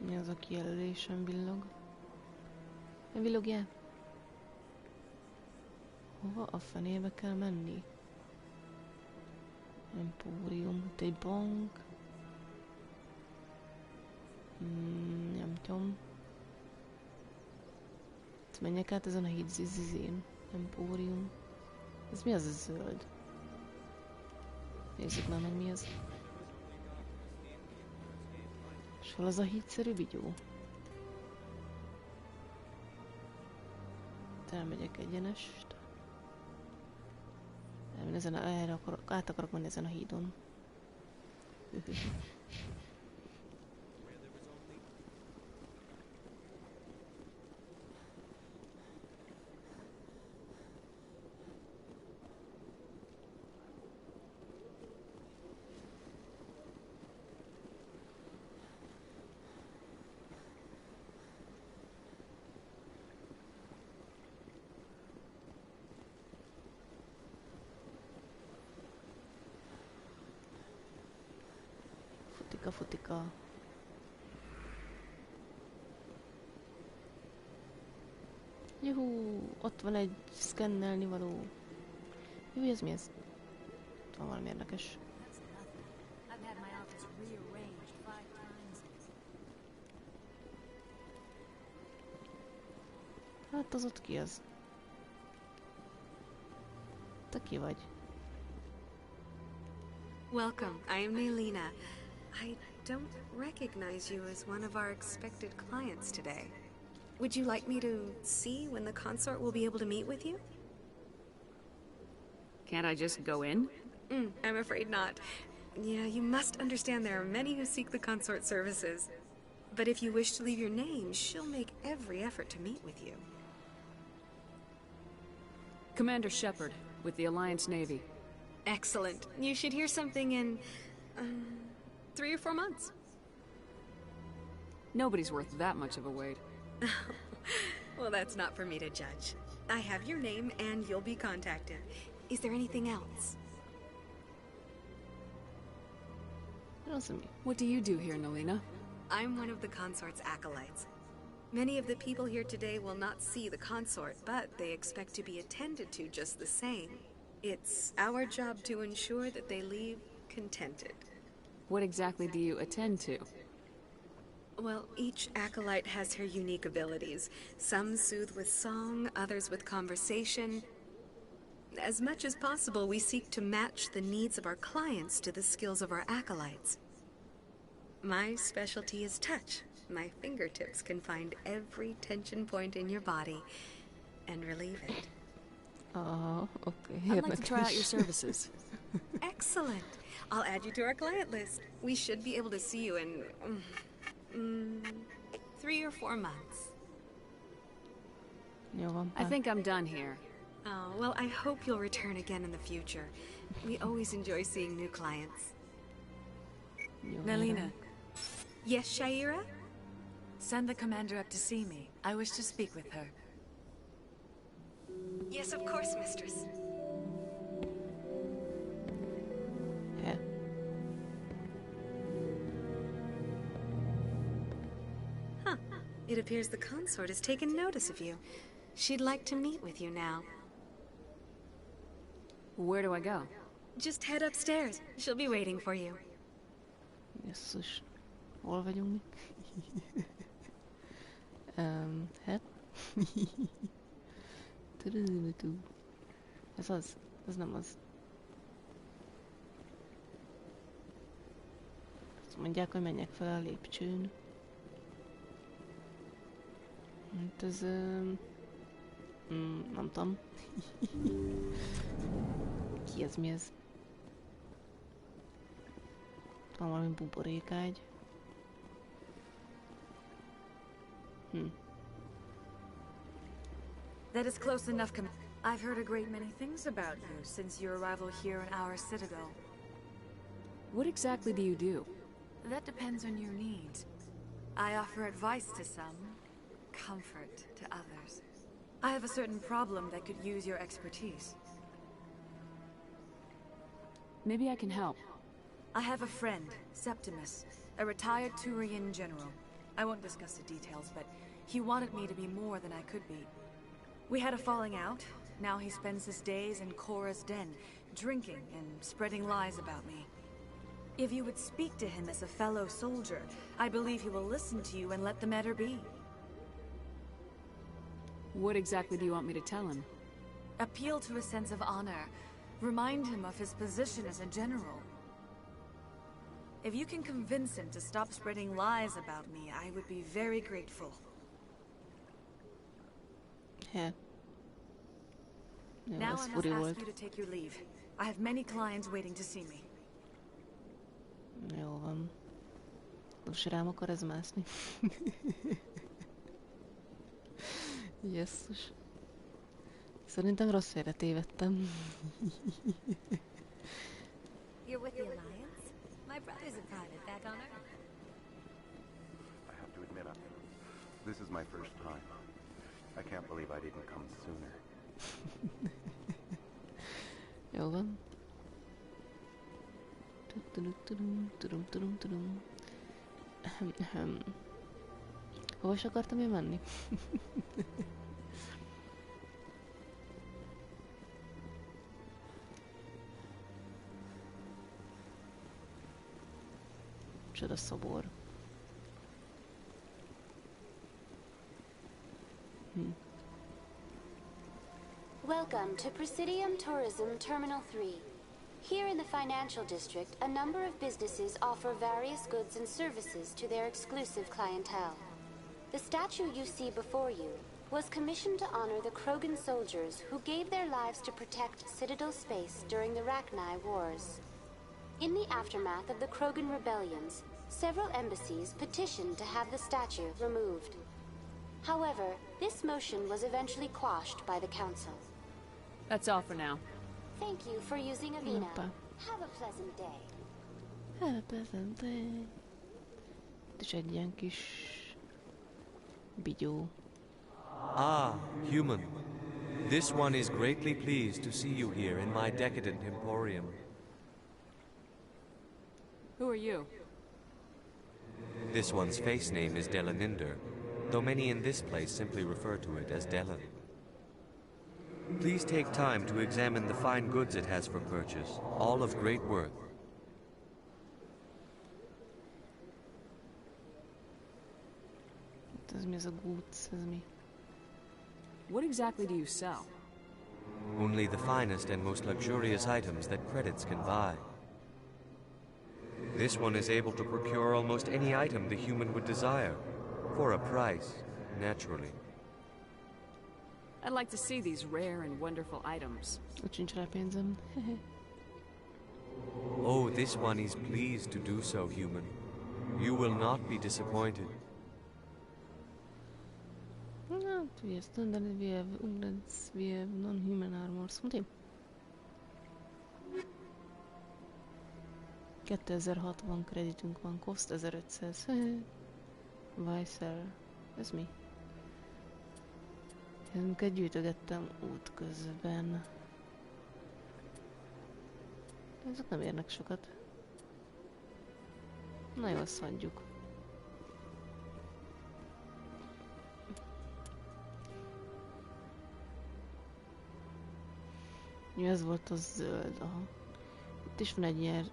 Mi az a kijelölésem villog? Nem villogjál? Hova a fenébe kell menni? Empórium, itt egy bank. Nem tudom. Itt menjek át ezen a híd zizizén. Empórium. Ez mi az a zöld? Nézzük már meg mi ez. És hol az a hídszerű bigyó? Elmegyek egyenest. Ezen át akarok menni ezen a hídon. Futika. Juhú, ott van egy szkennelni való. Jó, ez mi ez? Ott van valami érdekes. Hát az ott ki az? Te ki vagy? Welcome, I am Nailina. I don't recognize you as one of our expected clients today. Would you like me to see when the consort will be able to meet with you? Can't I just go in? I'm afraid not. Yeah, you must understand there are many who seek the consort services. But if you wish to leave your name, she'll make every effort to meet with you. Commander Shepard, with the Alliance Navy. Excellent. You should hear something in 3 or 4 months. Nobody's worth that much of a wait. Well, that's not for me to judge. I have your name and you'll be contacted. Is there anything else? What do you do here, Nailina? I'm one of the consort's acolytes. Many of the people here today will not see the consort, but they expect to be attended to just the same. It's our job to ensure that they leave contented. What exactly do you attend to? Well, each acolyte has her unique abilities. Some soothe with song, others with conversation. As much as possible, we seek to match the needs of our clients to the skills of our acolytes. My specialty is touch. My fingertips can find every tension point in your body and relieve it. Oh, okay. I'd like to try out your services. Excellent. I'll add you to our client list. We should be able to see you in 3 or 4 months. I think I'm done here. Oh, well, I hope you'll return again in the future. We always enjoy seeing new clients. Nailina. Yes, Shaira? Send the commander up to see me. I wish to speak with her. Yes, of course, mistress. Yeah. Huh. It appears the consort has taken notice of you. She'd like to meet with you now. Where do I go? Just head upstairs. She'll be waiting for you. Jesszus. Hol vagyunk mi? Hát? Ez az. Ez nem az. Azt mondják, hogy menjek fel a lépcsőn. Hát ez... nem tudom. Ki ez, mi ez? Van valami buborékágy. That is close enough, I've heard a great many things about you since your arrival here in our citadel. What exactly do you do? That depends on your needs. I offer advice to some, comfort to others. I have a certain problem that could use your expertise. Maybe I can help. I have a friend, Septimus, a retired Turian general. I won't discuss the details, but he wanted me to be more than I could be. We had a falling out. Now he spends his days in Cora's den, drinking and spreading lies about me. If you would speak to him as a fellow soldier, I believe he will listen to you and let the matter be. What exactly do you want me to tell him? Appeal to a sense of honor. Remind him of his position as a general. If you can convince him to stop spreading lies about me, I would be very grateful. Yeah. Now I must ask you to take your leave. I have many clients waiting to see me. Jó van. Most rám akar ez mászni. Jesszus. Szerintem rossz félre tévedtem. You're with the Alliance? My brother's a private back on Earth. I have to admit, this is my first time. I can't believe I didn't come sooner. Jó van. Hova is akartam én menni? Csoda szobor. Welcome to Presidium Tourism Terminal 3. Here in the financial district, a number of businesses offer various goods and services to their exclusive clientele. The statue you see before you was commissioned to honor the Krogan soldiers who gave their lives to protect Citadel space during the Rachni Wars. In the aftermath of the Krogan rebellions, several embassies petitioned to have the statue removed. However, this motion was eventually quashed by the Council. That's all for now. Thank you for using Avina. Have a pleasant day. Have a pleasant day. Itt is egy ilyen kis bigyó. Ah, human. This one is greatly pleased to see you here in my decadent emporium. Who are you? This one's face name is Delaninder, though many in this place simply refer to it as Delan. Please take time to examine the fine goods it has for purchase, all of great worth. Ez mi ez a goods, ez mi? What exactly do you sell? Only the finest and most luxurious items that credits can buy. This one is able to procure almost any item the human would desire, for a price, naturally. I'd like to see these rare and wonderful items. Sincs rá pénzem. Oh, this one is pleased to do so, human. You will not be disappointed. We have standard, we have undeads, we have non-human armor. Mondjam? 2060 kreditünk van, cost 1500. Weiser. Ez mi? Ezeket gyűjtögettem út közben. Ezek nem érnek sokat. Na jó, azt hagyjuk. Ja, ez volt a zöld, aha. Itt is van egy ilyen...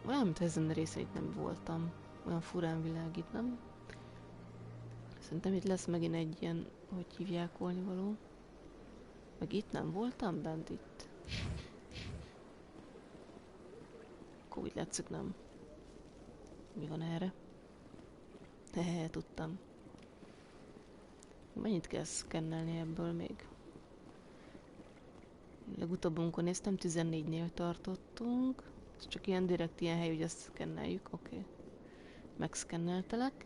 Olyan, mint ezen a részen itt nem voltam. Olyan furán világít, nem? Szerintem itt lesz megint egy ilyen, hogy hívják volnivaló. Meg itt nem voltam bent itt. Akkor úgy látszik, nem. Mi van erre? Hehe, tudtam. Mennyit kell szkennelni ebből még? Legutóbb, amikor néztem, 14-nél tartottunk. Ez csak ilyen direkt ilyen hely, hogy ezt szkenneljük. Oké. Megszkenneltelek.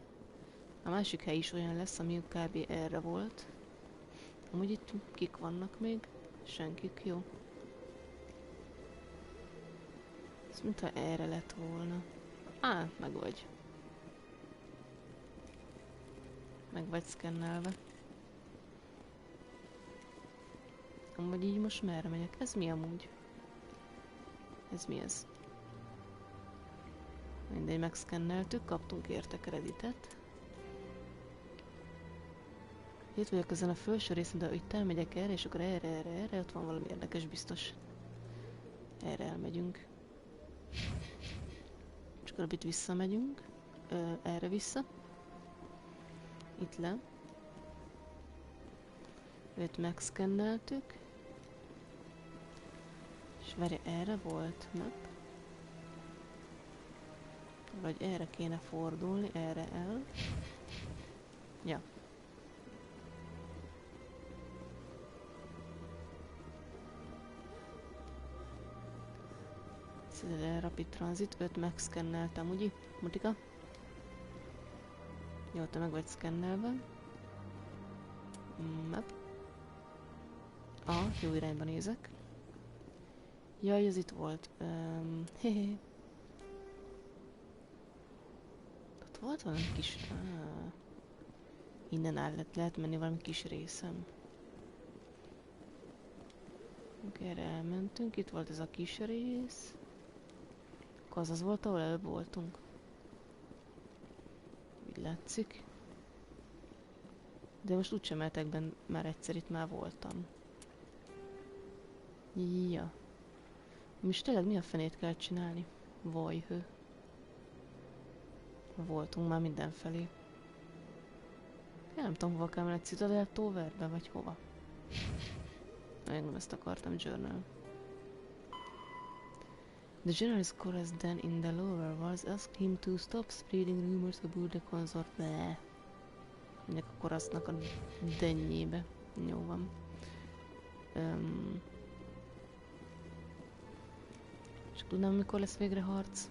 A másik hely is olyan lesz, ami kb. Erre volt. Amúgy itt kik vannak még? Senkik, jó. Ez mintha erre lett volna. Á, meg vagy. Meg vagy szkennelve. Amúgy így most merre megyek? Ez mi amúgy? Ez mi ez? Mindegy, megszkenneltük, kaptunk érte kreditet. Itt vagyok ezen a felső részen, de itt elmegyek erre, és akkor erre, ott van valami érdekes biztos. Erre elmegyünk. És akkor itt visszamegyünk. Erre vissza. Itt le. Őt megszkenneltük. És várja, erre volt map. Vagy erre kéne fordulni, erre el. Ja. Rapid Transit, 5 megszkenneltem, ugye? Mutika? Jó, te meg vagy szkennelve. Map. Jó irányba nézek. Jaj, ez itt volt. Hehe. Ott volt valami kis... Innen lehet menni valami kis részem. Oké, erre elmentünk. Itt volt ez a kis rész. Akkor az volt, ahol előbb voltunk. Úgy látszik. De most úgysem mehetek benne, már egyszer itt már voltam. Ja. Most tényleg mi a fenét kell csinálni? Vajhő. Voltunk már mindenfelé. Én nem tudom, hova kell menni, Citadel Towerbe, vagy hova? Még nem ezt akartam, journal. The general's correspondent in the lower walls asked him to stop spreading rumors about the consort. Bleh. Mindjárt a korasznak a dennyébe. Jó van. És tudnám, mikor lesz végre harc?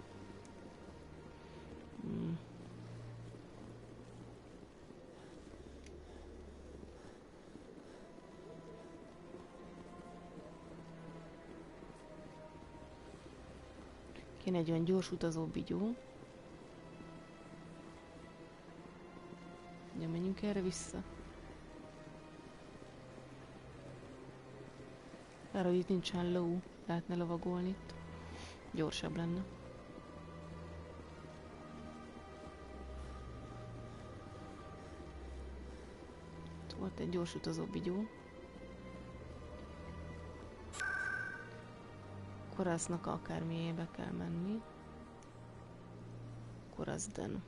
Kéne egy olyan gyors utazó bigyó. Ugye menjünk erre vissza. Erre, hogy itt nincsen ló, lehetne lovagolni itt. Gyorsabb lenne. Itt volt egy gyors utazó bigyó. Korásznak akármilyébe kell menni. Korászden.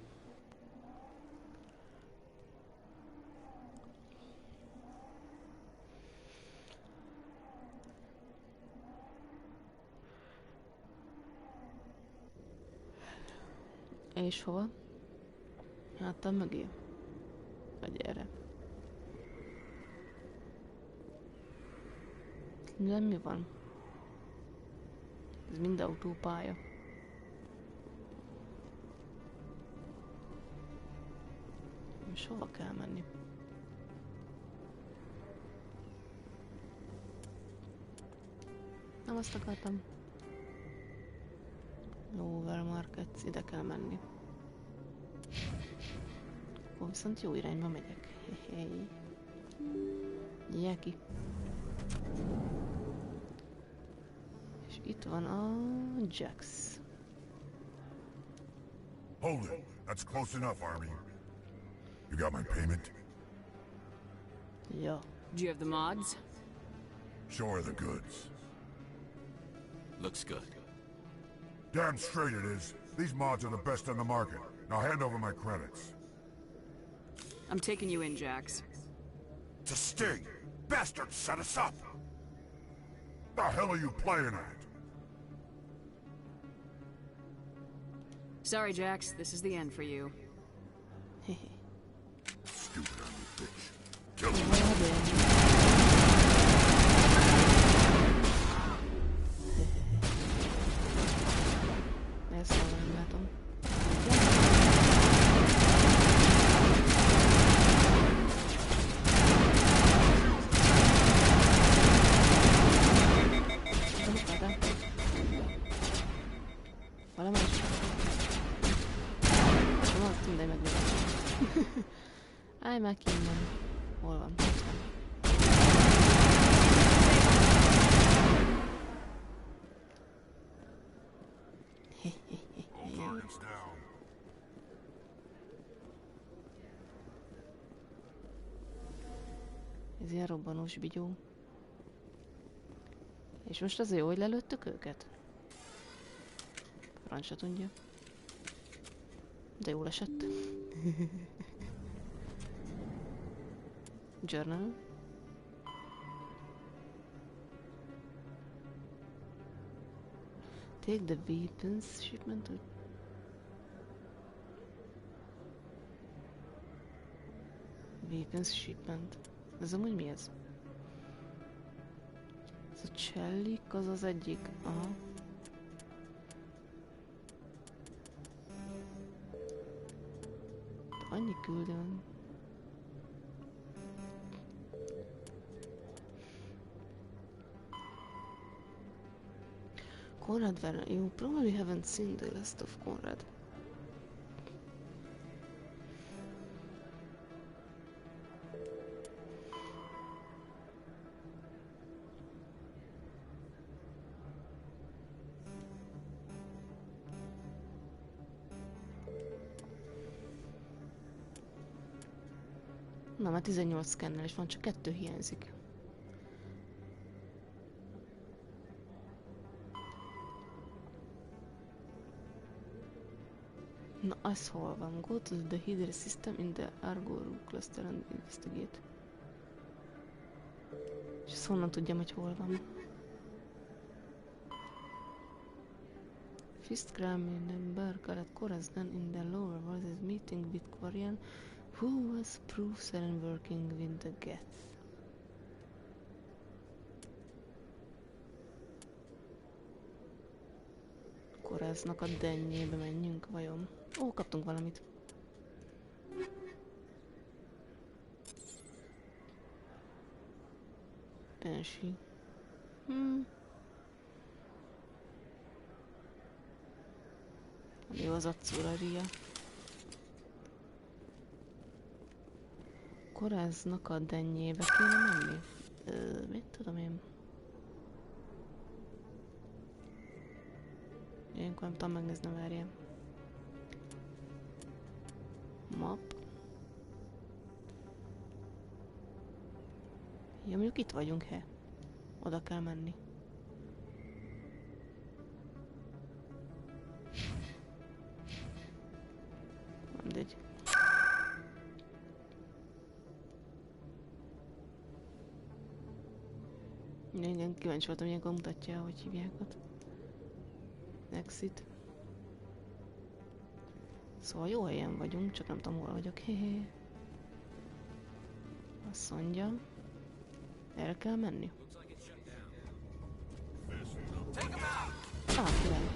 És hova? Hátam mögé? Vagy erre? De mi van? Ez mind autópálya. És hova kell menni? Nem azt akartam. Lower Markets, ide kell menni. Akkor viszont jó irányba megyek. Hey. Jeki. És itt van a Jax. Hold it. That's close enough, Army. You got my payment? Yeah. Do you have the mods? Show her the goods. Looks good. Damn straight it is. These mods are the best on the market. Now hand over my credits. I'm taking you in, Jax. It's a sting! Bastards set us up! The hell are you playing at? Sorry, Jax. This is the end for you. Stupid ugly bitch. Kill him. Ezt nem látom. Valamelyik. Nem azt mindegy megvédem. Állj már ki innen. Hol van? Ez ilyen robbanós bigyó. És most az jó, hogy lelőttük őket? Franc se tudja. De jól esett. Journal. Take the weapons shipment. Weapons shipment. Ez amúgy mi ez? Ez a csellik az az egyik. Aha. Annyi küldő van. Conrad Werner, you probably haven't seen the last of Conrad. Na, már 18 szkennel is van, csak 2 hiányzik. Na, az hol van? Go to the hidden system in the Argo cluster and investigate. És ezt honnan tudjam, hogy hol van? Fist Gram in the Barker at Corazdan in the lower world is meeting with Quarian, who was proofs and working with the Geth. Koráznak a dennyébe menjünk, vajon? Ó, kaptunk valamit. Első. Jó az acuraria. Koráznak a dennyébe kéne menni? Mit tudom én? Ilyenkor nem tudom megnézni, várjál. Map. Ja, mondjuk itt vagyunk, he. Oda kell menni. Mindegy. Igen, kíváncsi voltam, ilyenkor mutatja, hogy hívják ott. Exit. Szóval jó helyen vagyunk, csak nem tudom, hol vagyok. Hehe. Azt mondja. Erre kell menni. Király.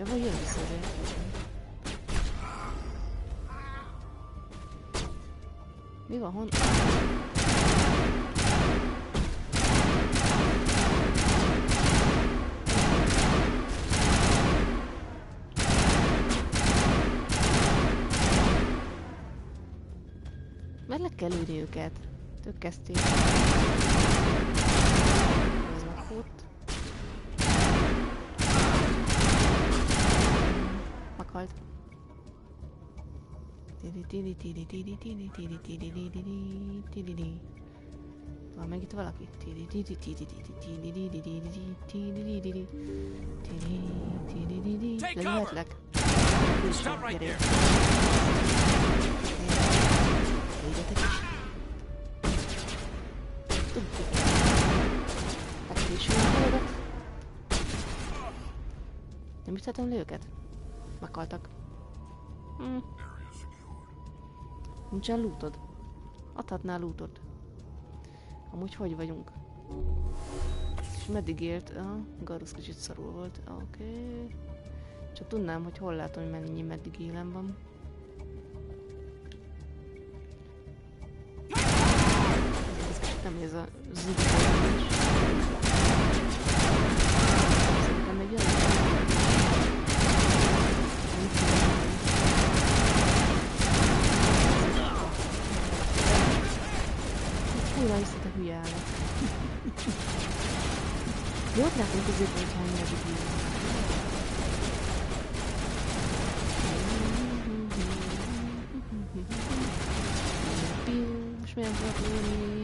Hova jön vissza az Mi van, hon? Mert le kell ülni őket. Ők kezdték. Hoznak ott. Meghalt. Van meg itt valaki? Lelőhetlek? Gyere. Végetek is. Tudjuk. Megkésül a feladat. Nem üthetem le őket? Meghaltak. Nincsen lootod? Adhatnál lootot. Amúgy hogy vagyunk? És meddig élt? Garus kicsit szarul volt. Oké. Csak tudnám, hogy hol látom, hogy mennyi meddig élem van. Ez kicsit nem ez a zubbolás. Szerintem még jön. Újra hiszed a hülye állat. Jót látunk között, hogy hány meddig élem. Most milyen fogok lőni?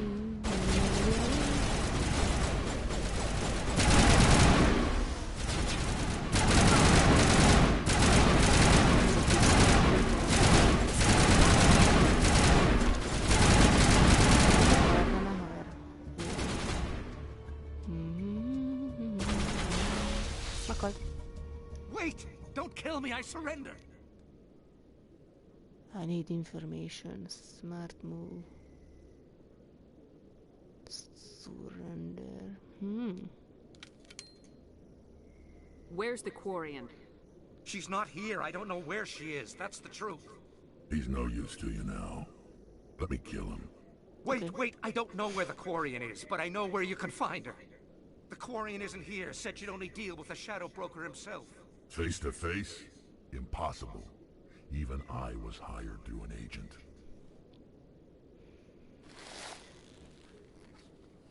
Wait! Don't kill me, I surrender! I need information. Smart move. Surrender. Where's the Quarian? She's not here. I don't know where she is. That's the truth. He's no use to you now. Let me kill him. Wait. I don't know where the Quarian is, but I know where you can find her. The Quarian isn't here. Said she'd only deal with the Shadow Broker himself. Face to face? Impossible. Even I was hired through an agent.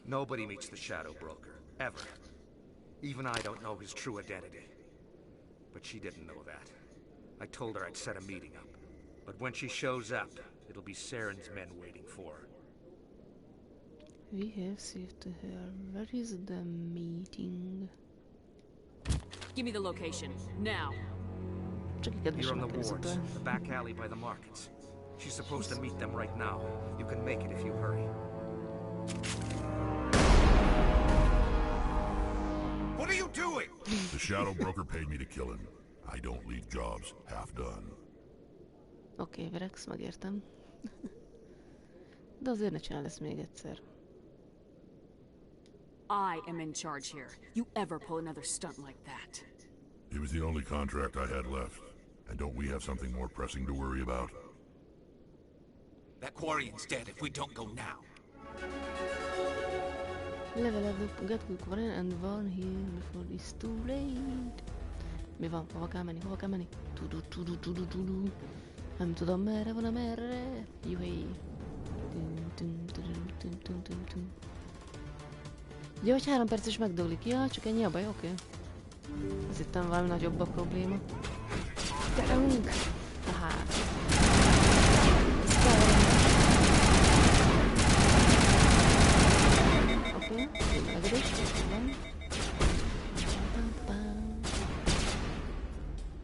Nobody meets the Shadow Broker, ever. Even I don't know his true identity. But she didn't know that. I told her I'd set a meeting up. But when she shows up, it'll be Saren's men waiting for her. We have saved her. Where is the meeting? Give me the location, now. You're on the wards, the back alley by the markets. She's supposed to meet them right now. You can make it if you hurry. What are you doing? The Shadow Broker paid me to kill him. I don't leave jobs half done. Oké, Vrex, megértem. De azért ne csinálj ezt még egyszer. I am in charge here. You ever pull another stunt like that? It was the only contract I had left. And don't we have something more pressing to worry about? That Quarian's dead if we don't go now. Level up the get good Quarian and warn here before it's too late. Mi van? Hova kell menni? Hova kell menni? Tudu. Nem tudom merre van, merre. Juhé. Jó, hogy 3 perc is megdőlik. Ja, csak ennyi a baj, oké. Ez itt valami nagyobb a probléma. Gyerünk! Tehát. Oké, megörös, van.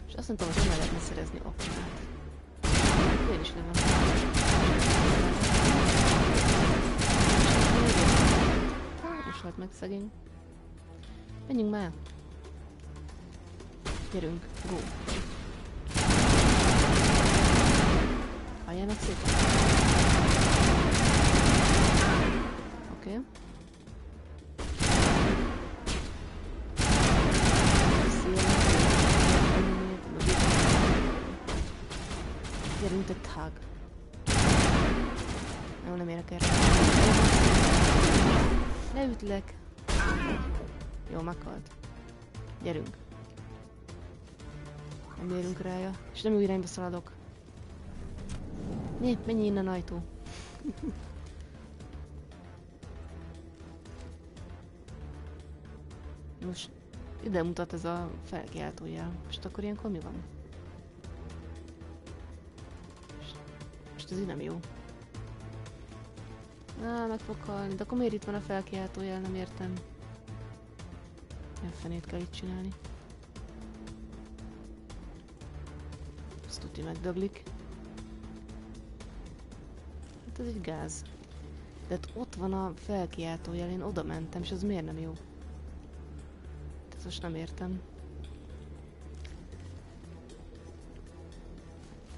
És azt mondtam, hogy nem lehetne szerezni oknát. Én is levem. Most halt meg szegény. Menjünk már! Gyerünk, go! Halljának szépen! Oké. Szia! mint egy thug. Jó, nem érek erre. Leütlek. Jó, meghalt. Gyerünk. Nem érünk rája. És nem jó irányba szaladok. Menj innen, ajtó. Most ide mutat ez a felkiáltójel. Most akkor ilyenkor mi van? Most ez így nem jó. Meg fog halni. De akkor miért itt van a felkiáltójel? Nem értem. Ilyen fenét kell itt csinálni. Ezt tuti megdöglik. Hát ez egy gáz. De hát ott van a felkiáltójel, én oda mentem, és az miért nem jó? Tehát most nem értem.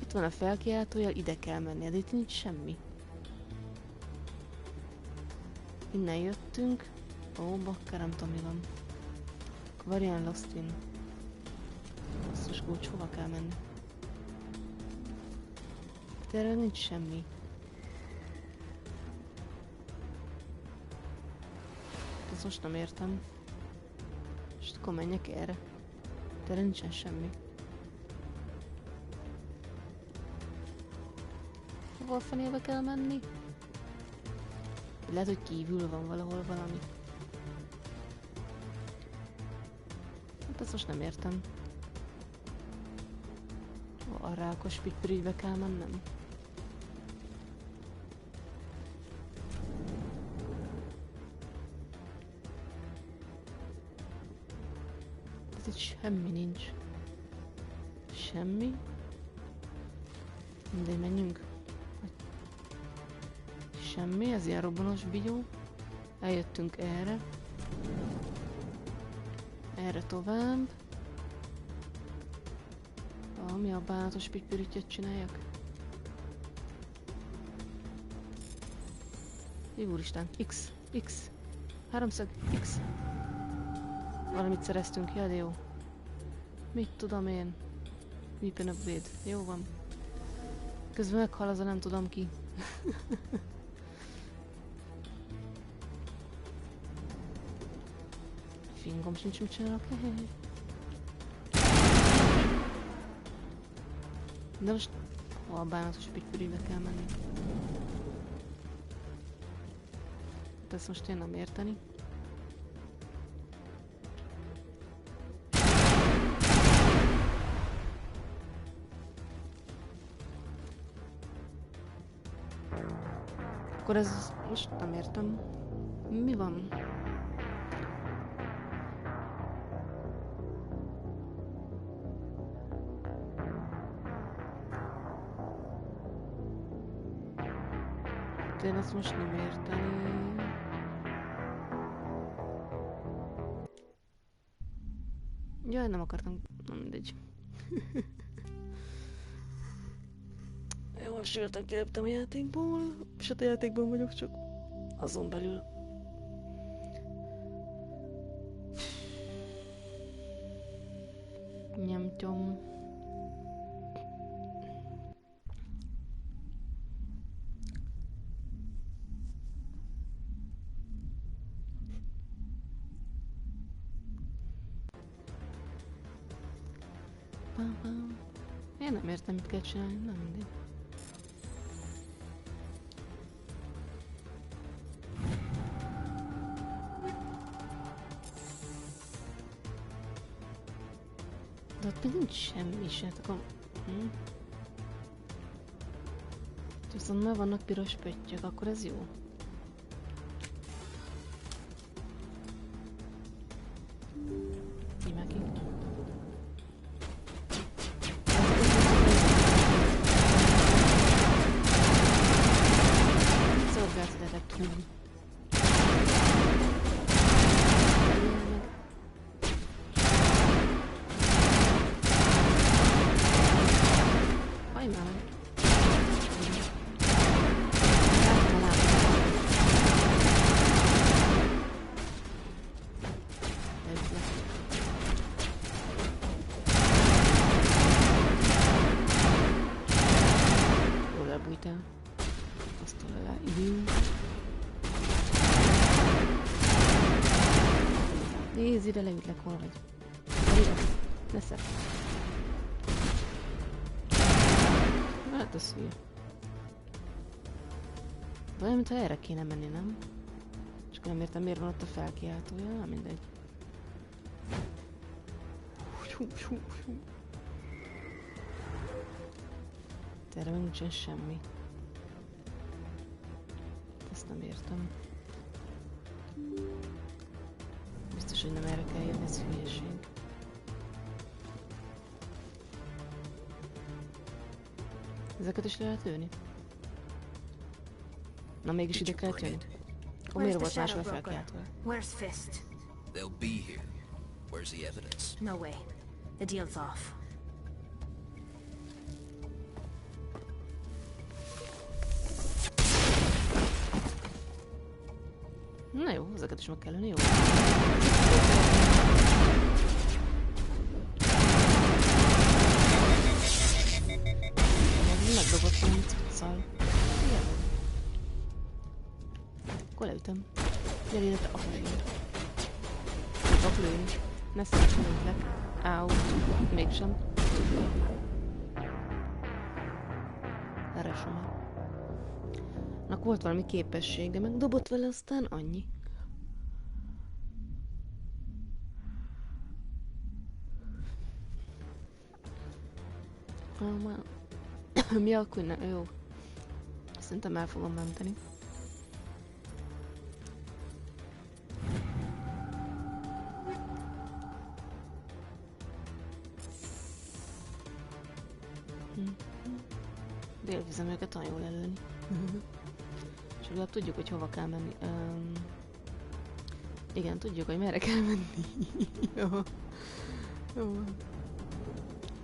Itt van a felkiáltójel, ide kell menni, de itt nincs semmi. Innen jöttünk. Ó, bakker, nem tudom mi van. Varian Lost in. Basszus kulcs, hova kell menni? De erről nincs semmi. Ezt most nem értem. És akkor menjek erre. De erre nincsen semmi. Hova a fenébe kell menni? Lehet, hogy kívül van valahol valami. Hát ezt most nem értem. A rákos pitpirigybe kell mennem. Tehát itt semmi nincs. Semmi. Mindegy, menjünk. Semmi, ez ilyen robbanos bigyó. Eljöttünk erre. Erre tovább. Mi a bánatos pitpirityet csináljak? Jó úristen, X. Háromszög, X. Valamit szereztünk, ja, de jó. Mit tudom én? Weapon upgrade, jó van. Közben meghal az a nem tudom ki. Fingom sincs, mit csinálok. De most a bánatos pitpiribe kell menni. De ezt most én nem érteni. Akkor ez most nem értem. Mi van? Én ezt most nem érteni. Jaj, nem akartam. Nem mindegy. Jó, most jöttem, kiléptem a játékból. És a játékban vagyok, csak azon belül. Nyomtyom. Én nem értem, mit kell csinálni, nem mindegy. De ott még nincs semmi se, akkor... Viszont már vannak piros pöttyök, akkor ez jó. fújt el. Azt alá idő. Nézd, ide leütlek, hol vagy. Ide, ne szedd. Hát ez hülye. Olyan, mintha erre kéne menni, nem? Csak nem értem, miért van ott a felkiáltója, na mindegy. Erre meg nincsen semmi. Ezt nem értem. Biztos, hogy nem erre kell jönni, ez hülyeség. Ezeket is le lehet lőni? Na mégis ide kell jönni. Akkor miért volt másra felkiáltva? Where's Fist? They'll be here. Where's the evidence? No way. The deal's off. Na jó, ezeket is meg kell lőni, jó? Megdobott valami cuccal. Igen. Akkor leütöm. Gyere ide, te akarjön. Nem tudok lőni. Ne szétülőtlek. Áú. Mégsem. Erre sem el. Nak volt valami képesség, de megdobott vele, aztán annyi. Mi akkor ne? Jó. Szerintem el fogom menteni. Délvizemőket olyan jól előni. És legalább tudjuk, hogy hova kell menni. Igen, tudjuk, hogy merre kell menni. Jó. Jó.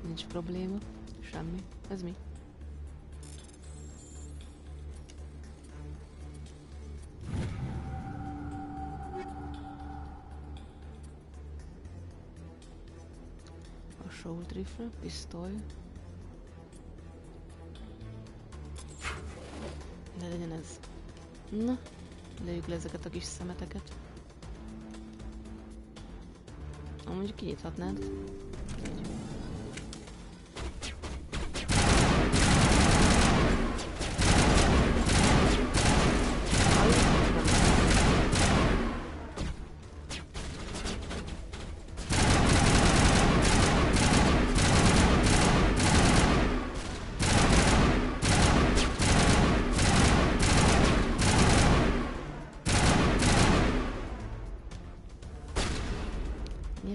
Nincs probléma. Semmi. Ez mi? Assault rifle, pisztoly. De legyen ez. Na, lőjük le ezeket a kis szemeteket. Amúgy kinyithatnád. Így.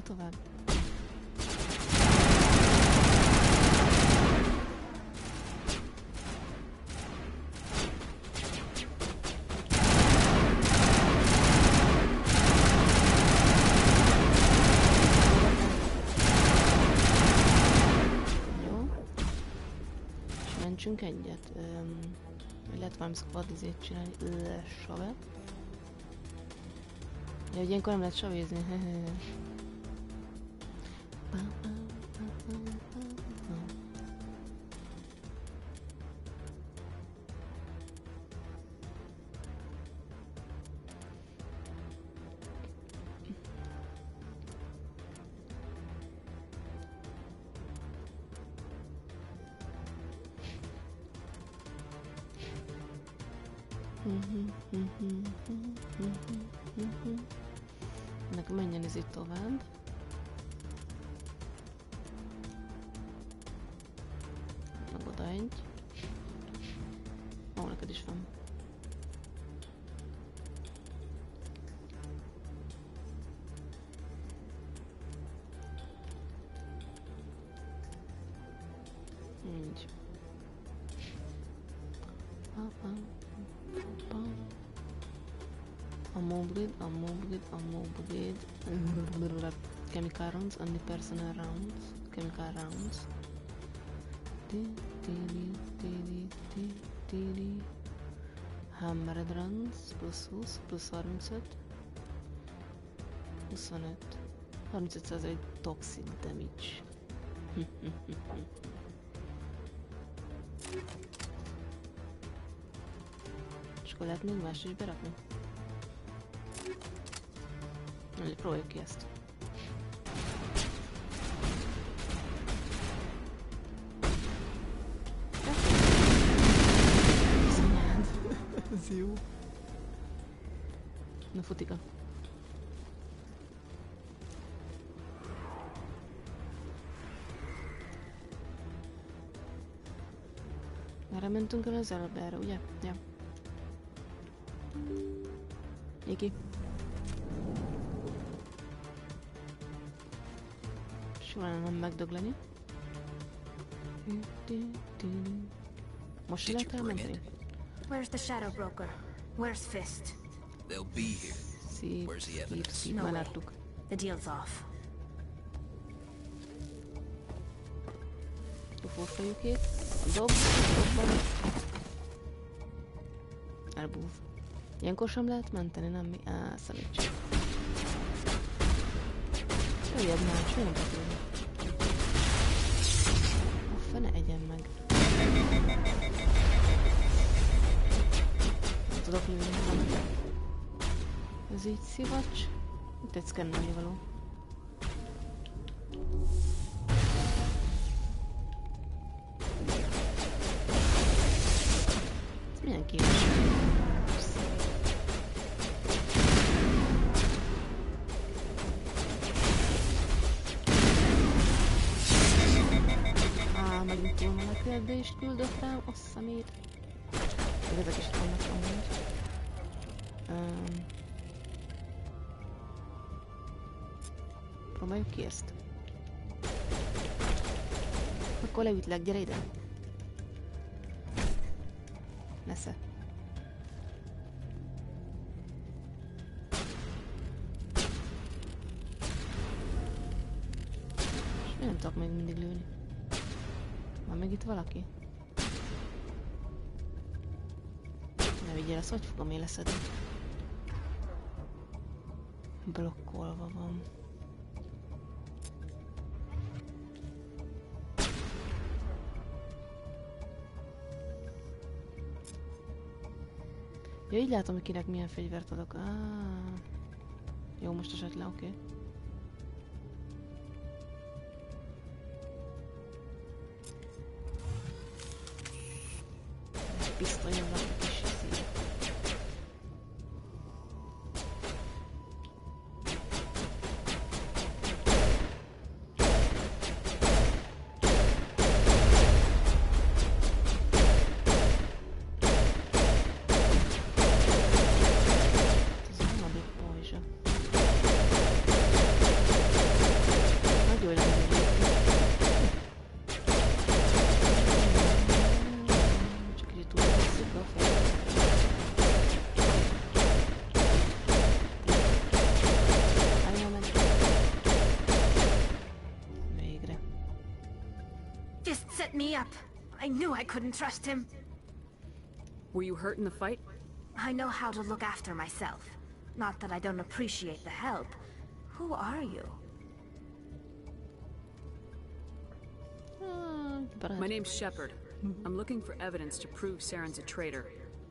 Tovább. Jó. És mentsünk egyet. Lehet valami squad-izét csinálni. Save. Ja, hogy ilyenkor nem lehet savézni. Ennek menjen ez itt tovább. Meg oda egy. Ó, neked is van. Így. Ammo blade. Chemical rounds, only personal rounds. Chemical rounds. Hammered rounds, plusz 20, plusz 35. 25. 35% toxic damage. És akkor lehet még más is berakni. Próbáljuk ki ezt. Ez jó. Na futika. Erre mentünk el az előbb erre, ugye? Ja. Iki. Soha nem megdögleni. Most lehet elmenteni? Where's the shadow broker? Where's Fist? They'll be here. Where's the evidence? No way. The deal's off. Fejükét. Dobban. Elbúv. Ilyenkor sem lehet menteni, nem mi? Szemíts. Jöjjed már, és nem tetőle. A fene egyen meg. Nem tudok lőni, hanem. Ez így szivacs. Itt egy szkennelni való. Ez milyen kínos? Megint túl menekülbe is küldött rám a szemét. Még ezek is itt vannak amúgy. Próbáljuk ki ezt. Akkor leütlek, gyere ide. Nesze. És nem tudok még mindig lőni. Van még itt valaki? Ne vigyél, ezt hogy fogom én leszedni? Blokkolva van. Ja, így látom, hogy kinek milyen fegyvert adok. Jó, most esett le, oké. Pisztolyon van a kis szív. Me up. I knew I couldn't trust him. Were you hurt in the fight? I know how to look after myself. Not that I don't appreciate the help. Who are you? My name's Shepard. I'm looking for evidence to prove Saren's a traitor.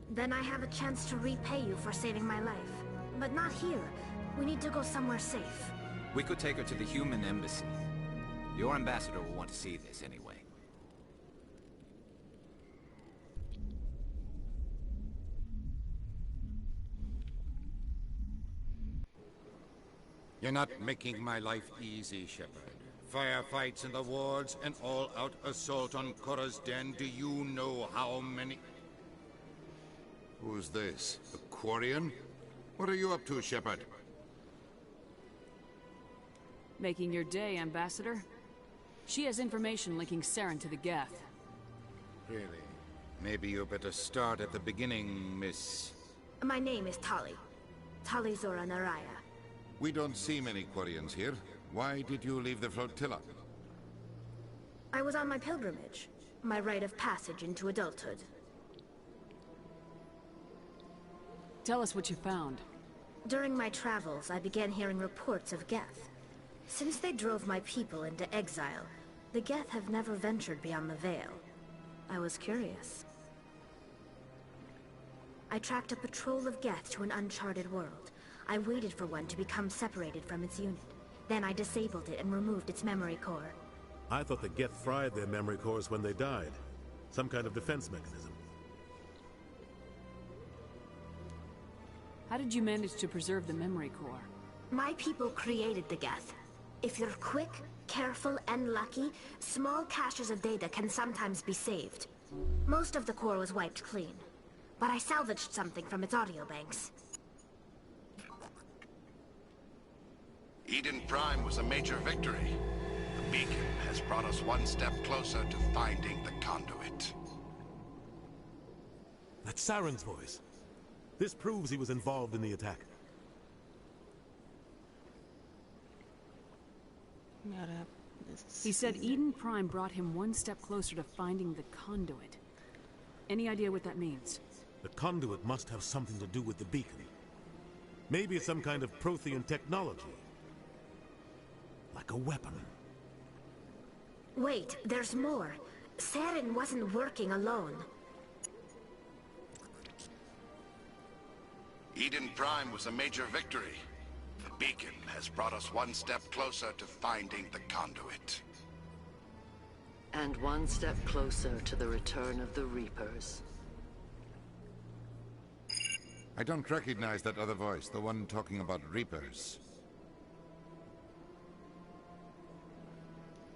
Then I have a chance to repay you for saving my life. But not here. We need to go somewhere safe. We could take her to the human embassy. Your ambassador will want to see this anyway. You're not making my life easy, Shepard. Firefights in the wards, an all-out assault on Korra's den. Do you know how many... Who's this? A Quarian? What are you up to, Shepard? Making your day, Ambassador. She has information linking Saren to the Geth. Really? Maybe you better start at the beginning, Miss... My name is Tali. Tali Zora Naraya. We don't see many Quarians here. Why did you leave the flotilla? I was on my pilgrimage. My rite of passage into adulthood. Tell us what you found. During my travels, I began hearing reports of Geth. Since they drove my people into exile, the Geth have never ventured beyond the Veil. I was curious. I tracked a patrol of Geth to an uncharted world. I waited for one to become separated from its unit. Then I disabled it and removed its memory core. I thought the Geth fried their memory cores when they died. Some kind of defense mechanism. How did you manage to preserve the memory core? My people created the Geth. If you're quick, careful, and lucky, small caches of data can sometimes be saved. Most of the core was wiped clean, but I salvaged something from its audio banks. Eden Prime was a major victory. The beacon has brought us one step closer to finding the conduit. That's Saren's voice. This proves he was involved in the attack. He said Eden Prime brought him one step closer to finding the conduit. Any idea what that means? The conduit must have something to do with the beacon. Maybe it's some kind of Prothean technology. Like a weapon. Wait, there's more. Saren wasn't working alone. Eden Prime was a major victory. The beacon has brought us one step closer to finding the conduit. And one step closer to the return of the Reapers. I don't recognize that other voice, the one talking about Reapers.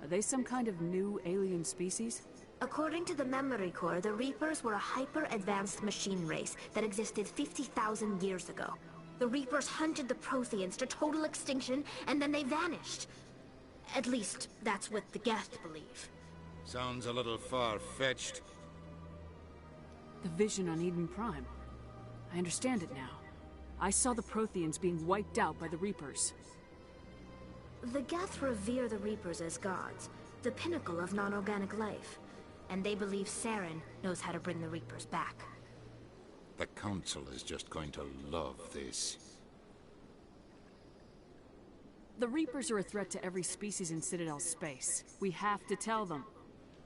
Are they some kind of new alien species? According to the memory core, the Reapers were a hyper-advanced machine race that existed 50,000 years ago. The Reapers hunted the Protheans to total extinction, and then they vanished. At least, that's what the Geth believe. Sounds a little far-fetched. The vision on Eden Prime. I understand it now. I saw the Protheans being wiped out by the Reapers. The Geth revere the Reapers as gods, the pinnacle of non-organic life. And they believe Saren knows how to bring the Reapers back. The Council is just going to love this. The Reapers are a threat to every species in Citadel space. We have to tell them.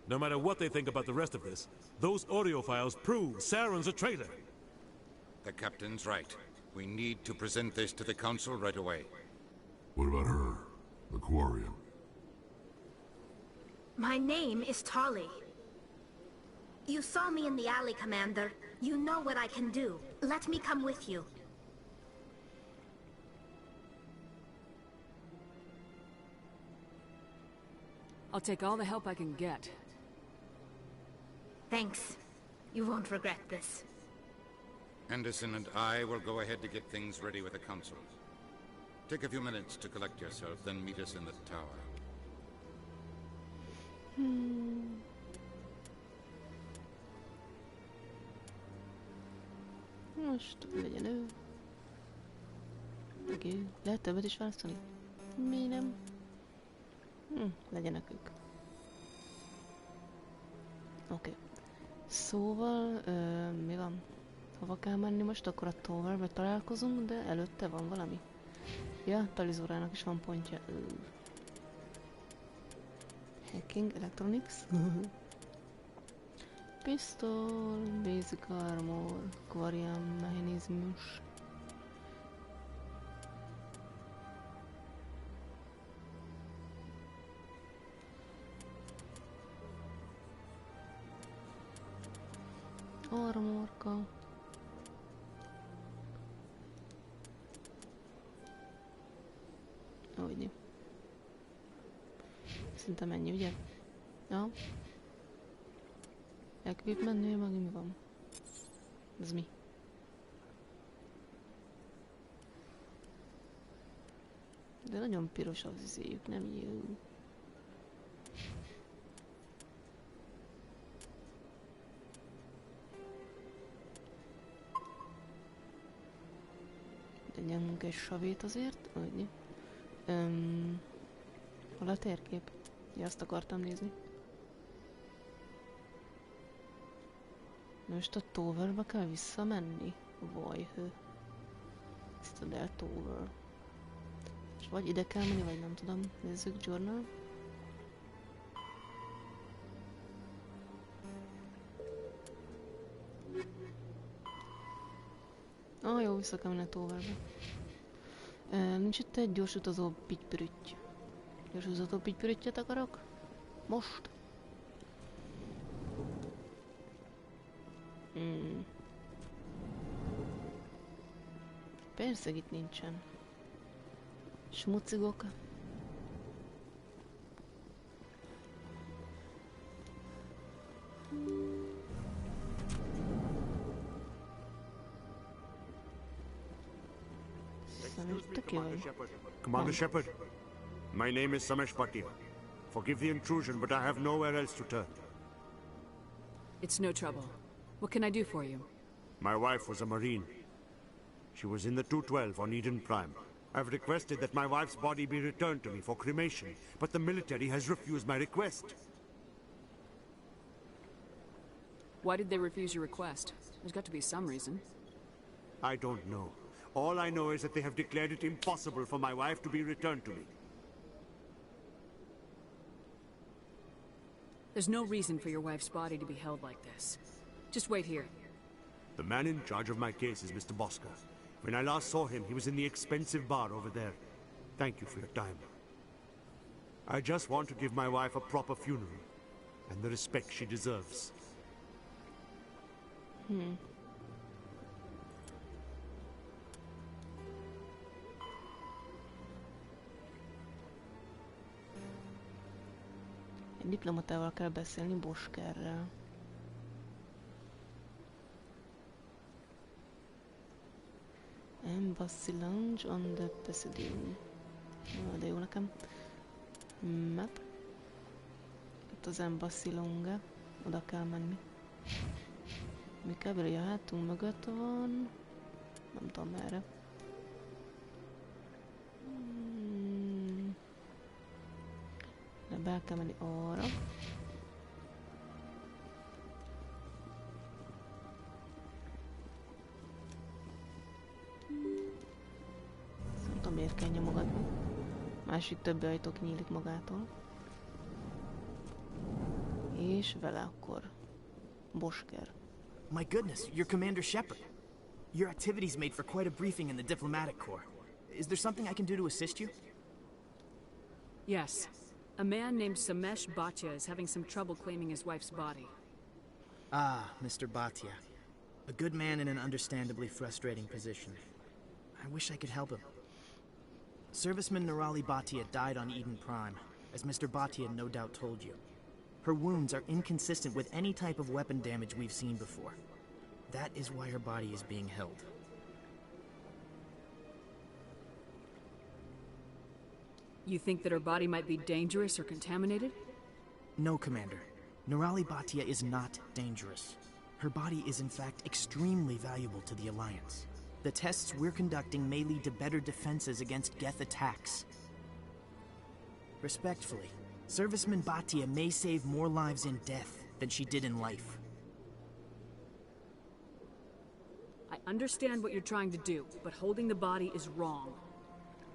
No matter what they think about the rest of this, those audio files prove Saren's a traitor. The Captain's right. We need to present this to the Council right away. What about her? The Quarian? My name is Tali. You saw me in the alley, Commander. You know what I can do. Let me come with you. I'll take all the help I can get. Thanks. You won't regret this. Anderson and I will go ahead to get things ready with the Council. Take a few minutes to collect yourself, then meet us in the tower. Most legyen ő. Oké, lehet többet is választani? Mi nem? Legyenek ők. Oké. Szóval, mi van? Hova kell menni most? Akkor a Towerbe találkozunk, de előtte van valami. Ja, Talizórának is van pontja. Hacking, Electronics. Pistol, Basic Armor, Quarian Mechanizmus. Armorka. Hogyne. Szinte mennyi, ugye? Ja. Equipmentnél meg mi van? Ez mi? De nagyon piros az izéjük, nem jó. De nyomunk egy savét azért, úgy. Hol a térkép? Ja, azt akartam nézni. Most a Towerba kell visszamenni? Vajhő. Ezt a Del Tower. És vagy ide kell menni, vagy nem tudom. Nézzük, journal. Jó, vissza kell menni tovább. Nincs itt egy gyors utazó pittypürütty. Gyors utazó pittypürüttyet akarok? Most? Persze itt nincsen. Smucigok. Commander Shepard, my name is Samesh Bhatia. Forgive the intrusion, but I have nowhere else to turn. It's no trouble. What can I do for you? My wife was a Marine. She was in the 212 on Eden Prime. I've requested that my wife's body be returned to me for cremation, but the military has refused my request. Why did they refuse your request? There's got to be some reason. I don't know. All I know is that they have declared it impossible for my wife to be returned to me. There's no reason for your wife's body to be held like this. Just wait here. The man in charge of my case is Mr. Bosca. When I last saw him, he was in the expensive bar over there. Thank you for your time. I just want to give my wife a proper funeral, and the respect she deserves. Egy diplomatával kell beszélni, Boskerrel. Embassy Lounge on the Pasadena. De jó nekem. Map. Itt az Embassy Lounge. Oda kell menni. Mi kb. A hátunk mögött van. Nem tudom merre. De be kell menni arra. Nem tudom, miért kell nyomogatni. Másik többi ajtók nyílik magától. És vele akkor Bosker. My goodness, you're Commander Shepard. Your activities made for quite a briefing in the diplomatic corps. Is there something I can do to assist you? Yes. A man named Samesh Bhatia is having some trouble claiming his wife's body. Ah, Mr. Bhatia. A good man in an understandably frustrating position. I wish I could help him. Serviceman Nirali Bhatia died on Eden Prime, as Mr. Bhatia no doubt told you. Her wounds are inconsistent with any type of weapon damage we've seen before. That is why her body is being held. You think that her body might be dangerous or contaminated? No, Commander. Nirali Bhatia is not dangerous. Her body is in fact extremely valuable to the Alliance. The tests we're conducting may lead to better defenses against Geth attacks. Respectfully, Serviceman Bhatia may save more lives in death than she did in life. I understand what you're trying to do, but holding the body is wrong.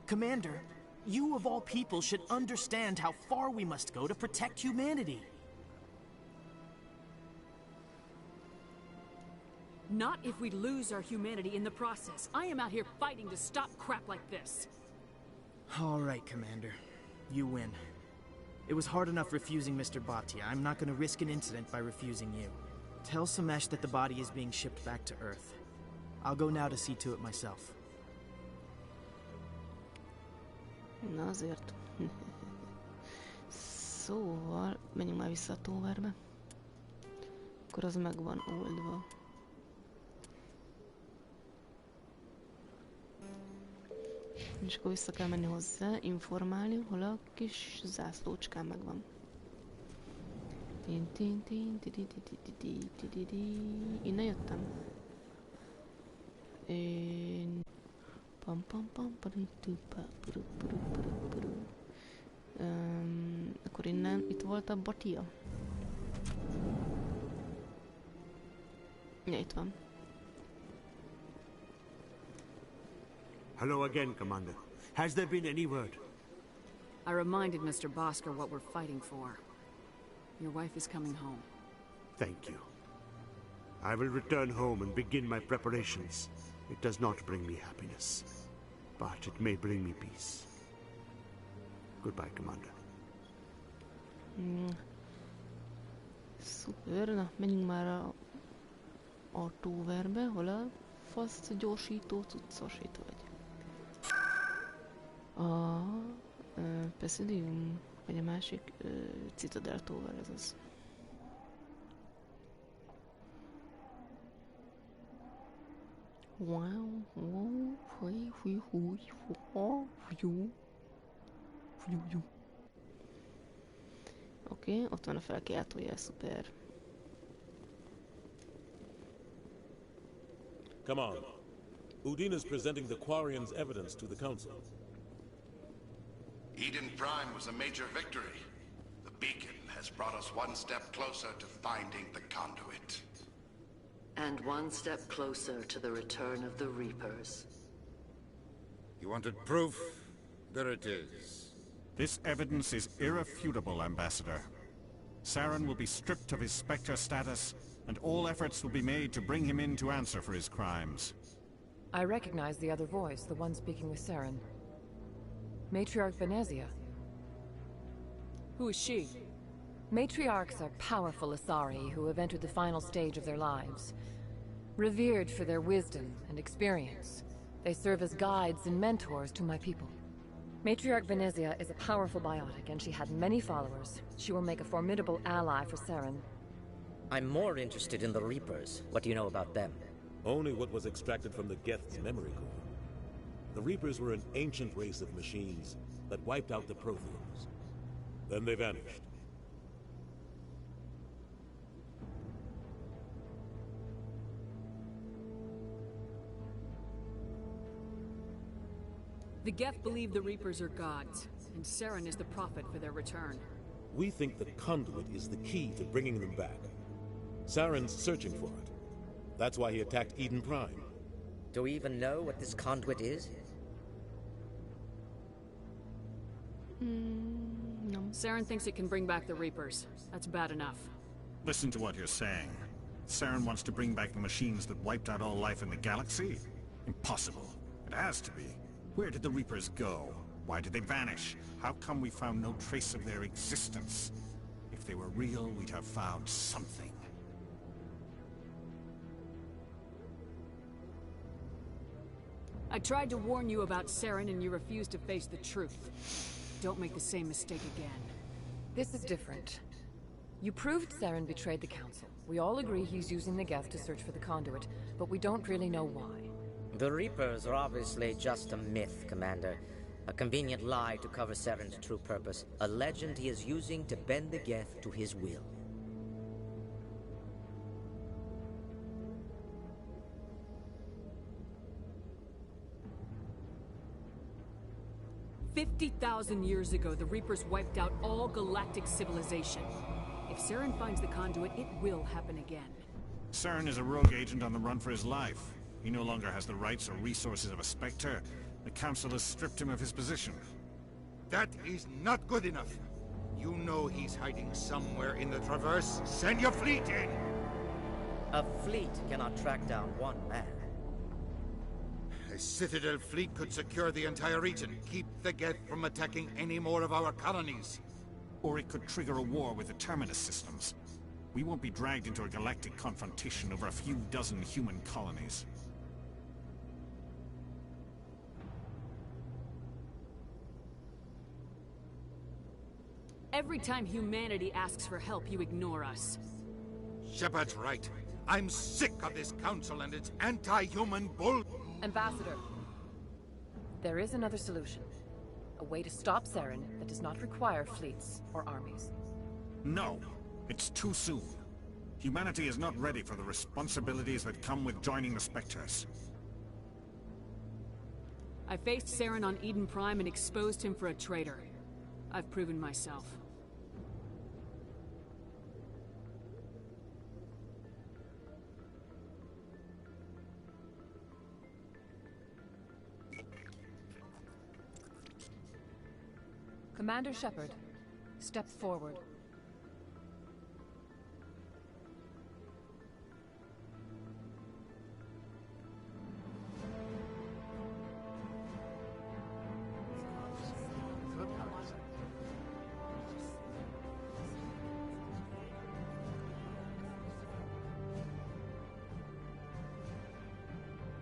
Commander, you of all people should understand how far we must go to protect humanity. Not if we lose our humanity in the process. I am out here fighting to stop crap like this. All right, Commander. You win. It was hard enough refusing Mr. Bhatia. I'm not going to risk an incident by refusing you. Tell Samesh that the body is being shipped back to Earth. I'll go now to see to it myself. Na azért. Szóval, menjünk már vissza a tóverbe. Akkor az meg van oldva. És akkor vissza kell menni hozzá, informálni, hol a kis zászlócskán megvan. Innen jöttem. Akkor innen, itt volt a Bhatia. Ja, itt van. Hello again, Commander. Has there been any word? I reminded Mr. Bosker what we're fighting for. Your wife is coming home. Thank you. I will return home and begin my preparations. It does not bring me happiness, but it may bring me peace. Goodbye, Commander. Szuper, na, menjünk már a autóverbe, hol a fasz gyorsító, cuccosító vagy. A Presidium, vagy a másik Citadel Tower, ez az. Oké, ott van a felkiáltójel, szuper. Come on. Udina's presenting the Quarians' evidence to the Council. Eden Prime was a major victory. The beacon has brought us one step closer to finding the conduit. And one step closer to the return of the Reapers. You wanted proof? There it is. This evidence is irrefutable, Ambassador. Saren will be stripped of his Spectre status, and all efforts will be made to bring him in to answer for his crimes. I recognize the other voice, the one speaking with Saren. Matriarch Venezia. Who is she? Matriarchs are powerful Asari who have entered the final stage of their lives. Revered for their wisdom and experience, they serve as guides and mentors to my people. Matriarch Venezia is a powerful biotic, and she had many followers. She will make a formidable ally for Saren. I'm more interested in the Reapers. What do you know about them? Only what was extracted from the Geth's memory core. The Reapers were an ancient race of machines that wiped out the Protheans. Then they vanished. The Geth believe the Reapers are gods, and Saren is the prophet for their return. We think the conduit is the key to bringing them back. Saren's searching for it. That's why he attacked Eden Prime. Do we even know what this conduit is? No. Saren thinks it can bring back the Reapers. That's bad enough. Listen to what you're saying. Saren wants to bring back the machines that wiped out all life in the galaxy? Impossible. It has to be. Where did the Reapers go? Why did they vanish? How come we found no trace of their existence? If they were real, we'd have found something. I tried to warn you about Saren and you refused to face the truth. Don't make the same mistake again. This is different. You proved Saren betrayed the Council. We all agree he's using the Geth to search for the conduit, but we don't really know why. The Reapers are obviously just a myth, Commander. A convenient lie to cover Saren's true purpose. A legend he is using to bend the Geth to his will. "50,000 years ago, the Reapers wiped out all galactic civilization. If Saren finds the conduit, it will happen again. Saren is a rogue agent on the run for his life. He no longer has the rights or resources of a Spectre. The Council has stripped him of his position. That is not good enough. You know he's hiding somewhere in the Traverse. Send your fleet in! A fleet cannot track down one man. A Citadel fleet could secure the entire region, keep the Geth from attacking any more of our colonies. Or it could trigger a war with the Terminus systems. We won't be dragged into a galactic confrontation over a few dozen human colonies. Every time humanity asks for help, you ignore us. Shepard's right. I'm sick of this council and its anti-human bull... Ambassador, there is another solution. A way to stop Saren that does not require fleets or armies. No, it's too soon. Humanity is not ready for the responsibilities that come with joining the Spectres. I faced Saren on Eden Prime and exposed him for a traitor. I've proven myself. Commander Shepard, step forward.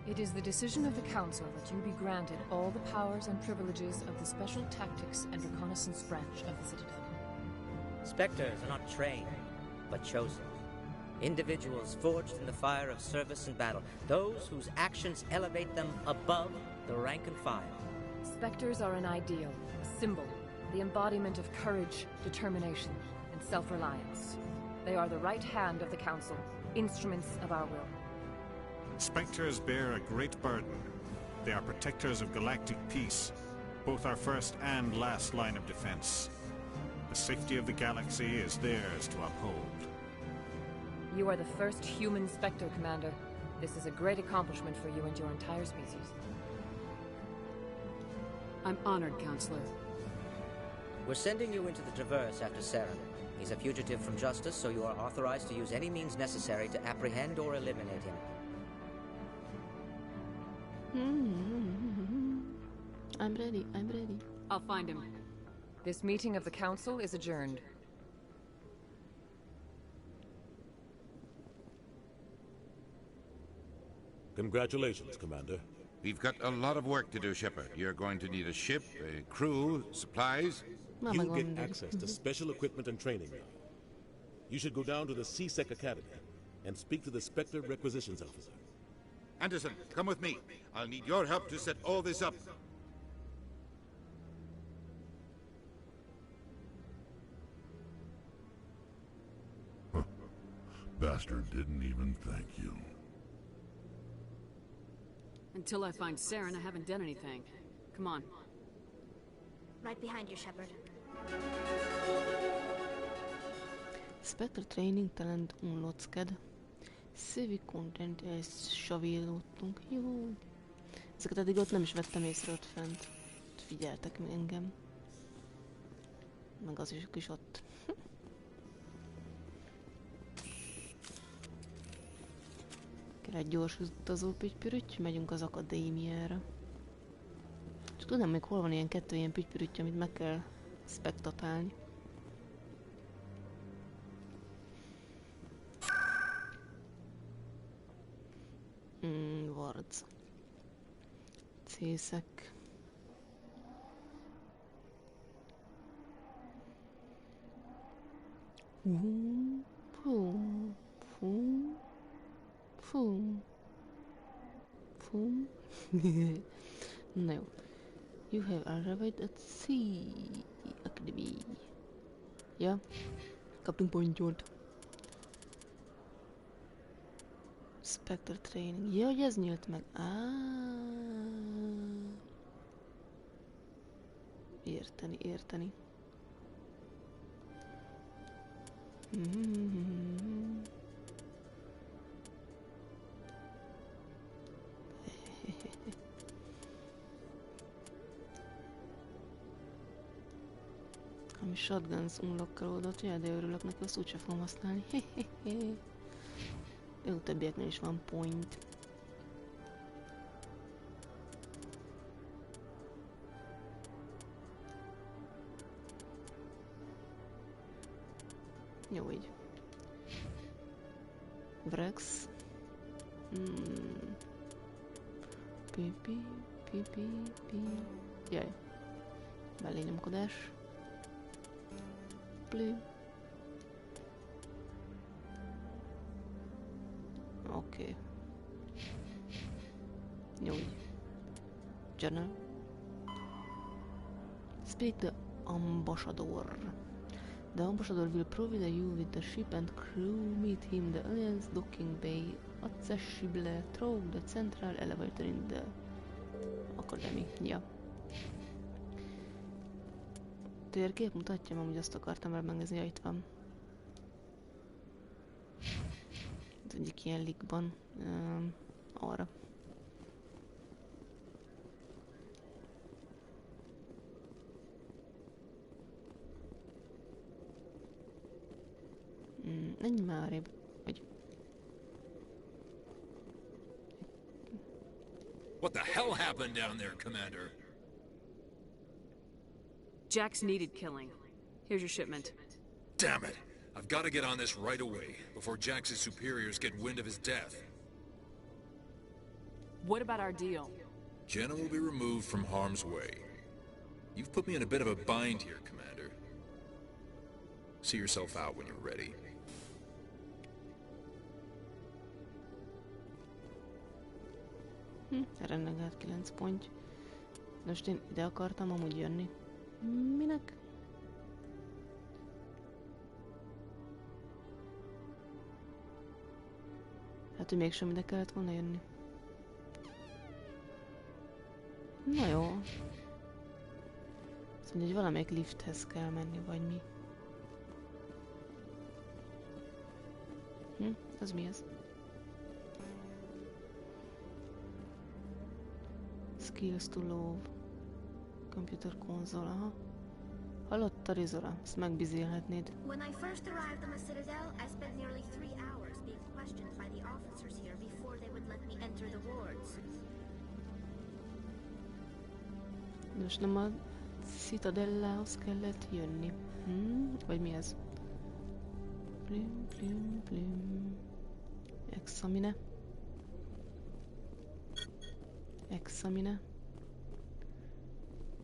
It is the decision of the Council that you be granted all the powers and privileges of the Special Tactics and Reconnaissance branch of the Citadel. Spectres are not trained, but chosen. Individuals forged in the fire of service and battle. Those whose actions elevate them above the rank and file. Spectres are an ideal, a symbol, the embodiment of courage, determination, and self-reliance. They are the right hand of the Council, instruments of our will. Spectres bear a great burden. They are protectors of galactic peace, both our first and last line of defense. The safety of the galaxy is theirs to uphold. You are the first human Spectre, Commander. This is a great accomplishment for you and your entire species. I'm honored, Counselor. We're sending you into the Traverse after Saren. He's a fugitive from justice, so you are authorized to use any means necessary to apprehend or eliminate him. I'm ready, I'm ready. I'll find him. This meeting of the Council is adjourned. Congratulations, Commander. We've got a lot of work to do, Shepard. You're going to need a ship, a crew, supplies. You get access to special equipment and training now. You should go down to the C-Sec Academy and speak to the Spectre Requisitions Officer. Anderson, come with me. I'll need your help to set all this up. Bastard didn't even thank you. Until I find Saren, I haven't done anything. Come on. Right behind you, Shepard. Spectre Training Talent unlocked. Civic Content savírlódtunk. Jó. Ezeket eddig ott nem is vettem észre ott fent. Figyeltek engem. Meg az is ott. Kell egy gyors utazó püttypürütty, megyünk az akadémiára. Csak tudom még hol van ilyen kettő ilyen püttypürütty, amit meg kell spektatálni. Wards. C-Sec. Fum. Fum. Fum. Fum. Na jó. You have arrived at C Academy. Ja. Kaptunk pontyot. Spectre Training. Ja, hogy ez nyílt meg. Érteni, érteni. Ami shotguns unlockolódott, ja, de örülök neki, azt úgyse fogom használni. Jó, többieknél is van point. Jó így. Vrex. Pipi. Jaj. Mellényomkodás. Plü. Oké. Jó így. Journal. Speak the ambassador. The ambassador will provide you with the ship and crew. Meet him the Alliance docking bay. Accessible through the central elevator in the Academy. Ja. Térkép mutatja, amúgy azt akartam el megnézni, ja, itt van. Az egyik ilyen leakban. Arra. Ennyi már arrébb. Vagy... What the hell happened down there, Commander? Jax needed killing. Here's your shipment. Damn it! I've got to get on this right away, before Jax's superiors get wind of his death. What about our deal? Jenna will be removed from harm's way. You've put me in a bit of a bind here, Commander. See yourself out when you're ready. Renegát 9 pont. Most én ide akartam amúgy jönni. Minek? Hát, hogy mégsem ide kellett volna jönni. Na jó. Azt mondja, hogy valamelyik lifthez kell menni, vagy mi. Az mi ez? Skills to love. Computer console, aha. Hallotta Rizora, ezt megbizélhetnéd. When I first arrived on the Citadel, I spent nearly 3 hours being questioned by the officers here before they would let me enter the wards. Most nem a Citadellához kellett jönni. Vagy mi ez? Plim, plim, plim. Examine. Examine.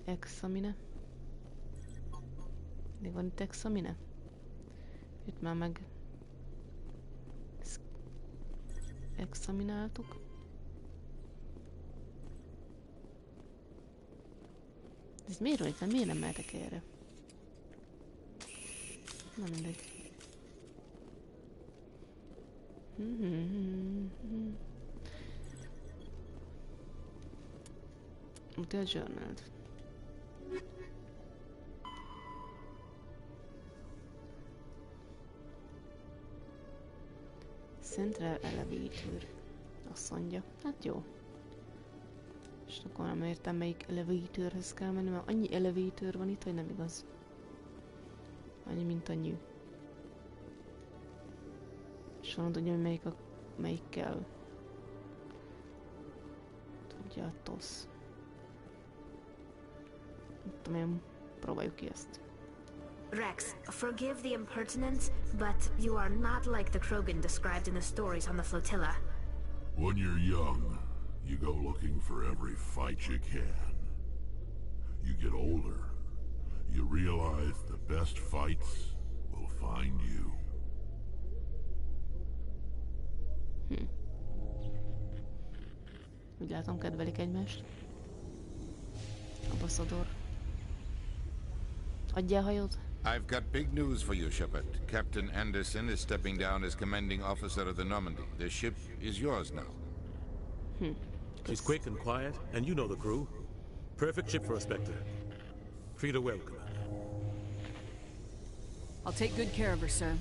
Examine. Még van itt examine? Itt már meg examináltuk. Ez miért van itt? Miért nem mehetek erre? Na mindegy. Util journal-t. Central Elevator. Azt mondja. Hát jó. És akkor nem értem, melyik elevatorhez kell menni, mert annyi elevator van itt, hogy nem igaz. Annyi, mint annyi. És van tudja, hogy melyik kell. Tudja a TOSZ. Nem tudom én, próbáljuk ki ezt. Rex, forgive the impertinence, but you are not like the Krogan described in the stories on the flotilla. When you're young, you go looking for every fight you can. You get older, you realize the best fights will find you. Úgy látom, kedvelik egymást. Ambassador. Adjál hajót. I've got big news for you, Shepard. Captain Anderson is stepping down as commanding officer of the Normandy. The ship is yours now. She's quick and quiet, and you know the crew. Perfect ship for a Spectre. Treat her well, Commander. I'll take good care of her, sir.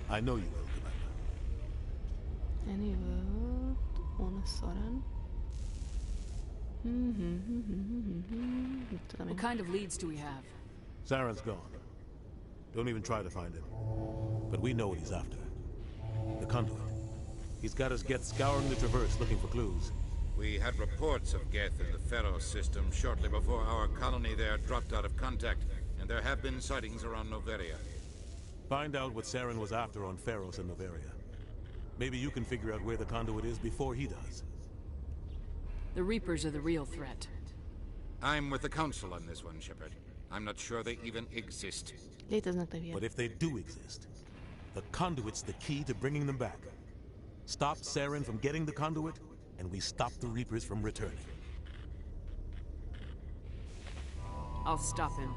I know you will, Commander. Any word on a sudden? What kind of leads do we have? Saren's gone. Don't even try to find him. But we know what he's after. The conduit. He's got us Geth scouring the Traverse looking for clues. We had reports of Geth in the Pharaoh system shortly before our colony there dropped out of contact, and there have been sightings around Noveria. Find out what Saren was after on Pharos and Noveria. Maybe you can figure out where the conduit is before he does. The Reapers are the real threat. I'm with the Council on this one, Shepard. I'm not sure they even exist. But if they do exist, the conduit's the key to bringing them back. Stop Saren from getting the conduit, and we stop the Reapers from returning. I'll stop him.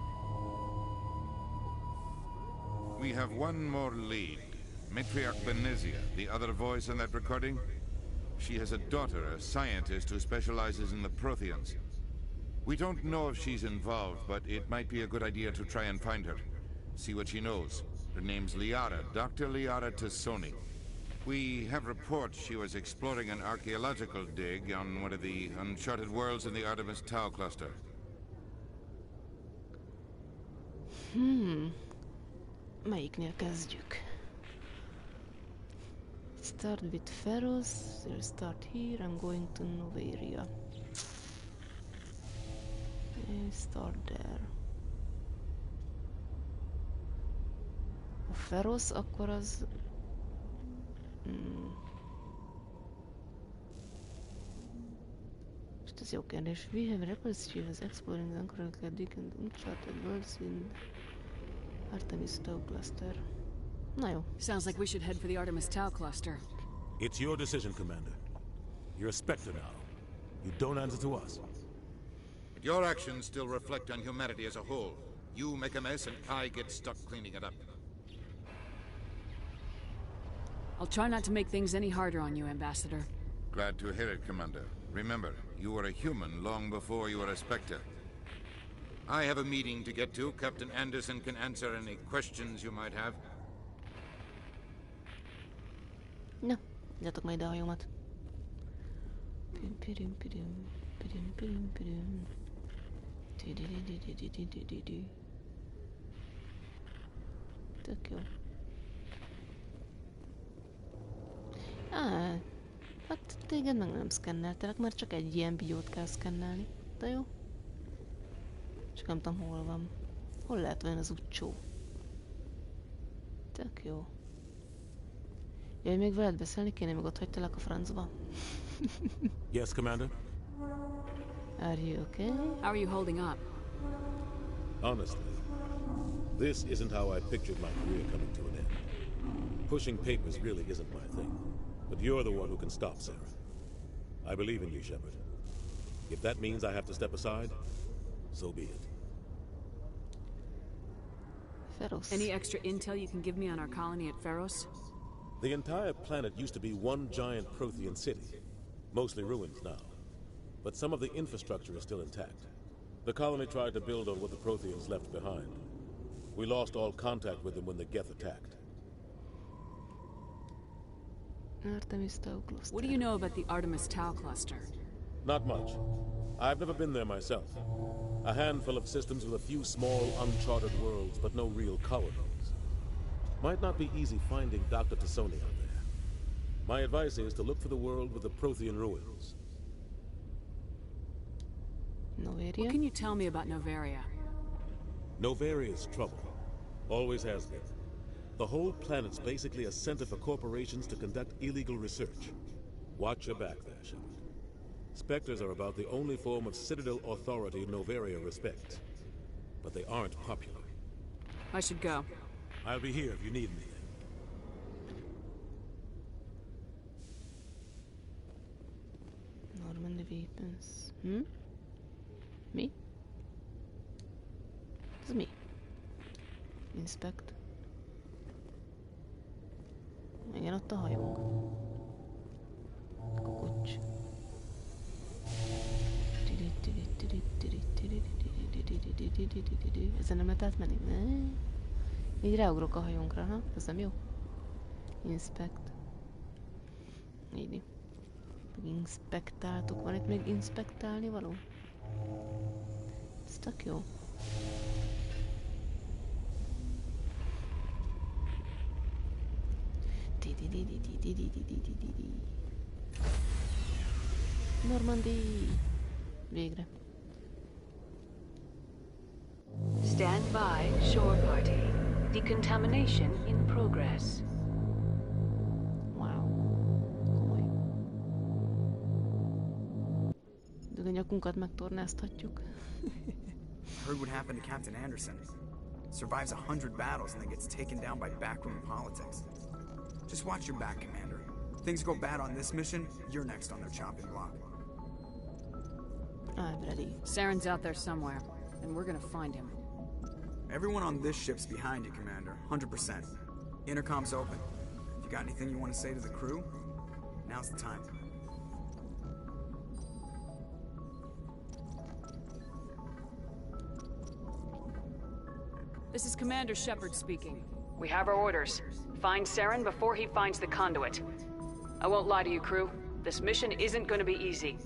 We have one more lead. Matriarch Benezia, the other voice in that recording. She has a daughter, a scientist who specializes in the Protheans. We don't know if she's involved, but it might be a good idea to try and find her. See what she knows. Her name's Liara, Dr. Liara Tassoni. We have reports she was exploring an archaeological dig on one of the uncharted worlds in the Artemis Tau cluster. Melyiknél kezdjük? Start with Pharos. We'll start here. I'm going to Noveria. Start there. A Pharos, akkor az... Ez jó kérdés. We have records she was exploring the Untitled Deacon, Uncharted Worlds in Artemis Tau Cluster. Na jó. Sounds like we should head for the Artemis Tau Cluster. It's your decision, Commander. You're a Spectre now. You don't answer to us. But your actions still reflect on humanity as a whole. You make a mess and I get stuck cleaning it up. I'll try not to make things any harder on you, Ambassador. Glad to hear it, Commander. Remember, you were a human long before you were a Spectre. I have a meeting to get to. Captain Anderson can answer any questions you might have. Na, adjatok majd ide a hajómat. Tök jó. Hát téged meg nem szkenneltelek, mert csak egy ilyen biót kell szkennelni. De jó? Csak nem tudom, hol van. Hol lehet olyan az utcsó? Tök jó. Jaj, még veled beszélni kéne, még ott hagytalak a francba. Yes, Commander? Are you okay? How are you holding up? Honestly, this isn't how I pictured my career coming to an end. Pushing papers really isn't my thing. But you're the one who can stop Sarah. I believe in you, Shepard. If that means I have to step aside, so be it. Pharos. Any extra intel you can give me on our colony at Pharos? The entire planet used to be one giant Prothean city, mostly ruins now. But some of the infrastructure is still intact. The colony tried to build on what the Protheans left behind. We lost all contact with them when the Geth attacked. Artemis Tau Cluster. What do you know about the Artemis Tau Cluster? Not much. I've never been there myself. A handful of systems with a few small, uncharted worlds, but no real colonies. Might not be easy finding Dr. Tassoni out there. My advice is to look for the world with the Prothean ruins. Novaria? What can you tell me about Novaria? Novaria's trouble. Always has been. The whole planet's basically a center for corporations to conduct illegal research. Watch your back there, Shepard. Spectres are about the only form of Citadel authority Novaria respects. But they aren't popular. I should go. I'll be here if you need anything. Normandy weapons. Me? Ez mi? Inspect. Igen, ott a hajónk. Kokocs. Ezen nem lehet átmenni? Ne. Így ráugrok a hajónkra, ha? Ez nem jó? Inspect. Így. Inspektáltuk. Van itt még inspektálni való? Ez tök jó. Normandy! Végre. Stand by, shore party. Decontamination in progress. Wow. Komoly. De a nyakunkat megtornáztatjuk. Heard what happened to Captain Anderson. Survives 100 battles and then gets taken down by backroom politics. Just watch your back, Commander. Things go bad on this mission, you're next on their chopping block. I'm ready. Saren's out there somewhere, and we're gonna find him. Everyone on this ship's behind you, Commander. 100%. Intercom's open. If you got anything you want to say to the crew, now's the time. This is Commander Shepard speaking. We have our orders. Find Saren before he finds the conduit. I won't lie to you, crew. This mission isn't gonna be easy.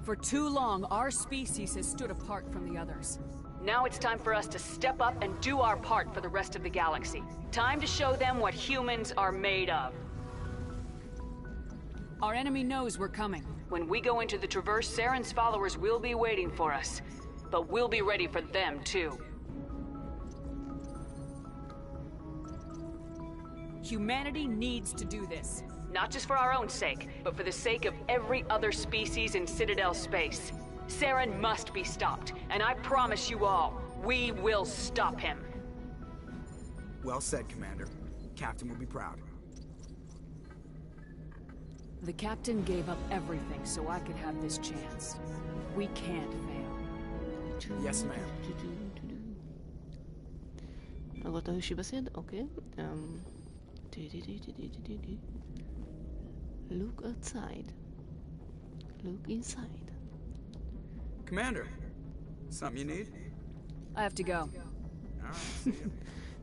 For too long, our species has stood apart from the others. Now it's time for us to step up and do our part for the rest of the galaxy. Time to show them what humans are made of. Our enemy knows we're coming. When we go into the Traverse, Saren's followers will be waiting for us. But we'll be ready for them, too. Humanity needs to do this. Not just for our own sake, but for the sake of every other species in Citadel space. Saren must be stopped, and I promise you all, we will stop him. Well said, Commander. Captain will be proud. The Captain gave up everything so I could have this chance. We can't fail. Yes, ma'am. Volt a hősi beszéd? Oké. Look outside. Look inside. Commander, something you need? I have to go. All right, see ya.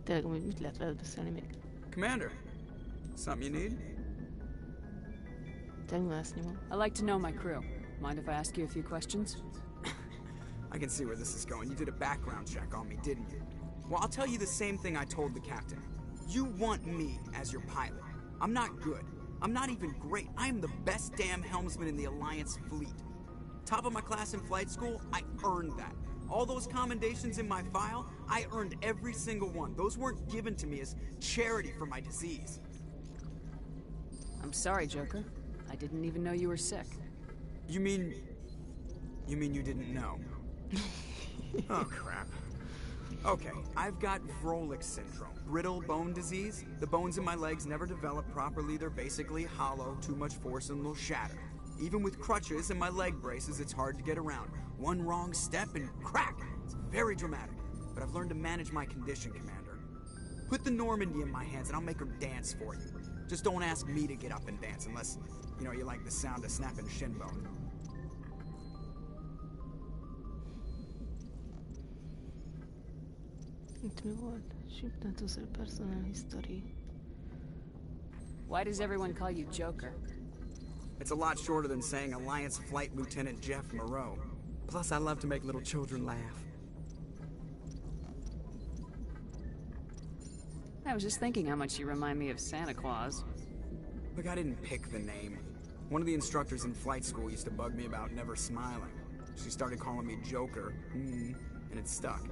Tényleg, amúgy mit lehet veled beszélni még? Commander, something you need? Tényleg más nyomom. I like to know my crew. Mind if I ask you a few questions? I can see where this is going. You did a background check on me, didn't you? Well, I'll tell you the same thing I told the captain. You want me as your pilot. I'm not good. I'm not even great. I am the best damn helmsman in the Alliance fleet. Top of my class in flight school, I earned that. All those commendations in my file, I earned every single one. Those weren't given to me as charity for my disease. I'm sorry, Joker. I didn't even know you were sick. You mean you didn't know? Oh, crap. Okay, I've got Vrolik syndrome, brittle bone disease. The bones in my legs never develop properly. They're basically hollow, too much force and they'll shatter. Even with crutches and my leg braces, it's hard to get around. One wrong step and crack! It's very dramatic. But I've learned to manage my condition, Commander. Put the Normandy in my hands and I'll make her dance for you. Just don't ask me to get up and dance unless, you know, you like the sound of snapping shin bone. Itt mi volt? Shipment user personal history. Why does everyone call you Joker? It's a lot shorter than saying Alliance Flight Lieutenant Jeff Moreau. Plus, I love to make little children laugh. I was just thinking how much you remind me of Santa Claus. Look, I didn't pick the name. One of the instructors in flight school used to bug me about never smiling. She started calling me Joker, and it stuck.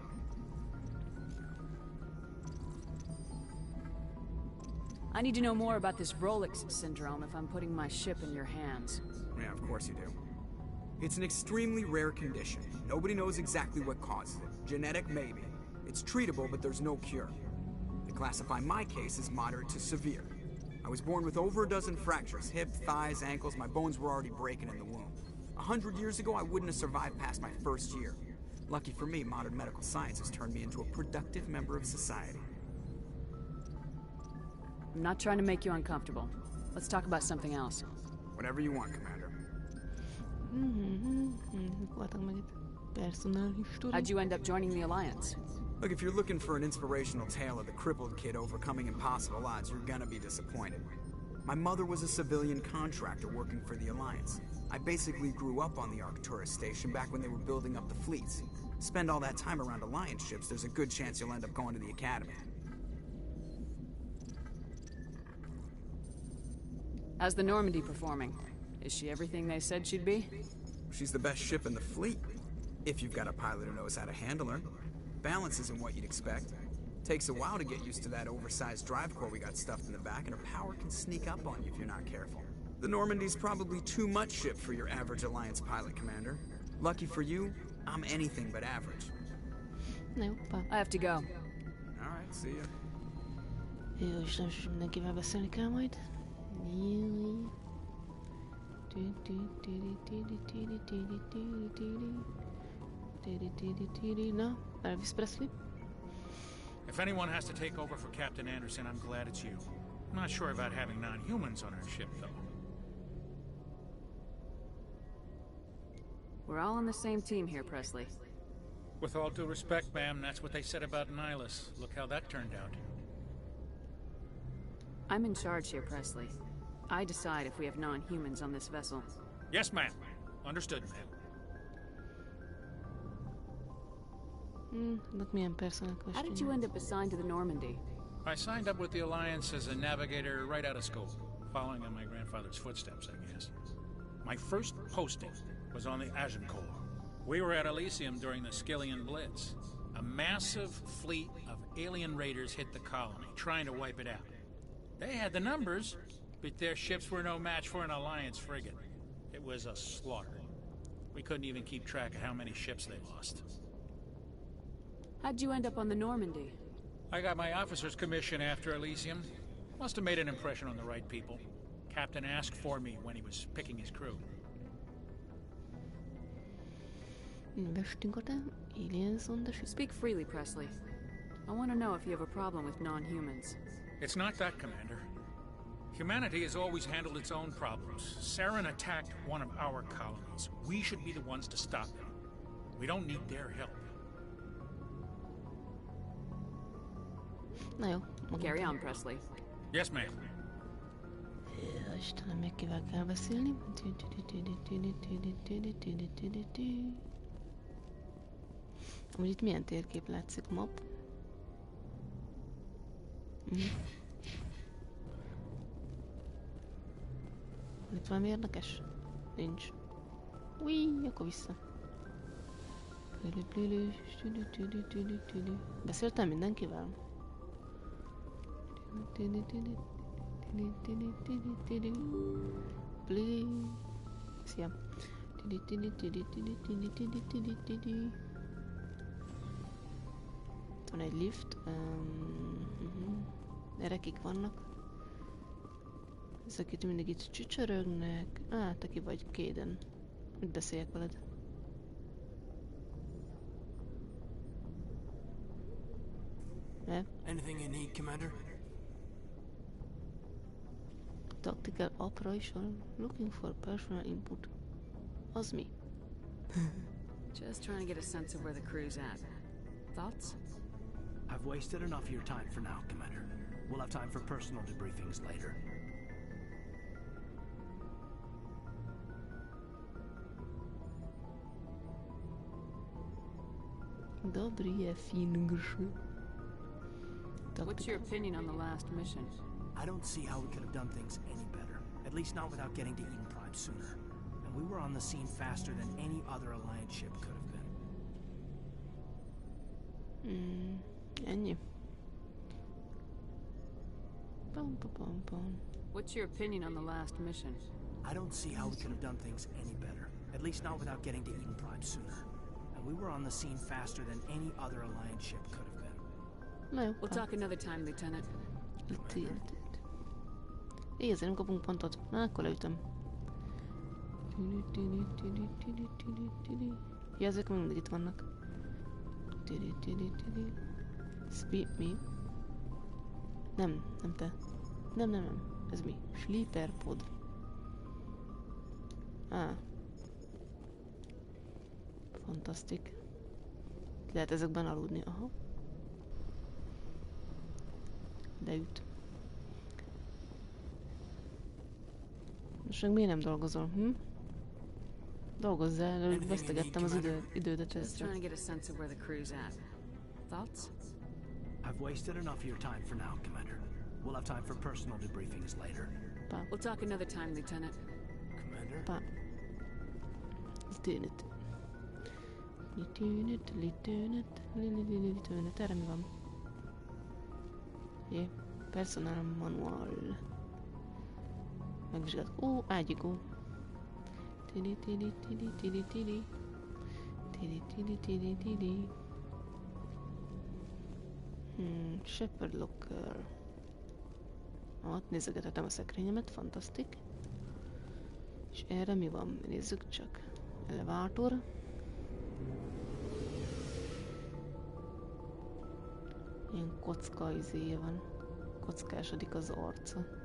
I need to know more about this Vrolik syndrome if I'm putting my ship in your hands. Yeah, of course you do. It's an extremely rare condition. Nobody knows exactly what causes it. Genetic, maybe. It's treatable, but there's no cure. They classify my case as moderate to severe. I was born with over a dozen fractures, hip, thighs, ankles. My bones were already breaking in the womb. 100 years ago, I wouldn't have survived past my first year. Lucky for me, modern medical science has turned me into a productive member of society. I'm not trying to make you uncomfortable. Let's talk about something else. Whatever you want, Commander. How'd you end up joining the Alliance? Look, if you're looking for an inspirational tale of the crippled kid overcoming impossible odds, you're gonna be disappointed. My mother was a civilian contractor working for the Alliance. I basically grew up on the Arcturus station back when they were building up the fleets. Spend all that time around Alliance ships, there's a good chance you'll end up going to the Academy. How's the Normandy performing? Is she everything they said she'd be? She's the best ship in the fleet, if you've got a pilot who knows how to handle her. Balance isn't what you'd expect. Takes a while to get used to that oversized drive core we got stuffed in the back, and her power can sneak up on you if you're not careful. The Normandy's probably too much ship for your average Alliance pilot, Commander. Lucky for you, I'm anything but average. I have to go. Alright, see ya. Jó, és nem is mindenkivel beszélni kell majd. No, Elvis Presley. If anyone has to take over for Captain Anderson, I'm glad it's you. I'm not sure about having non-humans on our ship, though. We're all on the same team here, Presley. With all due respect, ma'am, that's what they said about Nihilus. Look how that turned out. I'm in charge here, Presley. I decide if we have non-humans on this vessel. Yes, ma'am. Understood, ma'am. Look me in personal question. How did you end up assigned to the Normandy? I signed up with the Alliance as a navigator right out of school, following in my grandfather's footsteps, I guess. My first posting was on the Agincourt. We were at Elysium during the Skillian Blitz. A massive fleet of alien raiders hit the colony, trying to wipe it out. They had the numbers, but their ships were no match for an Alliance frigate. It was a slaughter. We couldn't even keep track of how many ships they lost. How'd you end up on the Normandy? I got my officer's commission after Elysium. Must have made an impression on the right people. Captain asked for me when he was picking his crew. Speak freely, Presley. I want to know if you have a problem with non-humans. It's not that, Commander. Humanity has always handled its own problems. Saren attacked one of our colonies. We should be the ones to stop them. We don't need their help. Na jó. Carry on, Presley. Yes, ma'am. Istenem, még kivel kell beszélni? Amúgy itt milyen térkép látszik? Map? Itt valami érdekes? Nincs. Új, akkor vissza. Beszéltem mindenkivel? Szia. Van egy lift. Erekik vannak. Ezek itt mindig itt csücsörögnek. Te ki vagy, Kéden. Úgy beszéljek veled. Anything you need, Commander? Tactical operation. Looking for personal input. Az mi? Just trying to get a sense of where the crew's at. Thoughts? I've wasted enough of your time for now, Commander. We'll have time for personal debriefings later. What's your opinion on the last mission? I don't see how we could have done things any better. At least not without getting to Eden Prime sooner. And we were on the scene faster than any other Alliance ship could have been. Ennyi. What's your opinion on the last mission? I don't see how we could have done things any better. At least not without getting to Eden Prime sooner. And we were on the scene faster than any other Alliance ship could have been. We'll talk another time, Lieutenant. Ezért nem kapunk pontot. Na, akkor leütöm. Ja, ezek mindig itt vannak. Speed me. Nem te. Nem. Ez mi? Sleeper pod. Fantasztik. Lehet ezekben aludni. Aha. Leüt. Most meg miért nem dolgozol? Dolgozzál, előbb vesztegettem az idődet ezzel. I've wasted enough of your time for now, Commander. We'll have time for personal debriefings later. We'll talk another time, Lieutenant. Commander? Let's do it. Erre mi van? Jé, personal manual. Megvizsgált. Ágyigó. Shepard locker. Ott nézegethetem a szekrényemet, fantasztik. És erre mi van? Nézzük csak. Elevátor. Ilyen kocka izéje van. Kockásodik az arca.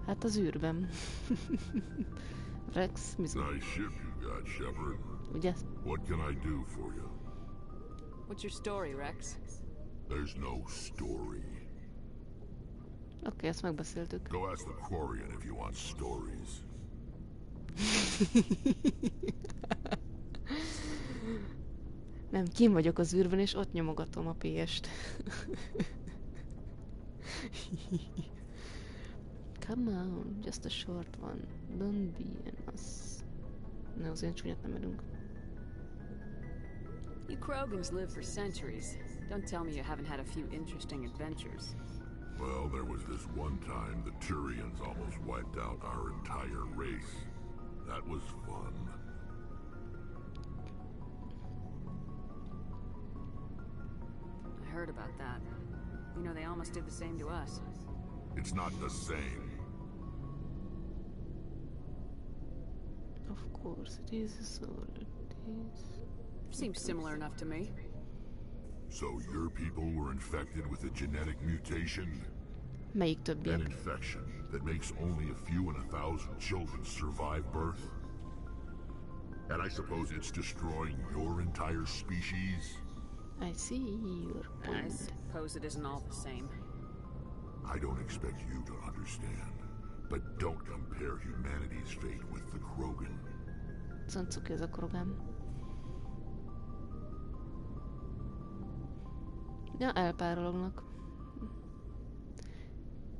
Hát az űrben. Rex, nice ship you got, Shepard. Ugye? What can I do for you? What's your story, Rex? There's no story. Oké, ezt megbeszéltük. Go ask the Quarian if you want stories. Nem, kim vagyok az űrben, és ott nyomogatom a PS-t. Come on, just a short one. Don't be an ass. Ne, azért csúnyat nem merünk. You Krogans live for centuries. Don't tell me you haven't had a few interesting adventures. Well, there was this one time the Turians almost wiped out our entire race. That was fun. I heard about that. You know, they almost did the same to us. It's not the same. Of course, it is so it is. Seems similar enough to me. So your people were infected with a genetic mutation? Melyik többiek? An infection that makes only a few in 1,000 children survive birth? And I suppose it's destroying your entire species? I see your point. I suppose it isn't all the same. I don't expect you to understand, but don't compare humanity's fate with the Krogan. Zancuk ez a Krogan. Ja, elpárolognak.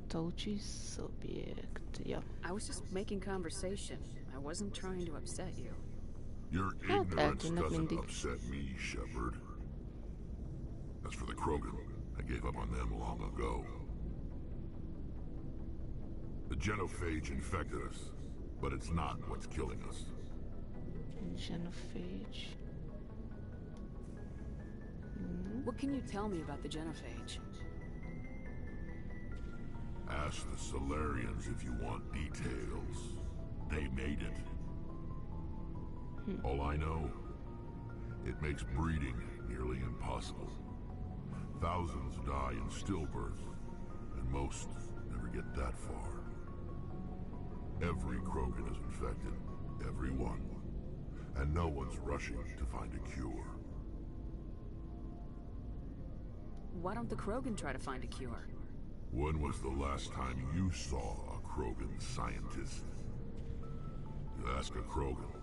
Touchy subject, ja. I was just making conversation. I wasn't trying to upset you. Your ignorance doesn't upset me, Shepard. As for the Krogan, I gave up on them long ago. The genophage infected us, but it's not what's killing us. Genophage. What can you tell me about the genophage? Ask the Solarians if you want details. They made it. All I know, it makes breeding nearly impossible. Thousands die in stillbirth, and most never get that far. Every Krogan is infected, every one. And no one's rushing to find a cure. Why don't the Krogan try to find a cure? When was the last time you saw a Krogan scientist? You ask a Krogan,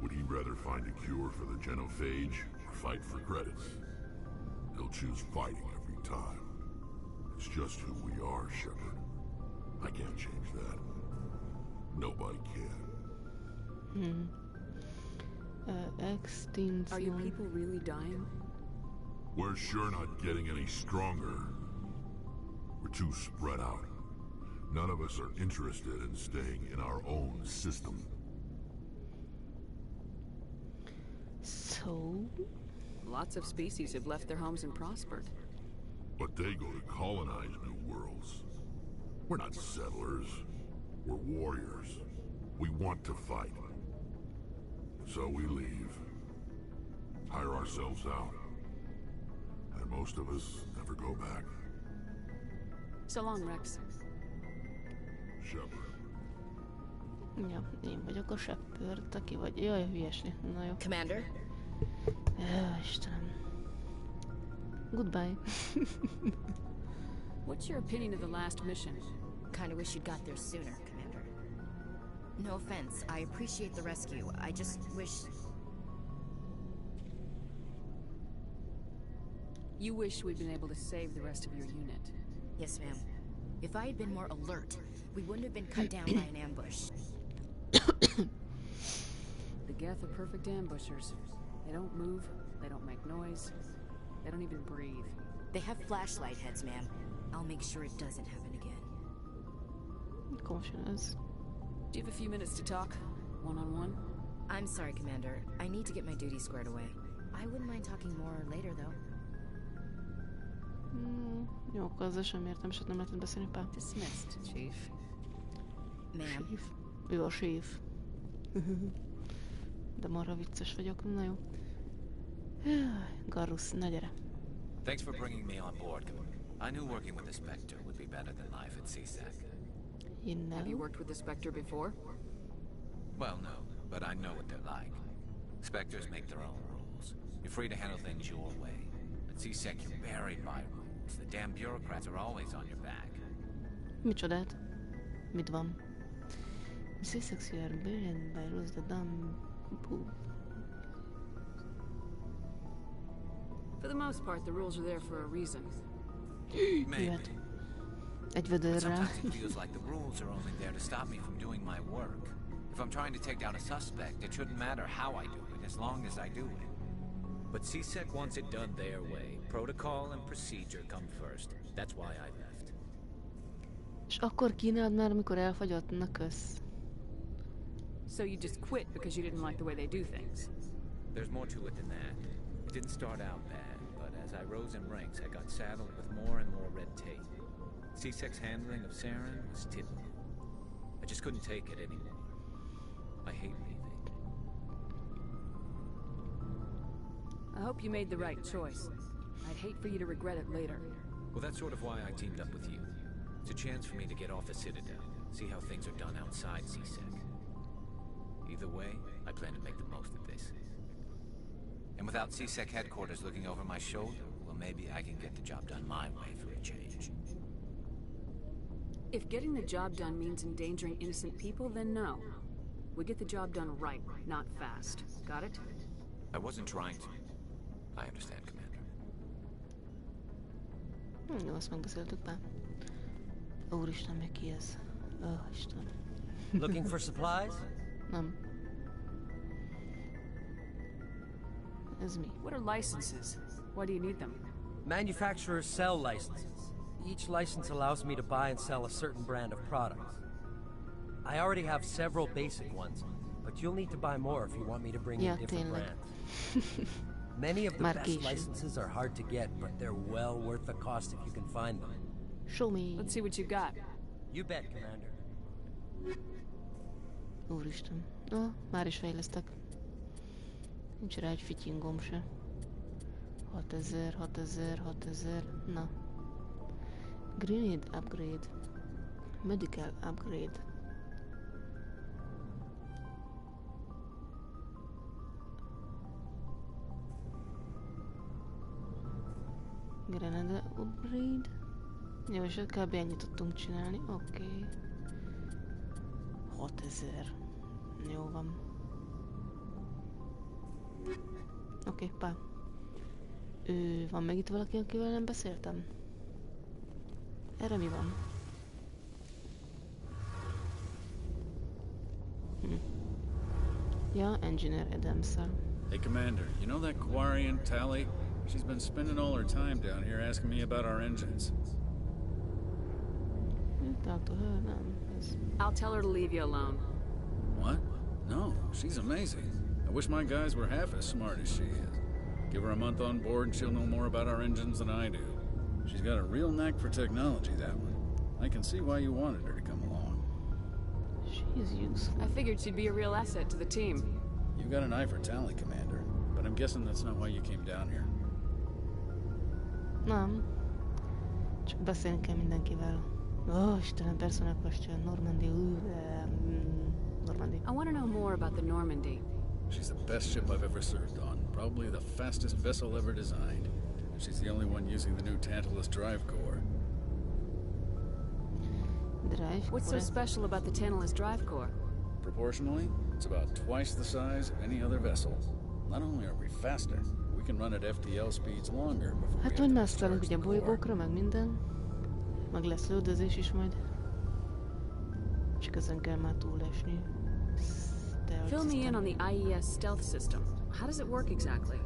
would he rather find a cure for the genophage or fight for credits? He'll choose fighting every time. It's just who we are, Shepard. I can't change that. Nobody can. Extinction. Are your people really dying? We're sure not getting any stronger. We're too spread out. None of us are interested in staying in our own system. So? Lots of species have left their homes and prospered. But they go to colonize new worlds. We're not settlers. We're warriors. We want to fight. So we leave. Hire ourselves out. And most of us never go back. So long, Rex. Shepard. Ja, én vagyok a Shepard, te ki vagy? Jaj, hülyesni. Na jó. Commander? Istenem. Goodbye. What's your opinion of the last mission? Kinda wish you'd got there sooner, Commander. No offense, I appreciate the rescue. I just wish... You wish we'd been able to save the rest of your unit. Yes, ma'am. If I had been more alert, we wouldn't have been cut down by an ambush. The Geth are perfect ambushers. They don't move, they don't make noise, they don't even breathe. They have flashlight heads, ma'am. I'll make sure it doesn't happen again. Confidence. Do you have a few minutes to talk? One-on-one? I'm sorry, Commander. I need to get my duties squared away. I wouldn't mind talking more later, though. Jó, akkor azzal sem értem, sőt nem lehetett beszélni pár. Dismissed, Chief. Ma'am. Chief. Ő a Chief. De marha vicces vagyok, na jó. Garrus, na gyere. Thanks for bringing me on board. I knew working with the Spectre would be better than life at CSEC. You know? Have you worked with the Spectre before? Well, no, but I know what they're like. Spectres make their own rules. You're free to handle things your way. At CSEC, you're buried by rules. The damn bureaucrats are always on your back. Micsodát? Mit van? C6 you are buried by rules, the dumb... For the most part, the rules are there for a reason. Maybe. Egy But vödörrel. sometimes it feels like the rules are only there to stop me from doing my work. If I'm trying to take down a suspect, it shouldn't matter how I do it, as long as I do it. But CSEC wants it done their way. Protocol and procedure come first. That's why I left. És akkor kínálod már, amikor elfagyott? Na kösz. So you just quit because you didn't like the way they do things? There's more to it than that. It didn't start out bad, but as I rose in ranks, I got saddled with more and more red tape. CSEC's handling of Saren was typical. I just couldn't take it anymore. I hate leaving. I hope you made the right choice. I'd hate for you to regret it later. Well, that's sort of why I teamed up with you. It's a chance for me to get off the Citadel, see how things are done outside CSEC. Either way, I plan to make the most of this. And without CSEC headquarters looking over my shoulder, well, maybe I can get the job done my way for a change. If getting the job done means endangering innocent people, then no. We get the job done right, not fast. Got it? I wasn't trying to. I understand, Commander. Jó, azt megbeszéltük be. Úristen, meg ki ez? Isten. Looking for supplies? Nem. Ez mi? What are licenses? Why do you need them? Manufacturers sell licenses. Each license allows me to buy and sell a certain brand of products. I already have several basic ones, but you'll need to buy more if you want me to bring in different brands. Many of the best licenses are hard to get, but they're well worth the cost if you can find them. Show me. Let's see what you got. You bet, Commander. Úristen. Már is fejlesztek. Nincs rá egy fityingom se. 6000, 6000, 6000. Na. Grenade upgrade. Medical upgrade. Grenade upgrade. Jó, és kb. Ennyit tudtunk csinálni. Oké. 6000. Jó van. Oké, pá. Van meg itt valaki, akivel nem beszéltem? Erre mi van? Ja, Engineer Adams-szel. Hey, Commander, you know that Quarian Tally? She's been spending all her time down here asking me about our engines. Talk to her, no. I'll tell her to leave you alone. What? No, she's amazing. I wish my guys were half as smart as she is. Give her a month on board and she'll know more about our engines than I do. She's got a real knack for technology, that one. I can see why you wanted her to come along. She's useful. I figured she'd be a real asset to the team. You've got an eye for Tally, Commander, but I'm guessing that's not why you came down here. Nem. Csak beszélni kell mindenkivel. Istenem, persze megkapja Normandy. Normandy. I want to know more about the Normandy. She's the best ship I've ever served on. Probably the fastest vessel ever designed. She's the only one using the new Tantalus drive core. What's so special about the Tantalus drive core? Proportionally, it's about twice the size of any other vessel. Not only are we faster, we can run at FTL speeds longer before Hát majd násztalunk ugye bolygókra, meg minden. Meg lesz lődözés is majd. Csak ezen kell már túlesni. Fill me in on the Ies Stealth System. How does it work exactly?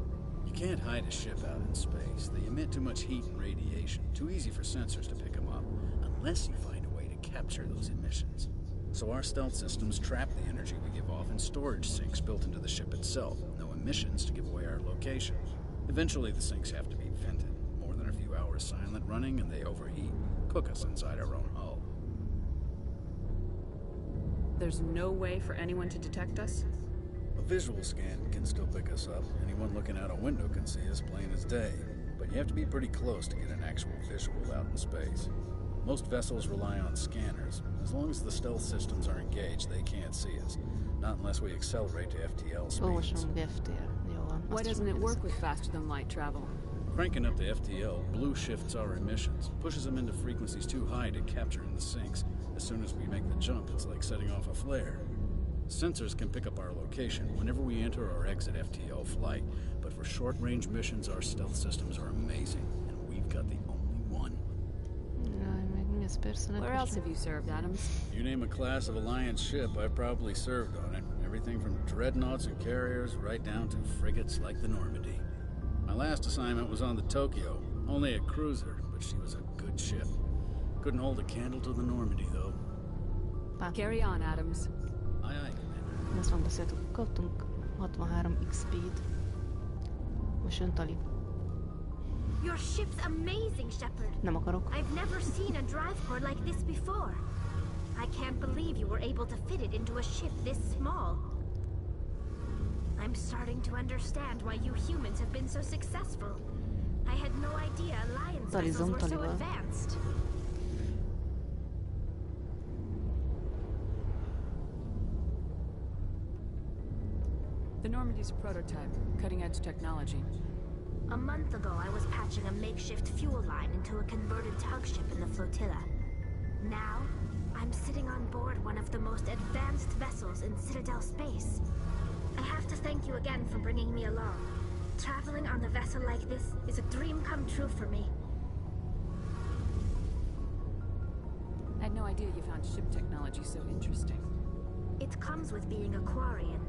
You can't hide a ship out in space. They emit too much heat and radiation. Too easy for sensors to pick them up, unless you find a way to capture those emissions. So our stealth systems trap the energy we give off in storage sinks built into the ship itself. No emissions to give away our location. Eventually the sinks have to be vented. More than a few hours silent running and they overheat. Cook us inside our own hull. There's no way for anyone to detect us? A visual scan can still pick us up. Anyone looking out a window can see us plain as day. But you have to be pretty close to get an actual visual out in space. Most vessels rely on scanners. As long as the stealth systems are engaged, they can't see us. Not unless we accelerate to FTL speeds. Why doesn't it work with faster-than-light travel? Cranking up the FTL blue shifts our emissions, pushes them into frequencies too high to capture in the sinks. As soon as we make the jump, it's like setting off a flare. Sensors can pick up our location whenever we enter or exit FTL flight, but for short-range missions, our stealth systems are amazing, and we've got the only one. Jaj, meg mi ez persze nem. Where else have you served, Adams? You name a class of Alliance ship, I've probably served on it. Everything from dreadnoughts and carriers right down to frigates like the Normandy. My last assignment was on the Tokyo. Only a cruiser, but she was a good ship. Couldn't hold a candle to the Normandy, though. Carry on, Adams. Aye, aye, Commander. Ezt van beszéltük, kaptunk 63 XP-t. Most jön Tali. Your ship's amazing, Shepard. Nem akarok. I've never seen a drive core like this before. I can't believe you were able to fit it into a ship this small. I'm starting to understand why you humans have been so successful. I had no idea Alliance vessels were so advanced. The Normandy's a prototype, cutting-edge technology. A month ago, I was patching a makeshift fuel line into a converted tug ship in the flotilla. Now, I'm sitting on board one of the most advanced vessels in Citadel space. I have to thank you again for bringing me along. Traveling on a vessel like this is a dream come true for me. I had no idea you found ship technology so interesting. It comes with being a Quarian.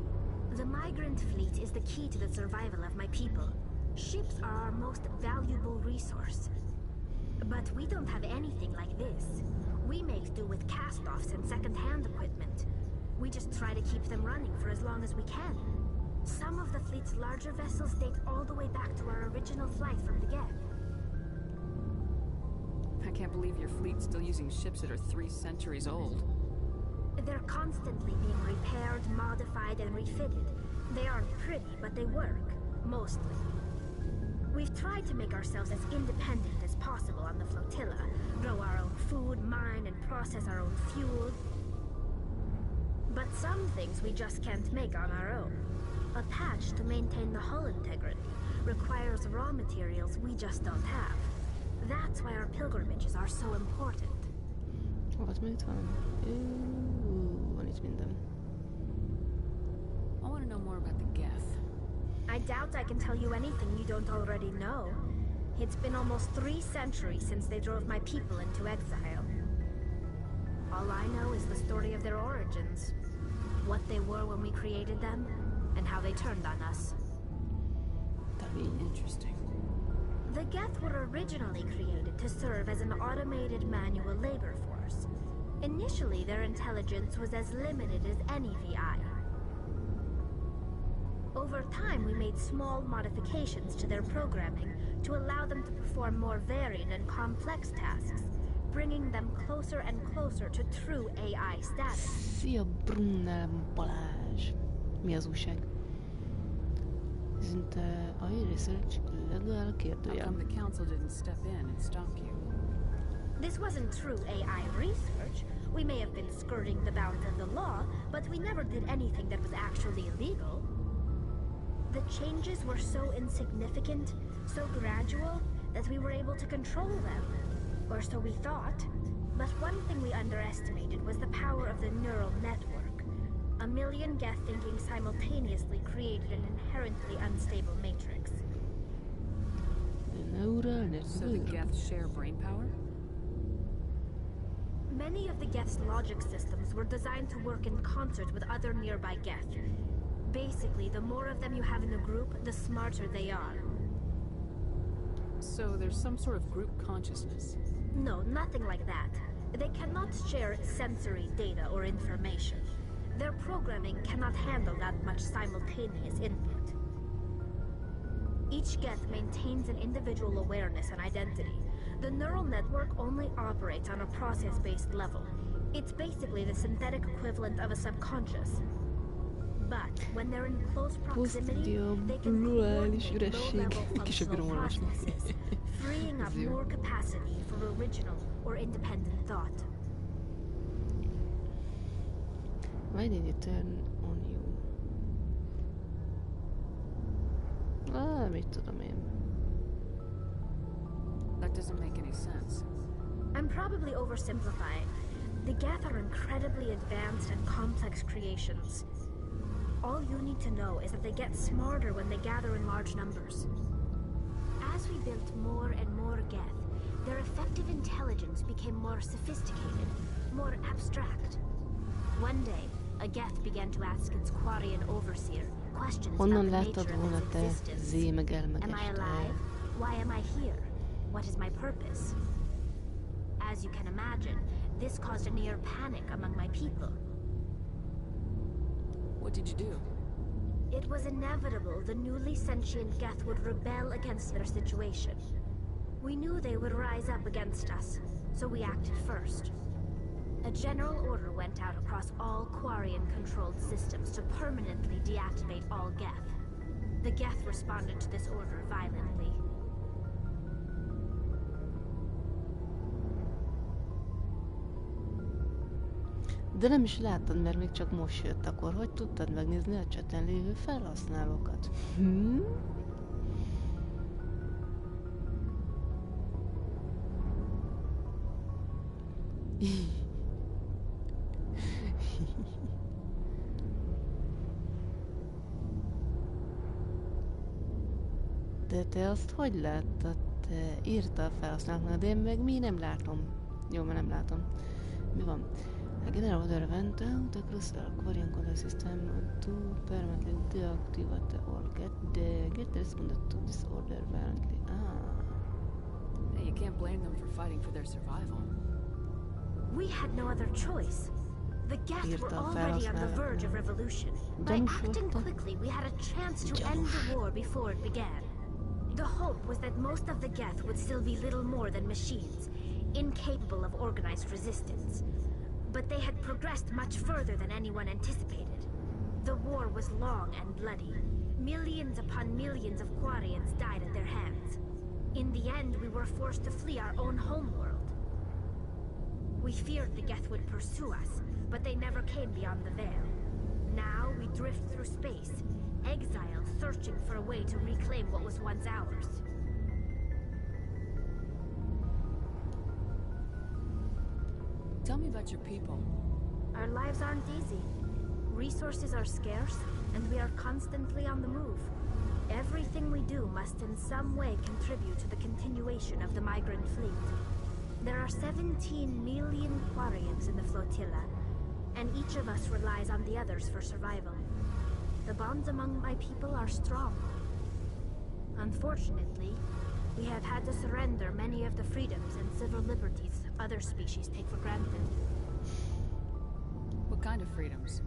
The migrant fleet is the key to the survival of my people. Ships are our most valuable resource. But we don't have anything like this. We make do with cast-offs and second-hand equipment. We just try to keep them running for as long as we can. Some of the fleet's larger vessels date all the way back to our original flight from the Geth. I can't believe your fleet's still using ships that are 3 centuries old. They're constantly being repaired, modified, and refitted. They aren't pretty, but they work. Mostly. We've tried to make ourselves as independent as possible on the flotilla. Grow our own food, mine, and process our own fuel. But some things we just can't make on our own. A patch to maintain the hull integrity requires raw materials we just don't have. That's why our pilgrimages are so important. Wat moet van? Van iets minder. I want to know more about the Geth. I doubt I can tell you anything you don't already know. It's been almost 3 centuries since they drove my people into exile. All I know is the story of their origins. What they were when we created them, and how they turned on us. Interesting. The Geth were originally created to serve as an automated manual labor force. Initially, their intelligence was as limited as any VI. Over time, we made small modifications to their programming to allow them to perform more varied and complex tasks, bringing them closer and closer to true AI status. Szia, Brunner Balázs! Mi az újság? Isn't AI research illegal? How come the council didn't step in and stop you? This wasn't true AI research. We may have been skirting the bounds of the law, but we never did anything that was actually illegal. The changes were so insignificant, so gradual, that we were able to control them. Or so we thought. But one thing we underestimated was the power of the neural network. 1 million Geth thinking simultaneously created an inherently unstable matrix. So the Geth share brain power? Many of the Geth's logic systems were designed to work in concert with other nearby Geth. Basically, the more of them you have in a group, the smarter they are. So there's some sort of group consciousness? No, nothing like that. They cannot share sensory data or information. Their programming cannot handle that much simultaneous input. Each Geth maintains an individual awareness and identity. The neural network only operates on a process-based level. It's basically the synthetic equivalent of a subconscious. But when they're in close proximity, they can coordinate low-level functional processes, freeing up more capacity for original or independent thought. Why did it turn on you? Mit tudom én. That doesn't make any sense. I'm probably oversimplifying. The Geth are incredibly advanced and complex creations. All you need to know is that they get smarter when they gather in large numbers. As we built more and more Geth, Their effective intelligence became more sophisticated, more abstract. One day, a Geth began to ask its Quarian overseer questions about the nature of its existence. Am I alive? Why am I here? What is my purpose? As you can imagine, this caused a near panic among my people. What did you do? It was inevitable the newly sentient Geth would rebel against their situation. We knew they would rise up against us, so we acted first. A general order went out across all Quarian-controlled systems to permanently deactivate all Geth. The Geth responded to this order violently. De nem is láttad, mert még csak most jött, akkor hogy tudtad megnézni a chaten lévő felhasználókat? De te azt hogy láttad? Te írta a felhasználóknak, de én meg mi nem látom. Jó, mert nem látom. Mi van? A general order went out across Elkhorn control system to permanently deactivate or get responded to this order violently. Hey, you can't blame them for fighting for their survival. We had no other choice. The Geth were already on the verge of revolution. By acting quickly, we had a chance to end the war before it began. The hope was that most of the Geth would still be little more than machines, incapable of organized resistance. But they had progressed much further than anyone anticipated. The war was long and bloody. Millions upon millions of Quarians died at their hands. In the end, we were forced to flee our own homeworld. We feared the Geth would pursue us, but they never came beyond the veil. Now we drift through space, exiled, searching for a way to reclaim what was once ours. Tell me about your people. Our lives aren't easy. Resources are scarce, and we are constantly on the move. Everything we do must in some way contribute to the continuation of the migrant fleet. There are 17 million Quarians in the flotilla, and each of us relies on the others for survival. The bonds among my people are strong. Unfortunately, we have had to surrender many of the freedoms and civil liberties other species take for granted. What kind of freedoms?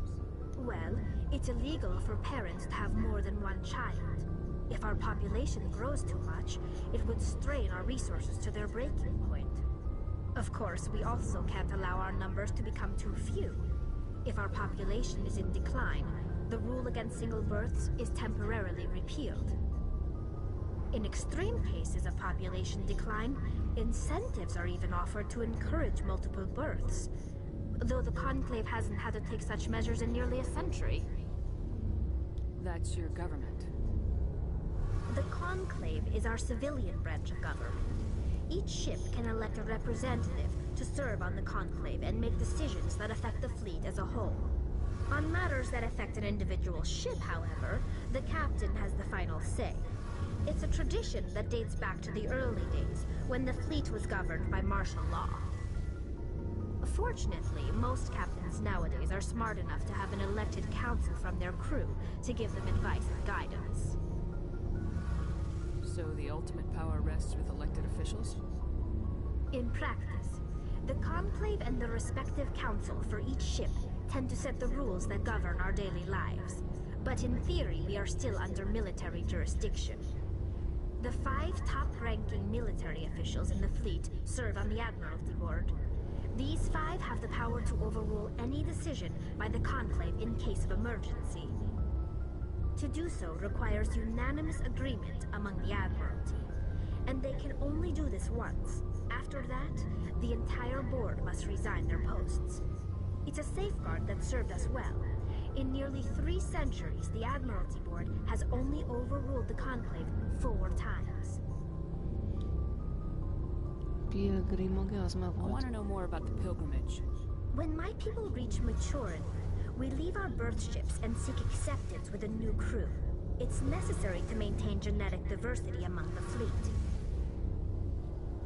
Well, it's illegal for parents to have more than one child. If our population grows too much, it would strain our resources to their breaking point. Of course, we also can't allow our numbers to become too few. If our population is in decline, the rule against single births is temporarily repealed. In extreme cases of population decline, incentives are even offered to encourage multiple births, though the Conclave hasn't had to take such measures in nearly a century. That's your government. The Conclave is our civilian branch of government. Each ship can elect a representative to serve on the Conclave and make decisions that affect the fleet as a whole. On matters that affect an individual ship, however, the captain has the final say. It's a tradition that dates back to the early days, when the fleet was governed by martial law. Fortunately, most captains nowadays are smart enough to have an elected council from their crew to give them advice and guidance. So the ultimate power rests with elected officials? In practice, the Conclave and the respective council for each ship tend to set the rules that govern our daily lives. But in theory, we are still under military jurisdiction. The 5 top-ranking military officials in the fleet serve on the Admiralty Board. These 5 have the power to overrule any decision by the Conclave in case of emergency. To do so requires unanimous agreement among the Admiralty, and they can only do this once. After that, the entire board must resign their posts. It's a safeguard that served us well. In nearly 3 centuries, the Admiralty Board has only overruled the Conclave 4 times. I want to know more about the pilgrimage. When my people reach maturity, we leave our birth ships and seek acceptance with a new crew. It's necessary to maintain genetic diversity among the fleet.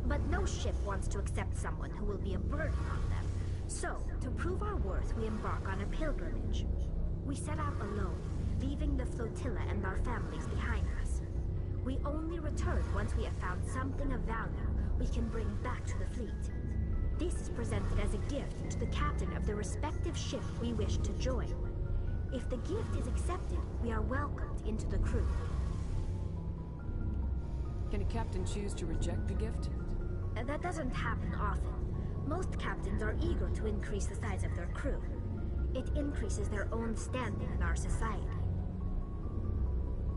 But no ship wants to accept someone who will be a burden on them. So, to prove our worth, we embark on a pilgrimage. We set out alone, leaving the flotilla and our families behind us. We only return once we have found something of value we can bring back to the fleet. This is presented as a gift to the captain of the respective ship we wish to join. If the gift is accepted, we are welcomed into the crew. Can a captain choose to reject the gift? That doesn't happen often. Most captains are eager to increase the size of their crew. It increases their own standing in our society.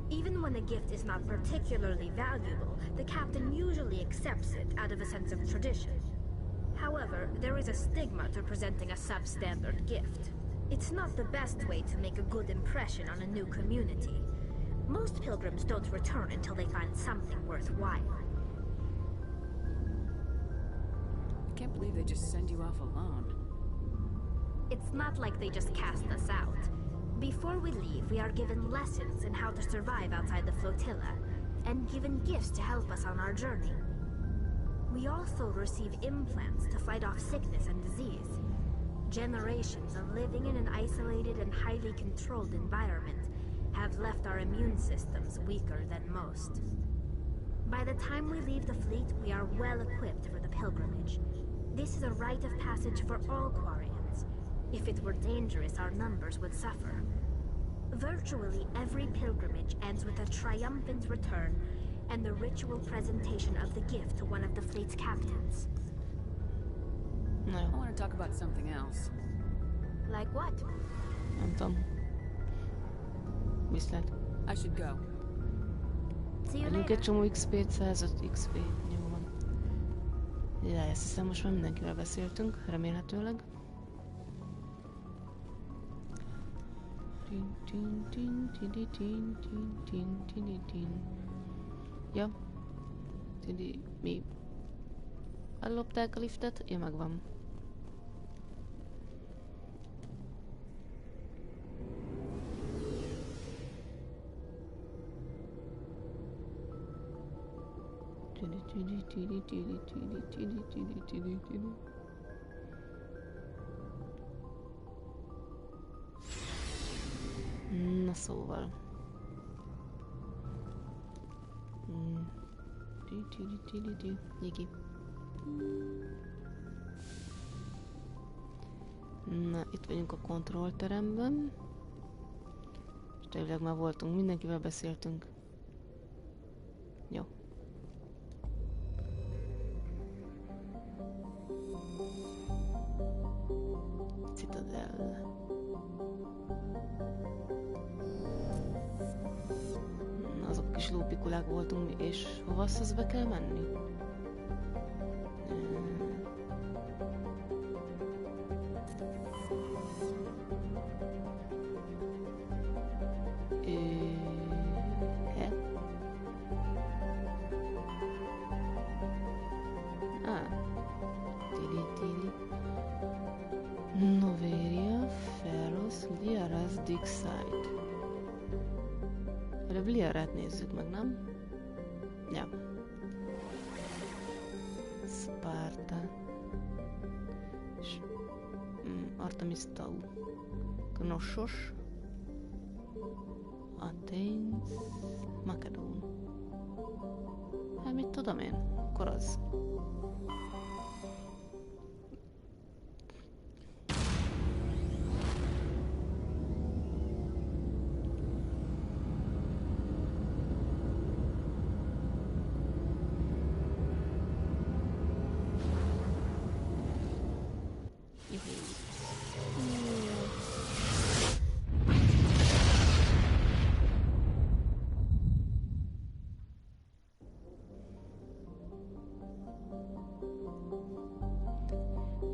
Even when the gift is not particularly valuable, the captain usually accepts it out of a sense of tradition. However, there is a stigma to presenting a substandard gift. It's not the best way to make a good impression on a new community. Most pilgrims don't return until they find something worthwhile. I can't believe they just send you off alone. It's not like they just cast us out. Before we leave, we are given lessons in how to survive outside the flotilla, and given gifts to help us on our journey. We also receive implants to fight off sickness and disease. Generations of living in an isolated and highly controlled environment have left our immune systems weaker than most. By the time we leave the fleet, we are well equipped for the pilgrimage. This is a rite of passage for all Quarians. If it were dangerous, our numbers would suffer. Virtually every pilgrimage ends with a triumphant return and the ritual presentation of the gift to one of the fleet's captains. No. I want to talk about something else. Like what? Nem tudom. Viszlát. I should go. Adjunk egy csomó XP-t, 105 XP. Jó van. Ja, ezt hiszem, most már mindenkivel beszéltünk, remélhetőleg. Ja. Mi? Ellopták a liftet? Ja, megvan. Na szóval. Jigi. Na, itt vagyunk a kontrollteremben. És tényleg már voltunk, mindenkivel beszéltünk. Jó. Citadel. Na, azok kis lópikulák voltunk, és hova azt be kell menni? Nézzük meg, nem? Ja. Sparta. És Artemis Tau. Knossos. Athens. Makedón. Hát mit tudom én? Akkor az.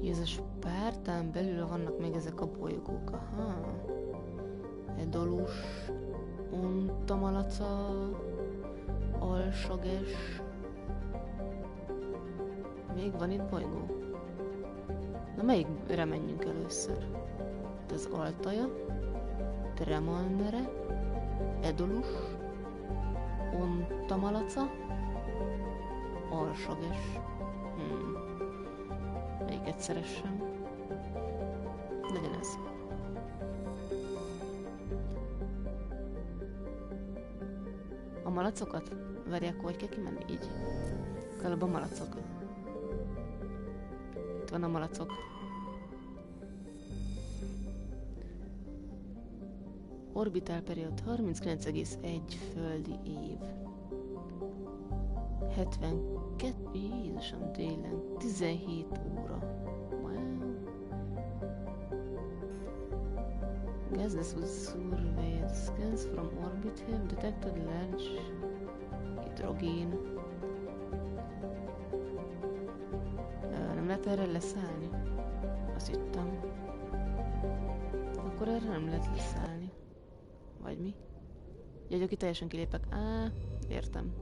Jézus, Spártán belül vannak még ezek a bolygók. Aha. Edolus, Untamalaca, Alsages. Még van itt bolygó? Na melyikre menjünk először? Itt az Altaja, Tremalnere, Edolus, Untamalaca, Alsages. Melyiket szeressem? Legyen ez. A malacokat? Várják, hogy kell kimenni? Így. Előbb a malacok. Itt van a malacok. Orbitál periód 39,1 földi év. 72, Jézusom, télen 17 óra. Wow. Gases with surveyed scans from orbit have detected large hidrogén. Nem lehet erre leszállni? Azt hittem. Akkor erre nem lehet leszállni. Vagy mi? Jaj, aki teljesen kilépek. Á, értem.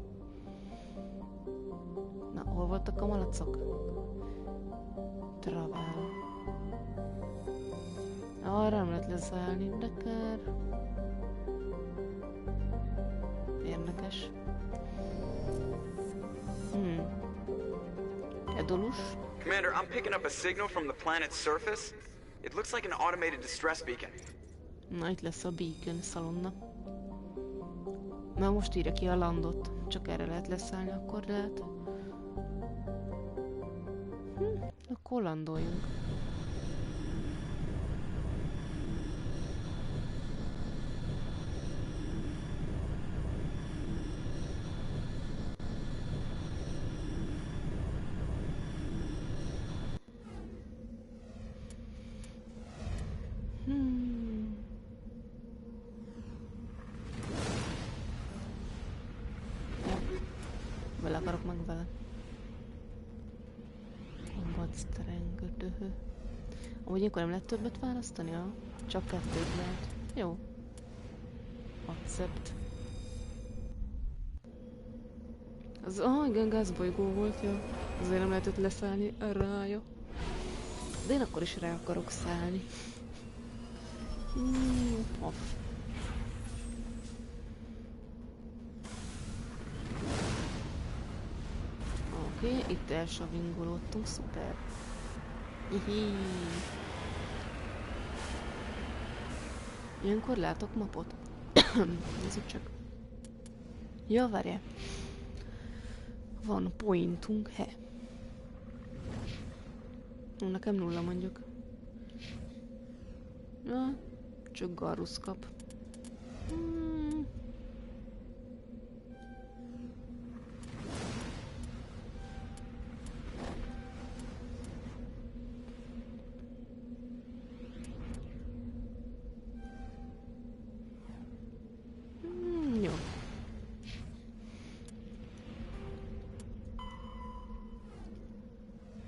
Na, hol voltak a malacok? Travel. Arra nem lehet leszállni, de kár. Érdekes. Edolus. Commander, I'm picking up a signal from the planet's surface. It looks like an automated distress beacon. Na, itt lesz a beacon szalonna. Na, most írja ki a landot. Csak erre lehet leszállni, akkor lehet. Akkor landoljunk. Vele akarok meg vele. Combat strength. Amúgy akkor nem lehet többet választani? Ja? Csak kettőt lehet. Jó. Accept. Az, igen, gázbolygó volt, ja. Azért nem lehetett leszállni rája. De én akkor is rá akarok szállni. Off. Oké, itt elsavingolódtunk, szuper. Hihi. Ilyenkor látok mapot. Nézzük csak. Ja, várjál. Van pointunk, Nekem 0 mondjuk. Ja, csak Garus kap. Jó.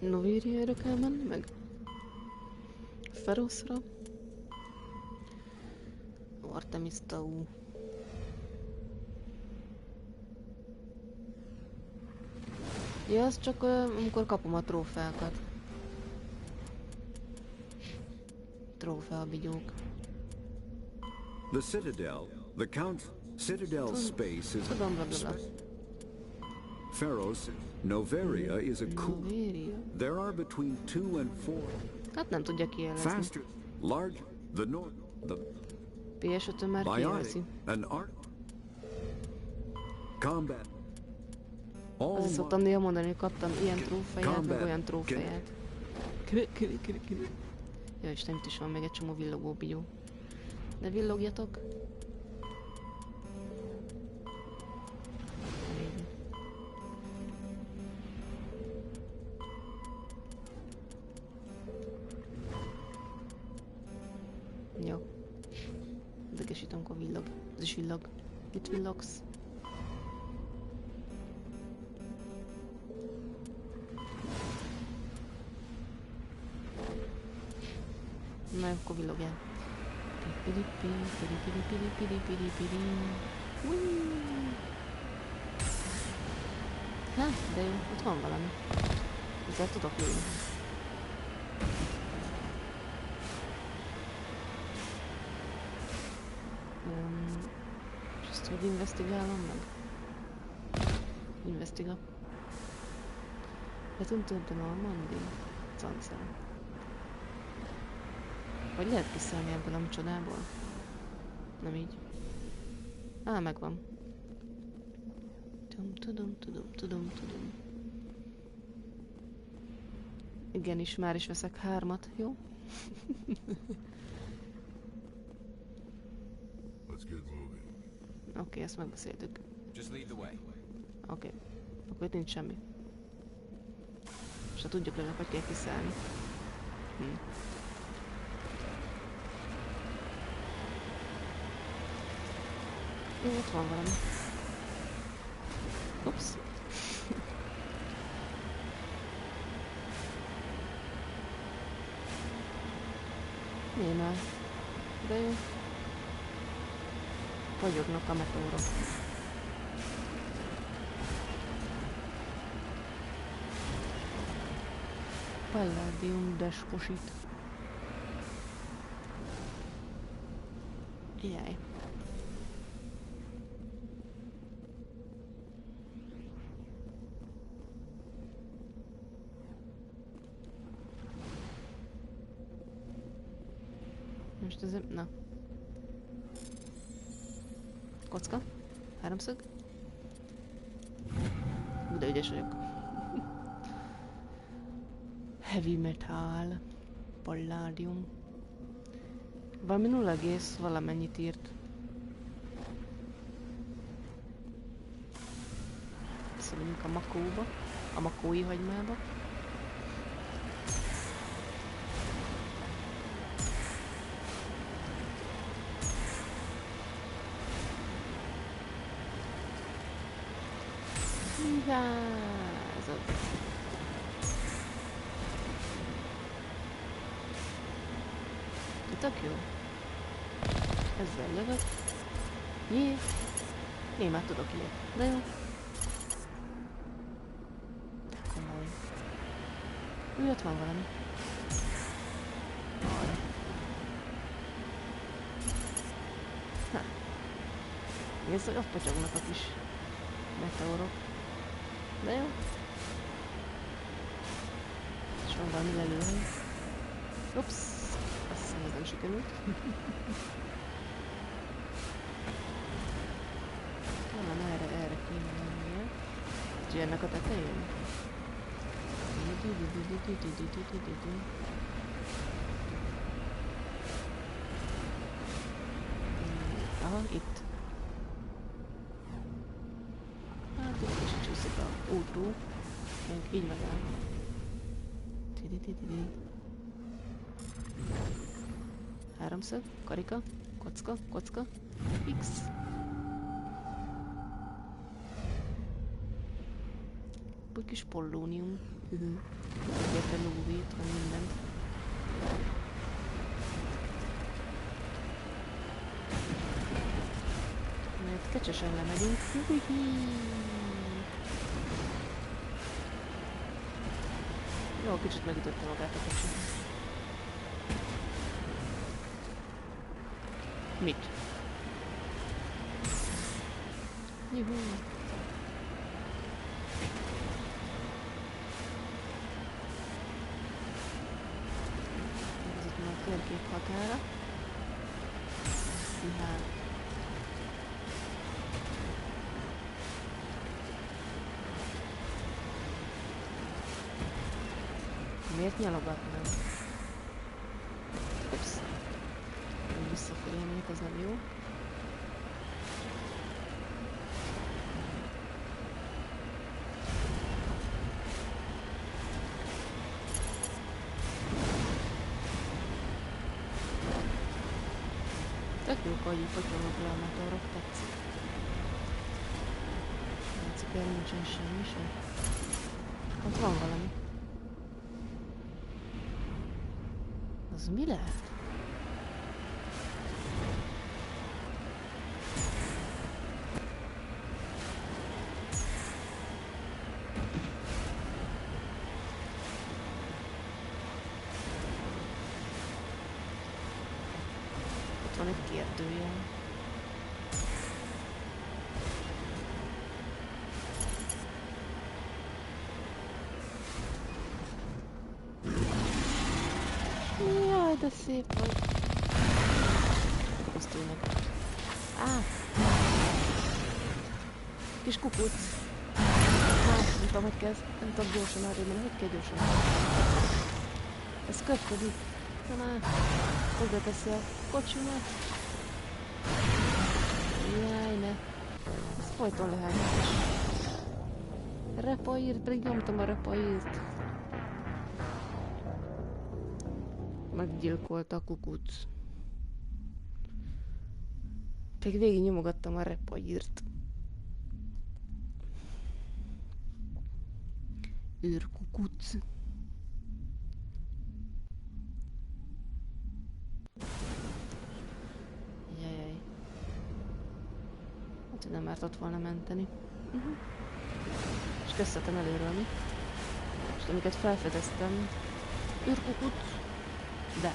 Novériára kell menni meg? Feroszra? Artemis Tau. Ja, az csak amikor kapom a trófeákat. Trófeabigyók. The Citadel, the Citadel space is Pharos, Noveria is a cool. There are between 2 and 4. Hát nem tudja kielezni. Faster, large, the north, the PS5-ön már kijelzi. An art, combat. Azért szoktam néha mondani, hogy kaptam ilyen trófeát, meg olyan trófeát. Ja, Isten, itt is van még egy csomó villogó bigyó. De villogjatok. Jó. Idegesít, amikor villog. Ez is villog. Mit villogsz? Na, akkor villogjál. Hát, de jó, ott van valami. Ezzel tudok lőni. És ezt hogy investigálom meg? Investiga. Return to the Normandy. Cancel. Vagy lehet kiszállni ebből a csodából? Nem így. Á, megvan. Tudom. Igenis, már is veszek 3-at, jó? Oké, ezt megbeszéltük. Oké, akkor itt nincs semmi. És ha tudjuk legalább, hogy kell kiszállni. Jó, ott van valami. Ups. Némel. De jó. Fagyognak a meteorok. Palladium desposit. Jaj. Most ez... Na. Kocka. 3-szög. De ügyes vagyok. Heavy metal. Palladium. Valami 0, valamennyit írt. Visszamegyünk a makóba. A makói hagymába. Vigyázz! Tök jó. Ezzel lövök. Jé! Én már tudok ilyet. De jó. Komoly. Úgy ott van valami. Arra. Ha. Nézd, hogy ott pacsognak a kis meteorok. De jó. És van valami lelőhely. Ups! Azt hiszem, ez nem sikerült. Talán erre kéne mennie. Úgyhogy ennek a tetején. Aha, itt. Hát itt kicsit csúszik a útról. Így megáll. Háromszög, karika, kocka, kocka, X. Egy kis pollónium. Érte lóvét, van mindent. Mert kecsesen lemegyünk. Jó, kicsit megütötte magát a kocsi. Mit? Juhú! Ez itt már a térkép határa. Hát. Miért nyalogatnám? Ups. Visszafelé megyek, az nem jó. Tök jók, hogy így potyolnak le a motorok, tetszik. Látszik, hogy nincsen semmi sem. Ott van valami. Az mi lehet? Ott van egy kérdőjel. de szép vagy. Pusztulj meg. Kis kukuc. Nem tudom, hogy kezd. Nem tudom gyorsan arra menni. Hogy kell gyorsan? Ez köpködik. Na, oda teszi a kocsimat. Jaj, ne. Ez folyton lehágás. Repaírt, pedig nyomtam a repaírt. Meggyilkolta a kukuc. Pedig végig nyomogattam a repaírt. Őrkukuc. Jajjaj. Hát, hogy nem ártott volna menteni. És kezdhetem előről, mi? És amiket felfedeztem. Őrkukuc. De.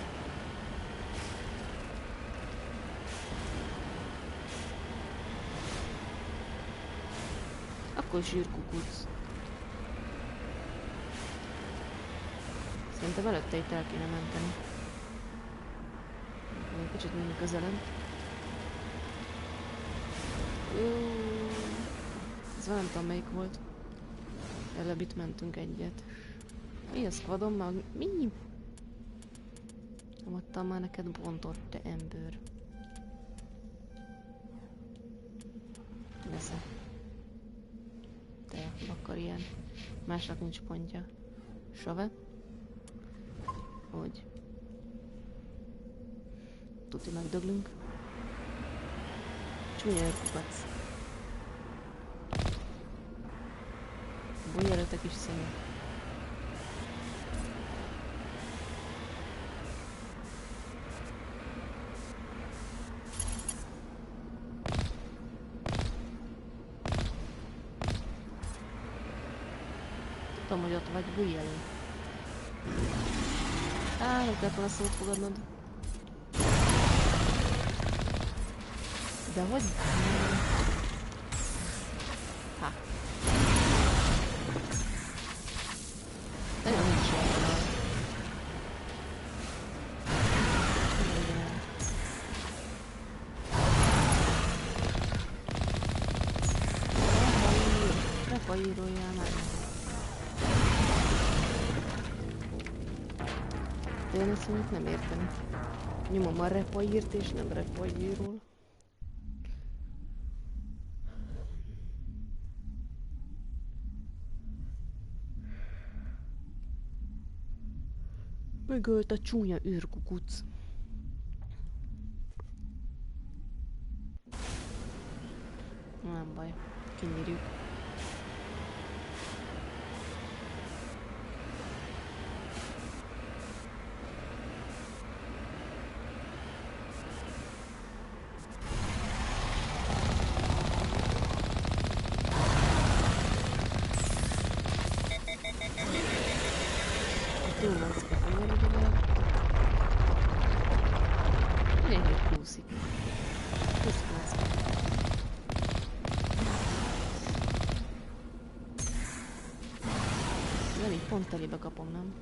Akkor is űrkukuc. Szerintem előtte itt el kéne menteni. Egy kicsit menjünk közelebb. Ez nem tudom melyik volt. Előbb itt mentünk egyet. Mi a squadom meg? Mi? Nem adtam már neked bontot, te ember. Nesze. Te, akkor ilyen. Másnak nincs pontja. Sove. Hogy. Tuti megdöglünk. Csúnya őrkukac. Bújj előtte kis színű. Tudom, hogy ott vagy, bújj elő. Nem kellett volna szót fogadnod. De hogy? Ha. Nagyon nincs olyan. Repaíroljál meg. De én ezt mondjuk nem értem. Nyomom a repaírt és nem repaírol. Megölt a csúnya űrkukuc. Nem baj, kinyírjuk. Pont telébe kapom, nem?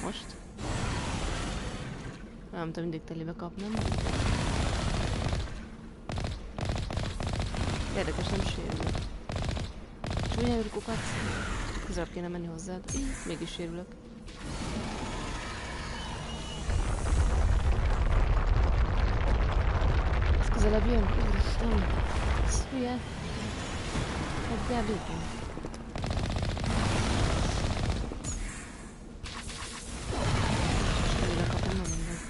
Most? Nem tudom, mindig telébe kap, nem? Érdekes, nem sérül. Csúnya űrkukac. Közelebb kéne menni hozzád. Így, mégis sérülök. Közelebb jön? Úristen! Ez hülye! Hagyjál békén! És előre kapom, nem mindegy.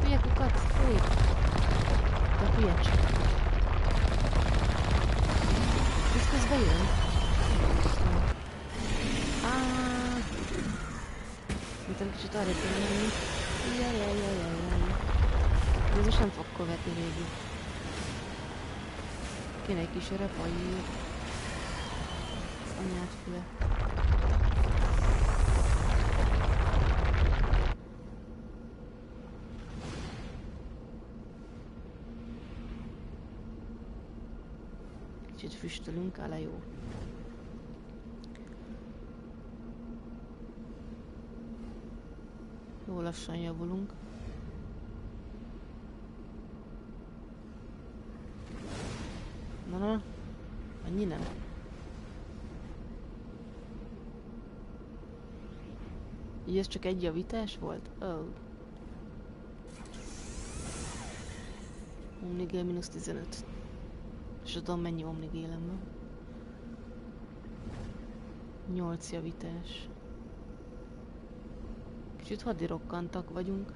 Hülye kukac! Fúj! De hülye csak! Ez közben jön? Mint kicsit arrébb kell menni. Jajjajjajjajjaj. Ez most nem fog követni végig. Kéne egy kis repaír. Az anyád füle. Kicsit füstölünk, ale jó. Jó lassan javulunk. Na, annyi nem. Így ez csak egy javítás volt? Oh. Omnigél mínusz 15. És tudom mennyi omnigélem van. 8 javítás. Kicsit hadirokkantak vagyunk.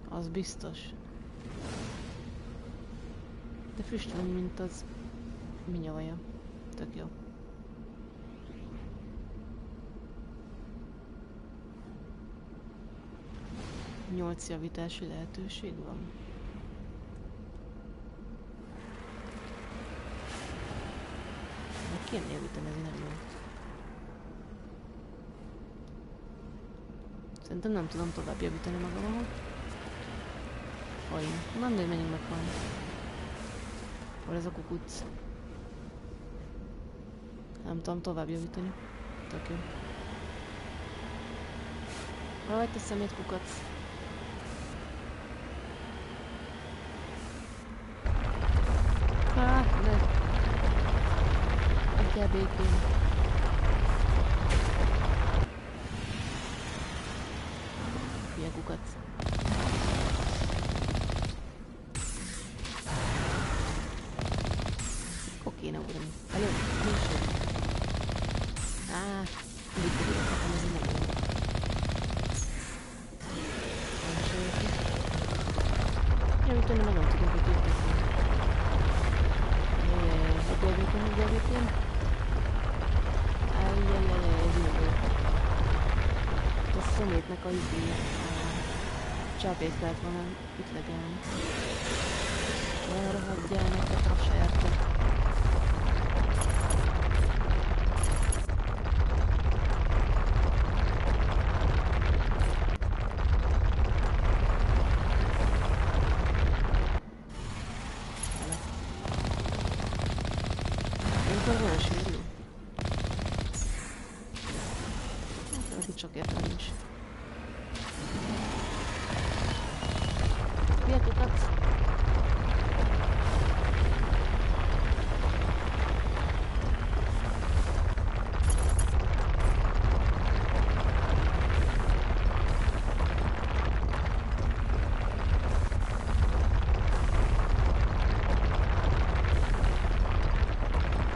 Az biztos. De füstölünk, mint az minyavaja. Tök jó. Nyolc javítási lehetőség van. Meg kéne javítani, ez nem jó. Szerintem nem tudom tovább javítani magamat. Olyan. Nem, de menjünk meg van. Hol ez a kukuc? Nem tudom tovább javítani. Tök jó. Rajt a szemét kukac. Ne. Adjál békén. Hülye kukac. Kéne ugrani. Elő, késő. Mindig tudjuk kapni, ez nem jó. Javítani meg nem tudunk, hogy javítani. Hagyjál. Ajjajjajjaj, ez jó. A szemétnek a csápét kellett volna ütlegelni. Arra hagyjál neked a serte. Csak értem nincs. Miért kutatsz?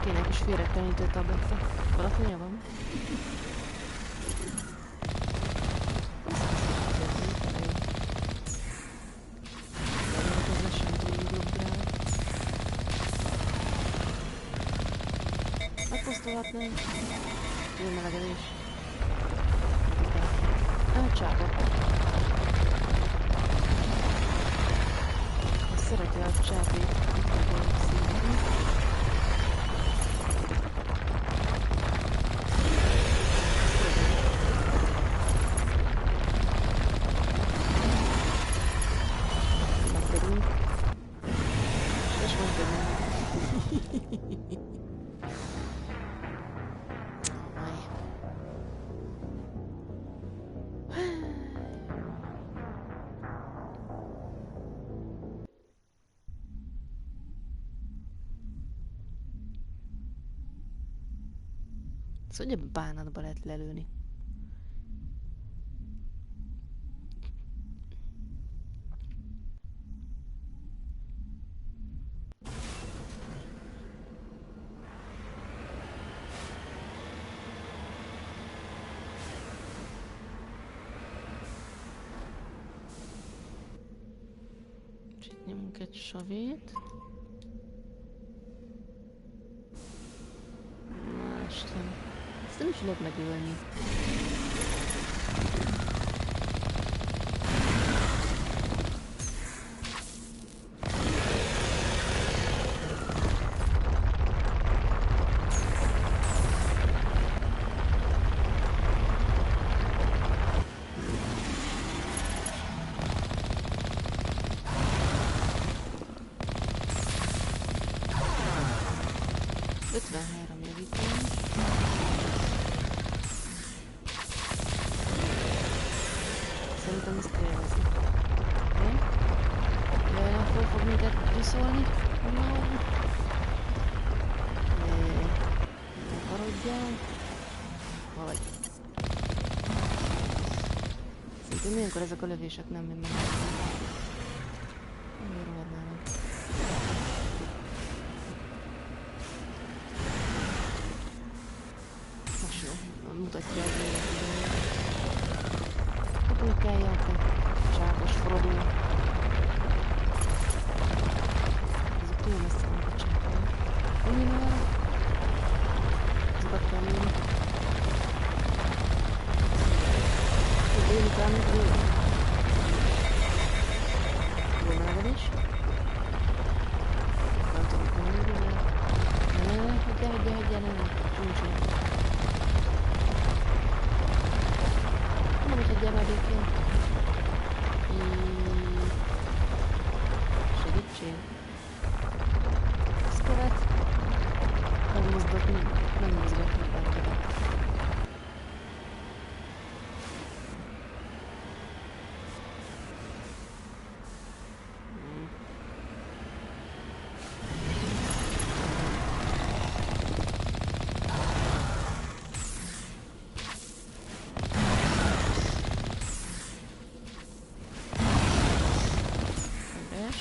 Kéne kis félretelenítő tabletta. Valaki van? Nem. Jó melegedés. Csápok. Szereti a csápét. Megtérünk. És most benne. Szóval ugye bánatba lehet lelőni. És itt nyomunk egy savét. Ezt nem is lehet megölni. 53 javítani. Szerintem ezt élvezik. Oké? Nem fog minket viszolni. No. Ne karodjál. Vagy. Szerintem ilyenkor ezek a lövések nem mennek. Miért rohadnának? Most jó, mutatja az életet. Publikálja a csápos Frodó. Ezek túl messze vannak a csápon. Annyi már? Ezeket kell lőni. Lőni kell, mint lőni. Jó melegedés. Nem tudom, hogy nem lőni, de... Hagyjál, nem. Csúcsú. Nem, hogy hagyjál már békén. Segítség. Ezt követ. Nem mozgatni bennkedet.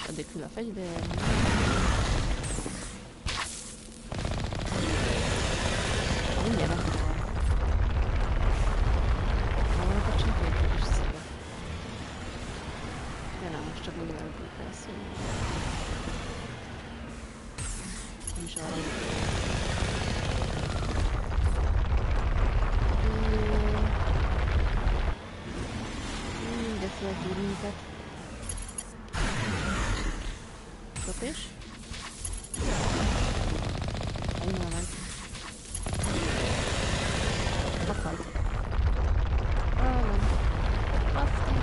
Addig hűl a fegyver. Mindjárt megtalál. Vannak a cseppétek is szépen. De nem, most csak úgy elbújt lesz. Nem is arra jutott. De feltúr minket. Köpés. Innen meg. Meghalt. Nem. Baszki.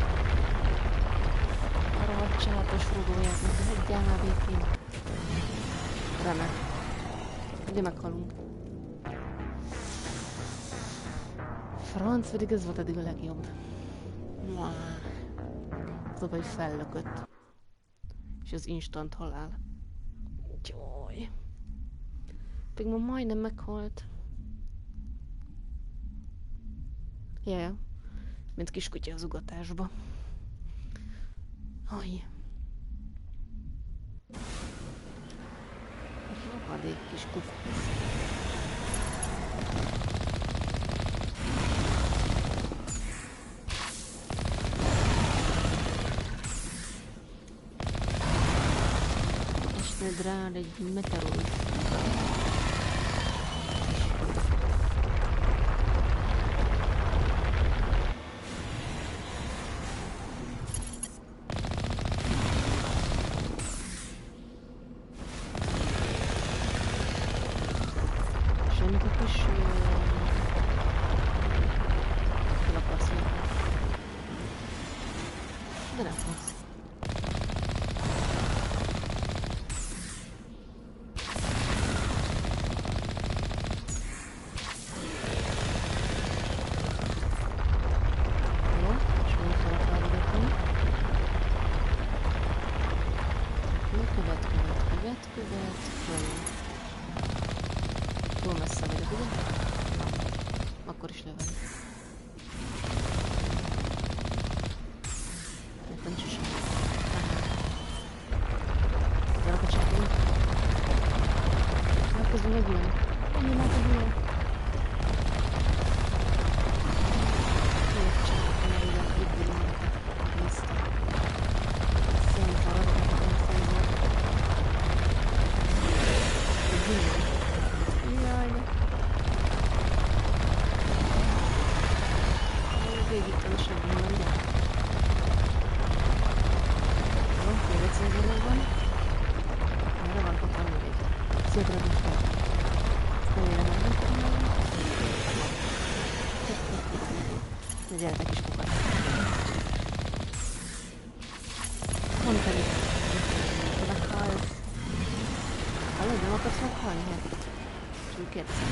A rohadt csápos rugóját, de hagyjál már békén. Remek. Ugye meghalunk. Franc, pedig ez volt eddig a legjobb. Az a baj, fellökött. És az instant halál. Jaj. Pedig ma majdnem meghalt. Jaj. Mint kiskutya az ugatásba. Aj. Rohadék kis kufac. Rád egy meteorit. És ennek a kis lapasz. De nem fogsz. Túl messze vagyok, ugye? Akkor is lövöm. Nekem nincs semmi. Gyerek a cseppén. Közben megjön. Ennyi már megjön. Két cseppén elég kívül mentek. Néztem. Szent arra, nem szépen. Jaj, de... Végigtem a seggében, ugye? Jó, még egy szézonokban. Erre van, ott van még egy. Szépen is fel. Ezt nem érem meg. De gyertek is kukat. Mondd pedig. Te meghalsz. Hallod, nem akarsz meghalni? Hát. Kérdezem.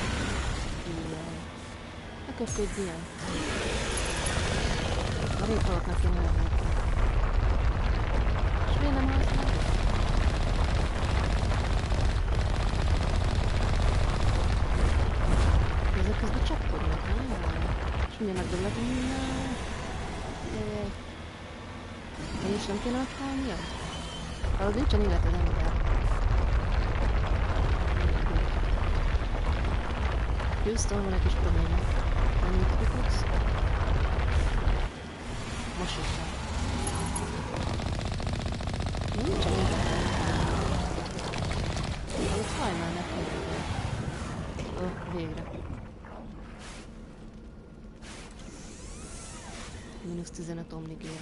Ne köpködj ilyen. A réphalattnak kéne lenni. És miért nem halt meg? Ezek közben csapkodnak, nem? És mindjárt megdögletem minden. Jajjaj. Én is nem kéne meghalnia? Valahogy nincsen élet az ember. Houston, van egy kis probléma. Mennyit kupogsz? Most is rá. Nincsen élet. Itt hajnál nekem. Végre. -15 Omni gér.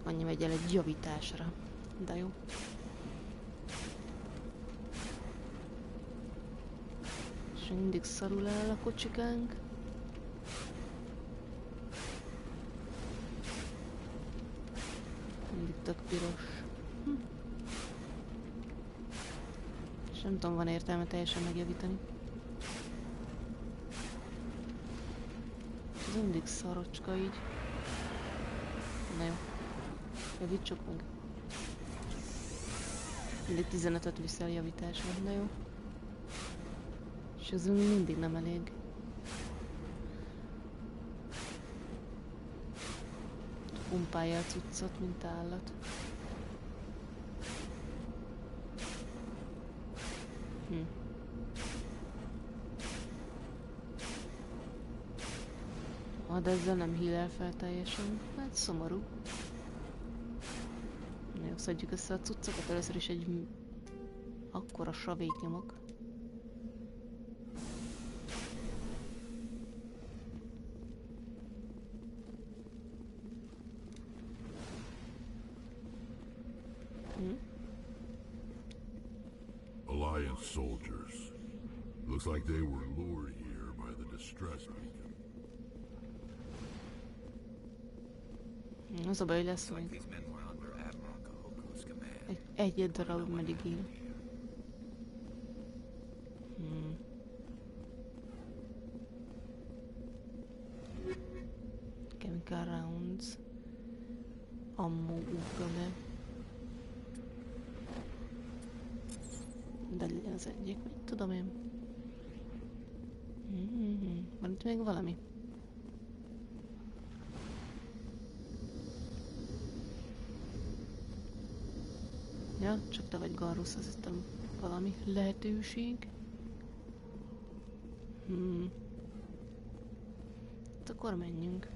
Annyi megy el egy javításra. De jó. És mindig szarul áll a kocsikánk. Mindig tök piros. És nem tudom, van értelme teljesen megjavítani. Ez mindig szarocska így. Na jó. Javítsuk meg. Mindig 15-öt viszel javításra, na jó. És ez mindig nem elég. Pumpálja a cuccot, mint állat. De ezzel nem heal fel teljesen. Hát szomorú. Na jó, szedjük össze a cuccokat. Először is egy akkora savét nyomok. Alliance soldiers. Looks like they were lured here by the distress beacon. Az a baj, lesz még. Egy darab medigél. Chemical rounds. Ammo ugrale. De legyen az egyik, mit tudom én. Van itt még valami? Ja, csak te vagy Garrus, az itt valami lehetőség. Hát akkor menjünk.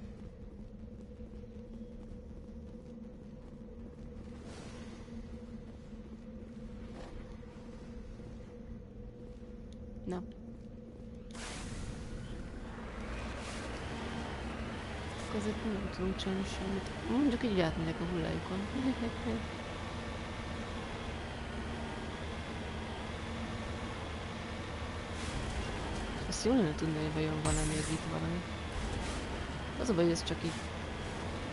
Na. Azért nem tudunk csinálni semmit. Mondjuk így átmegyek a hullájukon. Ezt jól lenne tudni, hogy vajon van-e még itt valami. Az a baj, hogy ez csak így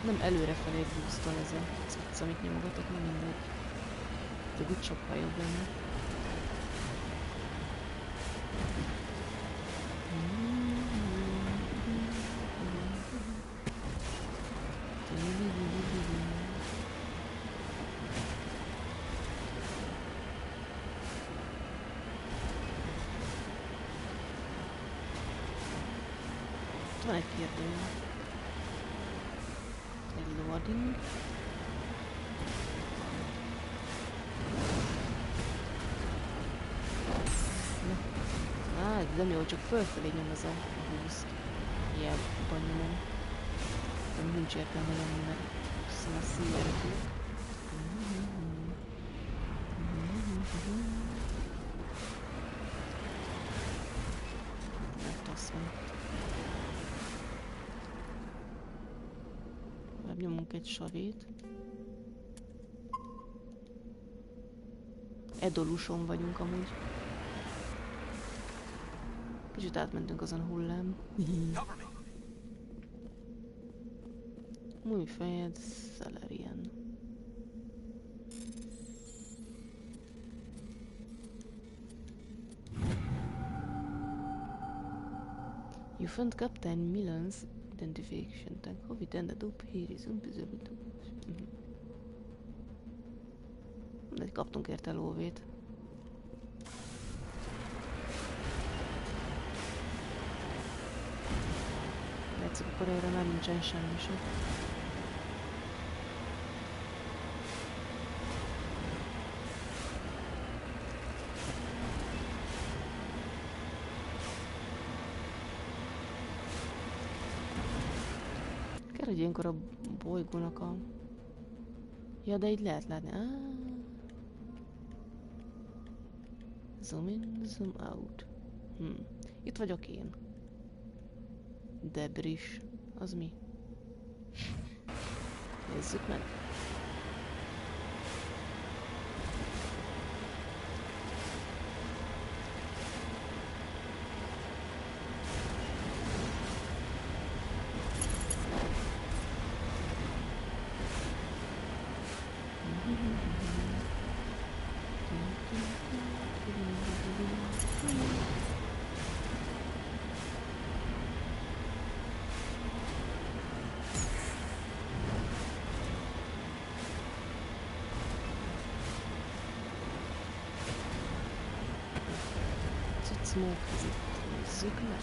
nem előrefelé boostol ez a cucc, amit nyomogatok, nem mindegy. De úgy sokkal jobb lenne. Van egy kérdő. Egy loading. Ez nem jó, csak fölfelé nyom ez a boost. Ilyen nyomom. De nincs értelme lenni, mert szóval a szíjerők. Nyomunk egy savét. Edoluson vagyunk amúgy. Kicsit átmentünk azon a hullám. Új fejed, Celerian. You found Captain Millen's identification tag. How we ended up here is invisible to us. De kaptunk érte lóvét. Látszik, akkor erre már nincsen semmi sem. Kell, hogy ilyenkor a bolygónak a... Ja, de így lehet látni. Zoom in, zoom out. Itt vagyok én. Debris. Az mi? Nézzük meg. Smoke is it? Nézzük meg.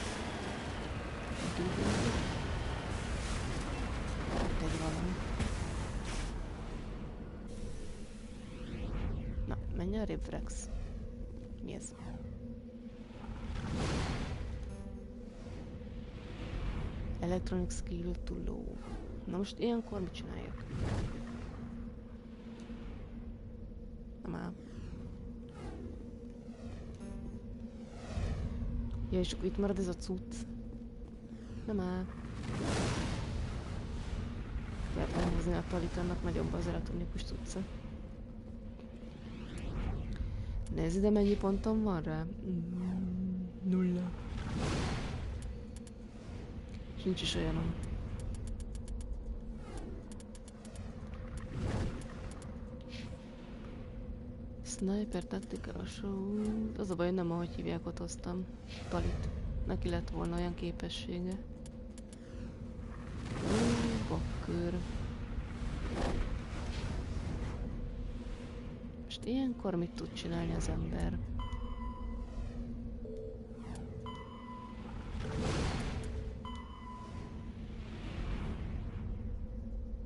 Egy valami. Na, menj arrébb, Rex. Mi ez? Electronic skill too low. Na most ilyenkor mit csináljak? Na már. Ja, és akkor itt marad ez a cucc. Nem áll. Lehet elhozni a Talitannak nagyobb az elektronikus cucca. Nézd ide, mennyi pontom van rá. 0. És nincs is olyanom. Sniper Tactical Show. Az a baj, nem ahogy hívják, ott hoztam Talit. Neki lett volna olyan képessége. Bakkör. Most ilyenkor mit tud csinálni az ember?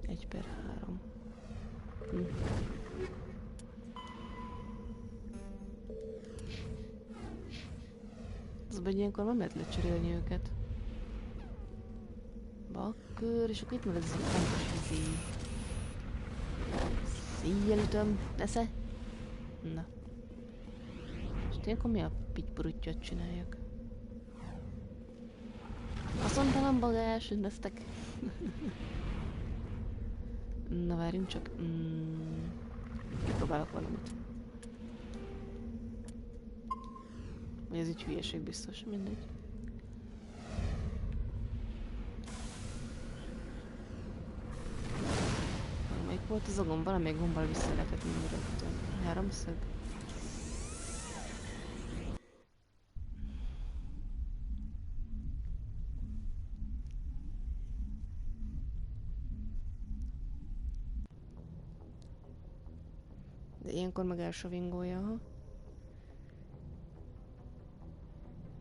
Egy per 3. Azban ilyenkor nem lehet lecserélni őket. Bakkör, és akkor itt van ez a fontos izé. Szíjjel ütöm, nesze? Na. És ilyenkor mi a pittypuruttyot csináljak? Haszontalan bagás, ünneztek. Na várjunk csak. Kipróbálok valamit. Vagy ez így hülyeség biztos, mindegy. Melyik volt az a gomb? Valamelyik gombbal vissza lehetett menni rögtön. Háromszög. De ilyenkor meg elsovingolja, ha?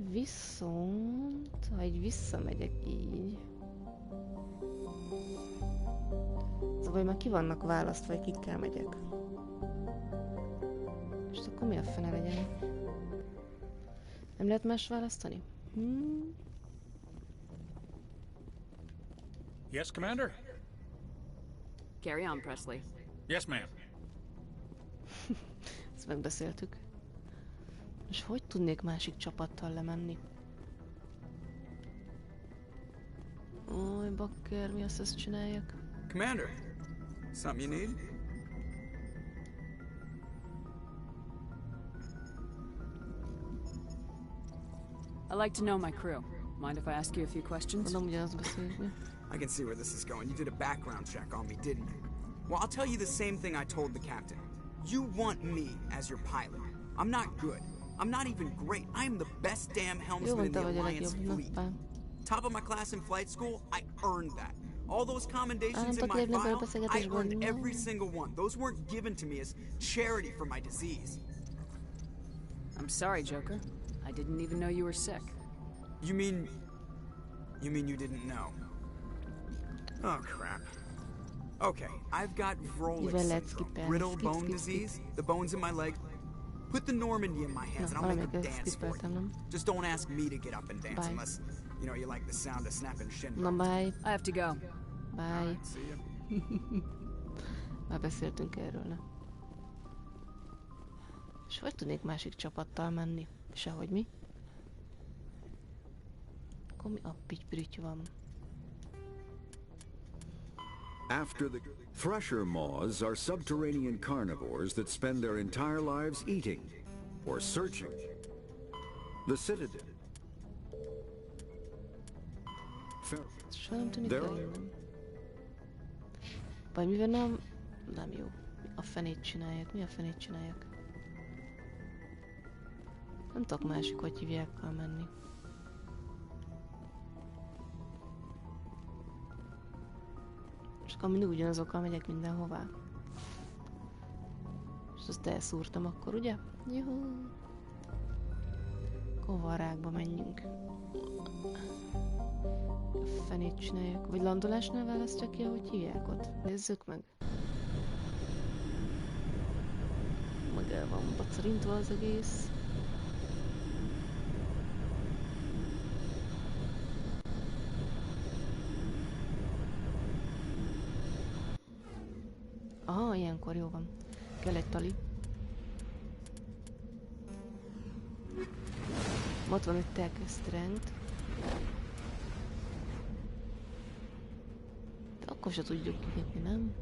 Viszont, ha így visszamegyek így... Szóval már ki vannak választva, hogy kikkel megyek. És akkor mi a fene legyen? Nem lehet más választani? Yes, Commander? Carry on, Presley. Yes, ma'am. Ezt megbeszéltük. És hogy tudnék másik csapattal lemenni? Ój, bakker, mi azt csináljak? Commander, something you need? I'd like to know my crew. Mind if I ask you a few questions? I can see where this is going. You did a background check on me, didn't you? Well, I'll tell you the same thing I told the captain. You want me as your pilot. I'm not good. I'm not even great. I am the best damn helmsman in the Alliance fleet. Top of my class in flight school, I earned that. All those commendations in my file, I earned every single one. Those weren't given to me as charity for my disease. I'm sorry, Joker. I didn't even know you were sick. You mean you didn't know? Oh, crap. Okay, I've got Vrolich syndrome, brittle bone disease, the bones in my legs. Put the Normandy in my hands and I'll make them dance for you. Just don't ask me to get up and dance unless, you know, you like the sound of snapping shin bones. Bye. I have to go. Bye. Right, see ya. Már beszéltünk erről, ne? És hogy tudnék másik csapattal menni? Sehogy mi? Akkor mi a pitty van? After the thresher moths are subterranean carnivores that spend their entire lives eating or searching. The citadel. Soha nem tűnik el innen. Vagy mivel nem jó. A fenét csinálják. Mi a fenét csinálják? Nem tudok másik, hogy hívjákkal menni. És akkor mindig ugyanazokkal megyek mindenhová. És azt elszúrtam akkor, ugye? Juhú! Kovarákba menjünk. A fenét csinálják. Vagy landolásnál választják ki, ahogy hívják ott. Nézzük meg. Meg el van bacarintva az egész. Aha, ilyenkor jó van. Kell egy tali. Ott van egy tech strength. De akkor se tudjuk kinyitni, nem?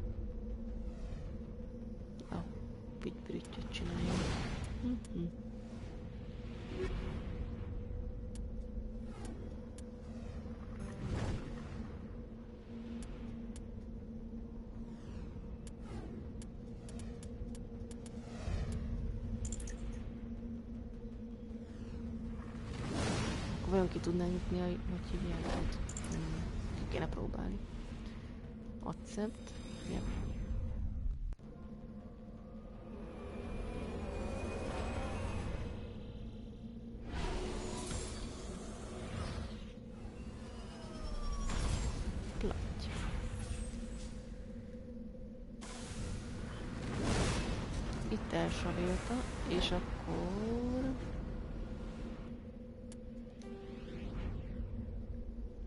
A pitty-pittyet csináljuk. Vajon ki tudnánk nyitni, hogy hívják ott? Ki kéne próbálni. Accept. Ja. Platty. Itt elsavilta, és akkor...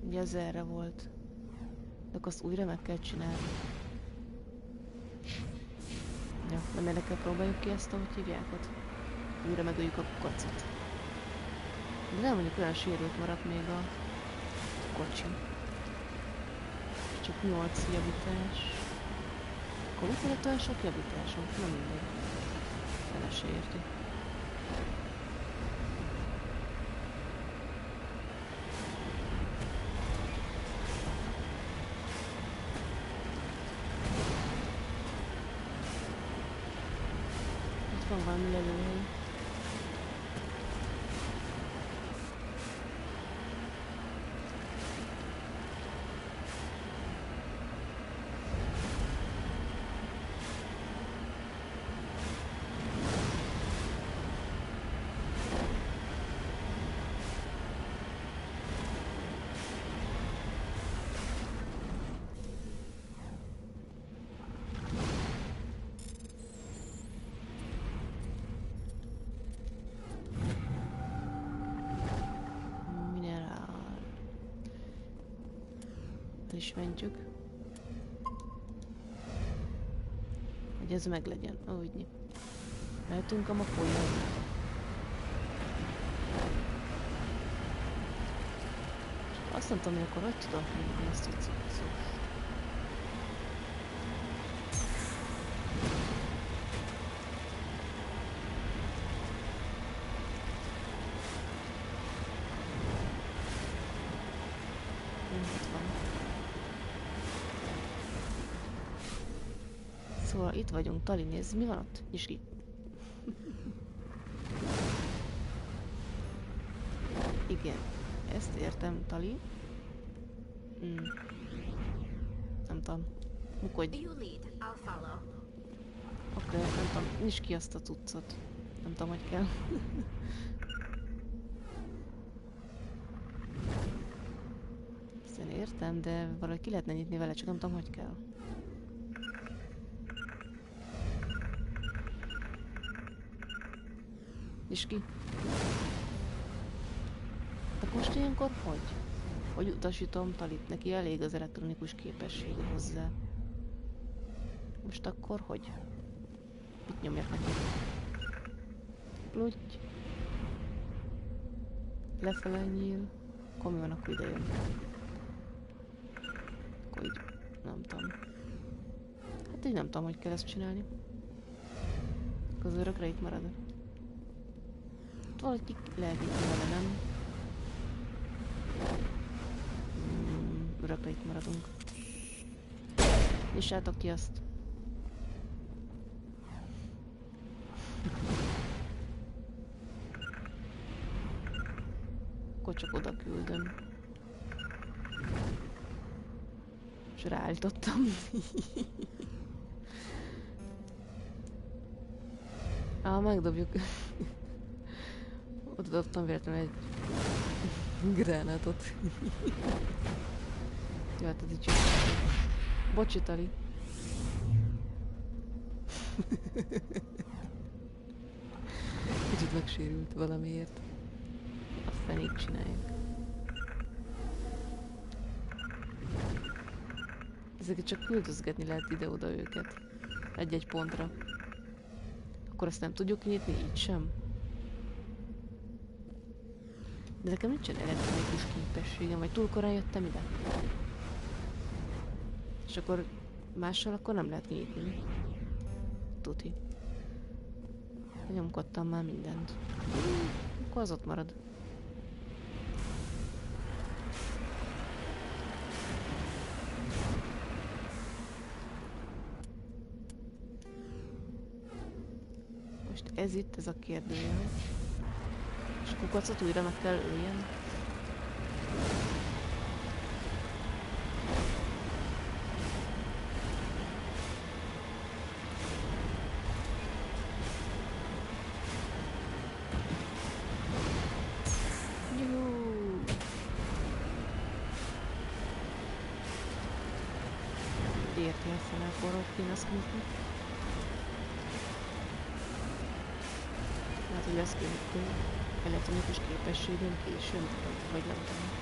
Ugye az erre volt. De akkor azt újra meg kell csinálni. Ja, nem érdekel, próbáljuk ki ezt, ahogy hívják ott. Újra megöljük a kocit. De nem mondjuk olyan sérült maradt még a kocsi. Csak 8 javítás. Akkor mit lett olyan sok javításunk? Nem mindegy. Fele se érti. Van valami lelőhely. Is mentjük. Hogy ez meg legyen. Ahogy mehetünk a mafolyagra. Azt nem tudom, hogy akkor hogy tudom hívni ezt a cuccot. Szóval itt vagyunk, Tali, nézd, mi van ott? Nyisd ki. Igen, ezt értem, Tali. Nem tudom. Mukodj. Oké, nem tudom. Nyisd ki azt a cuccot. Nem tudom, hogy kell. Ezt én értem, de valahogy ki lehetne nyitni vele, csak nem tudom, hogy kell. Nyisd ki. De most ilyenkor hogy? Hogy utasítom Talit, neki elég az elektronikus képessége hozzá. Most akkor hogy? Mit nyomjak neki? Plutty. Lefele nyíl. Akkor mi van, akkor ide jön. Akkor így, nem tudom. Hát így nem tudom, hogy kell ezt csinálni. Akkor az örökre itt marad. Valahogy lehet itt vele, nem? Örökre itt maradunk. Nyissátok ki azt. Akkor csak oda küldöm. És ráállítottam. Megdobjuk. Oda dobtam véletlenül egy gránátot. Jó, hát ez így csak. Bocsi, Tali. Kicsit megsérült valamiért. A fenét csináljuk. Ezeket csak küldözgetni lehet ide-oda őket. Egy-egy pontra. Akkor ezt nem tudjuk nyitni, így sem. De nekem nincsen elektronikus képességem, vagy túl korán jöttem ide. És akkor mással akkor nem lehet nyitni. Tuti. Nyomkodtam már mindent. Akkor az ott marad. Most ez itt, ez a kérdőjel. És a kukacot újra meg kell öljen. Értél fel Elkhornot kínaszkodni. Hát, hogy lesz kértő elektronikus képességünk később, vagy nem tudom.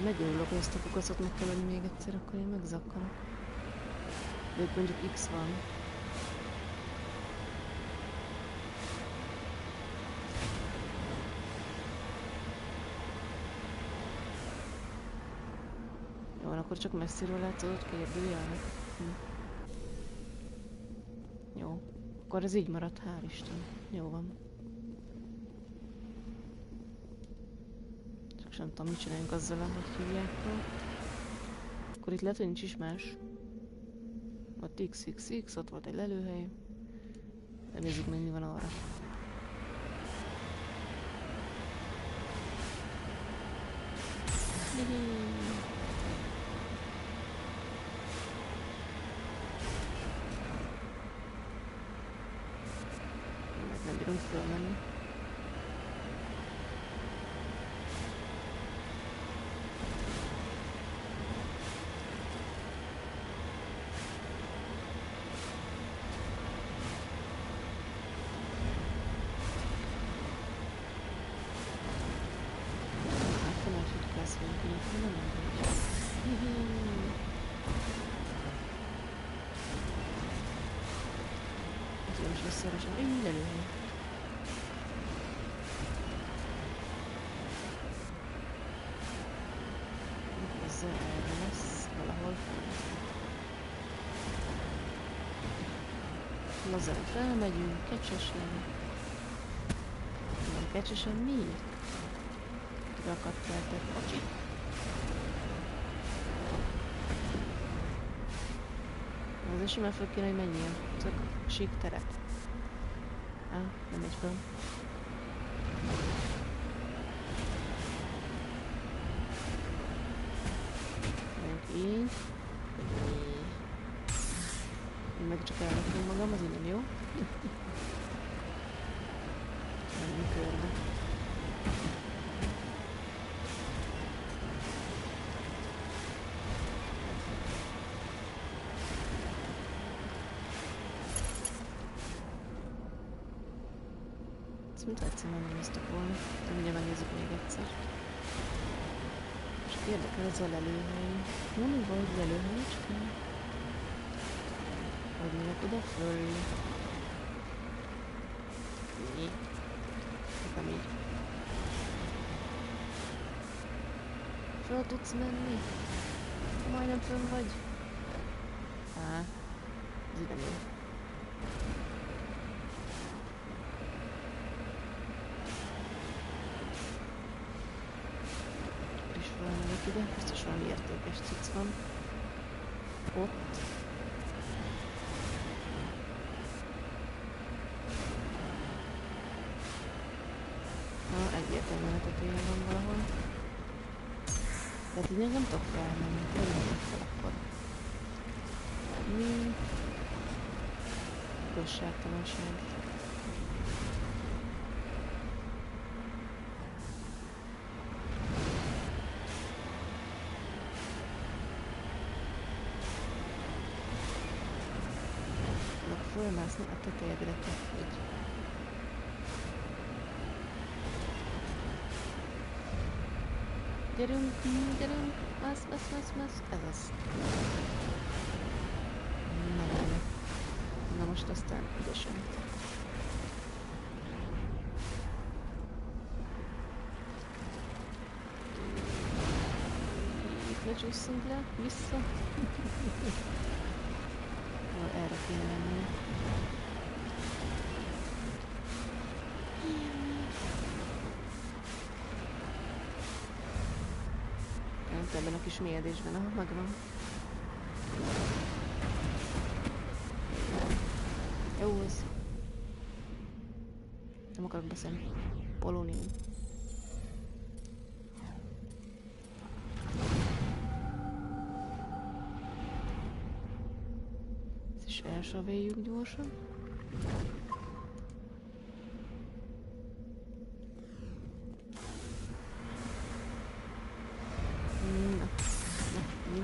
Megörülök, hogy ezt a kukacot meg kell adni még egyszer, akkor én megzakkanok. De itt mondjuk X van. Jó van, akkor csak messziről látszódott kérdőjelnek. Jó. Akkor ez így maradt, hál' Isten. Jó van. Csak sem tudom, mit csináljunk azzal, hogy hívják fel. Akkor itt lehet, hogy nincs is más. Ott XXX, ott volt egy lelőhely. De nézzük meg, mi van arra. Nem bírunk fölmenni. Összeresem. Így lelőhely. Ezzel erre lesz valahol. Lazán felmegyünk, kecsesen. Nem kecsesen mi? Rakadt feltett kocsi. Azért simán föl kéne, hogy menjél. Csak sík teret. Á, nem megy föl. Így. Én meg csak elrakom magam, az így nem jó. Nem körbe. Ezt mint egyszerűen nem néztük volna. De mindjárt megnézzük még egyszer. És érdekel ez a lelőhely. Mondjuk van, hogy lelőhelyecske? Hogy megyek oda föl? Mi? Nem így. Föl tudsz menni? Majdnem fönn vagy? Á, ez így nem jó. És felmegyek ide, biztos valami értékes cucc van. Ott. Egyértelműen a tetőjén van valahol. De hát így nem tudok felmenni, tényleg fel akkor. Mi? Igazságtalanság. Tudok fölmászni a tetejedre így. Gyerünk, gyerünk, mász, ez az. Na most aztán ügyesen. Itt ne csúszunk le, vissza. Erre kéne menni. Ebben a kis mélyedésben, ahol megvan. Jó az. Nem akarok beszélni. Polónium. Ezt is elsavéljük gyorsan.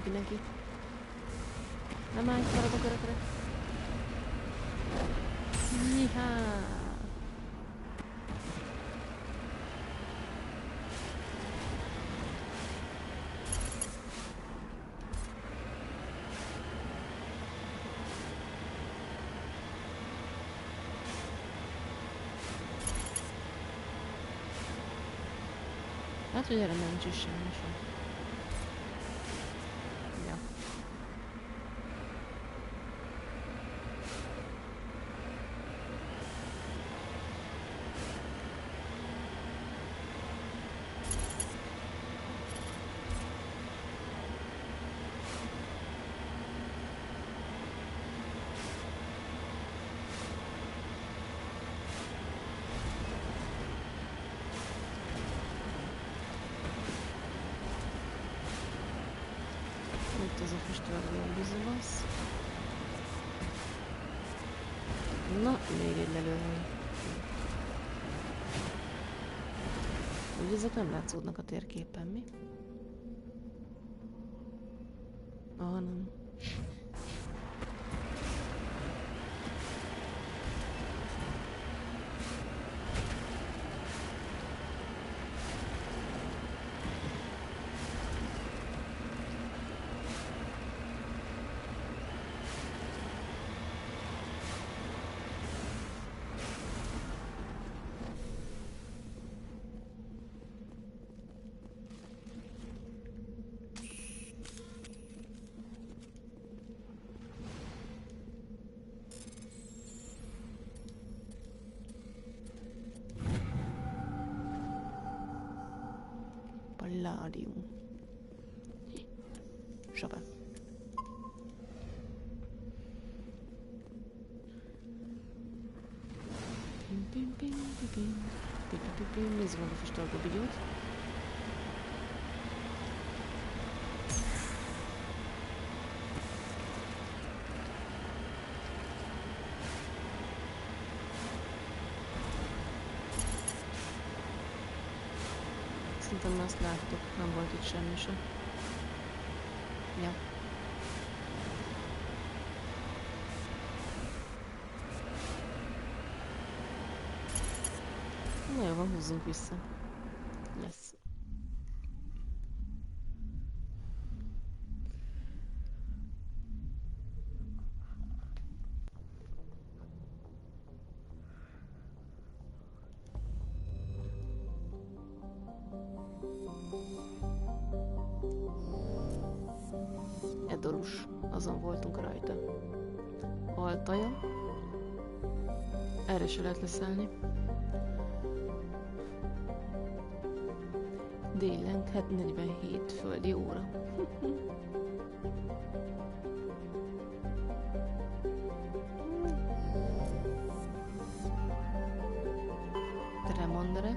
Mindenki. Nem állj, maradok örökre. Jihá! Hát, hogy erre nincs is semmi sem. Itt az a füstölgő bizibasz. Na, még egy lelőhely. Úgy ezek nem látszódnak a térképen, mi? Nem. Nézzük meg a füstölgő bigyót. Szerintem azt láttuk, nem volt itt semmi sem. Ja. Na jó van, húzzunk vissza. Yes. Edorus, azon voltunk rajta. Altaja. Erre se lehet leszállni. Délen 47 földi óra. Tremondere.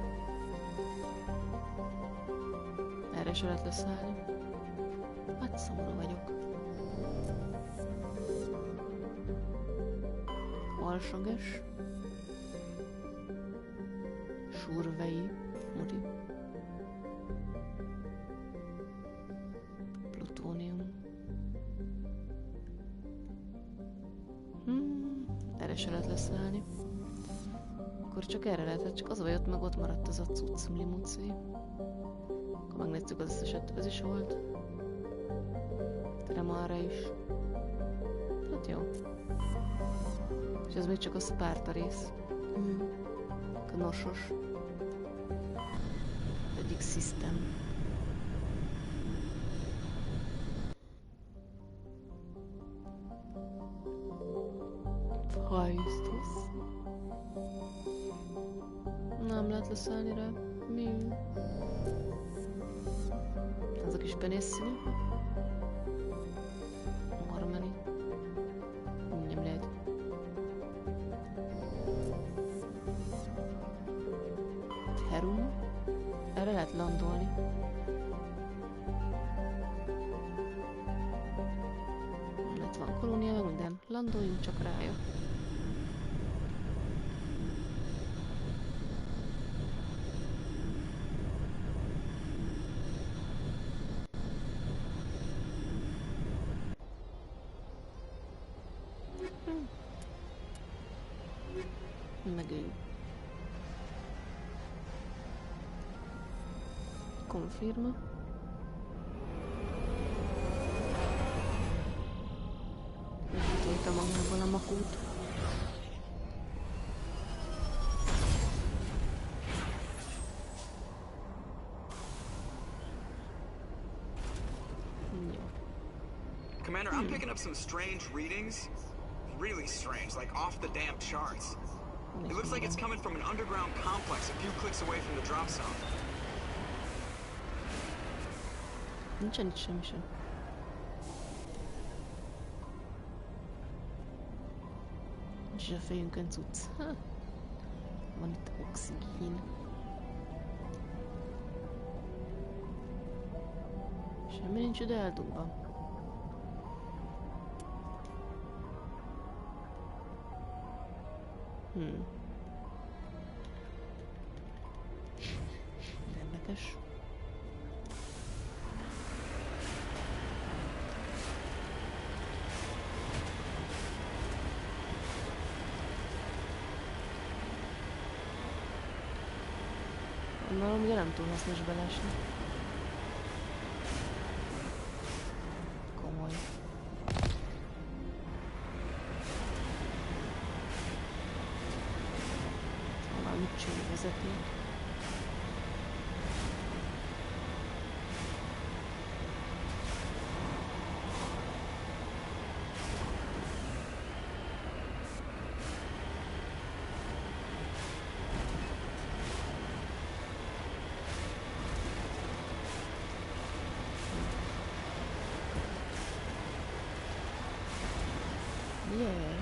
Erre se lehet leszállni. Hát szomorú vagyok. Alsages. Survei. Muri. Plutónium. Erre se lehet leszállni. Akkor csak erre lehetett, csak az a baj, ott meg ott maradt az a cucc-limuci. Akkor megnézzük az összeset, ez is volt. Tremarra is. Hát jó. És ez még csak a Sparta rész. Knosos. Egyik System. Hajsztusz. Nem lehet leszállni rá. Mi? Ez a kis penészszínű. Harmony. Nem lehet. Herum. Erre lehet landolni. Itt van kolónia, meg minden. Landoljunk csak rája. Megöljük. Confirma. Megítélta magából a makót. Commander, I'm picking up some strange readings. Really strange, like off the damn charts. It looks like it's coming from an underground complex a few clicks away from the drop zone. Nincsen itt semmi sem. És a fejünkön cucc. Van itt oxigén. Semmi nincs ide eldugva. Érdekes. Gondolom, ugye nem túl hasznos belesni. Komoly. Valami csővezeték. Yeah.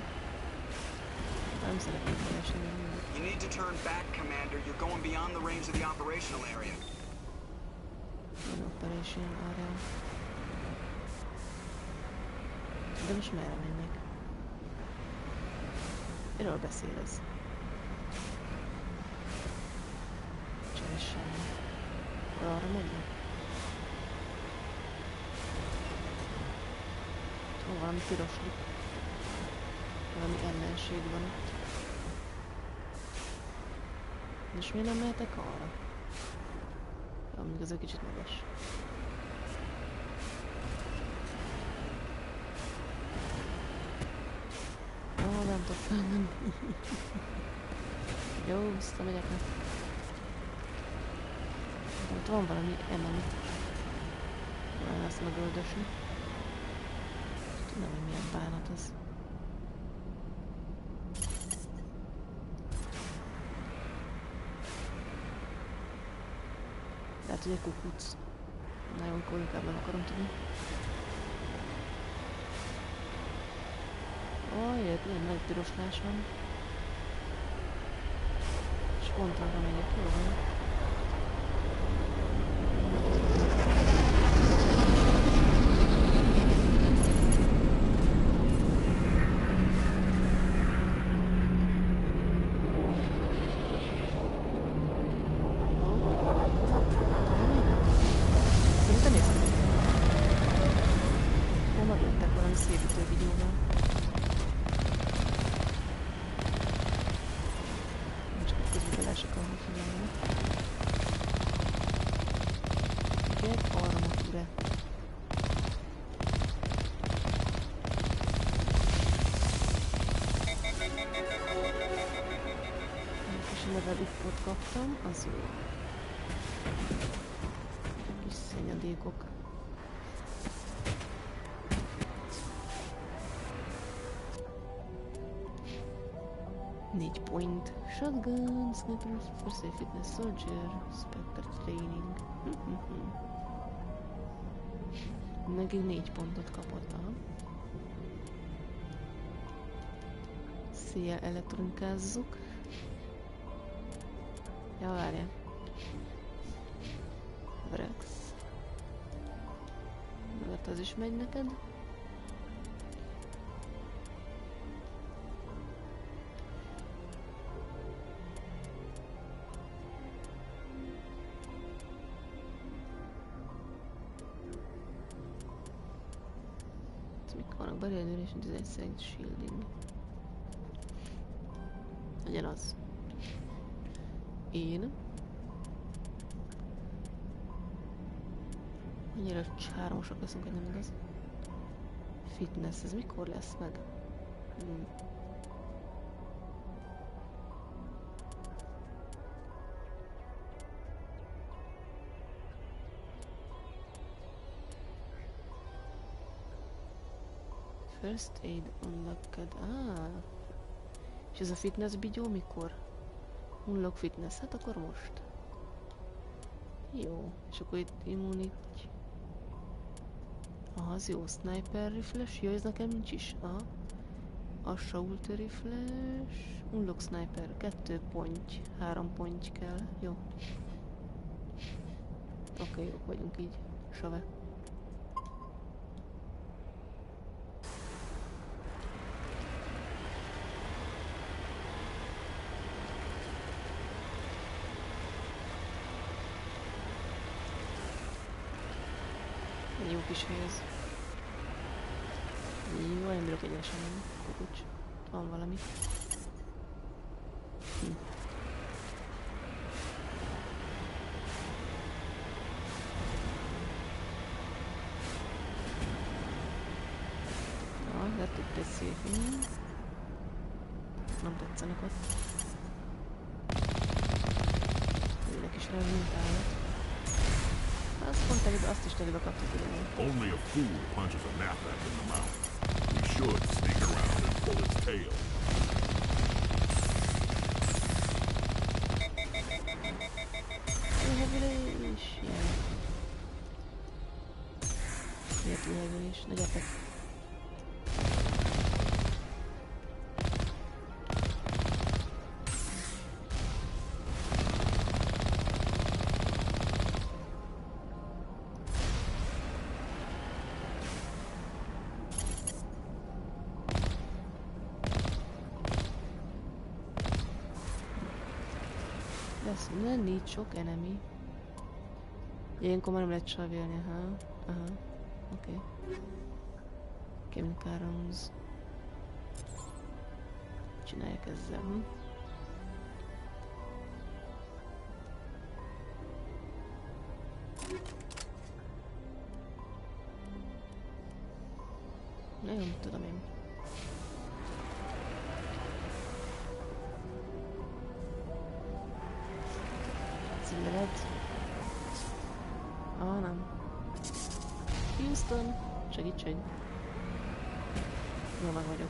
Nem szeretnék teljesen jönni. You need to turn back, Commander. You're going beyond the range of the operational area. An operation area. De most merre mennek? Miről beszél ez? Cseressen. Arra mennek? Van valami piroslik. Valami ellenség van ott. És miért nem mehetek arra? Jó, még az egy kicsit magas. Ó, nem tudok felmenni. Jó, visszamegyek meg. Ott van valami enemi. Valami azt megöldösni. Tudom, hogy milyen bánat az. Lehet, hogy egy kukuc. Na jó, akkor inkább nem akarom tudni. Ó, jött, ilyen nagy piroslás van. És pont arra megyek, jó van. Kaptam, az jó. Kis szennyadékok. Négy point. Shotgun, sniper, first aid, fitness, soldier, spectre training. Megint 4 pontot kapott. Szia, elektronikázzuk. Ja, várjál. Vrex. Mert az is megy neked. Ez mik vannak? Barrier duration, design second shielding. Legyen az. Én. Annyira csármosak leszünk, hogy nem igaz. Fitness, ez mikor lesz meg? First aid unlocked. És ez a fitness bigyó mikor? Unlock fitness, hát akkor most. Jó, és akkor itt immunity. Aha, az jó, sniper rifles. Jó, ez nekem nincs is. Aha. Assault rifles. Unlock sniper, 2 point, 3 point kell. Jó. Oké, jók vagyunk így. Save. Jó kis hely ez. Jó, nem bírok egyenesen menni. Kukucs. Van valami. Lett itt egy szép. Nem tetszenek ott. Ennek is rá mintáját. Azt is telibe kaptuk ugyanúgy. Only a fool punches a knapsack in the mouth. We should sneak around and pull its tail. Tűhevelés, jaj. Miért tűhevelés? Ne gyertek. lesz lenni itt sok enemy. Ilyenkor már nem lehet savilni, aha. Oké. Chemical rounds. Csinálják ezzel, Nagyon tudom én. Szilleged. Nem. Houston, segítség. Jó, meg vagyok.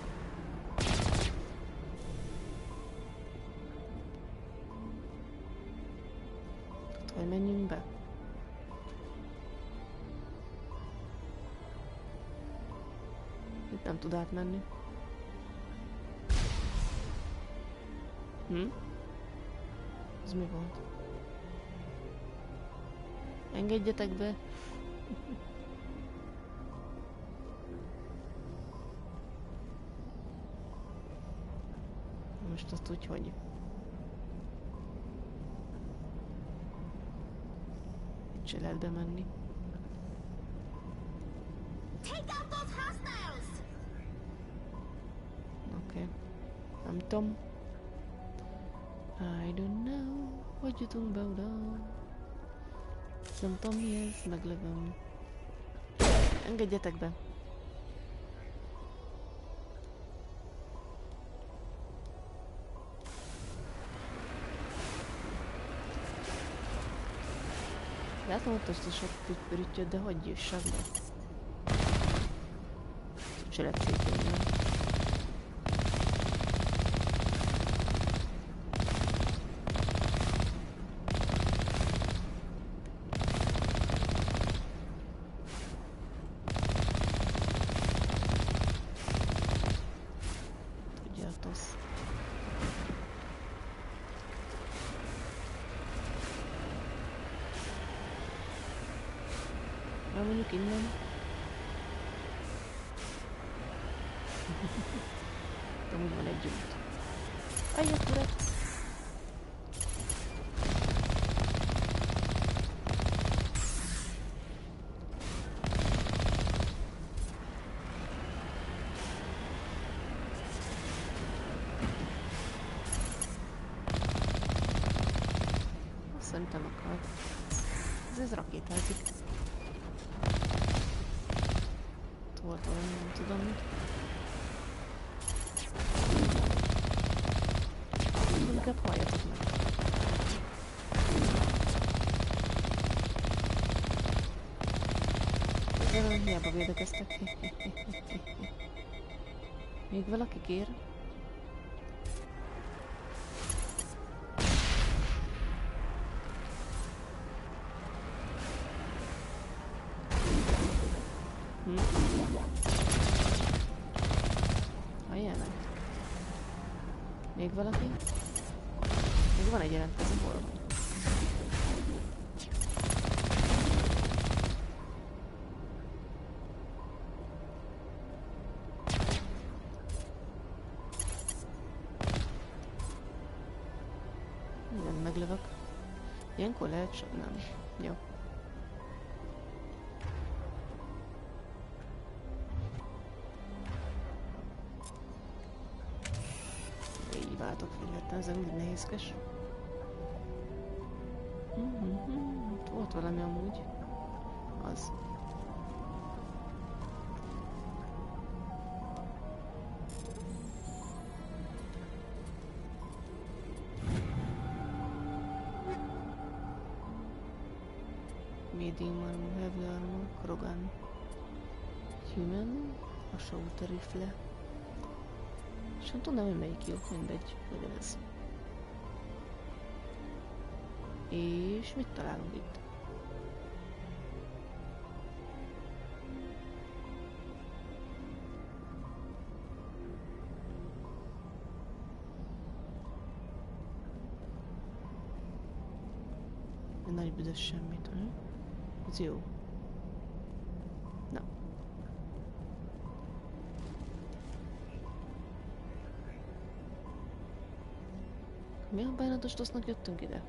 Hogy menjünk be? Itt nem tud átmenni. Ez mi volt? Engedjetek be! Most azt úgy, hogy... Itt se lehet bemenni. Oké. Nem tudom. I don't know. Hogy jutunk be oda? Nem tudom mi ez, meglövöm. Engedjetek be! Látom ott azt a sok püttyöt, de hagyj jussak be. Se lehet szépen. Mondjuk innen. Amúgy van egy út. Ajját, urat! Szerintem akar. Ez rakétázik. Volt valami, nem tudom mit. Inkább halljatok meg. Ezzel hiába védekeztek. Még valaki kér? Még valaki? Még van egy jelentkező, hol van? Nem meglövök. Ilyenkor lehet csak nem. Jó. Váltok félhettem, ez mindig nehézkes. Volt valami amúgy. Az. Medium armor, heavy armor, Krogan. Human, a shooter rifle. És nem tudom, hogy melyik jó, mindegy, hogy ez. És mit találunk itt? Nagy büdös semmit, hm? Ez jó. Na. Mi a bánatos tosznak jöttünk ide?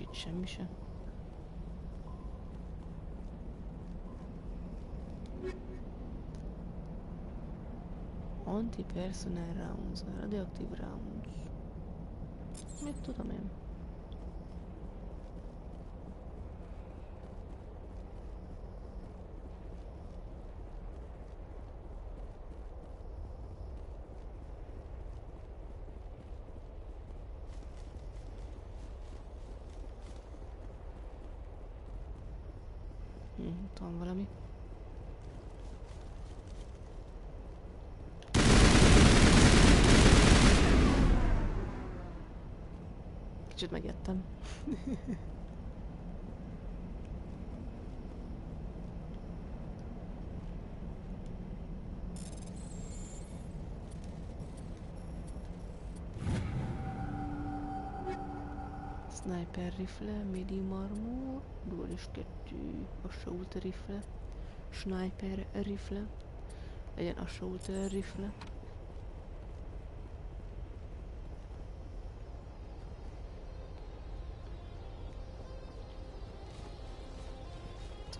Nincs itt semmi se. Anti-personnel rounds, radioactive rounds. Mit tudom én? Itt van valami. Kicsit megijedtem. Sniper rifle, medium armor, dualis 2, assault rifle, sniper rifle, legyen assault rifle.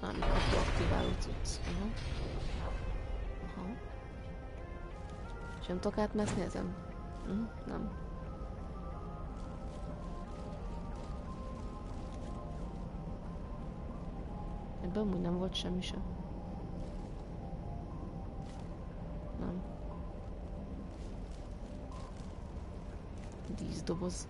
Talán aktiváló cucc. Aha. És nem tudok átmászni ezen? Nem. Ebben amúgy nem volt semmi sem. Nem. Díszdoboz.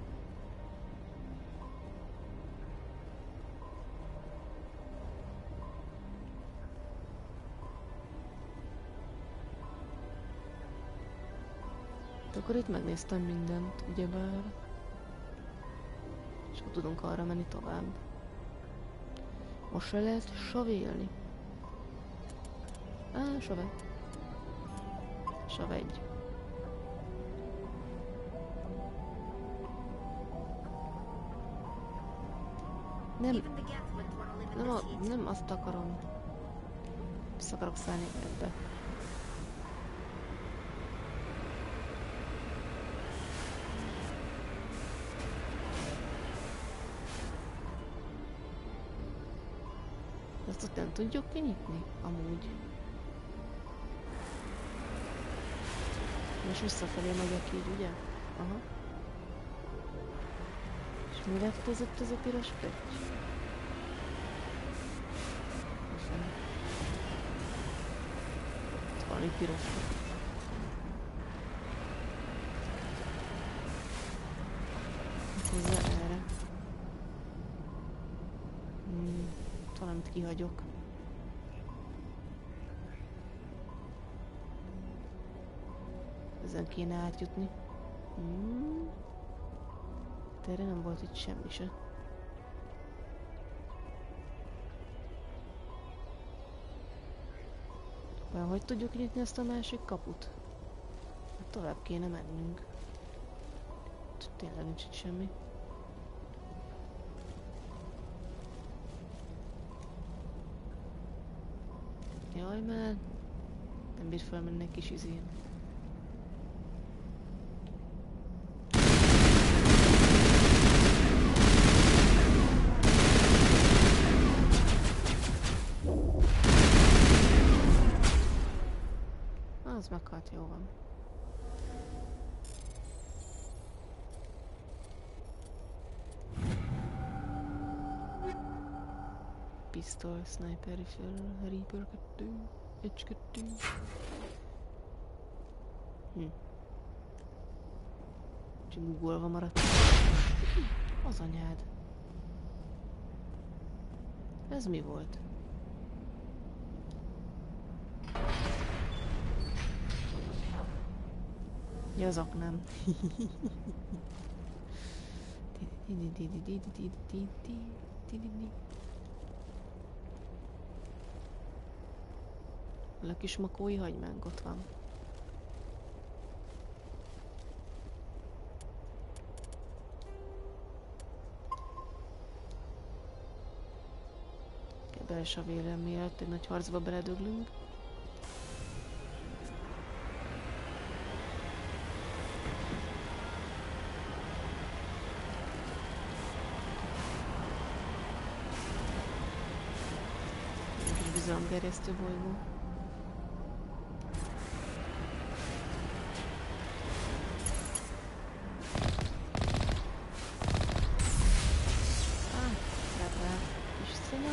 Akkor itt megnéztem mindent, ugyebár. És akkor tudunk arra menni tovább. Most se lehet savélni. Save. Save 1. Nem azt akarom. Vissza akarok szállni ebbe. Ezt ott nem tudjuk kinyitni, amúgy. És visszafelé megyek így, ugye? Aha. És mi lett ez ott az a piros pötty? Itt valami piros pötty. Hozzá erre. Valamit kihagyok. Ezen kéne átjutni. De erre nem volt itt semmi se. Vajon hogy tudjuk nyitni ezt a másik kaput? Hát tovább kéne mennünk. Tényleg nincs itt semmi. Jaj már, nem bír felmenni egy kis izén. Az meghalt, jó van. Pisztol, sniper rifle, reaper 2, edge 2. Csak googolva maradt. Az anyád. Ez mi volt? Ja, az aknám. A kis makói hagymánk ott van. Belső vélem miatt egy nagy harcba beledöglünk. Izgalomgerjesztő bolygó. Kis szenya.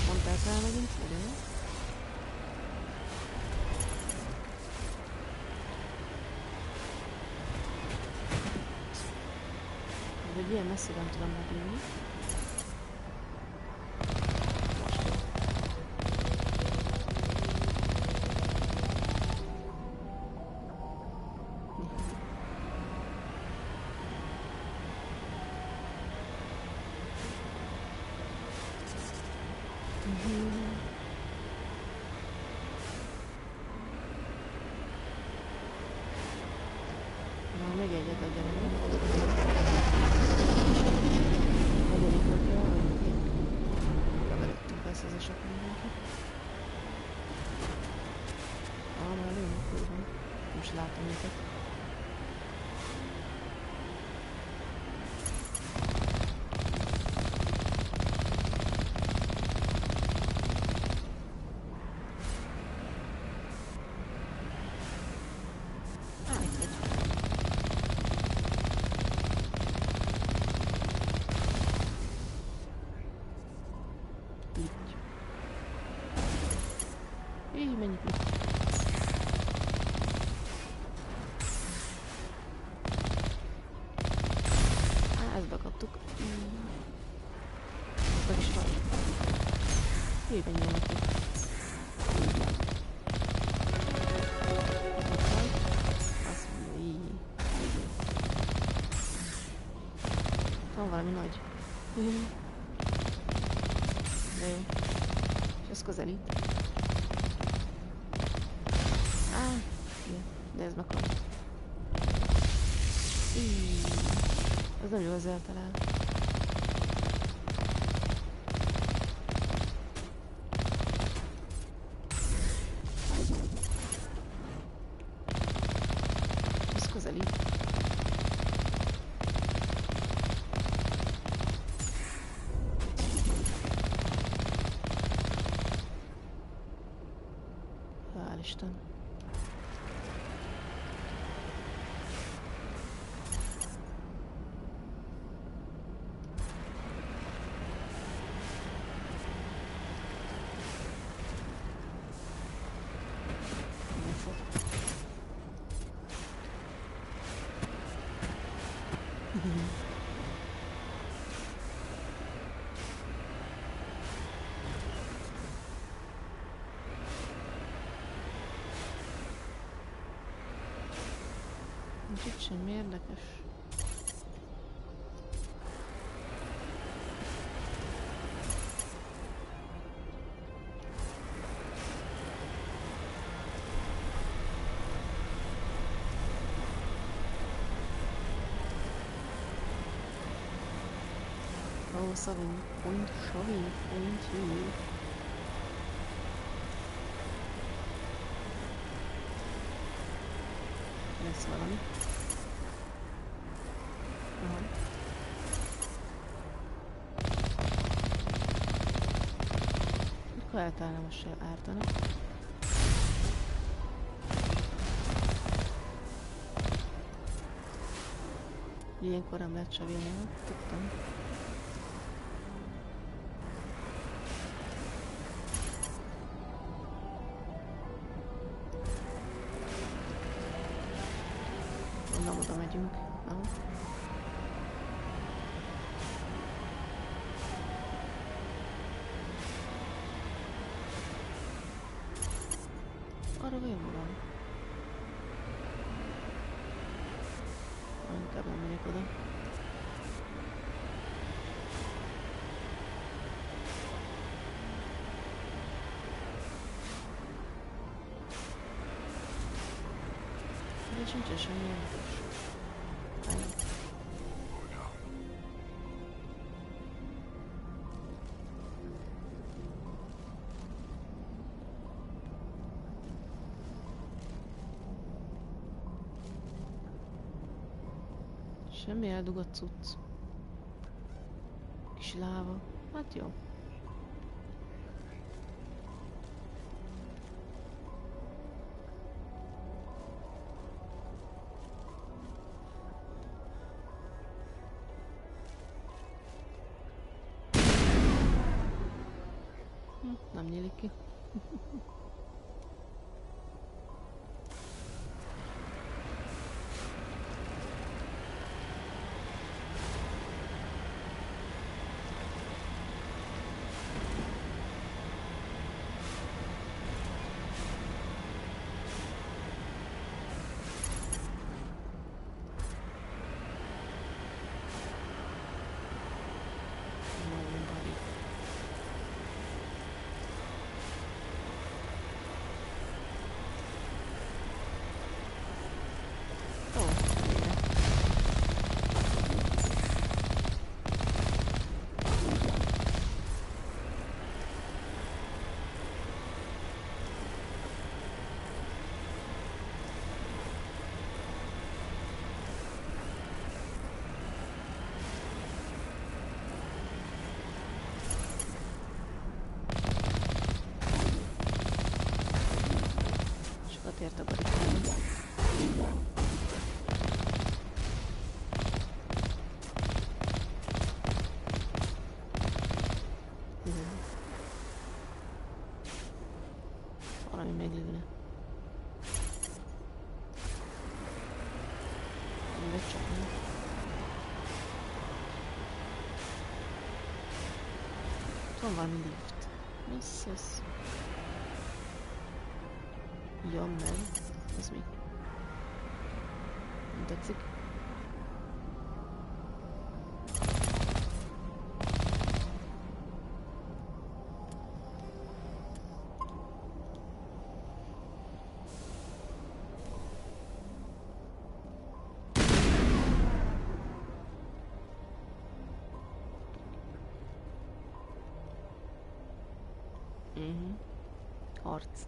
Mondták rá megint, ugye? De ilyen messzire nem tudom megjönni. Még egyet adja neki. Negyedik napja, vagy én ragadottunk persze az a sok mindenki. Már lőnek, kurva. Most látom őket. Mennyit mit? Ezt bekaptuk. Meg is van. Mennyit nyomottuk. Azt mondja, van valami nagy. De jó. És ez közelít. De ez meghal. Ez nem jó, az eltalál. Ez közelít. Hál' Isten. Nincs itt semmi érdekes. Oh, saving point, shoving point, you. Lesz valami. Aha. Mikor eltalálna, most se ártana. Ilyenkor nem lehet savélni, tudtam. Onnan oda megyünk. Aha. Arra vajon van? Inkább nem megyek oda. De sincsen semmi érdekes. Semmi eldugott cucc. Kis láva. Hát jó. Nem nyílik ki. Ért a barikádon. Valami meglőne. Mindegy csak nem. Van valami lift. Yes. Jön meg. Ez mi? Nem tetszik? Harc.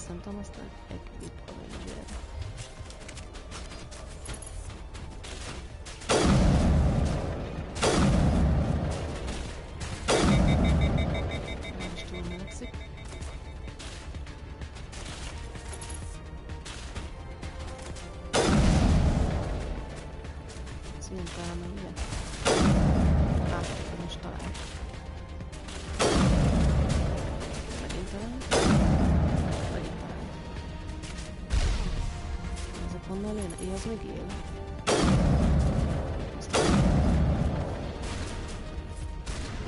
Nem tudom, aztán Equip Avenger. Most túl melegszik. Ez ilyen talán meg ugye? Most talán. Megint talán. Honnan lenne? Ies még él?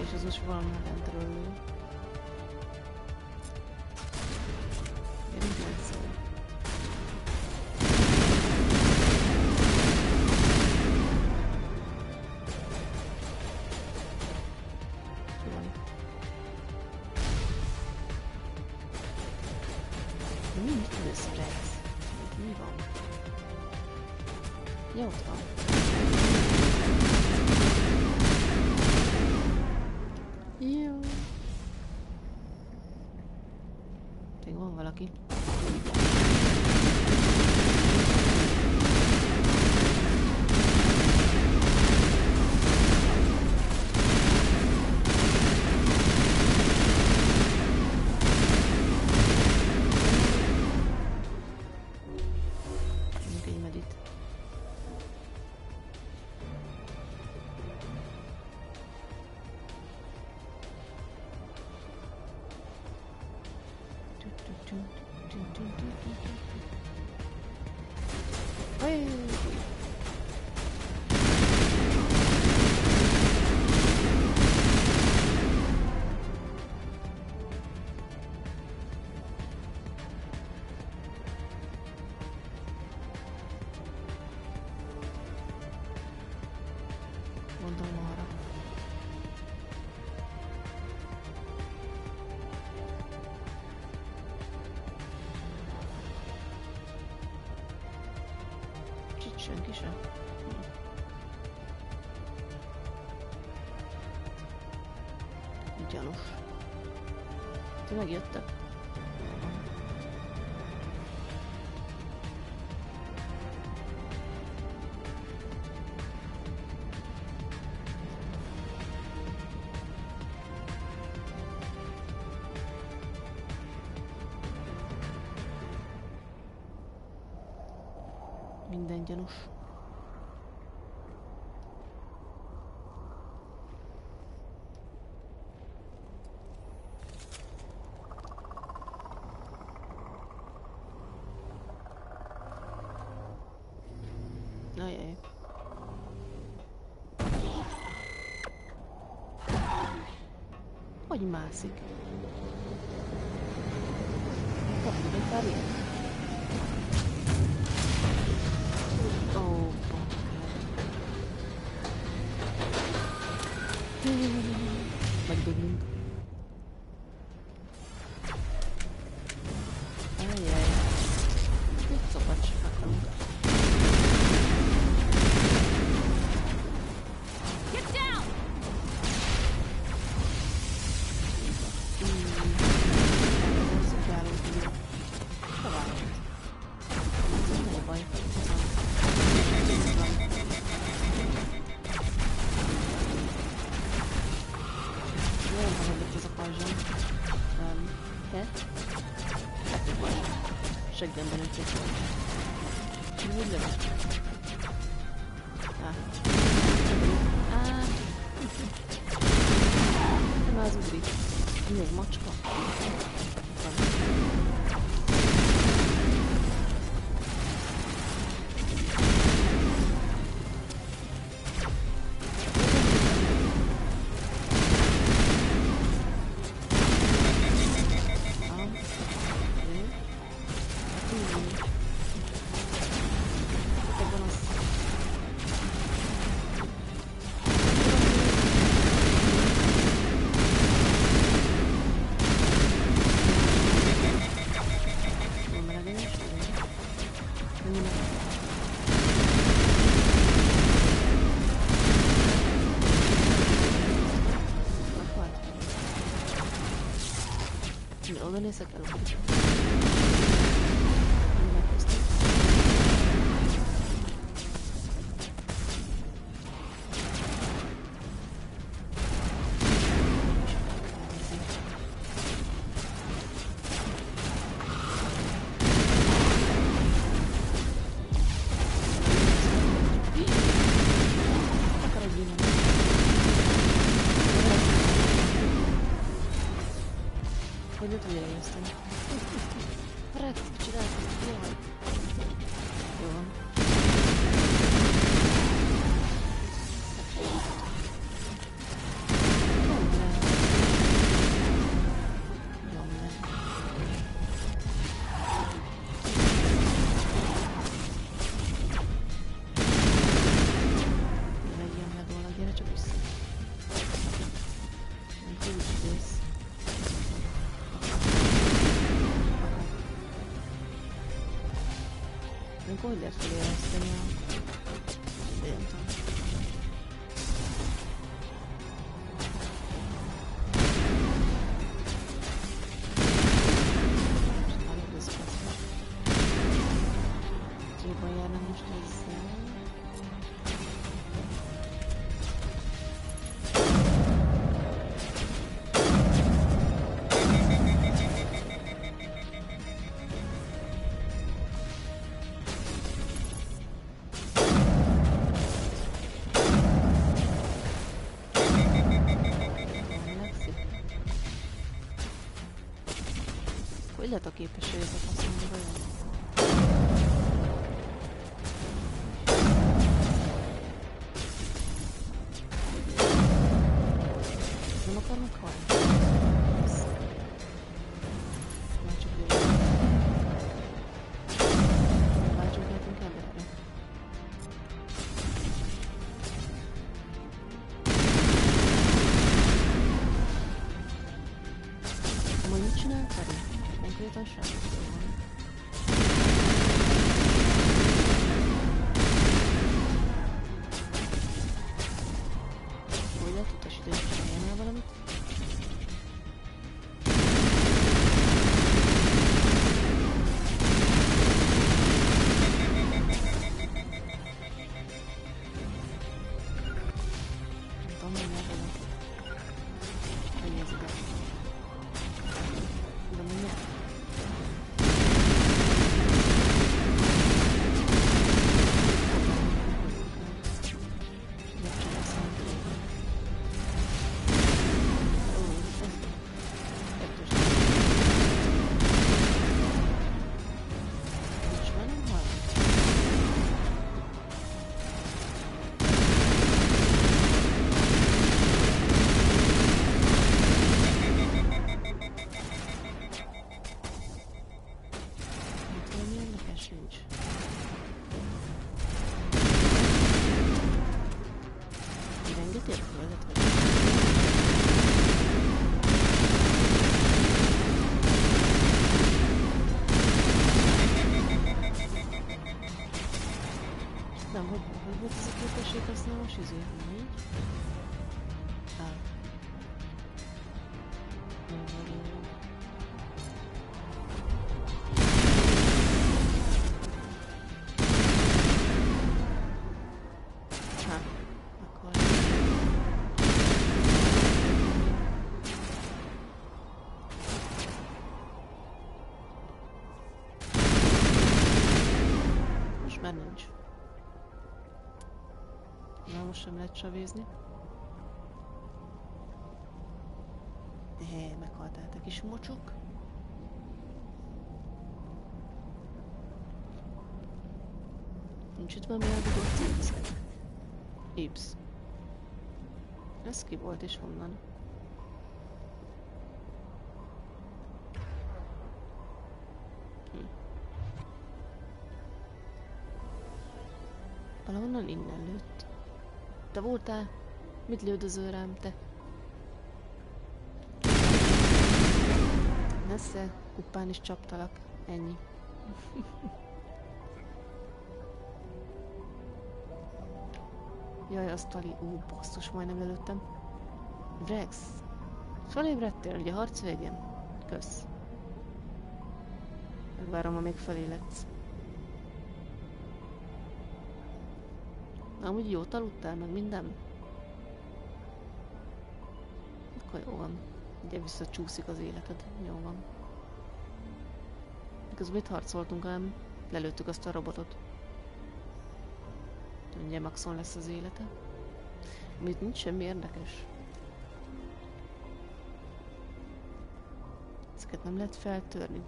És az biztos valami lentről lő. Gyerünk lentszól. Mit összeretsz? Mi van? Ja, ott van. Jó. Még van valaki. Mondom arra. Senki sem. Gyanús. Ti megjöttek? Minden gyanús. Ajaj. Hogy mászik? Kapjuk egy pár ilyet. Megdöglünk. Ajjaj. Mit szokat se kapunk. Get down! Ez szokálunk így. Tovább. Ez nem baj. Nagyon hangzott ez a pajzsom. Te? Hát vagy. Seggemben egy szépen. Mi úgy lövök? Nem az ugrik. Mi az macska? Oda nézek el, hogy meghoztam. Akar egy innen. Hogy ne tudja lejözteni. Rekt, csináltam, jaj. Jó van. Nem, Ilyenkor hogy lehet feléleszteni a... De nem tudom. Jobban járnak most ezzel. Hogy lehet a képességek a faszomba vajon? Nem akarnak halni? Már csak jól. Váltsunk lehetünk emberekre. Majd mit csinál Kari? Konkrétan semmit van. Hogy lehet utasítani, hogy csináljál valamit? Nem tudom, hogy megvan. Hogy ez igaz. De mindjárt. Már nincs. Na, most sem lehet csavézni. Meghaltál te kis mocsok. Nincs itt valami eldugott cincek. Ies. Ez ki volt és honnan? Valahonnan innen lőtt. Te voltál? Mit lődözöl rám, te? Nesze, kuppán is csaptalak. Ennyi. Jaj, azt Ali. Basszus, majdnem lelőttem. Rex. Felébredtél, ugye harc végén? Kösz. Megvárom, amíg feléledsz. Amúgy jót aludtál, meg minden? Akkor jó van. Ugye visszacsúszik az életed. Jó van. Miközben itt harcoltunk, hanem lelőttük azt a robotot. Ugye maxon lesz az élete. Amit nincs semmi érdekes. Ezeket nem lehet feltörni.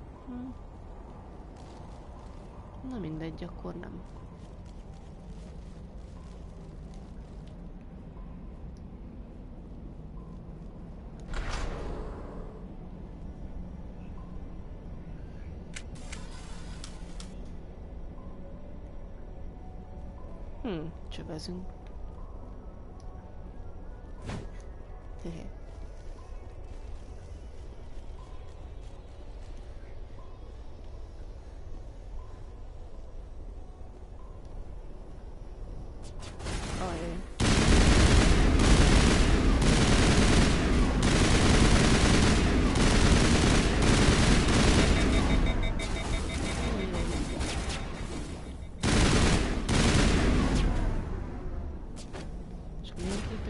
Na mindegy, akkor nem. Csövezünk. Hehe.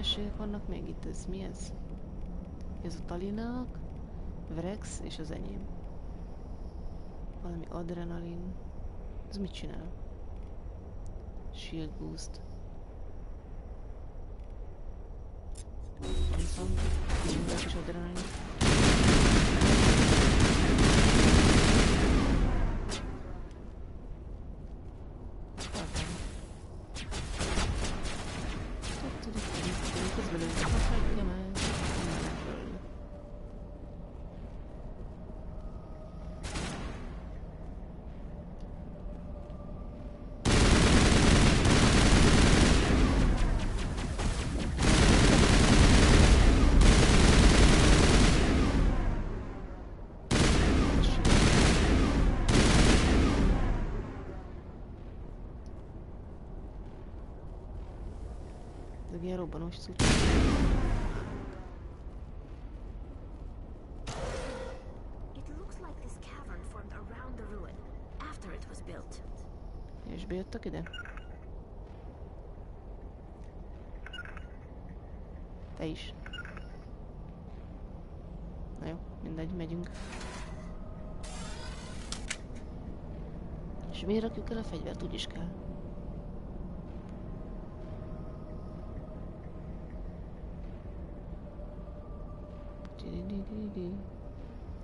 képességek vannak még itt? Ez mi ez? Ez a Talinának, Vrex és az enyém. Valami adrenalin. Ez mit csinál? Shield boost. Viszont Vrex és adrenalin. Ilyen robbanós cucc. It looks like this cavern formed around the ruin after it was built. És bejöttek ide? Te is. Na jó, mindegy, megyünk. És miért rakjuk el a fegyvert? Úgy is kell.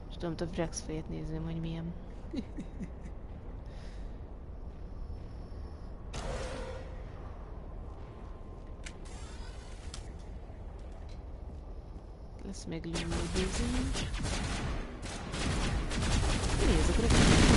És tudom, a Vrex fejét nézném, hogy milyen. Lesz még lőbőzünk. Nézzük, rögtön.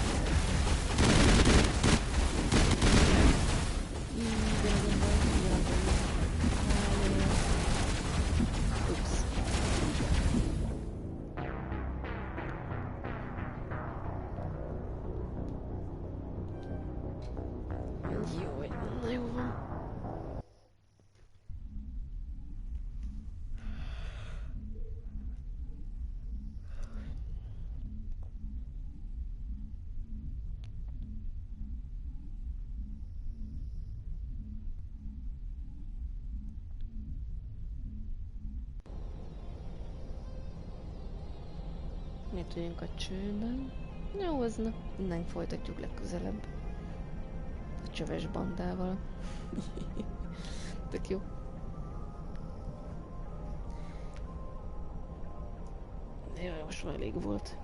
Miért vagyunk a csőben? Jó, az na, innen folytatjuk legközelebb. A csöves bandával. Tök jó. Jó, most már elég volt.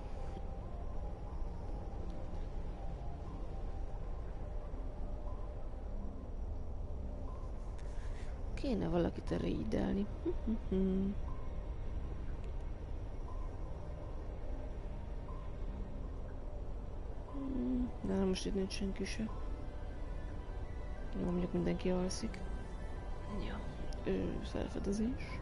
Kéne valakit erre idelni. De most itt nincs senki se. Jó, mondjuk mindenki alszik. Ja, felfedezés.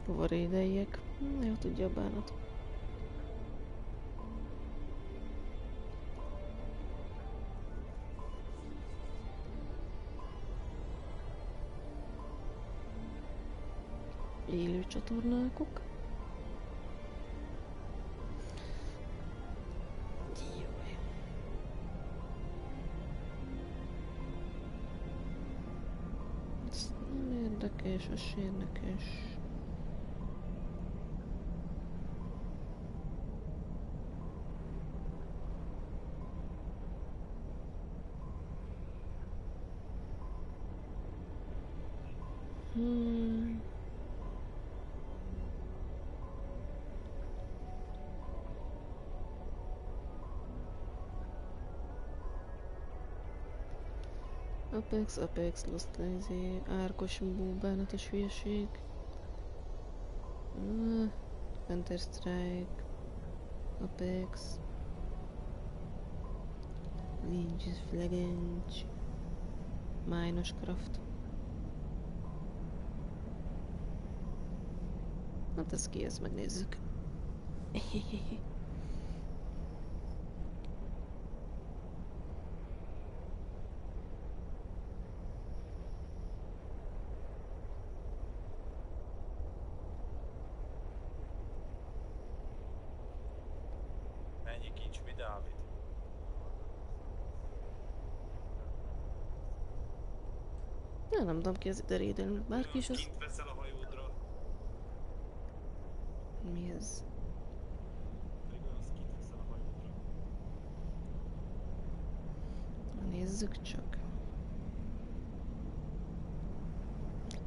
Hova rédeljek? Jó, tudja a bánat. Élő csatornákok. Jaj. Ez nem érdekes, az se érdekes. Apex, Lost Lazy, árkos bánatos hülyeség. Counter Strike, Apex, Ninjas Flagenge, Minus Craft. Hát ez ki, ezt megnézzük. Dávid. Ja, nem tudom ki az ide rédelni. Bárki is az... Kint veszel a hajódra. Mi ez? Nézzük csak.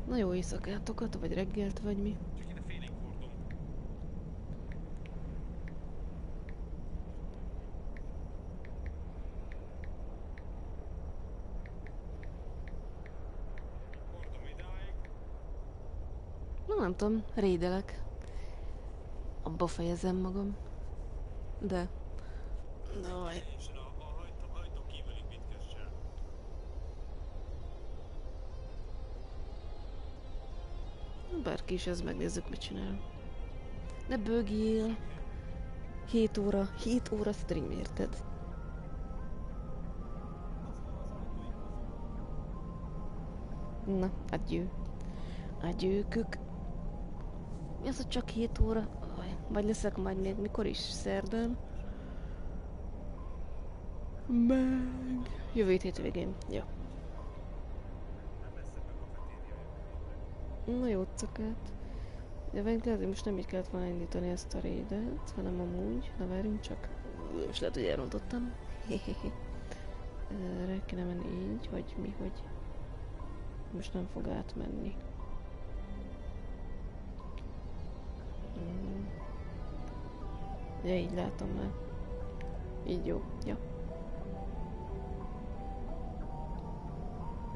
Na jó éjszakátokat, vagy reggelt, vagy mi? Csak ide félig fordom. Fordom idáig. Na nem tudom, rédelek. Abba fejezem magam. De... Daj. Bárki is ez, megnézzük, mit csinál. Ne bőgjél! 7 óra stream, érted? Na, adjő. Adjőkök. Mi az, hogy csak 7 óra? Vagy leszek majd még mikor is? Szerdán? Meg... Jövő hétvégén. Jó. Na jó, cakát. De lehet, hogy most nem így kellett volna indítani ezt a raidet, hanem amúgy. Na várjunk csak. Most lehet, hogy elrontottam. Erre kéne menni így, vagy mi, hogy... Most nem fog átmenni. Ja, így látom már. Így jó. Ja.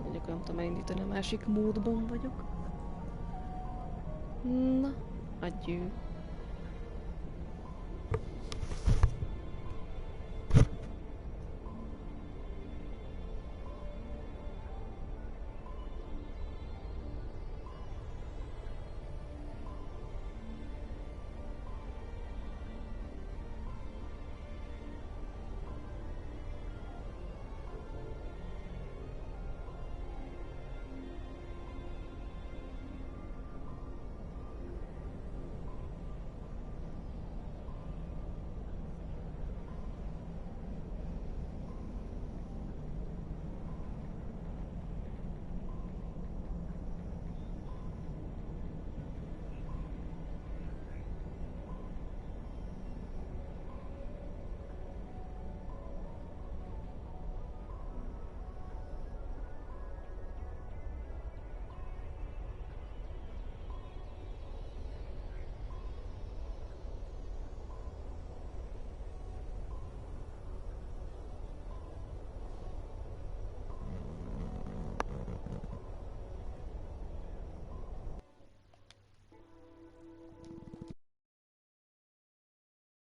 Mondjuk nem tudom elindítani, a másik módban vagyok. Na, adjő.